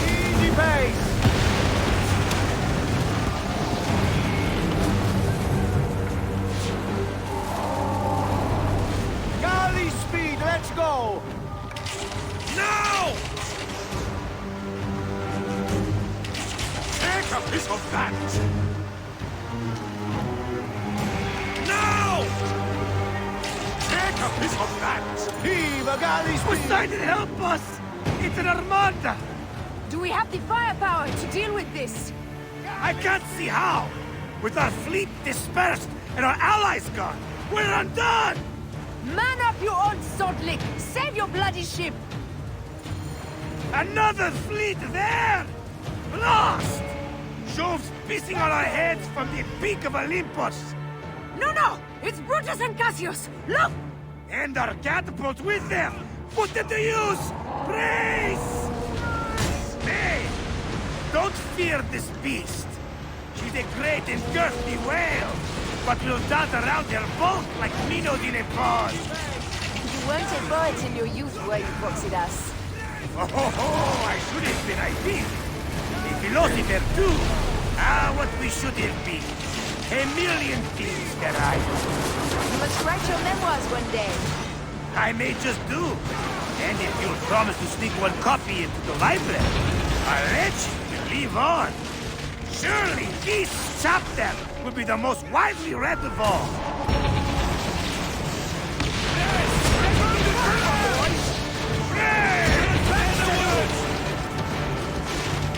Easy pace! Galley speed, let's go! Now! Take a piece of that! Now! Take a piece of that! Heave a galley speed! Poseidon, help us! It's an armada! Do we have the firepower to deal with this? I can't see how! With our fleet dispersed and our allies gone, we're undone! Man up, you old sodlick! Save your bloody ship! Another fleet there! Lost! Jove's pissing on our heads from the peak of Olympus! No! It's Brutus and Cassius! Look! And our catapults with them! Put them to use! Praise! Nay! Don't fear this beast. She's a great and girthy whale, but will dart around her bulk like minnows in a pond. You weren't a bird in your youth, were you, Foxidas? Oh, I should have been, I think. A philosopher too. Ah, what we should have been. A million things that I do. You must write your memoirs one day. I may just do. And if you'll promise to sneak one copy into the library, I'll let you live on. Surely this chapter will be the most widely read of all.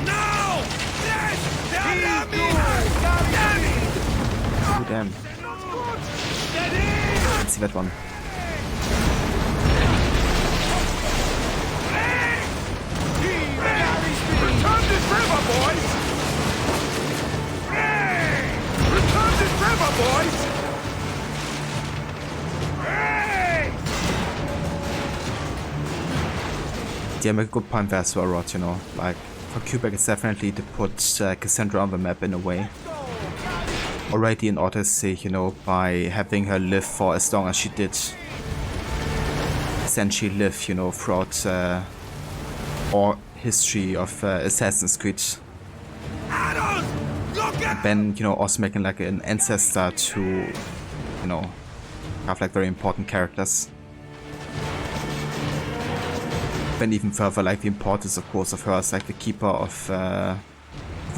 No! Oh, damn. Let's see that one. Return this river, boys! Return this river, boys! Yeah, make a good point there as well, Rod, you know. Like, for Quebec, it's definitely to put Cassandra on the map in a way. Already in Odyssey, you know, by having her live for as long as she did. Essentially live, you know, throughout all history of Assassin's Creed. And then, you know, also making like an ancestor to, you know, have like very important characters. Then even further, like the importance, of course, of her as like the keeper of the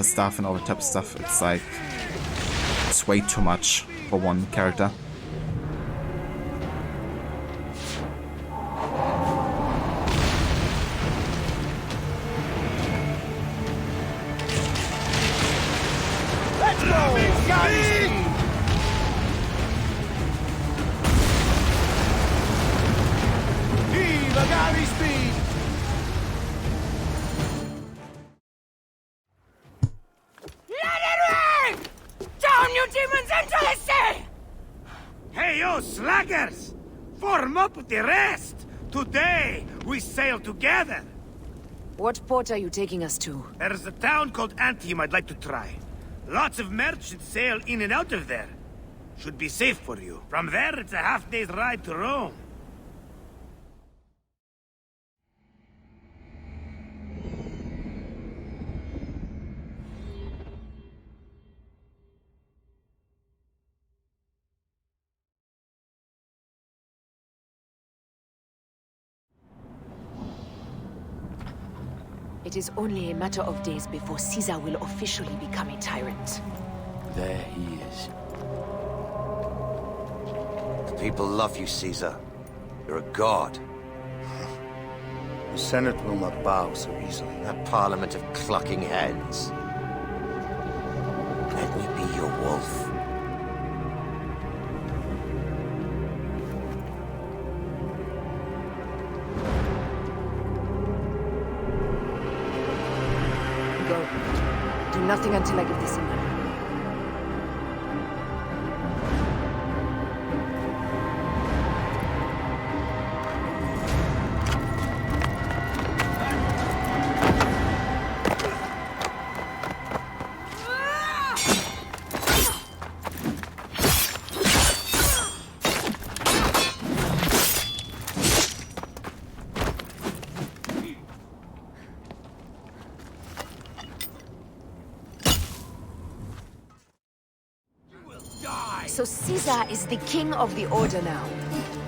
stuff and all that type of stuff. It's like, it's way too much for one character. Let's go! Galley speed! Viva galley speed! Let it rain! Down, you demons, into the sea! Hey, you slackers! Form up with the rest! Today, we sail together! What port are you taking us to? There's a town called Antium I'd like to try. Lots of merchants sail in and out of there. Should be safe for you. From there, it's a half-day's ride to Rome. It is only a matter of days before Caesar will officially become a tyrant. There he is. The people love you, Caesar. You're a god. The Senate will not bow so easily. That parliament of clucking hens. Let me be your wolf. Go. Do nothing until I give the signal. So Caesar is the king of the Order now.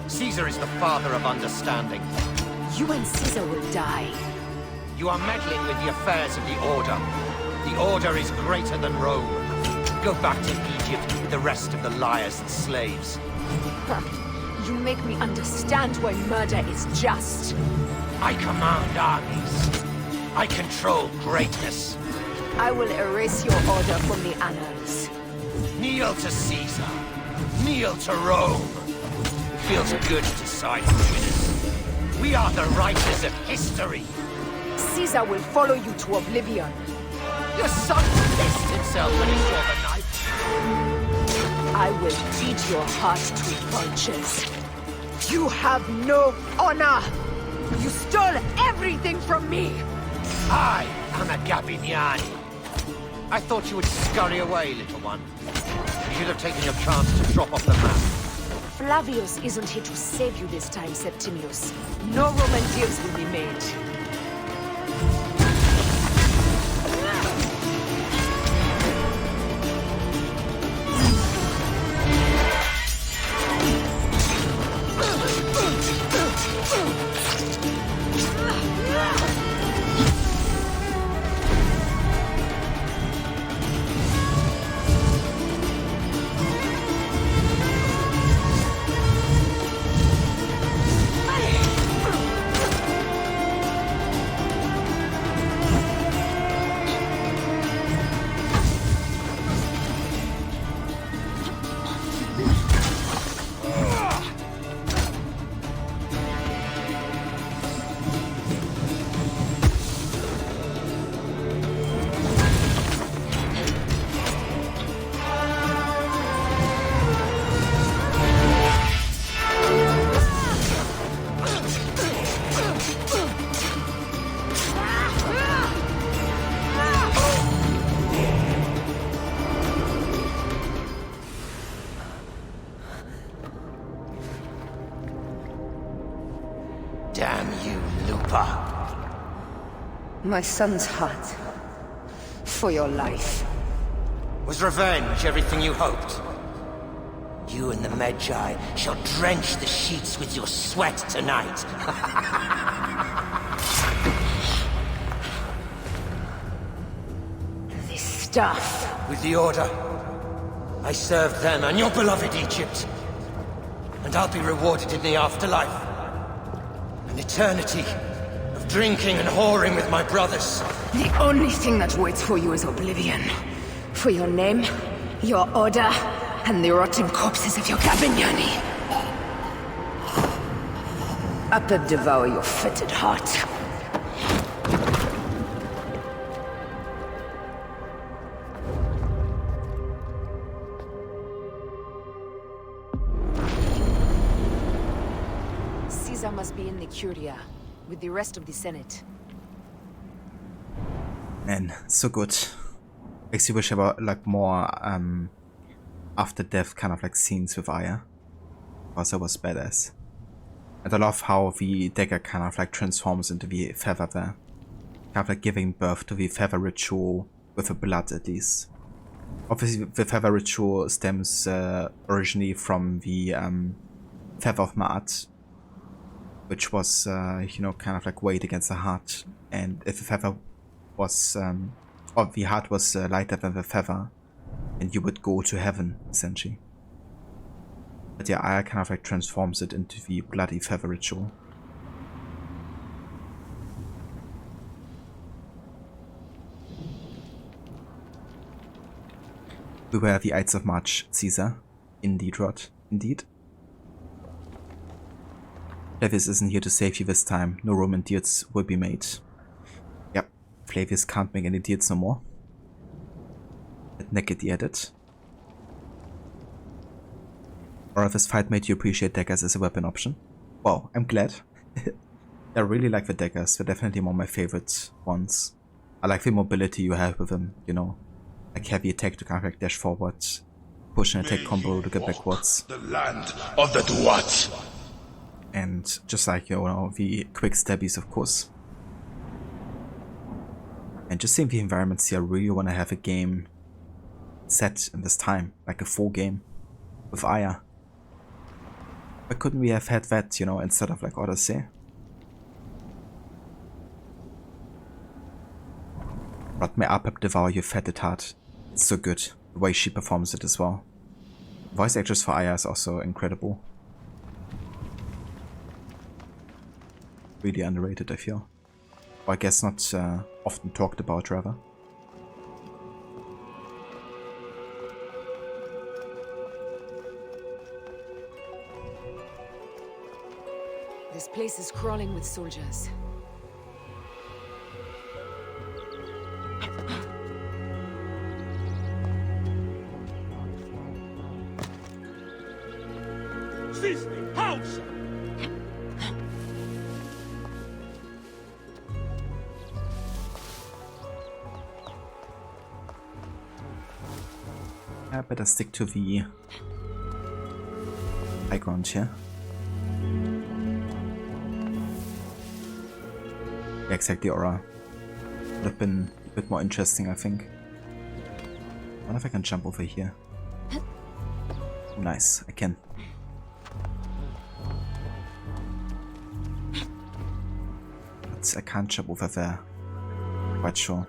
Caesar is the father of understanding. You and Caesar will die. You are meddling with the affairs of the Order. The Order is greater than Rome. Go back to Egypt with the rest of the liars and slaves. You make me understand why murder is just. I command armies. I control greatness. I will erase your order from the annals. Kneel to Caesar. Kneel to Rome. It feels good to side with winners. We are the writers of history. Caesar will follow you to oblivion. Your son pissed himself when he saw the knife. I will feed your heart to vultures. You have no honor! You stole everything from me! I am a Gabignani. I thought you would scurry away, little one. You should have taken your chance to drop off the map. Flavius isn't here to save you this time, Septimius. No Roman deals will be made. Damn you, Lupa. My son's heart. For your life. Was revenge everything you hoped? You and the Magi shall drench the sheets with your sweat tonight. This stuff. With the Order, I served them and your beloved Egypt. And I'll be rewarded in the afterlife. An eternity of drinking and whoring with my brothers. The only thing that waits for you is oblivion. For your name, your order, and the rotting corpses of your Gabignani. Up and devour your fetid heart. Caesar must be in the Curia, with the rest of the Senate. Man, so good. Makes you wish about like more after death kind of like scenes with Aya. Because it was badass. And I love how the dagger kind of like transforms into the feather there. Kind of like giving birth to the feather ritual with the blood at least. Obviously the feather ritual stems originally from the feather of Ma'at, which was you know, kind of like weighed against the heart. And if the feather was or the heart was lighter than the feather, and you would go to heaven, essentially. But yeah, Aya kind of like transforms it into the bloody feather ritual. We were the Ides of March, Caesar. Indeed, Rod. Indeed. Flavius isn't here to save you this time. No Roman deals will be made. Yep, Flavius can't make any deals no more. Let Nick get the edit. Or if this fight made you appreciate daggers as a weapon option. Wow, I'm glad. I really like the daggers. They're definitely one of my favorite ones. I like the mobility you have with them, you know. Like heavy attack to kind of like dash forward, push and attack combo to get backwards. The land of the Duat. And just like, you know, the quick stabbies, of course. And just seeing the environments here, I really want to have a game set in this time, like a full game with Aya. Why couldn't we have had that, you know, instead of like Odyssey? But may Apep devour your fetid heart. It's so good, the way she performs it as well. Voice actress for Aya is also incredible. Really underrated, I feel. Or I guess not often talked about, rather. This place is crawling with soldiers. Seize me! House! better stick to the background here. Yeah, exactly, Aura. Would have been a bit more interesting, I think. I wonder if I can jump over here. Oh, nice, I can. But I can't jump over there. Quite sure.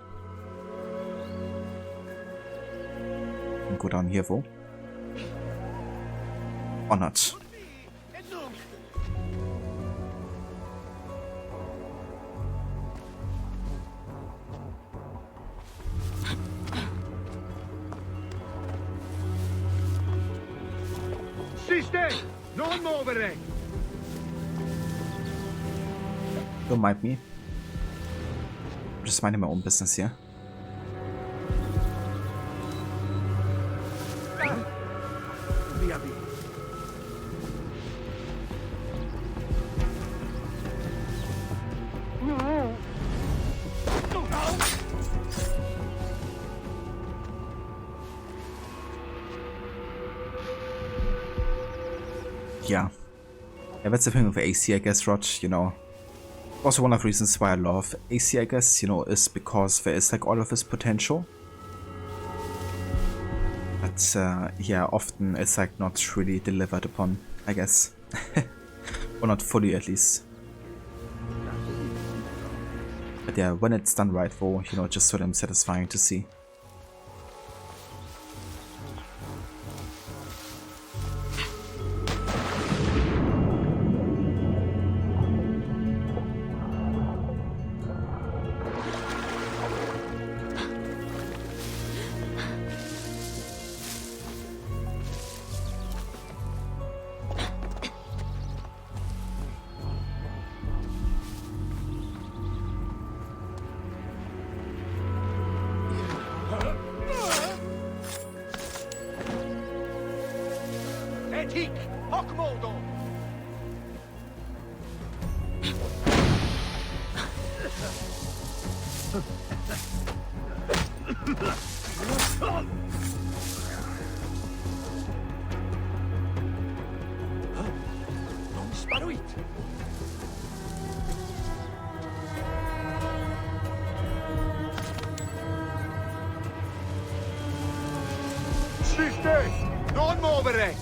And go down here, though. Or not. Non muovere! Don't mind me. I'm just minding my own business here. Yeah, that's the thing with AC, I guess, Rod, you know. Also one of the reasons why I love AC, I guess, you know, is because there is like all of this potential. But yeah, often it's like not really delivered upon, I guess. Or not fully, at least. But yeah, when it's done right, though, you know, it's just so damn satisfying to see. Non muovere!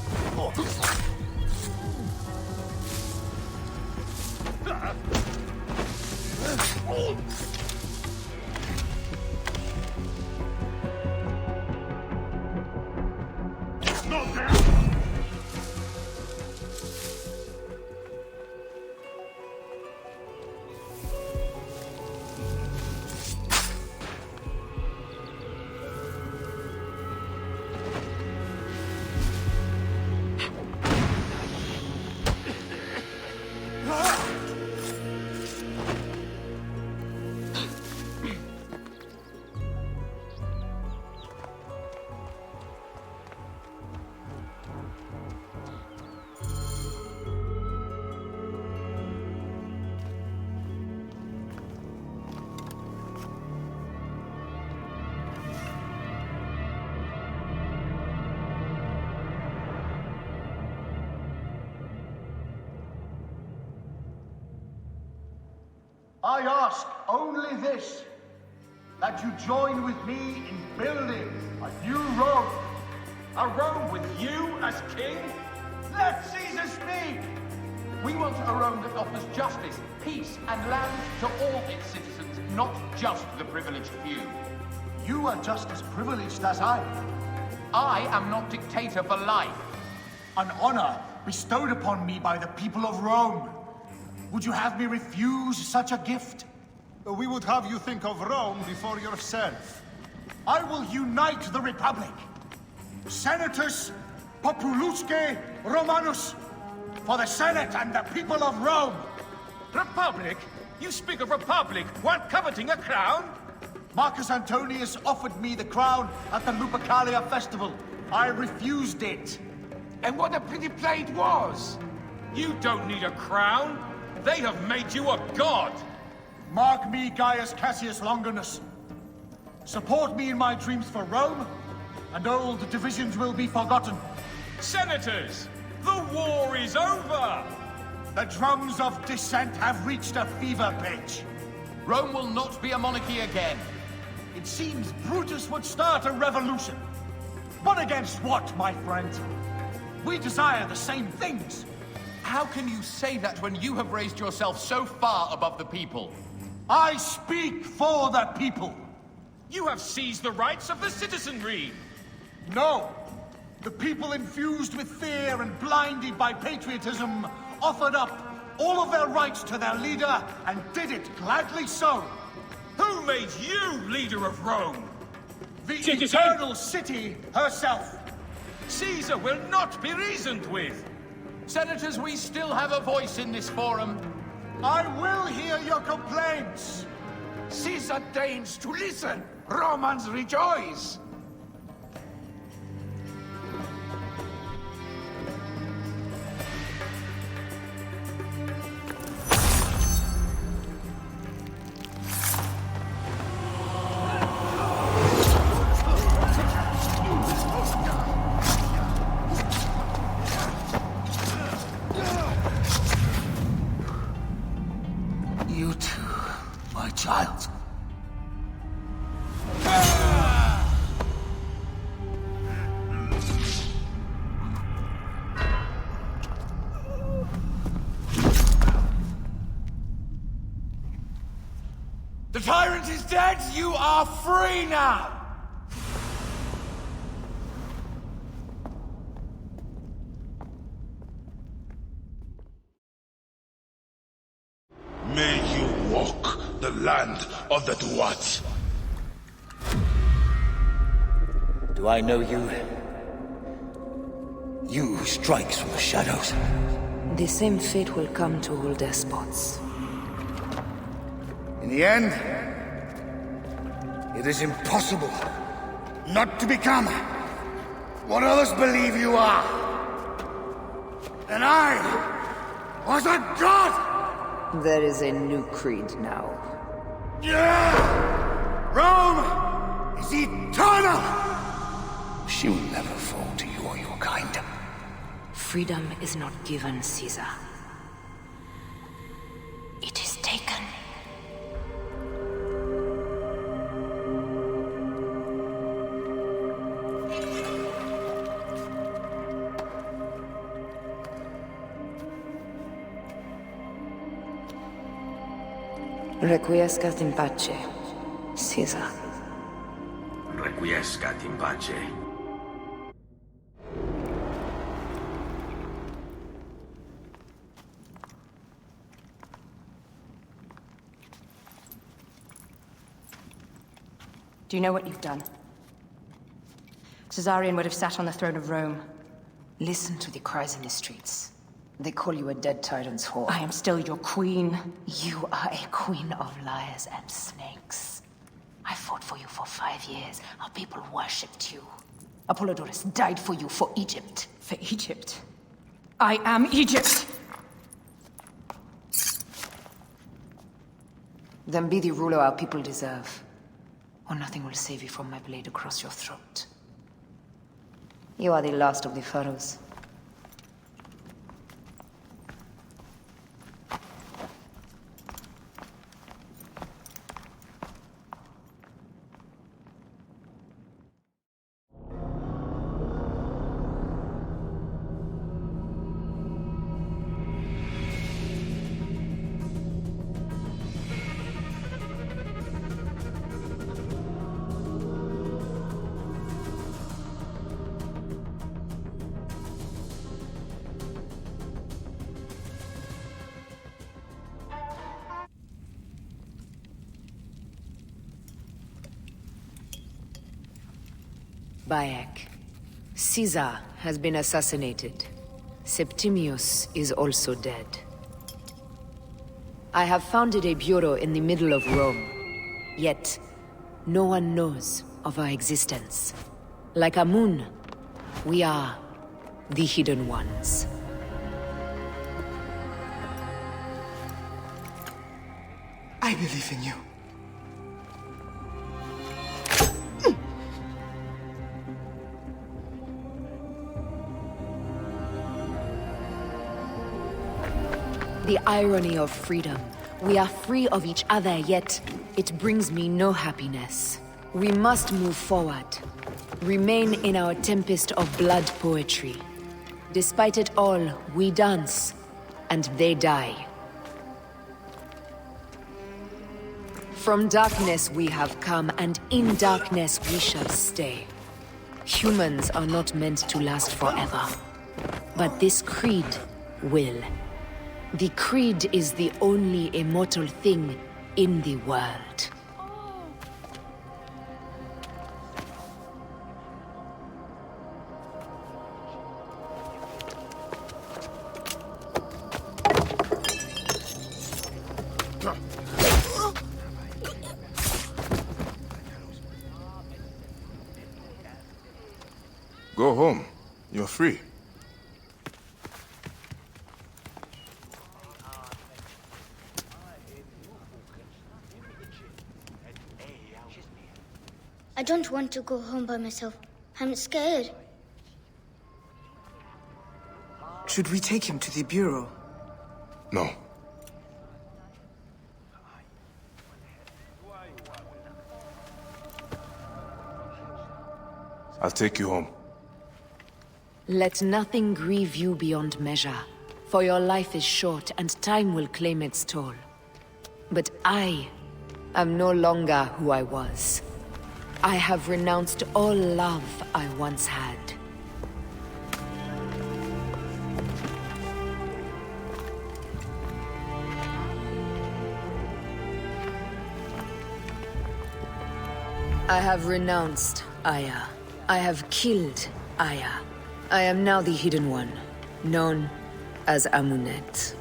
I ask only this, that you join with me in building a new Rome. A Rome with you as king? Let Caesar speak! We want a Rome that offers justice, peace, and land to all its citizens, not just the privileged few. You are just as privileged as I. I am not dictator for life. An honor bestowed upon me by the people of Rome. Would you have me refuse such a gift? We would have you think of Rome before yourself. I will unite the Republic. Senatus Populusque Romanus. For the Senate and the people of Rome. Republic? You speak of Republic, while coveting a crown? Marcus Antonius offered me the crown at the Lupercalia festival. I refused it. And what a pretty play it was! You don't need a crown. They have made you a god! Mark me, Gaius Cassius Longinus. Support me in my dreams for Rome, and old divisions will be forgotten. Senators, the war is over! The drums of dissent have reached a fever pitch. Rome will not be a monarchy again. It seems Brutus would start a revolution. But against what, my friend? We desire the same things. How can you say that when you have raised yourself so far above the people? I speak for the people. You have seized the rights of the citizenry. No. The people infused with fear and blinded by patriotism offered up all of their rights to their leader and did it gladly so. Who made you leader of Rome? The eternal city herself. Caesar will not be reasoned with. Senators, we still have a voice in this forum. I will hear your complaints. Caesar deigns to listen. Romans rejoice. You too, my child. The tyrant is dead. You are free now. May you walk the land of the Duat. Do I know you? You who strikes from the shadows. The same fate will come to all despots. In the end, it is impossible not to become what others believe you are. And I was a god! There is a new creed now. Yeah! Rome is eternal! She will never fall to you or your kind. Freedom is not given, Caesar. It is taken. Requiescat in pace, Caesar. Requiescat in pace. Do you know what you've done? Caesarion would have sat on the throne of Rome. Listen to the cries in the streets. They call you a dead tyrant's whore. I am still your queen. You are a queen of liars and snakes. I fought for you for 5 years. Our people worshipped you. Apollodorus died for you, for Egypt. For Egypt? I am Egypt! Then be the ruler our people deserve. Or nothing will save you from my blade across your throat. You are the last of the pharaohs. Bayek. Caesar has been assassinated. Septimius is also dead. I have founded a bureau in the middle of Rome. Yet, no one knows of our existence. Like Amun, we are the Hidden Ones. I believe in you. The irony of freedom. We are free of each other, yet it brings me no happiness. We must move forward. Remain in our tempest of blood poetry. Despite it all, we dance, and they die. From darkness we have come, and in darkness we shall stay. Humans are not meant to last forever. But this creed will. The creed is the only immortal thing in the world. Go home. You're free. I don't want to go home by myself. I'm scared. Should we take him to the Bureau? No. I'll take you home. Let nothing grieve you beyond measure, for your life is short and time will claim its toll. But I am no longer who I was. I have renounced all love I once had. I have renounced Aya. I have killed Aya. I am now the Hidden One, known as Amunet.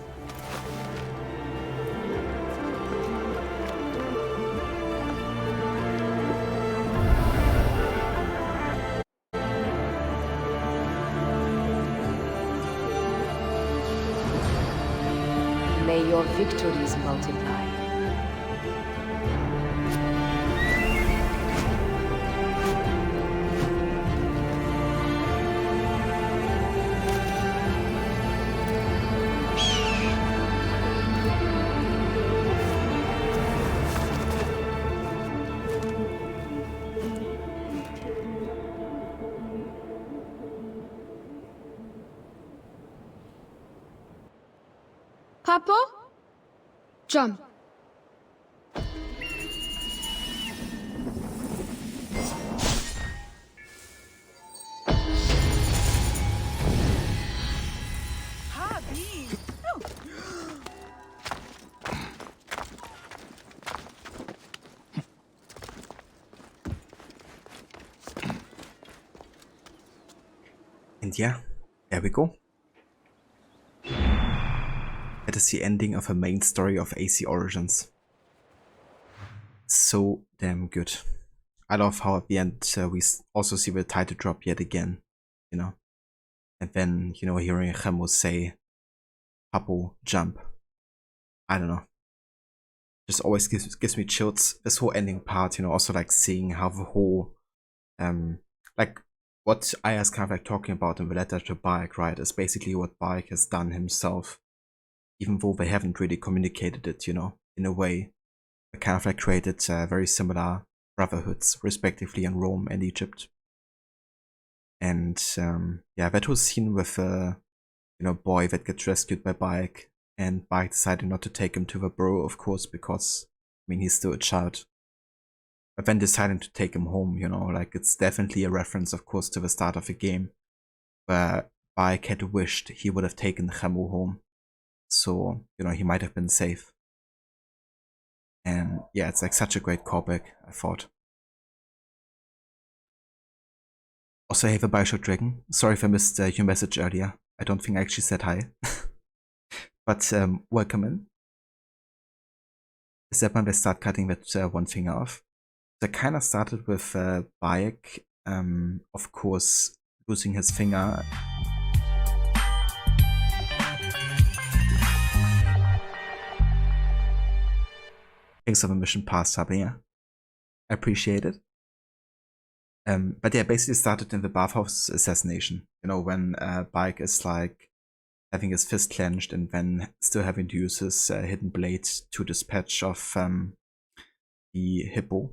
May your victories multiply. Papa? Jump. And yeah, there we go. That is the ending of a main story of AC Origins. So damn good. I love how at the end we also see the title drop yet again, you know. And then, you know, hearing Remo say, Papo, jump. I don't know. Just always gives me chills. This whole ending part, you know, also like seeing how the whole, like what Aya's kind of like talking about in the letter to Bayek, right, is basically what Bayek has done himself. Even though they haven't really communicated it, you know, in a way. They kind of like created very similar brotherhoods, respectively, in Rome and Egypt. And yeah, that whole scene with you know, boy that gets rescued by Bayek, and Bayek deciding not to take him to the Bureau, of course, because, I mean, he's still a child. But then deciding to take him home, you know, like, it's definitely a reference, of course, to the start of the game, where Bayek had wished he would have taken Remo home. So, you know, he might have been safe. And yeah, it's like such a great callback, I thought. Also, hey, the Bioshock Dragon. Sorry if I missed your message earlier. I don't think I actually said hi. But welcome in. Is that when they start cutting that one thing off? So I kind of started with Bayek, of course, losing his finger. Thanks for the mission pass, Sabe, yeah. I appreciate it. But yeah, basically started in the bathhouse assassination. You know, when Bayek is like having his fist clenched and then still having to use his hidden blade to dispatch of the hippo.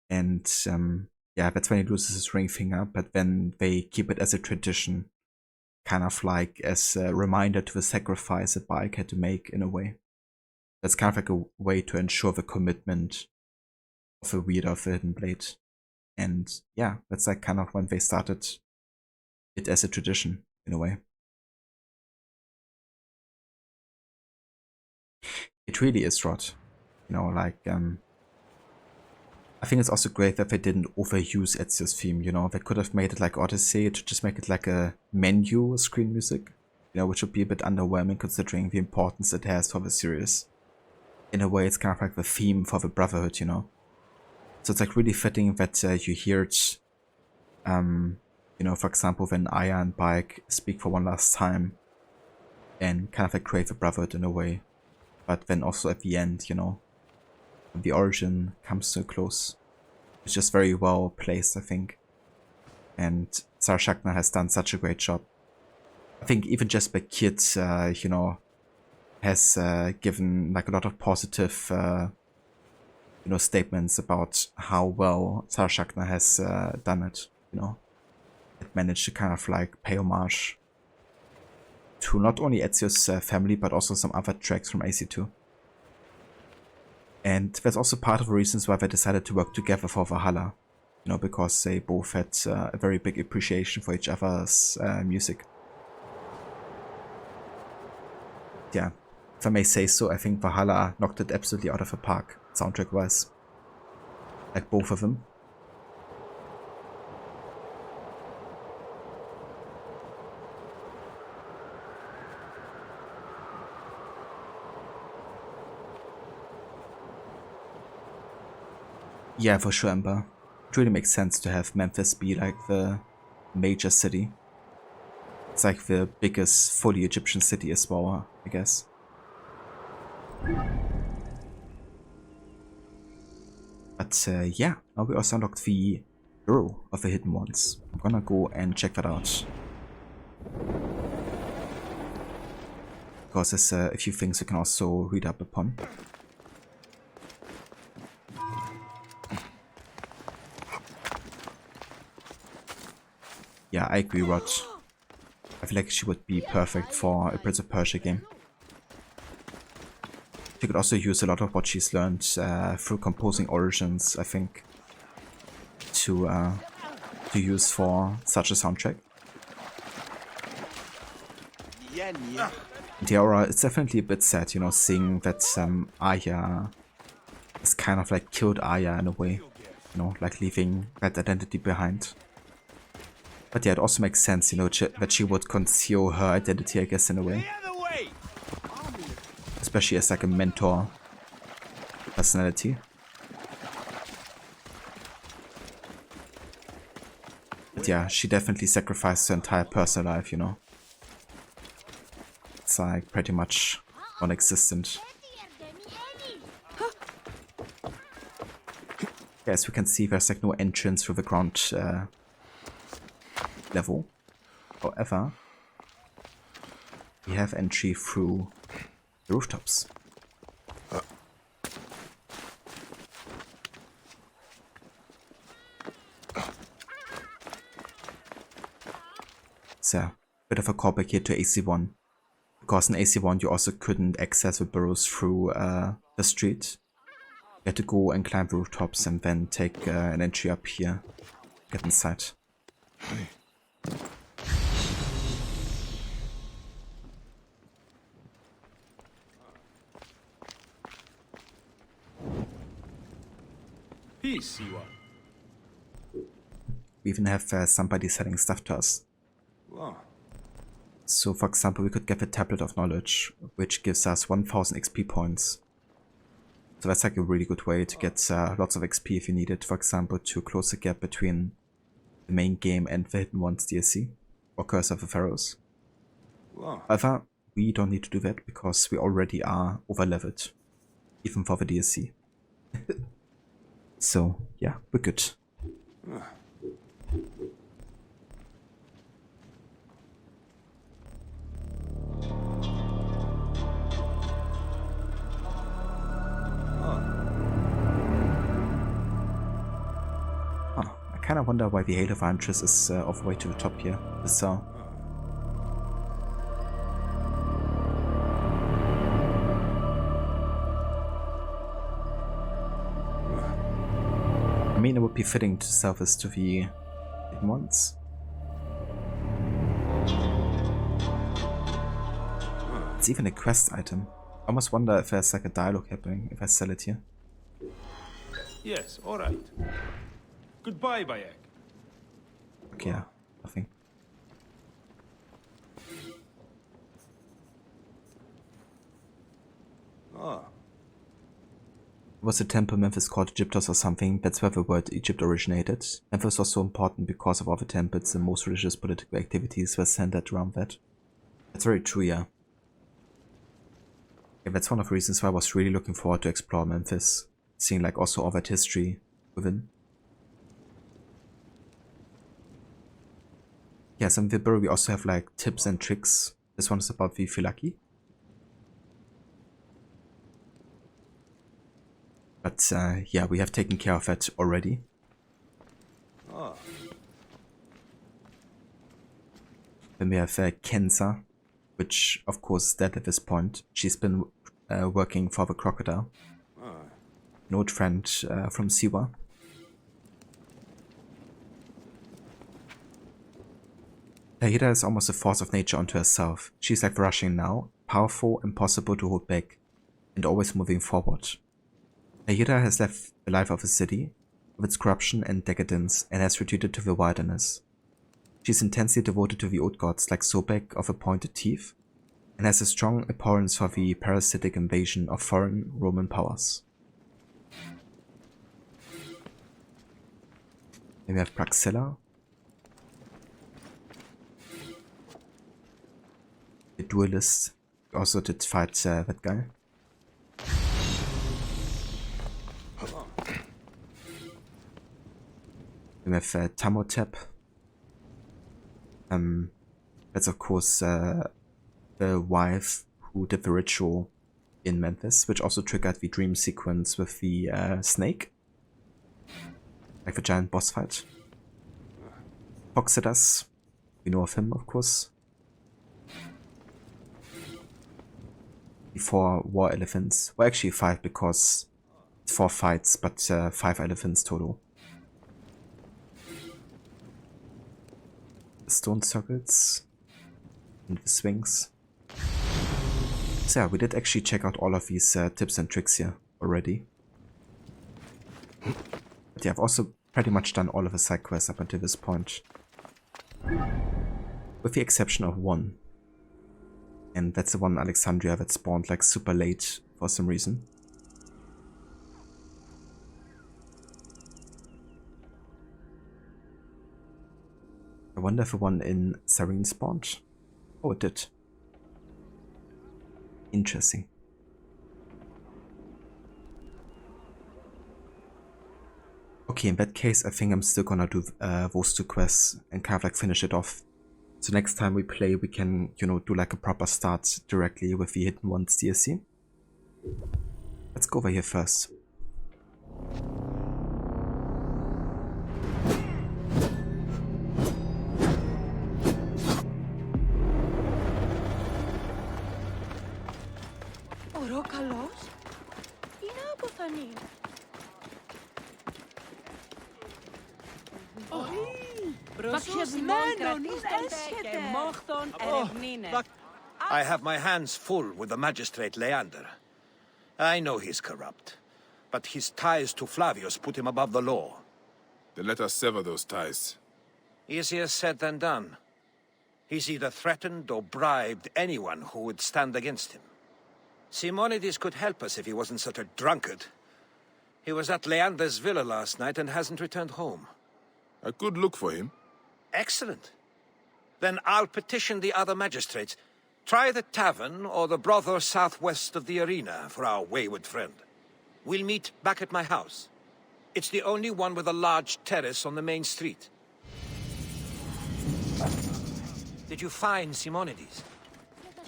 And yeah, that's when he loses his ring finger, but then they keep it as a tradition, kind of like as a reminder to the sacrifice that Bayek had to make in a way. That's kind of like a way to ensure the commitment of the wielder of the hidden blade. And yeah, that's like kind of when they started it as a tradition in a way. It really is, Rod. You know, like, I think it's also great that they didn't overuse Ezio's theme, you know. They could have made it like Odyssey to just make it like a menu screen music, you know, which would be a bit underwhelming considering the importance it has for the series. In a way, it's kind of like the theme for the Brotherhood, you know. So it's like really fitting that you hear it, you know, for example, when Aya and Bayek speak for one last time and kind of like create the Brotherhood in a way. But then also at the end, you know, when the origin comes so close. It's just very well placed, I think. And Sarah Schachner has done such a great job. I think even just the kid, you know, has given like a lot of positive, you know, statements about how well Sarah Schachner has done it, you know. It managed to kind of like pay homage to not only Ezio's family, but also some other tracks from AC2. And that's also part of the reasons why they decided to work together for Valhalla, you know, because they both had a very big appreciation for each other's music. Yeah, if I may say so, I think Valhalla knocked it absolutely out of the park, soundtrack-wise. Like both of them. Yeah, for sure, Ember. It really makes sense to have Memphis be like the major city. It's like the biggest fully Egyptian city as well, I guess. But yeah, now we also unlocked the Bureau of the Hidden Ones. I'm gonna go and check that out. Because there's a few things we can also read up upon. Yeah, I agree, Rod. I feel like she would be perfect for a Prince of Persia game. She could also use a lot of what she's learned through composing Origins, I think, to use for such a soundtrack. Diora, it's definitely a bit sad, you know, seeing that Aya is kind of like killed Aya in a way, you know, like leaving that identity behind. But yeah, it also makes sense, you know, that she would conceal her identity, I guess, in a way. Especially as like a mentor personality. But yeah, she definitely sacrificed her entire personal life, you know. It's like pretty much non-existent. Yeah, as we can see, there's like no entrance through the ground level. However, we have entry through the rooftops. It's a bit of a callback here to AC1. Because in AC1 you also couldn't access the burrows through the street. You had to go and climb the rooftops and then take an entry up here. Get inside. Peace, Siwa. We even have somebody selling stuff to us. Wow. So for example, we could get the Tablet of Knowledge, which gives us 1000 XP points. So that's like a really good way to get lots of XP if you need it, for example, to close the gap between the main game and the Hidden Ones DLC, or Curse of the Pharaohs. Wow. However, we don't need to do that because we already are over-leveled, even for the DLC. So yeah, we're good. kind of wonder why the Hail of Huntress is all the way to the top here. Bizarre. I mean, it would be fitting to sell this to the hidden ones. It's even a quest item. I almost wonder if there's like a dialogue happening if I sell it here. Yes, alright. Goodbye, Bayek. Okay, yeah, nothing. Ah. Was a temple Memphis called Egyptos or something? That's where the word Egypt originated. Memphis was so important because of all the temples and most religious political activities were centered around that. That's very true, yeah. Yeah, that's one of the reasons why I was really looking forward to explore Memphis. Seeing like also all that history within. Yes, in the bureau we also have like tips and tricks. This one is about the Phylaki. But yeah, we have taken care of that already. Ah. Then we have Kenza, which of course is dead at this point. She's been working for the crocodile. An old friend from Siwa. Tahida is almost a force of nature unto herself. She's like rushing now, powerful, impossible to hold back, and always moving forward. Tahida has left the life of a city, of its corruption and decadence, and has retreated to the wilderness. She's intensely devoted to the old gods like Sobek of the Pointed Teeth, and has a strong abhorrence for the parasitic invasion of foreign Roman powers. Then we have Praxilla, the duelist. We also did fight that guy. We have Tamotep. That's of course the wife who did the ritual in Memphis, which also triggered the dream sequence with the snake. Like the giant boss fight. Foxidas, we know of him of course. The 4 war elephants, well actually 5 because it's 4 fights, but 5 elephants total. The stone circles and the swings. So yeah, we did actually check out all of these tips and tricks here already. But yeah, I've also pretty much done all of the side quests up until this point. With the exception of one. And that's the one in Alexandria that spawned like super late for some reason. I wonder if the one in Cyrene spawned. Oh, it did. Interesting. Okay, in that case, I think I'm still gonna do those 2 quests and kind of like finish it off. So next time we play, we can, you know, do like a proper start directly with the Hidden Ones DLC. Let's go over here first. I have my hands full with the magistrate Leander. I know he's corrupt, but his ties to Flavius put him above the law. Then let us sever those ties. Easier said than done. He's either threatened or bribed anyone who would stand against him. Simonides could help us if he wasn't such a drunkard. He was at Leander's villa last night and hasn't returned home. I could look for him. Excellent. Then I'll petition the other magistrates. Try the tavern or the brothel southwest of the arena for our wayward friend. We'll meet back at my house. It's the only one with a large terrace on the main street. Did you find Simonides?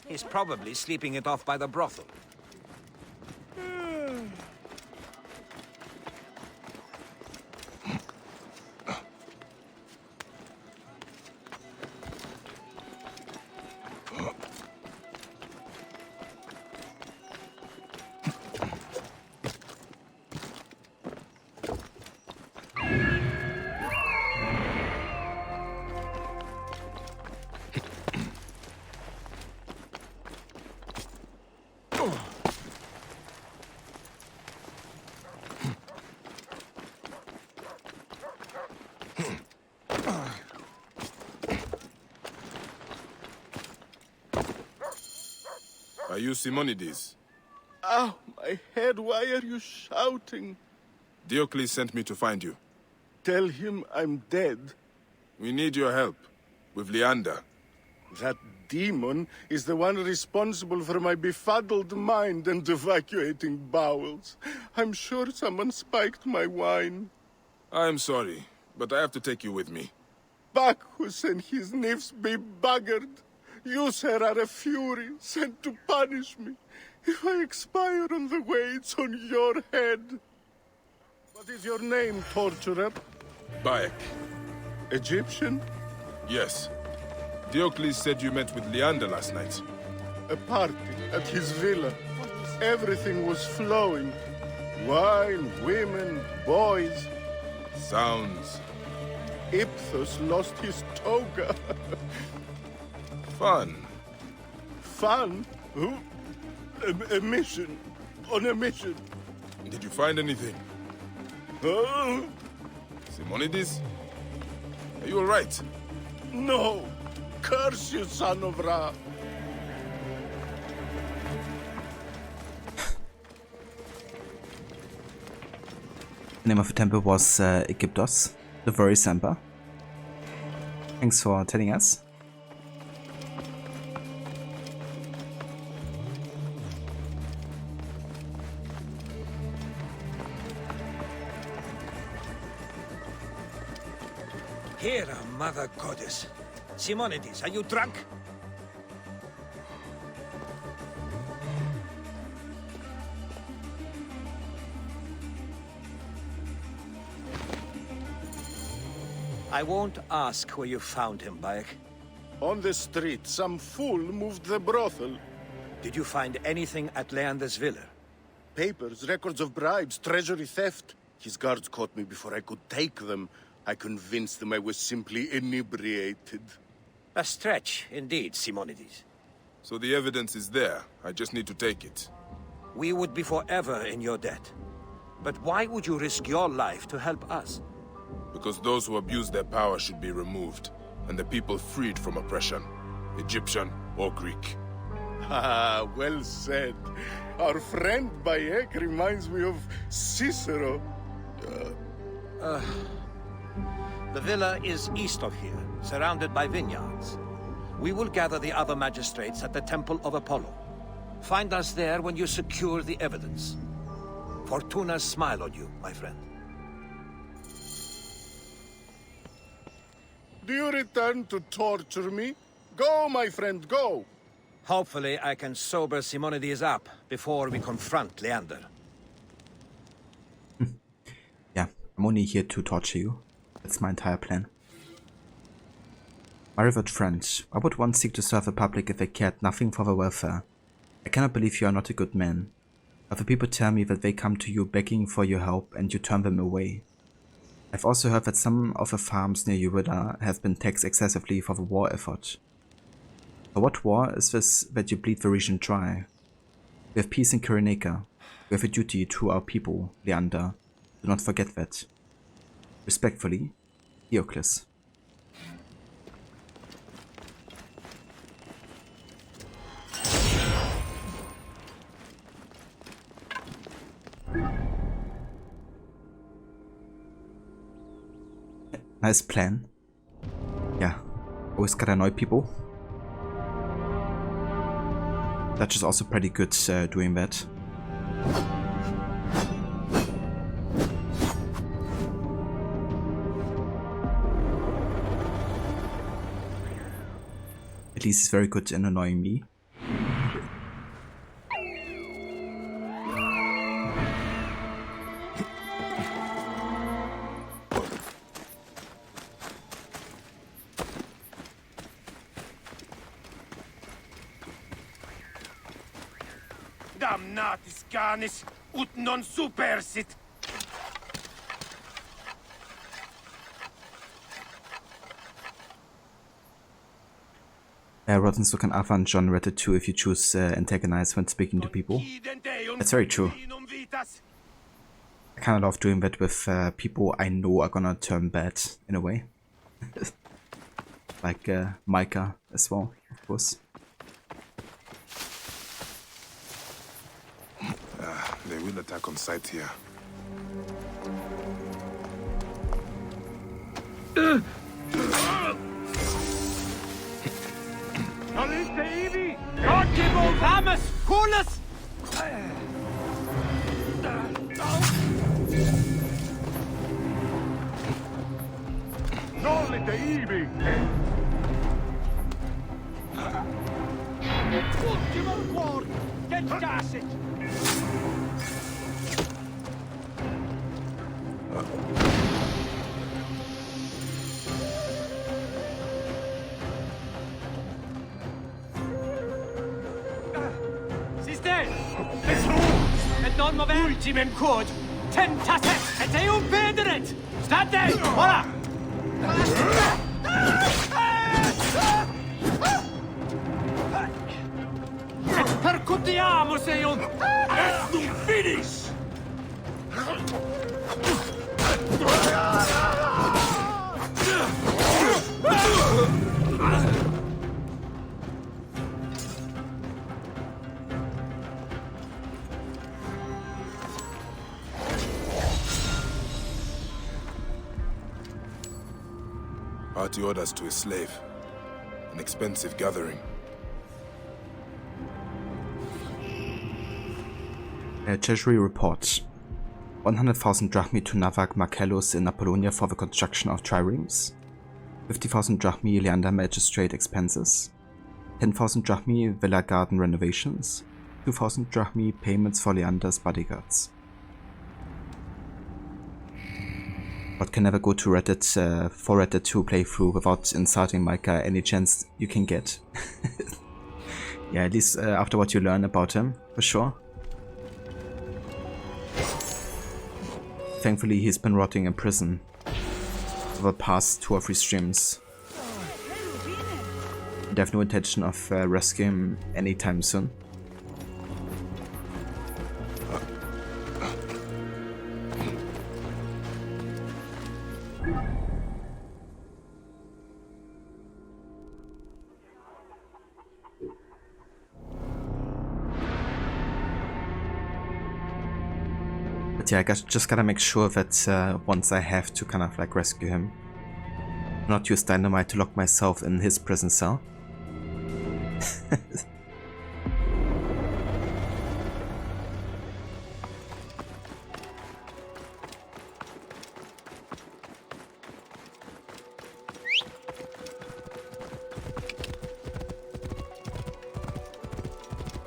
He's probably sleeping it off by the brothel. Are you Simonides? Ow, my head, why are you shouting? Diocles sent me to find you. Tell him I'm dead. We need your help. With Leander. That demon is the one responsible for my befuddled mind and evacuating bowels. I'm sure someone spiked my wine. I'm sorry, but I have to take you with me. Bacchus and his nymphs be buggered. You, sir, are a fury, sent to punish me. If I expire on the way, it's on your head. What is your name, torturer? Bayek. Egyptian? Yes. Diocles said you met with Leander last night. A party at his villa. Everything was flowing. Wine, women, boys. Sounds. Iphthos lost his toga. Fun. Fun? Who? A mission. On a mission. Did you find anything? Oh? Simonides? Are you alright? No! Curse you, son of Ra! The name of the temple was Aegyptos, the very Semper. Thanks for telling us. Here, Mother Goddess. Simonides, are you drunk? I won't ask where you found him, Bayek. On the street, some fool moved the brothel. Did you find anything at Leander's villa? Papers, records of bribes, treasury theft. His guards caught me before I could take them. I convinced them I was simply inebriated. A stretch, indeed, Simonides. So the evidence is there. I just need to take it. We would be forever in your debt. But why would you risk your life to help us? Because those who abuse their power should be removed, and the people freed from oppression, Egyptian or Greek. Ah, well said. Our friend Bayek reminds me of Cicero. The villa is east of here, surrounded by vineyards. We will gather the other magistrates at the Temple of Apollo. Find us there when you secure the evidence. Fortuna's smile on you, my friend. Do you return to torture me? Go, my friend, go! Hopefully I can sober Simonides up before we confront Leander. Yeah, I'm only here to torture you. That's my entire plan. My revered friend, I would once seek to serve the public if I cared nothing for their welfare. I cannot believe you are not a good man. Other people tell me that they come to you begging for your help and you turn them away. I've also heard that some of the farms near your villa have been taxed excessively for the war effort. For what war is this that you bleed the region dry? We have peace in Cyrenaica. We have a duty to our people, Leander. Do not forget that. Respectfully, Diocles. Nice plan. Yeah, always gotta annoy people. Dutch is also pretty good doing that. At least he's very good in annoying me. Damnatis canis, ut non supersit! Rottenslook and Alpha and John read it too if you choose antagonize when speaking to people. That's very true. I kind of love doing that with people I know are gonna turn bad in a way. Like Micah as well, of course. They will attack on sight here. Non movere! Ultimem quod! Tentaset! Et eum pederet! State! Ora! Et percutiamus eum! Et num finis! Party orders to a slave. An expensive gathering. Treasury reports. 100,000 drachmi to Navak Marcellus in Apollonia for the construction of triremes. 50,000 drachmi Leander magistrate expenses. 10,000 drachmi villa garden renovations. 2,000 drachmi payments for Leander's bodyguards. But can never go to Reddit for Reddit 2 playthrough without insulting Micah any chance you can get. Yeah, at least after what you learn about him, for sure. Thankfully he's been rotting in prison for the past 2 or 3 streams. I have no intention of rescuing him anytime soon. But yeah, I just gotta make sure that once I have to kind of like rescue him, not use dynamite to lock myself in his prison cell.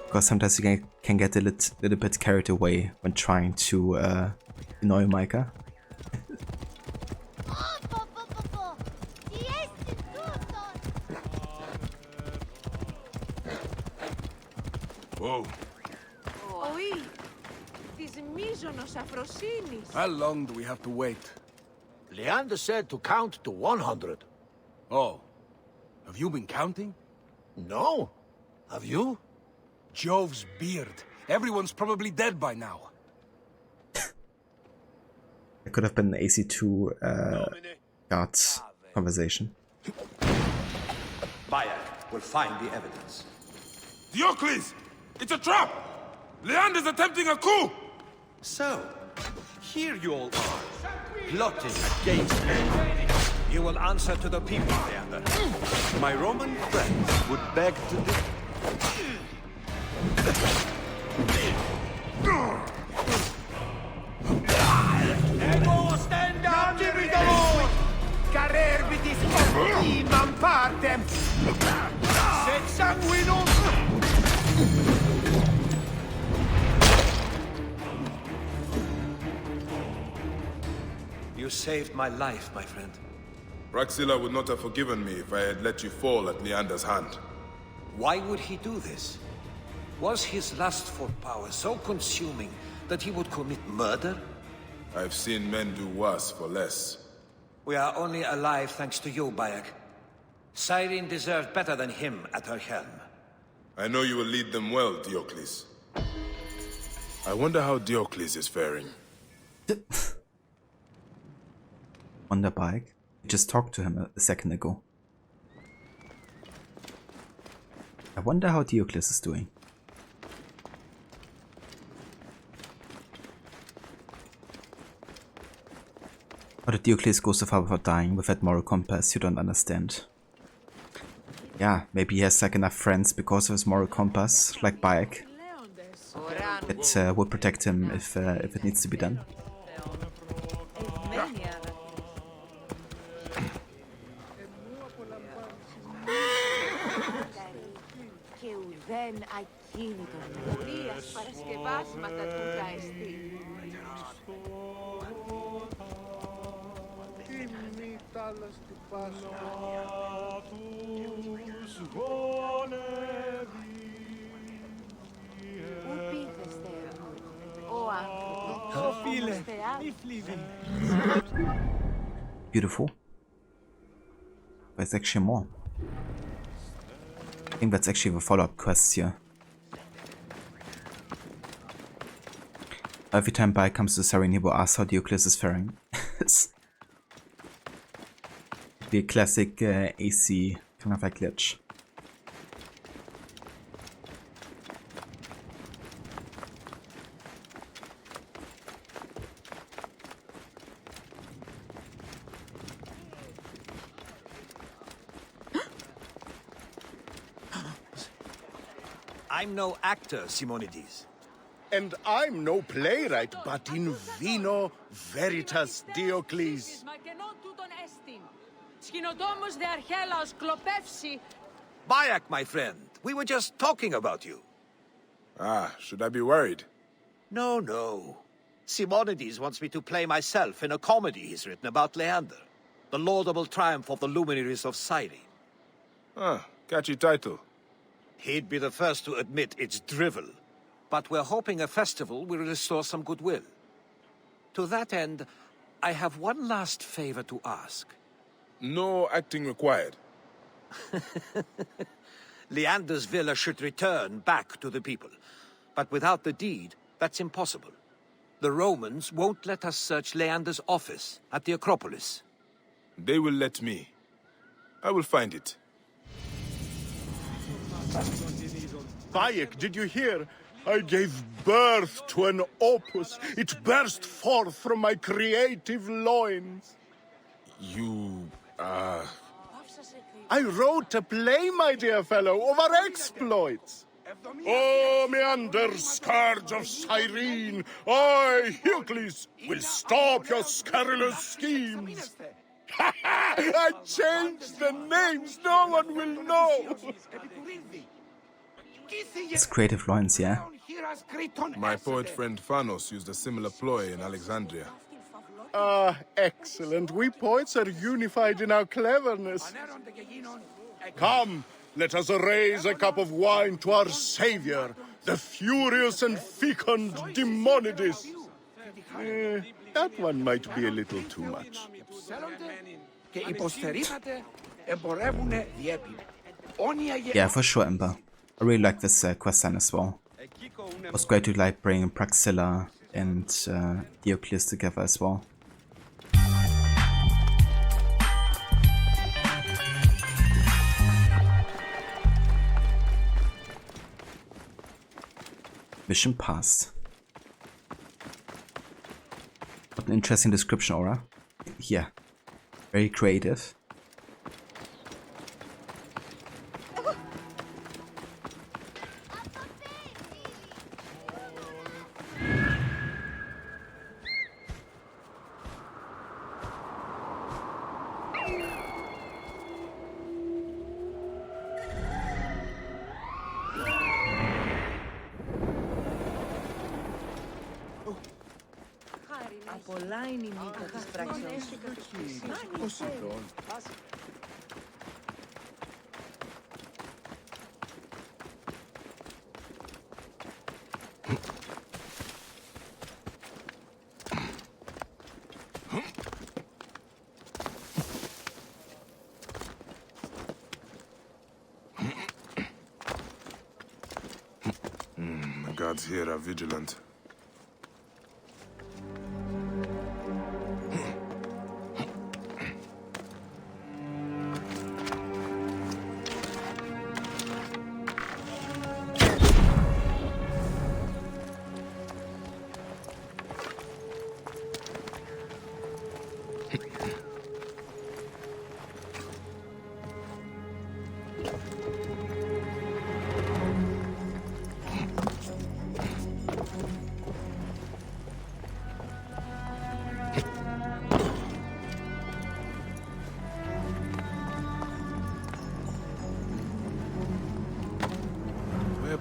Because sometimes you can get a little bit carried away when trying to annoy Micah. Whoa. How long do we have to wait? Leander said to count to 100. Oh. Have you been counting? No. Have you? Jove's beard. Everyone's probably dead by now. It could have been an AC2 guards conversation. Bayek will find the evidence. Diocles! It's a trap! Leander's attempting a coup! So, here you all are, plotting against me. You will answer to the people, Leander. My Roman friends would beg to differ. Ego stand up, Giridolo! Carerbitis imam partem! Sed sanguinum! You saved my life, my friend. Praxilla would not have forgiven me if I had let you fall at Leander's hand. Why would he do this? Was his lust for power so consuming that he would commit murder? I've seen men do worse for less. We are only alive thanks to you, Bayek. Cyrene deserved better than him at her helm. I know you will lead them well, Diocles. I wonder how Diocles is faring. On the bike? I just talked to him a second ago. I wonder how Diocles is doing. How did Diocles go so far without dying with that moral compass? You don't understand. Yeah, maybe he has like enough friends because of his moral compass, like Bayek, that would protect him if it needs to be done. Beautiful. There's actually more. I think that's actually the follow-up quest here. Every time Bayek comes to Cyrene, he will ask how Diocles is faring. Be a classic AC kind of like glitch. I'm no actor, Simonides. And I'm no playwright, but in vino veritas, Diocles. Bayek, my friend, we were just talking about you. Ah, should I be worried? No, no. Simonides wants me to play myself in a comedy he's written about Leander, the laudable triumph of the luminaries of Cyrene. Ah, catchy title. He'd be the first to admit it's drivel, but we're hoping a festival will restore some goodwill. To that end, I have one last favor to ask. No acting required. Leander's villa should return back to the people, but without the deed, that's impossible. The Romans won't let us search Leander's office at the Acropolis. They will let me. I will find it. Bayek, did you hear? I gave birth to an opus. It burst forth from my creative loins. You, I wrote a play, my dear fellow, of our exploits. O Meander, scourge of Cyrene, I, Hercules, will stop your scurrilous schemes. I changed the names, no one will know. It's creative loins, yeah? My poet friend Phanos used a similar ploy in Alexandria. Ah, excellent. We poets are unified in our cleverness. Come, let us raise a cup of wine to our savior, the furious and fecund Demonides. That one might be a little too much. Yeah, for sure, Ember. I really like this quest line as well. It was great to like bring Praxilla and Diocles together as well. Mission passed. What an interesting description, Aura. Yeah, very creative. guards here are vigilant.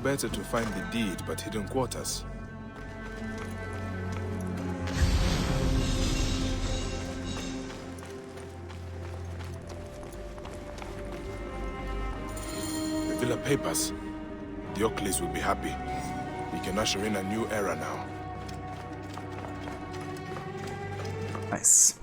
Better to find the deed, but hidden quarters. The villa papers. Diocles will be happy. We can usher in a new era now. Nice.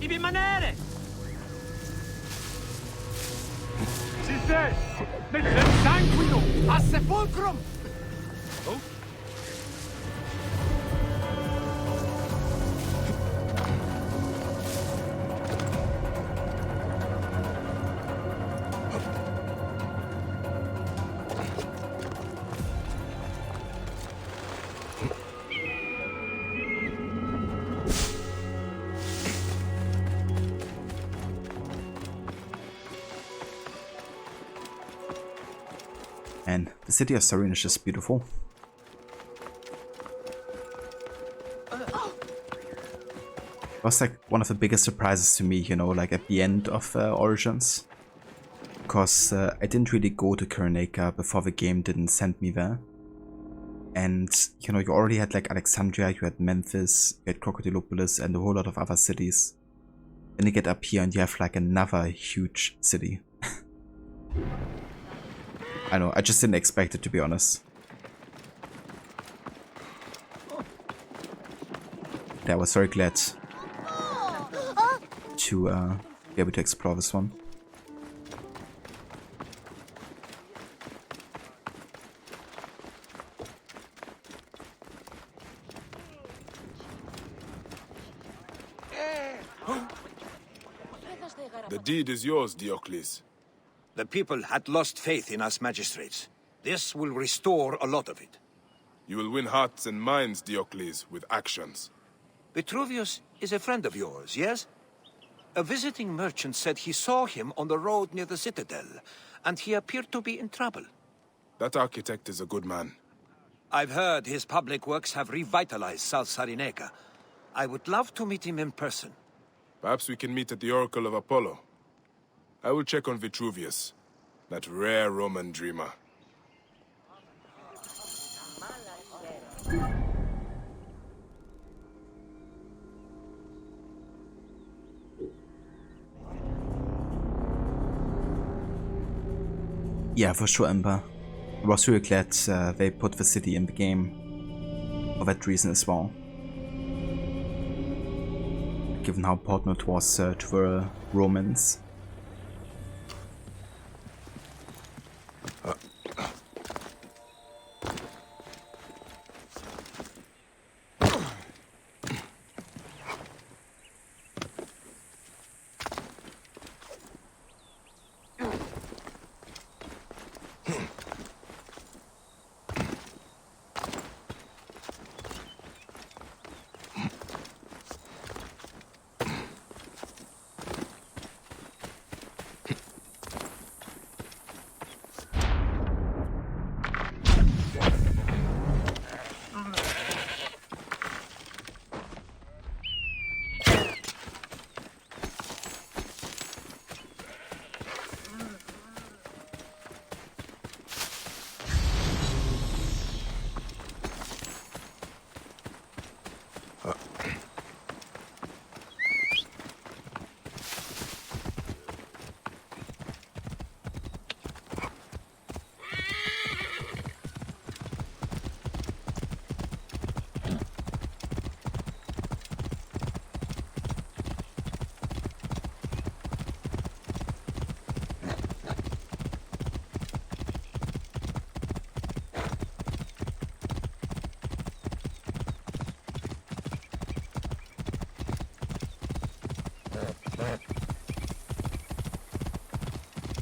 Ibi manere! Si sei! Nel sanguino! A sepolcrum! Oh? And the city of Cyrene is just beautiful. It was like one of the biggest surprises to me, you know, like at the end of Origins. Because I didn't really go to Cyrenaica before the game didn't send me there. And, you know, you already had like Alexandria, you had Memphis, you had Crocodilopolis and a whole lot of other cities. Then you get up here and you have like another huge city. I know, I just didn't expect it, to be honest. Yeah, I was very glad to be able to explore this one. The deed is yours, Diocles. The people had lost faith in us magistrates. This will restore a lot of it. You will win hearts and minds, Diocles, with actions. Vitruvius is a friend of yours, yes? A visiting merchant said he saw him on the road near the citadel, and he appeared to be in trouble. That architect is a good man. I've heard his public works have revitalized South Cyrenaica. I would love to meet him in person. Perhaps we can meet at the Oracle of Apollo. I will check on Vitruvius, that rare Roman dreamer. Yeah, for sure, Ember. I was really glad they put the city in the game for that reason as well. Given how important it was to the Romans.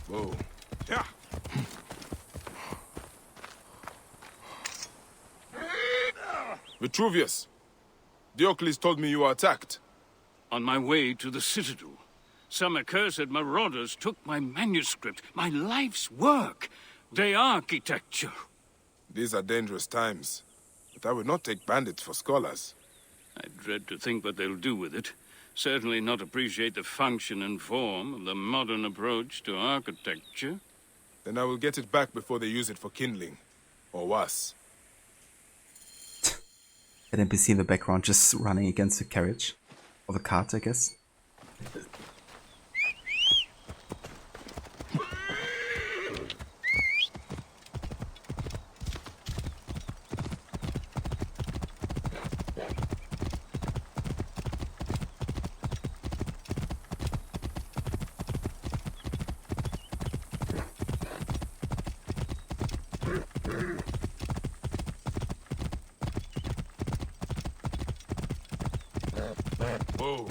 Whoa. Yeah. Vitruvius, Diocles told me you were attacked. On my way to the Citadel, some accursed marauders took my manuscript, my life's work, the architecture. These are dangerous times, but I would not take bandits for scholars. I dread to think what they'll do with it. Certainly not appreciate the function and form of the modern approach to architecture. Then I will get it back before they use it for kindling. Or worse. An NPC in the background just running against the carriage. Or the cart, I guess. Whoa.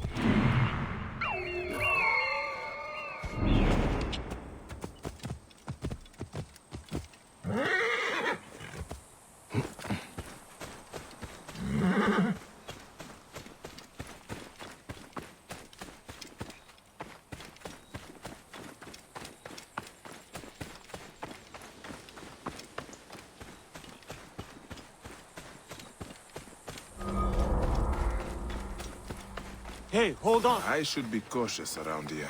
Hey, hold on. I should be cautious around here.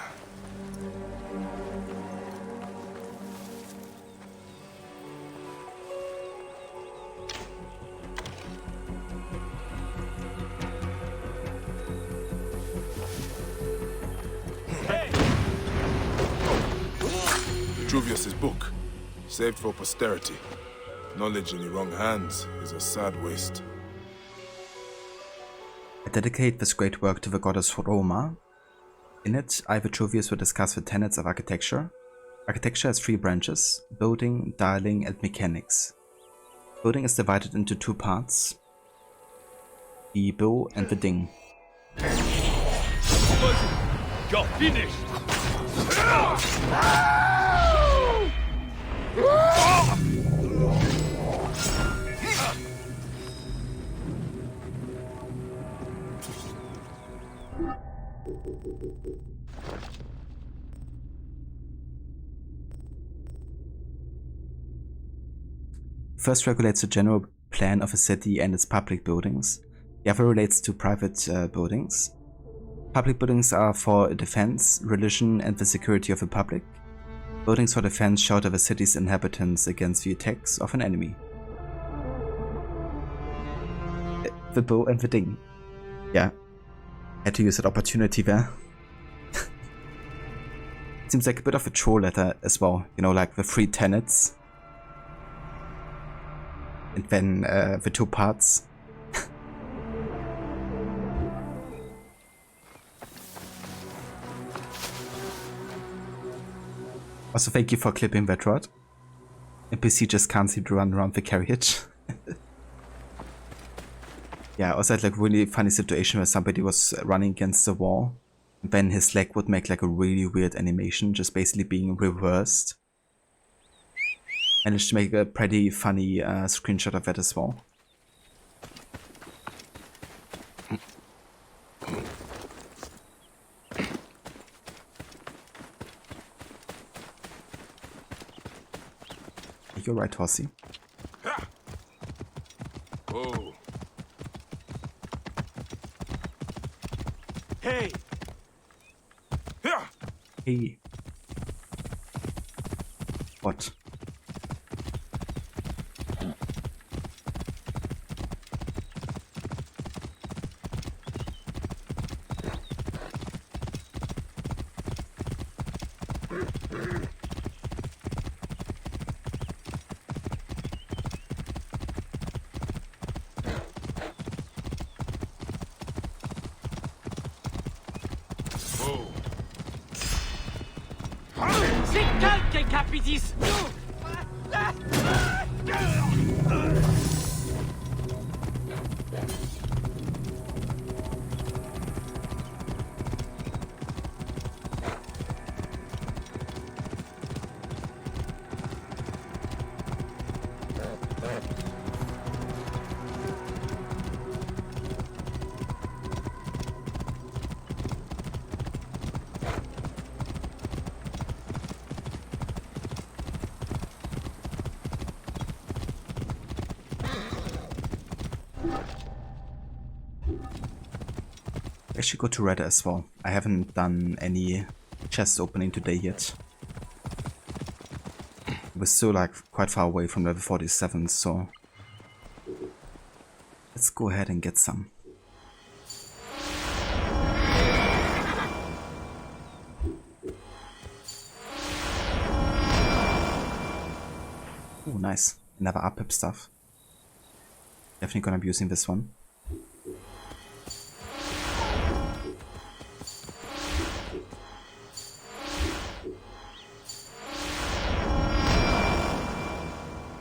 Vitruvius' book, saved for posterity. Knowledge in the wrong hands is a sad waste. I dedicate this great work to the goddess Roma. In it, I, Vitruvius, will discuss the tenets of architecture. Architecture has three branches: building, dialing, and mechanics. Building is divided into two parts: the bow and the ding. You're finished! First regulates the general plan of a city and its public buildings. The other relates to private buildings. Public buildings are for defense, religion, and the security of the public. Buildings for defense shelter the city's inhabitants against the attacks of an enemy. The bow and the ding. Yeah, had to use that opportunity there. Seems like a bit of a troll letter as well, you know, like the three tenets. And then the two parts. Also, thank you for clipping that rod. NPC just can't seem to run around the carriage. Yeah, also had like a really funny situation where somebody was running against the wall. And then his leg would make like a really weird animation, just basically being reversed. Managed to make a pretty funny screenshot of that as well. You're right, Horsey. Whoa. Hey! Hey. What? Capitis! Actually go to Red as well. I haven't done any chest opening today yet. We're still like quite far away from level 47, so let's go ahead and get some. Oh, nice. Another up-pip stuff. Definitely gonna be using this one.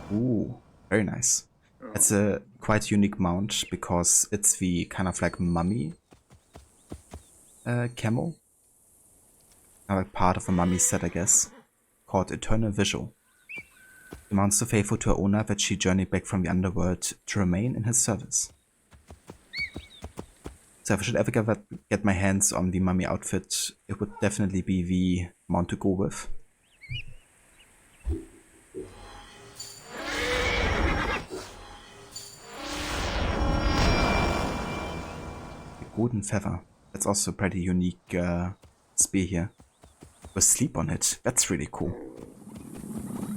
Ooh, very nice. It's a quite unique mount because it's the kind of like mummy camo. Kind of like part of a mummy set, I guess, called Eternal Visual. The mount's so faithful to her owner that she journeyed back from the underworld to remain in his service. So if I should ever get my hands on the mummy outfit, it would definitely be the mount to go with. Golden feather. That's also a pretty unique spear here. With sleep on it. That's really cool.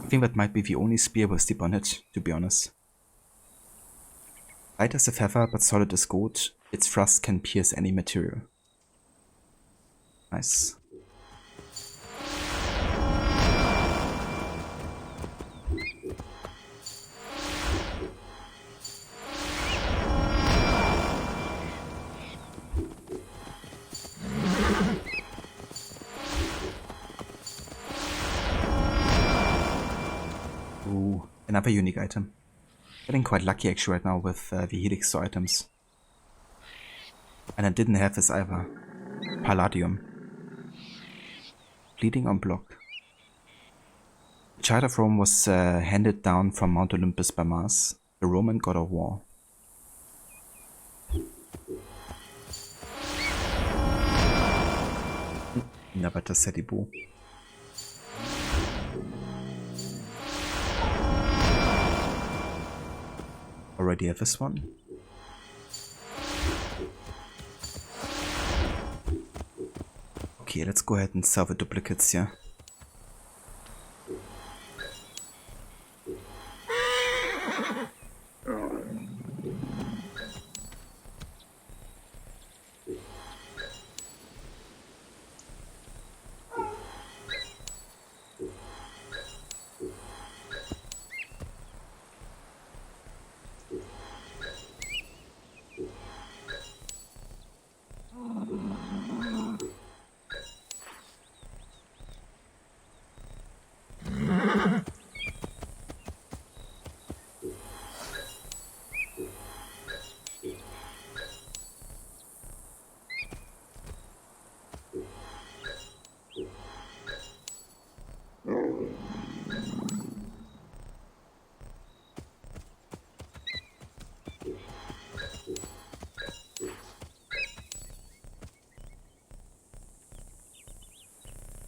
I think that might be the only spear with sleep on it, to be honest. Light as a feather, but solid as gold. Its thrust can pierce any material. Nice. Ooh, another unique item. Getting quite lucky actually right now with the Helix items. And I didn't have this either. Palladium. Bleeding on block. The Child of Rome was handed down from Mount Olympus by Mars, the Roman god of war. Nabata Sedibu. Already have this one. Okay, let's go ahead and sell the duplicates here.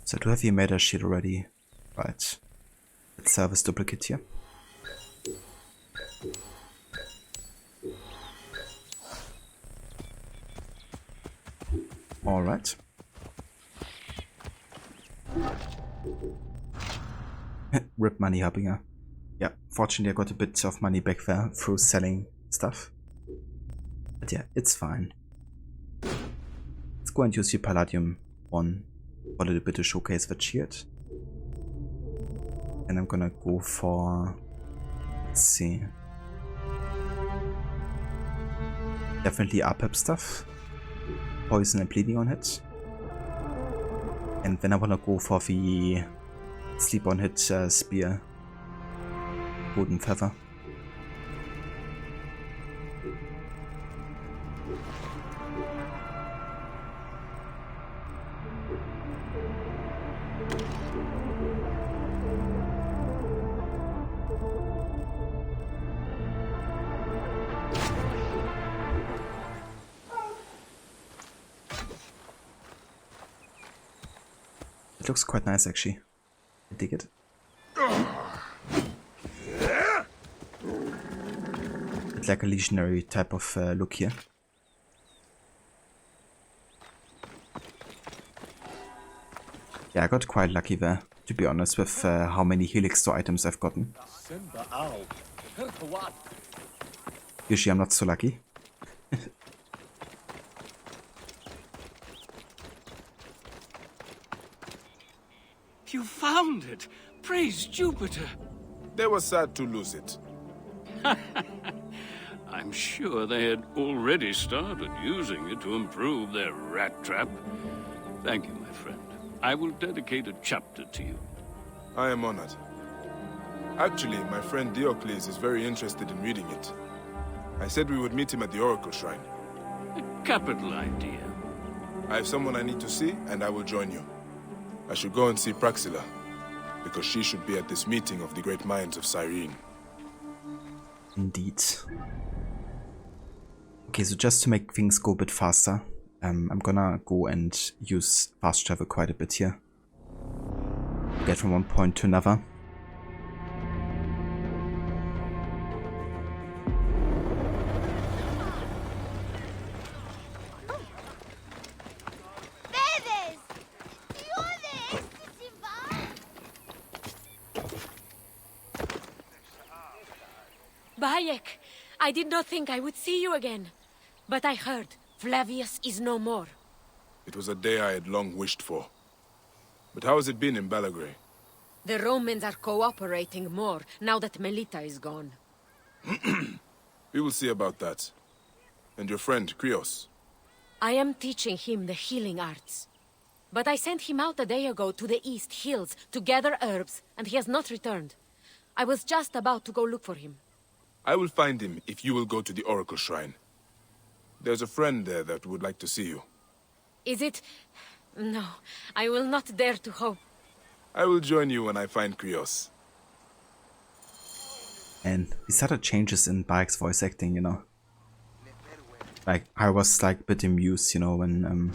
So do I have the meta sheet already? Right. Let's sell this duplicate here. Alright. Rip money Harbinger. Yeah, fortunately I got a bit of money back there through selling stuff. But yeah, it's fine. Let's go and use the Palladium one for a little bit to showcase the shield. And I'm gonna go for, let's see, definitely up stuff, poison and bleeding on hit, and then I wanna go for the sleep on hit spear, golden feather. It looks quite nice actually. I dig it. It's like a legionary type of look here. Yeah, I got quite lucky there, to be honest, with how many Helix store items I've gotten. Usually I'm not so lucky. You found it! Praise Jupiter! They were sad to lose it. I'm sure they had already started using it to improve their rat trap. Thank you, my friend. I will dedicate a chapter to you. I am honored. Actually, my friend Diocles is very interested in reading it. I said we would meet him at the Oracle Shrine. A capital idea. I have someone I need to see, and I will join you. I should go and see Praxilla, because she should be at this meeting of the great minds of Cyrene. Indeed. Okay, so just to make things go a bit faster, I'm gonna go and use fast travel quite a bit here. Get from one point to another. Bayek, I did not think I would see you again. But I heard Flavius is no more. It was a day I had long wished for. But how has it been in Belgrade? The Romans are cooperating more now that Melita is gone. We will see about that. And your friend, Krios? I am teaching him the healing arts. But I sent him out a day ago to the East Hills to gather herbs, and he has not returned. I was just about to go look for him. I will find him if you will go to the Oracle Shrine. There's a friend there that would like to see you. Is it... No, I will not dare to hope. I will join you when I find Krios. And these other changes in Bayek's voice acting, you know. Like, I was like a bit amused, you know, when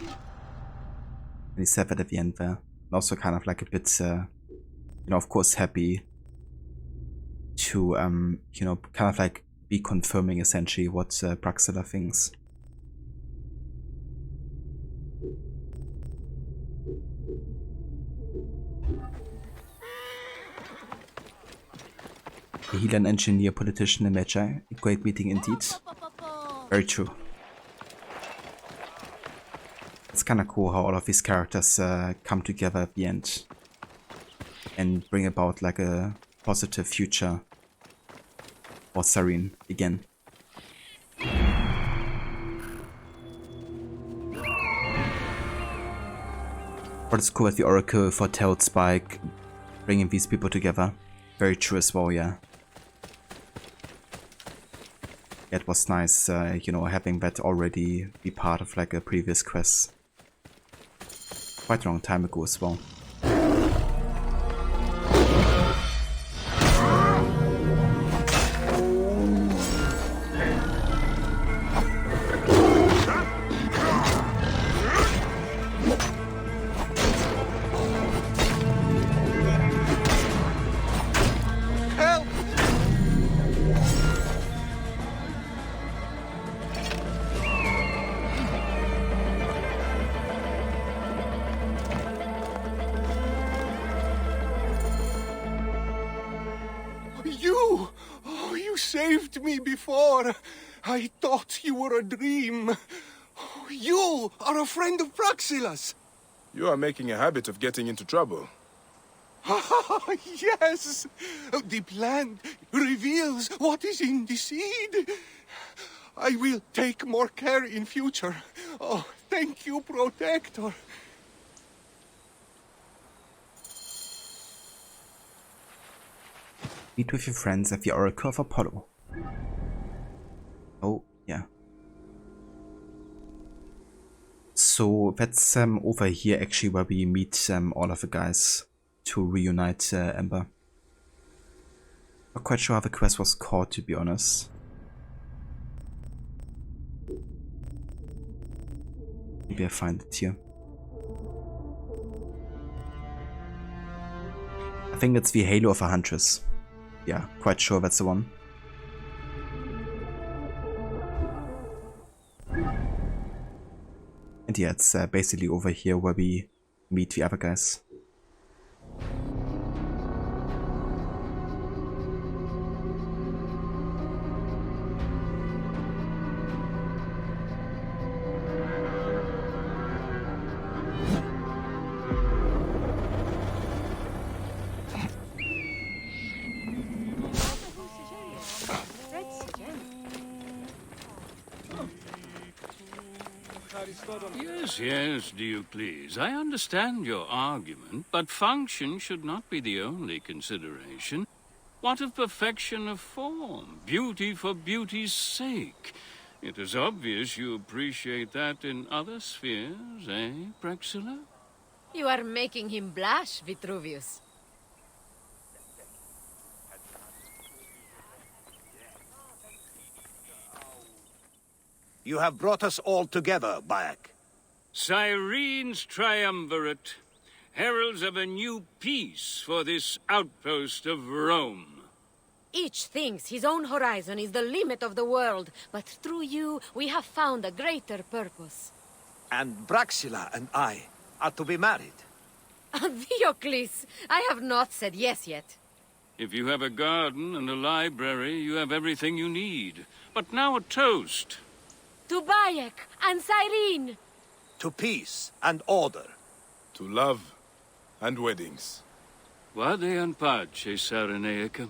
he said that at the end there. And also kind of like a bit, you know, of course happy to, you know, kind of like be confirming essentially what Praxilla thinks. The healer and engineer, politician and Magi. A great meeting indeed. Very true. It's kind of cool how all of these characters come together at the end and bring about like a positive future for Cyrene again. But it's cool at the Oracle foretelled Spike bringing these people together. Very true as well, yeah. It was nice, you know, having that already be part of like a previous quest. Quite a long time ago as well. Me before. I thought you were a dream. You are a friend of Praxilla's. You are making a habit of getting into trouble. Yes! The plant reveals what is in the seed. I will take more care in future. Oh, thank you, Protector. Meet with your friends at the Oracle of Apollo. Oh, yeah. So that's over here actually where we meet all of the guys to reunite Ember. Not quite sure how the quest was called, to be honest. Maybe I find it here. I think it's the Halo of a Huntress. Yeah, quite sure that's the one. And yeah, it's basically over here where we meet the other guys. Yes, do you please? I understand your argument, but function should not be the only consideration. What of perfection of form? Beauty for beauty's sake? It is obvious you appreciate that in other spheres, eh, Praxilla? You are making him blush, Vitruvius. You have brought us all together, Bayek. Cyrene's triumvirate, heralds of a new peace for this outpost of Rome. Each thinks his own horizon is the limit of the world, but through you, we have found a greater purpose. And Praxilla and I are to be married. Diocles, I have not said yes yet. If you have a garden and a library, you have everything you need. But now a toast. To Bayek and Cyrene! To peace and order. To love and weddings. Vade in pace, Cyrenaica.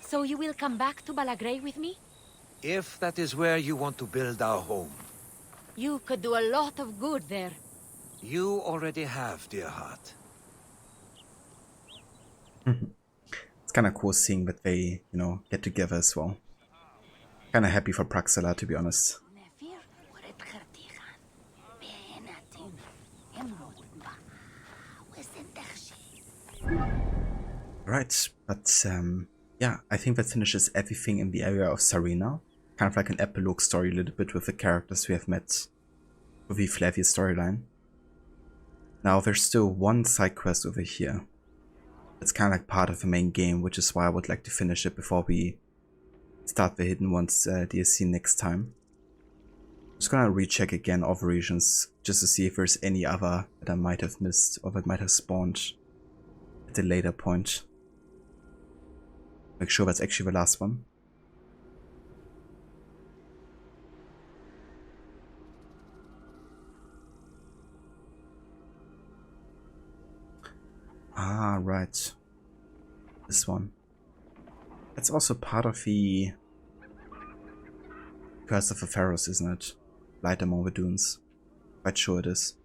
So you will come back to Balagrey with me? If that is where you want to build our home. You could do a lot of good there. You already have, dear heart. It's kind of cool seeing that they, you know, get together as well. Kind of happy for Praxilla, to be honest. Right, but yeah, I think that finishes everything in the area of Sarina. Kind of like an epilogue story a little bit with the characters we have met with the Flavius storyline. Now there's still one side quest over here. It's kind of like part of the main game, which is why I would like to finish it before we start the Hidden Ones DLC next time. I'm just gonna recheck again all the regions just to see if there's any other that I might have missed or that might have spawned at a later point. Make sure that's actually the last one. Ah, right. This one. That's also part of the Curse of the Ferrous, isn't it? Light among the dunes. Quite sure it is.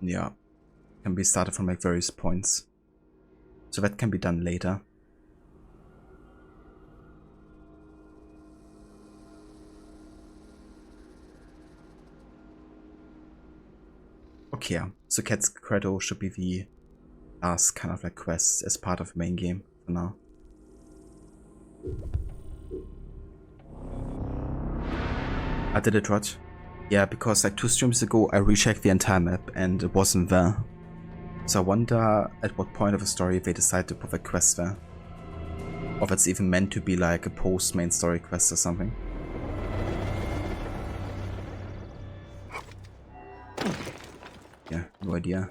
Yeah. Can be started from like various points. So that can be done later. Okay, yeah. So Cat's Cradle should be the last kind of like quest as part of the main game for now. I did it right. Yeah, because like 2 streams ago I rechecked the entire map and it wasn't there. So I wonder at what point of the story they decide to put the quest there. Or if it's even meant to be like a post-main story quest or something. Yeah, no idea.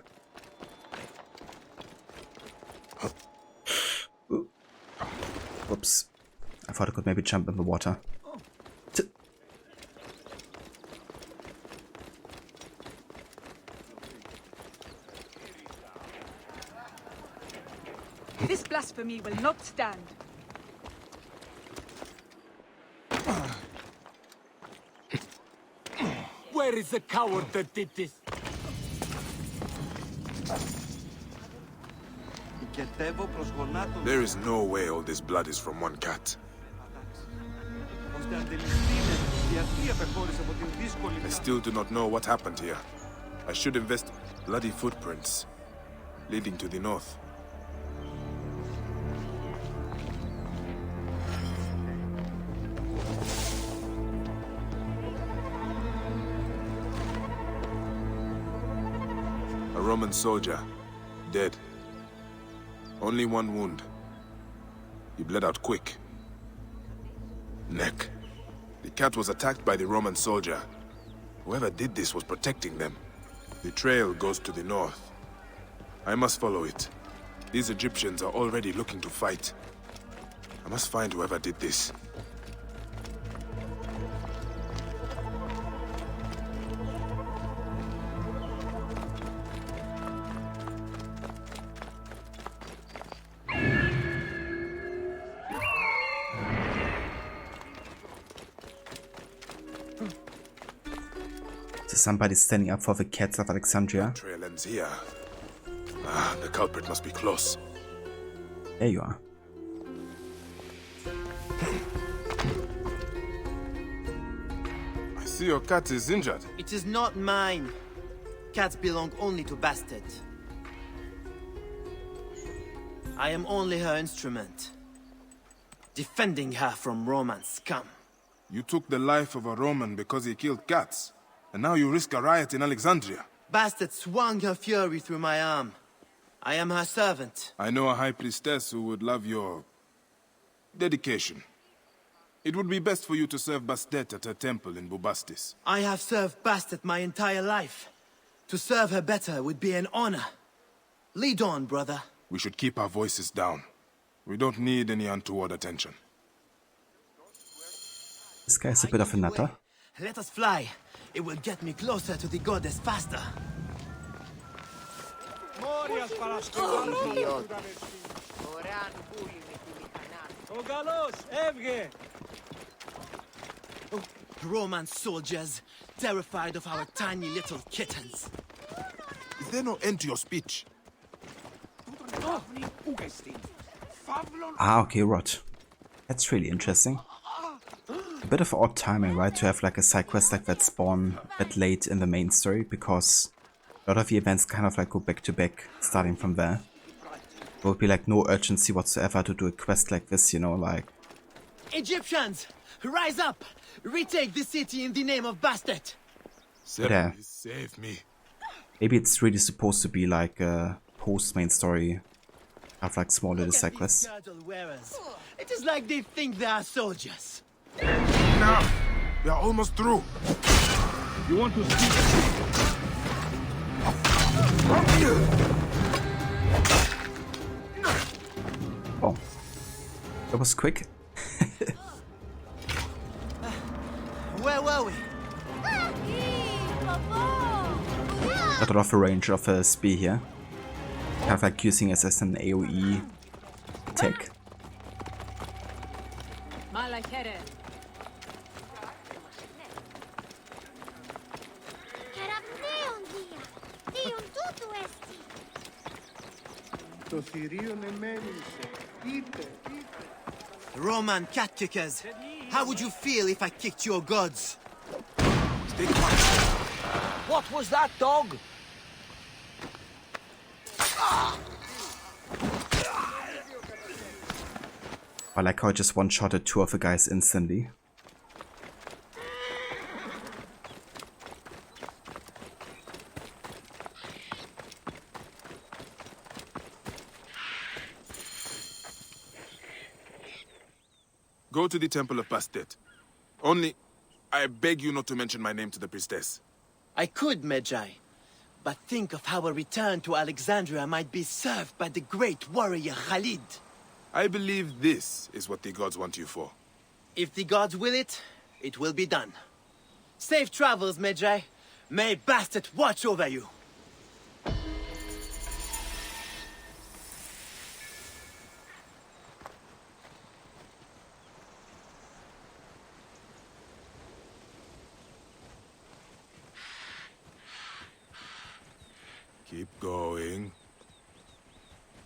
Whoops. I thought I could maybe jump in the water. This blasphemy will not stand. Where is the coward that did this? There is no way all this blood is from one cat. I still do not know what happened here. I should invest bloody footprints leading to the north. A Roman soldier dead. Only one wound. He bled out quick. Neck. The cat was attacked by the Roman soldier. Whoever did this was protecting them. The trail goes to the north. I must follow it. These Egyptians are already looking to fight. I must find whoever did this. So somebody's standing up for the cats of Alexandria. Trail ends here. Ah, the culprit must be close. There you are. I see your cat is injured. It is not mine. Cats belong only to Bastet. I am only her instrument. Defending her from Roman scum. You took the life of a Roman because he killed cats. And now you risk a riot in Alexandria. Bastet swung her fury through my arm. I am her servant. I know a high priestess who would love your dedication. It would be best for you to serve Bastet at her temple in Bubastis. I have served Bastet my entire life. To serve her better would be an honor. Lead on, brother. We should keep our voices down. We don't need any untoward attention. This guy's a bit of a nutter. Let us fly. It will get me closer to the goddess faster. Roman soldiers, terrified of our tiny little kittens. Is there no end to your speech? Ah, okay, Rod. That's really interesting. A bit of odd timing, right, to have like a side quest like that spawn that late in the main story, because a lot of the events kind of like go back to back, starting from there. There would be like no urgency whatsoever to do a quest like this, you know, like... Egyptians, rise up! Retake the city in the name of Bastet! Yeah. Save me. Maybe it's really supposed to be like a post-main story, have like small little side quests. It is like they think they are soldiers. Now, we are almost through. You want to speak? Oh, that was quick. Where were we? Got a lot of the range of a spear here. Kind of like using it as an AoE attack. Roman cat kickers, how would you feel if I kicked your gods? Stay quiet. What was that, dog? I like how I just one-shotted two of the guys instantly. Go to the temple of Bastet. Only, I beg you not to mention my name to the priestess. I could, Magi. But think of how a return to Alexandria might be served by the great warrior Khalid. I believe this is what the gods want you for. If the gods will it, it will be done. Safe travels, Magi. May Bastet watch over you. Keep going.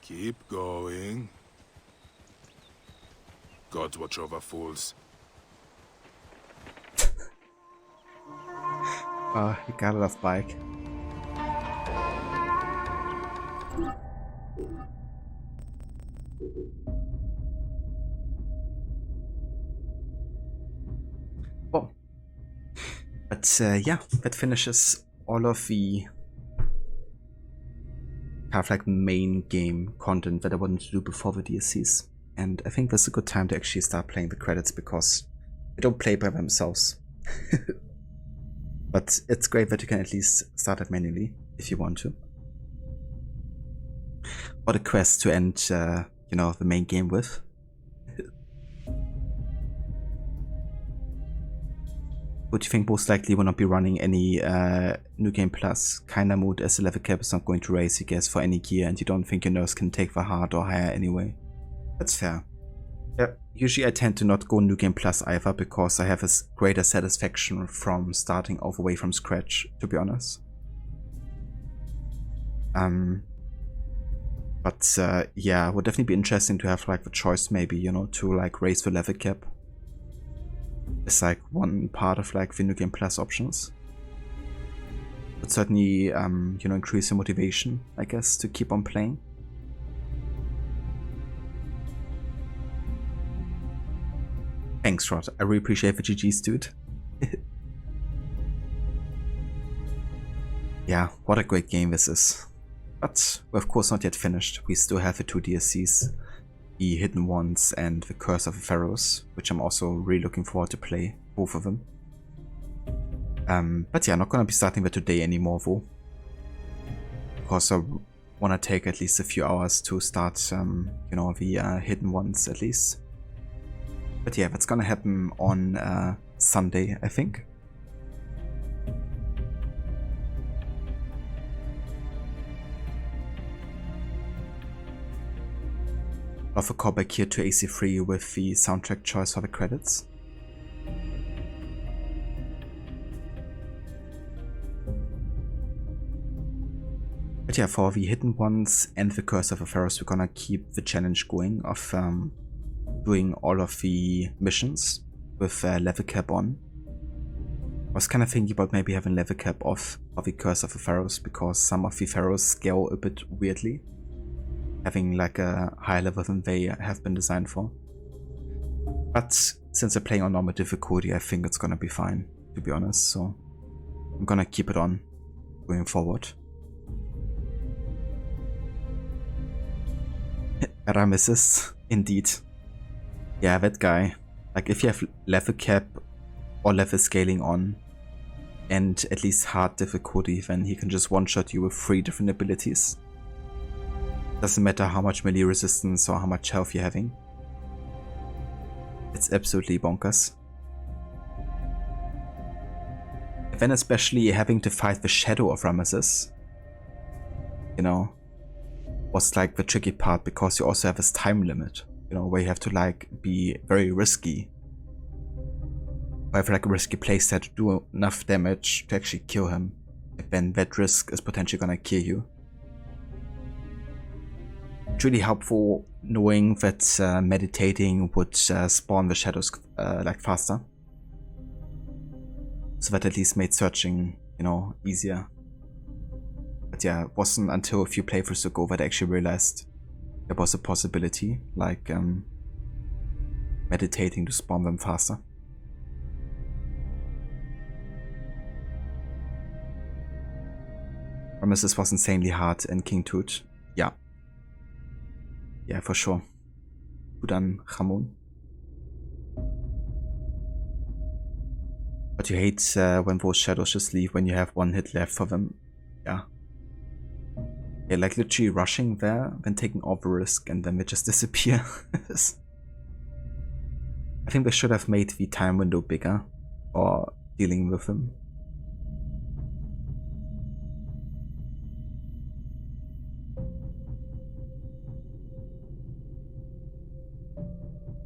Keep going. Gods watch over fools. Oh, you gotta love bike. Oh. But yeah, that finishes all of the have like main game content that I wanted to do before the DLCs. And I think this is a good time to actually start playing the credits because they don't play by themselves. But it's great that you can at least start it manually if you want to. What a quest to end, you know, the main game with. What do you think most likely will not be running any New Game Plus kinda mood, as the level cap is not going to raise, you guess, for any gear, and you don't think your nurse can take the hard or higher anyway? That's fair. Yeah, usually I tend to not go New Game Plus either, because I have a greater satisfaction from starting all the way from scratch, to be honest. But yeah, it would definitely be interesting to have like the choice maybe, you know, to like raise the level cap. It's like one part of like the New Game Plus options. Would certainly, you know, increase your motivation, I guess, to keep on playing. Thanks, Rod. I really appreciate the GGs, dude. Yeah, what a great game this is. But we're of course not yet finished. We still have the 2 DLCs, the Hidden Ones and the Curse of the Pharaohs, which I'm also really looking forward to play, both of them. But yeah, I'm not gonna be starting that today anymore though. Because I wanna take at least a few hours to start, you know, the Hidden Ones at least. But yeah, that's gonna happen on Sunday, I think. Of a callback here to AC3 with the soundtrack choice for the credits. But yeah, for the Hidden Ones and the Curse of the Pharaohs, we're gonna keep the challenge going of doing all of the missions with level cap on. I was kind of thinking about maybe having level cap off for the Curse of the Pharaohs, because some of the Pharaohs scale a bit weirdly, having like a higher level than they have been designed for. But since I'm playing on normal difficulty, I think it's gonna be fine, to be honest, so I'm gonna keep it on going forward. Aramesis, indeed. Yeah, that guy. Like, if you have level cap or level scaling on, and at least hard difficulty, then he can just one-shot you with 3 different abilities. Doesn't matter how much melee resistance or how much health you're having. It's absolutely bonkers. And then especially having to fight the shadow of Rameses, you know, was like the tricky part, because you also have this time limit, you know, where you have to like be very risky. Or have like a risky playset to do enough damage to actually kill him. And then that risk is potentially gonna kill you. It's really helpful knowing that meditating would spawn the shadows like faster. So that at least made searching, you know, easier. But yeah, it wasn't until a few playthroughs ago that I actually realized there was a possibility, like meditating to spawn them faster. Rameses was insanely hard in King Tut. Yeah. Yeah, for sure. Udan Khamun. But you hate when those shadows just leave when you have 1 hit left for them. Yeah. Yeah, like literally rushing there, then taking all the risk, and then they just disappear. I think they should have made the time window bigger for dealing with them.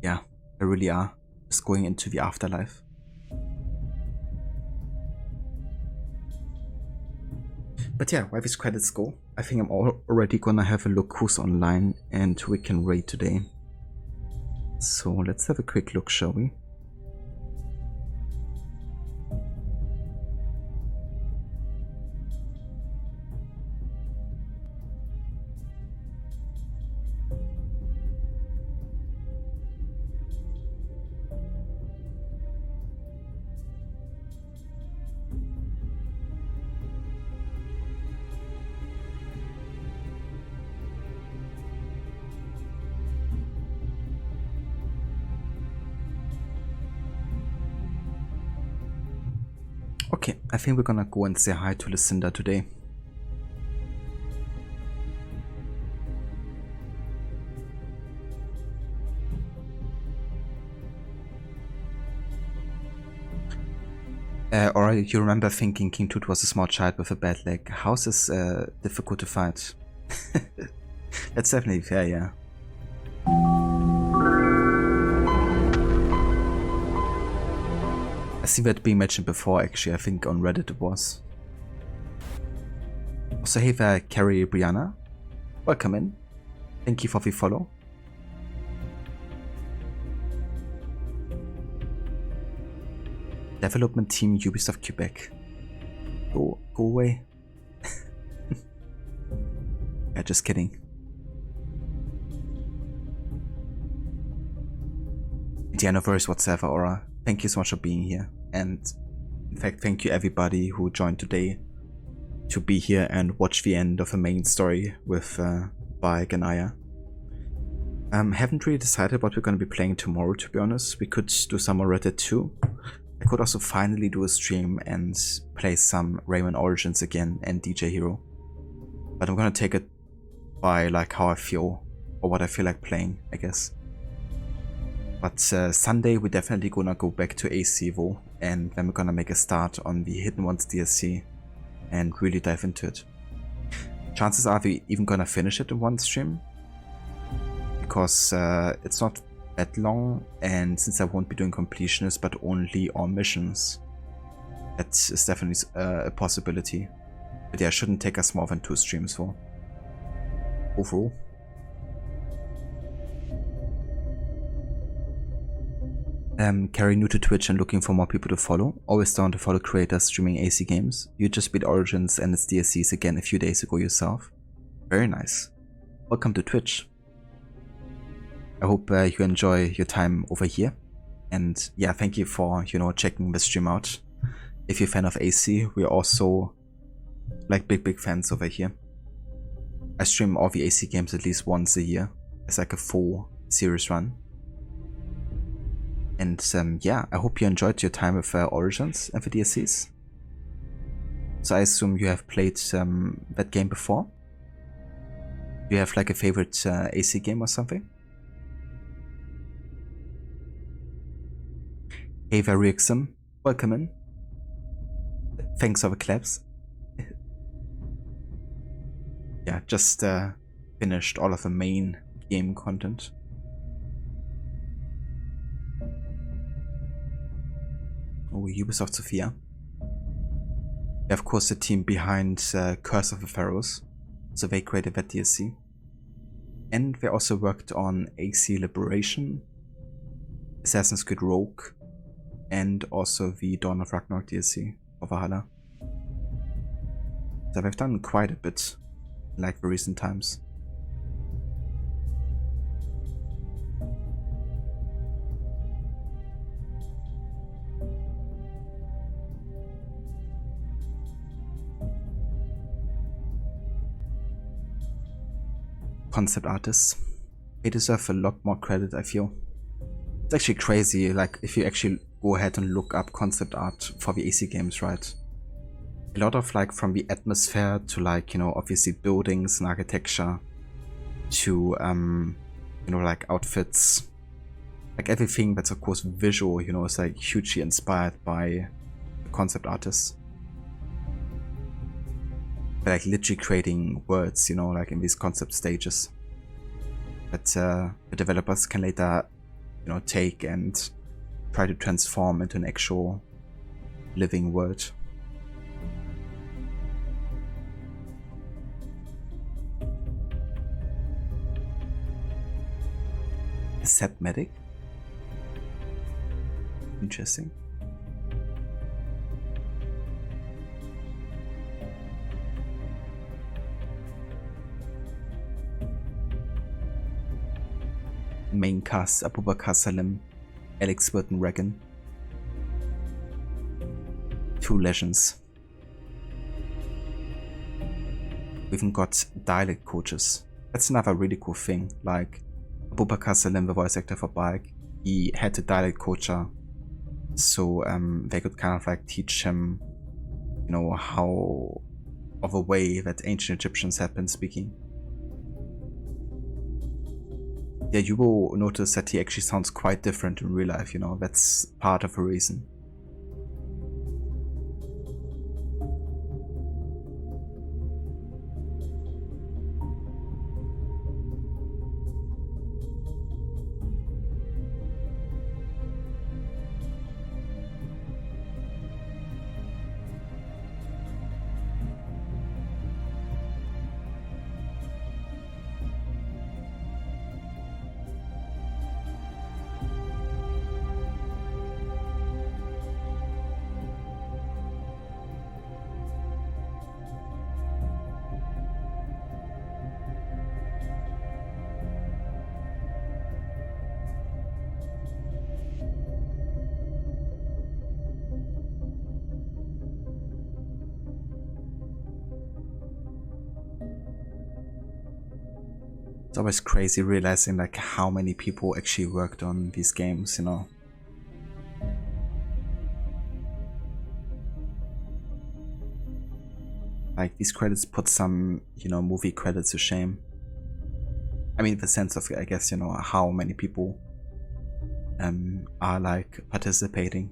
Yeah, they really are just going into the afterlife. But yeah, while these credits go, I think I'm already gonna have a look who's online and who we can raid today. So let's have a quick look, shall we? Okay, I think we're gonna go and say hi to Lucinda today. Or you remember thinking King Tut was a small child with a bad leg. How's this difficult to fight? That's definitely fair, yeah. I see that being mentioned before, actually. I think on Reddit it was. Also, hey there, Carrie Brianna. Welcome in. Thank you for the follow. Development team Ubisoft Quebec. Go away. Yeah, just kidding. The anniversary whatsoever, Aura. Thank you so much for being here. And in fact, thank you everybody who joined today to be here and watch the end of the main story with Bayek and Aya. Haven't really decided what we're going to be playing tomorrow, to be honest. We could do some more Red Dead 2. I could also finally do a stream and play some Rayman Origins again and DJ Hero. But I'm gonna take it by like how I feel or what I feel like playing, I guess. But Sunday we're definitely gonna go back to AC though, and then we're gonna make a start on the Hidden Ones DLC and really dive into it. Chances are we're even gonna finish it in one stream, because it's not that long, and since I won't be doing completionists but only on missions, that is definitely a possibility. But yeah, it shouldn't take us more than 2 streams for overall. Carrie, new to Twitch and looking for more people to follow. Always down to follow creators streaming AC games. You just beat Origins and its DLCs again a few days ago yourself. Very nice. Welcome to Twitch. I hope you enjoy your time over here. And yeah, thank you for, you know, checking the stream out. If you're a fan of AC, we're also like big fans over here. I stream all the AC games at least once a year. It's like a full series run. And yeah, I hope you enjoyed your time with Origins and the DLCs. So I assume you have played that game before? Do you have like a favorite AC game or something? Hey there, Riexum. Welcome in. Thanks for the claps. Yeah, just finished all of the main game content. Oh, Ubisoft Sophia. Yeah, of course, the team behind Curse of the Pharaohs. So they created that DLC. And they also worked on AC Liberation, Assassin's Creed Rogue, and also the Dawn of Ragnarok DLC for Valhalla. So they've done quite a bit in like the recent times. Concept artists, they deserve a lot more credit, I feel. It's actually crazy, like if you actually go ahead and look up concept art for the AC games, right? A lot of like from the atmosphere to like, you know, obviously buildings and architecture to you know, like outfits, like everything that's of course visual, you know, is like hugely inspired by the concept artists. They're like literally creating words, you know, like in these concept stages that the developers can later, you know, take and try to transform into an actual living word. A set medic? Interesting. Main cast: Abubakar Salim, Alex Burton Regan. 2 legends. We even got dialect coaches. That's another really cool thing. Like Abubakar Salim, the voice actor for Bayek, he had a dialect coacher, so they could kind of like teach him you know, how of a way that ancient Egyptians had been speaking. Yeah, you will notice that he actually sounds quite different in real life, you know, that's part of the reason. It's always crazy realizing like how many people actually worked on these games, you know. Like these credits put some, you know, movie credits to shame. I mean, the sense of, I guess, you know, how many people are like participating.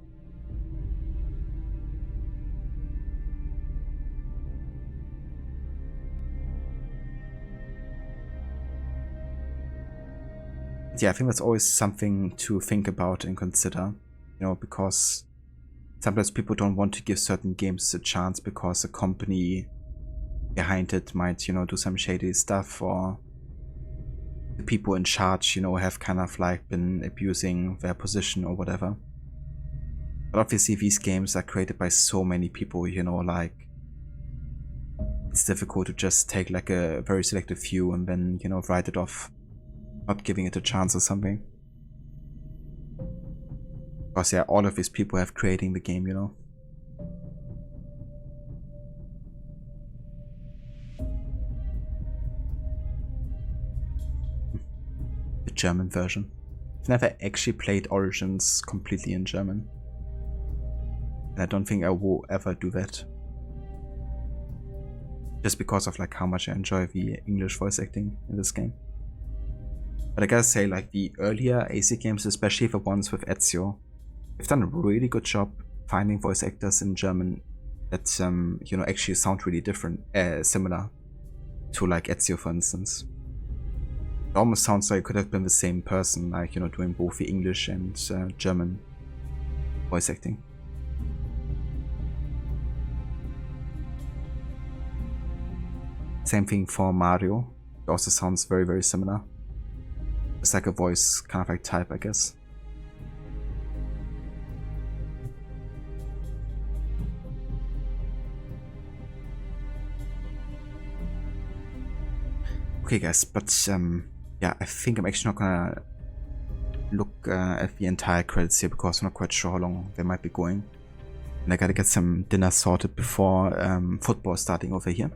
Yeah, I think that's always something to think about and consider, you know, because sometimes people don't want to give certain games a chance because a company behind it might, you know, do some shady stuff, or the people in charge, you know, have kind of like been abusing their position or whatever. But obviously these games are created by so many people, you know, like it's difficult to just take like a very selective few and then, you know, write it off, not giving it a chance or something. Because yeah, all of these people have creating the game, you know. The German version. I've never actually played Origins completely in German. And I don't think I will ever do that. Just because of like how much I enjoy the English voice acting in this game. But I gotta say, like the earlier AC games, especially the ones with Ezio, they've done a really good job finding voice actors in German that you know, actually sound really different, similar to like Ezio, for instance. It almost sounds like it could have been the same person, like, you know, doing both the English and German voice acting. Same thing for Mario. It also sounds very, very similar. It's like a voice kind of like type, I guess. Okay guys, but yeah, I think I'm actually not gonna look at the entire credits here because I'm not quite sure how long they might be going. And I gotta get some dinner sorted before football starting over here.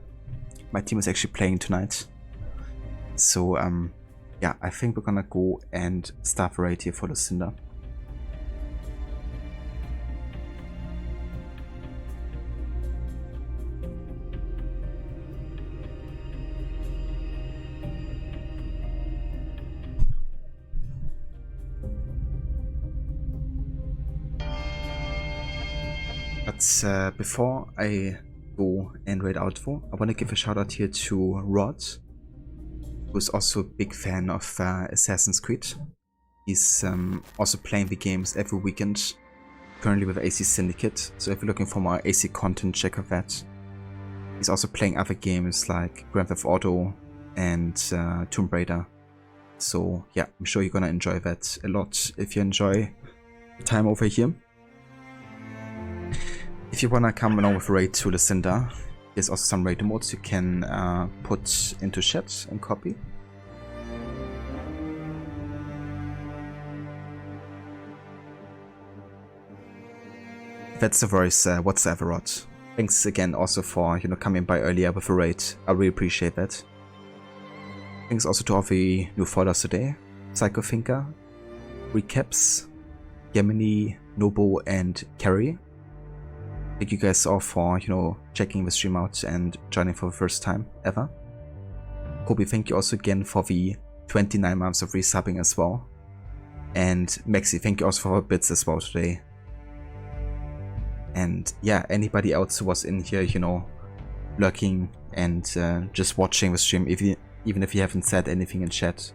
My team is actually playing tonight. So yeah, I think we're gonna go and start right here for Lucinda. But before I go and raid outfo, I want to give a shout out here to Rod, who's also a big fan of Assassin's Creed. He's also playing the games every weekend, currently with AC Syndicate, so if you're looking for more AC content, check out that. He's also playing other games like Grand Theft Auto and Tomb Raider, so yeah, I'm sure you're gonna enjoy that a lot if you enjoy the time over here. If you wanna come along with a raid to Lucinda, there's also some raid emotes you can put into chat and copy. That's the voice whatsoever, Rod. Thanks again also for, you know, coming by earlier with a raid. I really appreciate that. Thanks also to all the new followers today. Psycho Thinker, Recaps, Gemini, Nobo and Carrie. Thank you guys all for, checking the stream out and joining for the first time ever. Kobe, thank you also again for the 29 months of resubbing as well. And Maxi, thank you also for the bits as well today. And yeah, anybody else who was in here, lurking and just watching the stream, even if you haven't said anything in chat,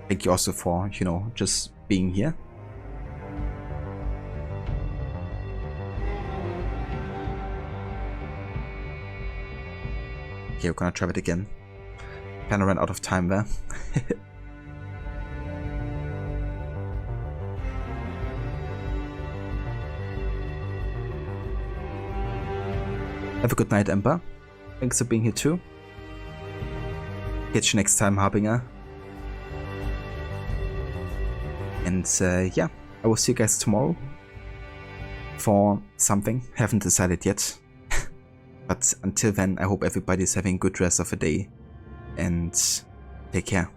thank you also for, just being here. Okay, we're gonna try it again. Kinda ran out of time there. Have a good night, Ember. Thanks for being here too. Catch you next time, Harbinger. And yeah, I will see you guys tomorrow for something. Haven't decided yet. But until then, I hope everybody's having a good rest of the day. And take care.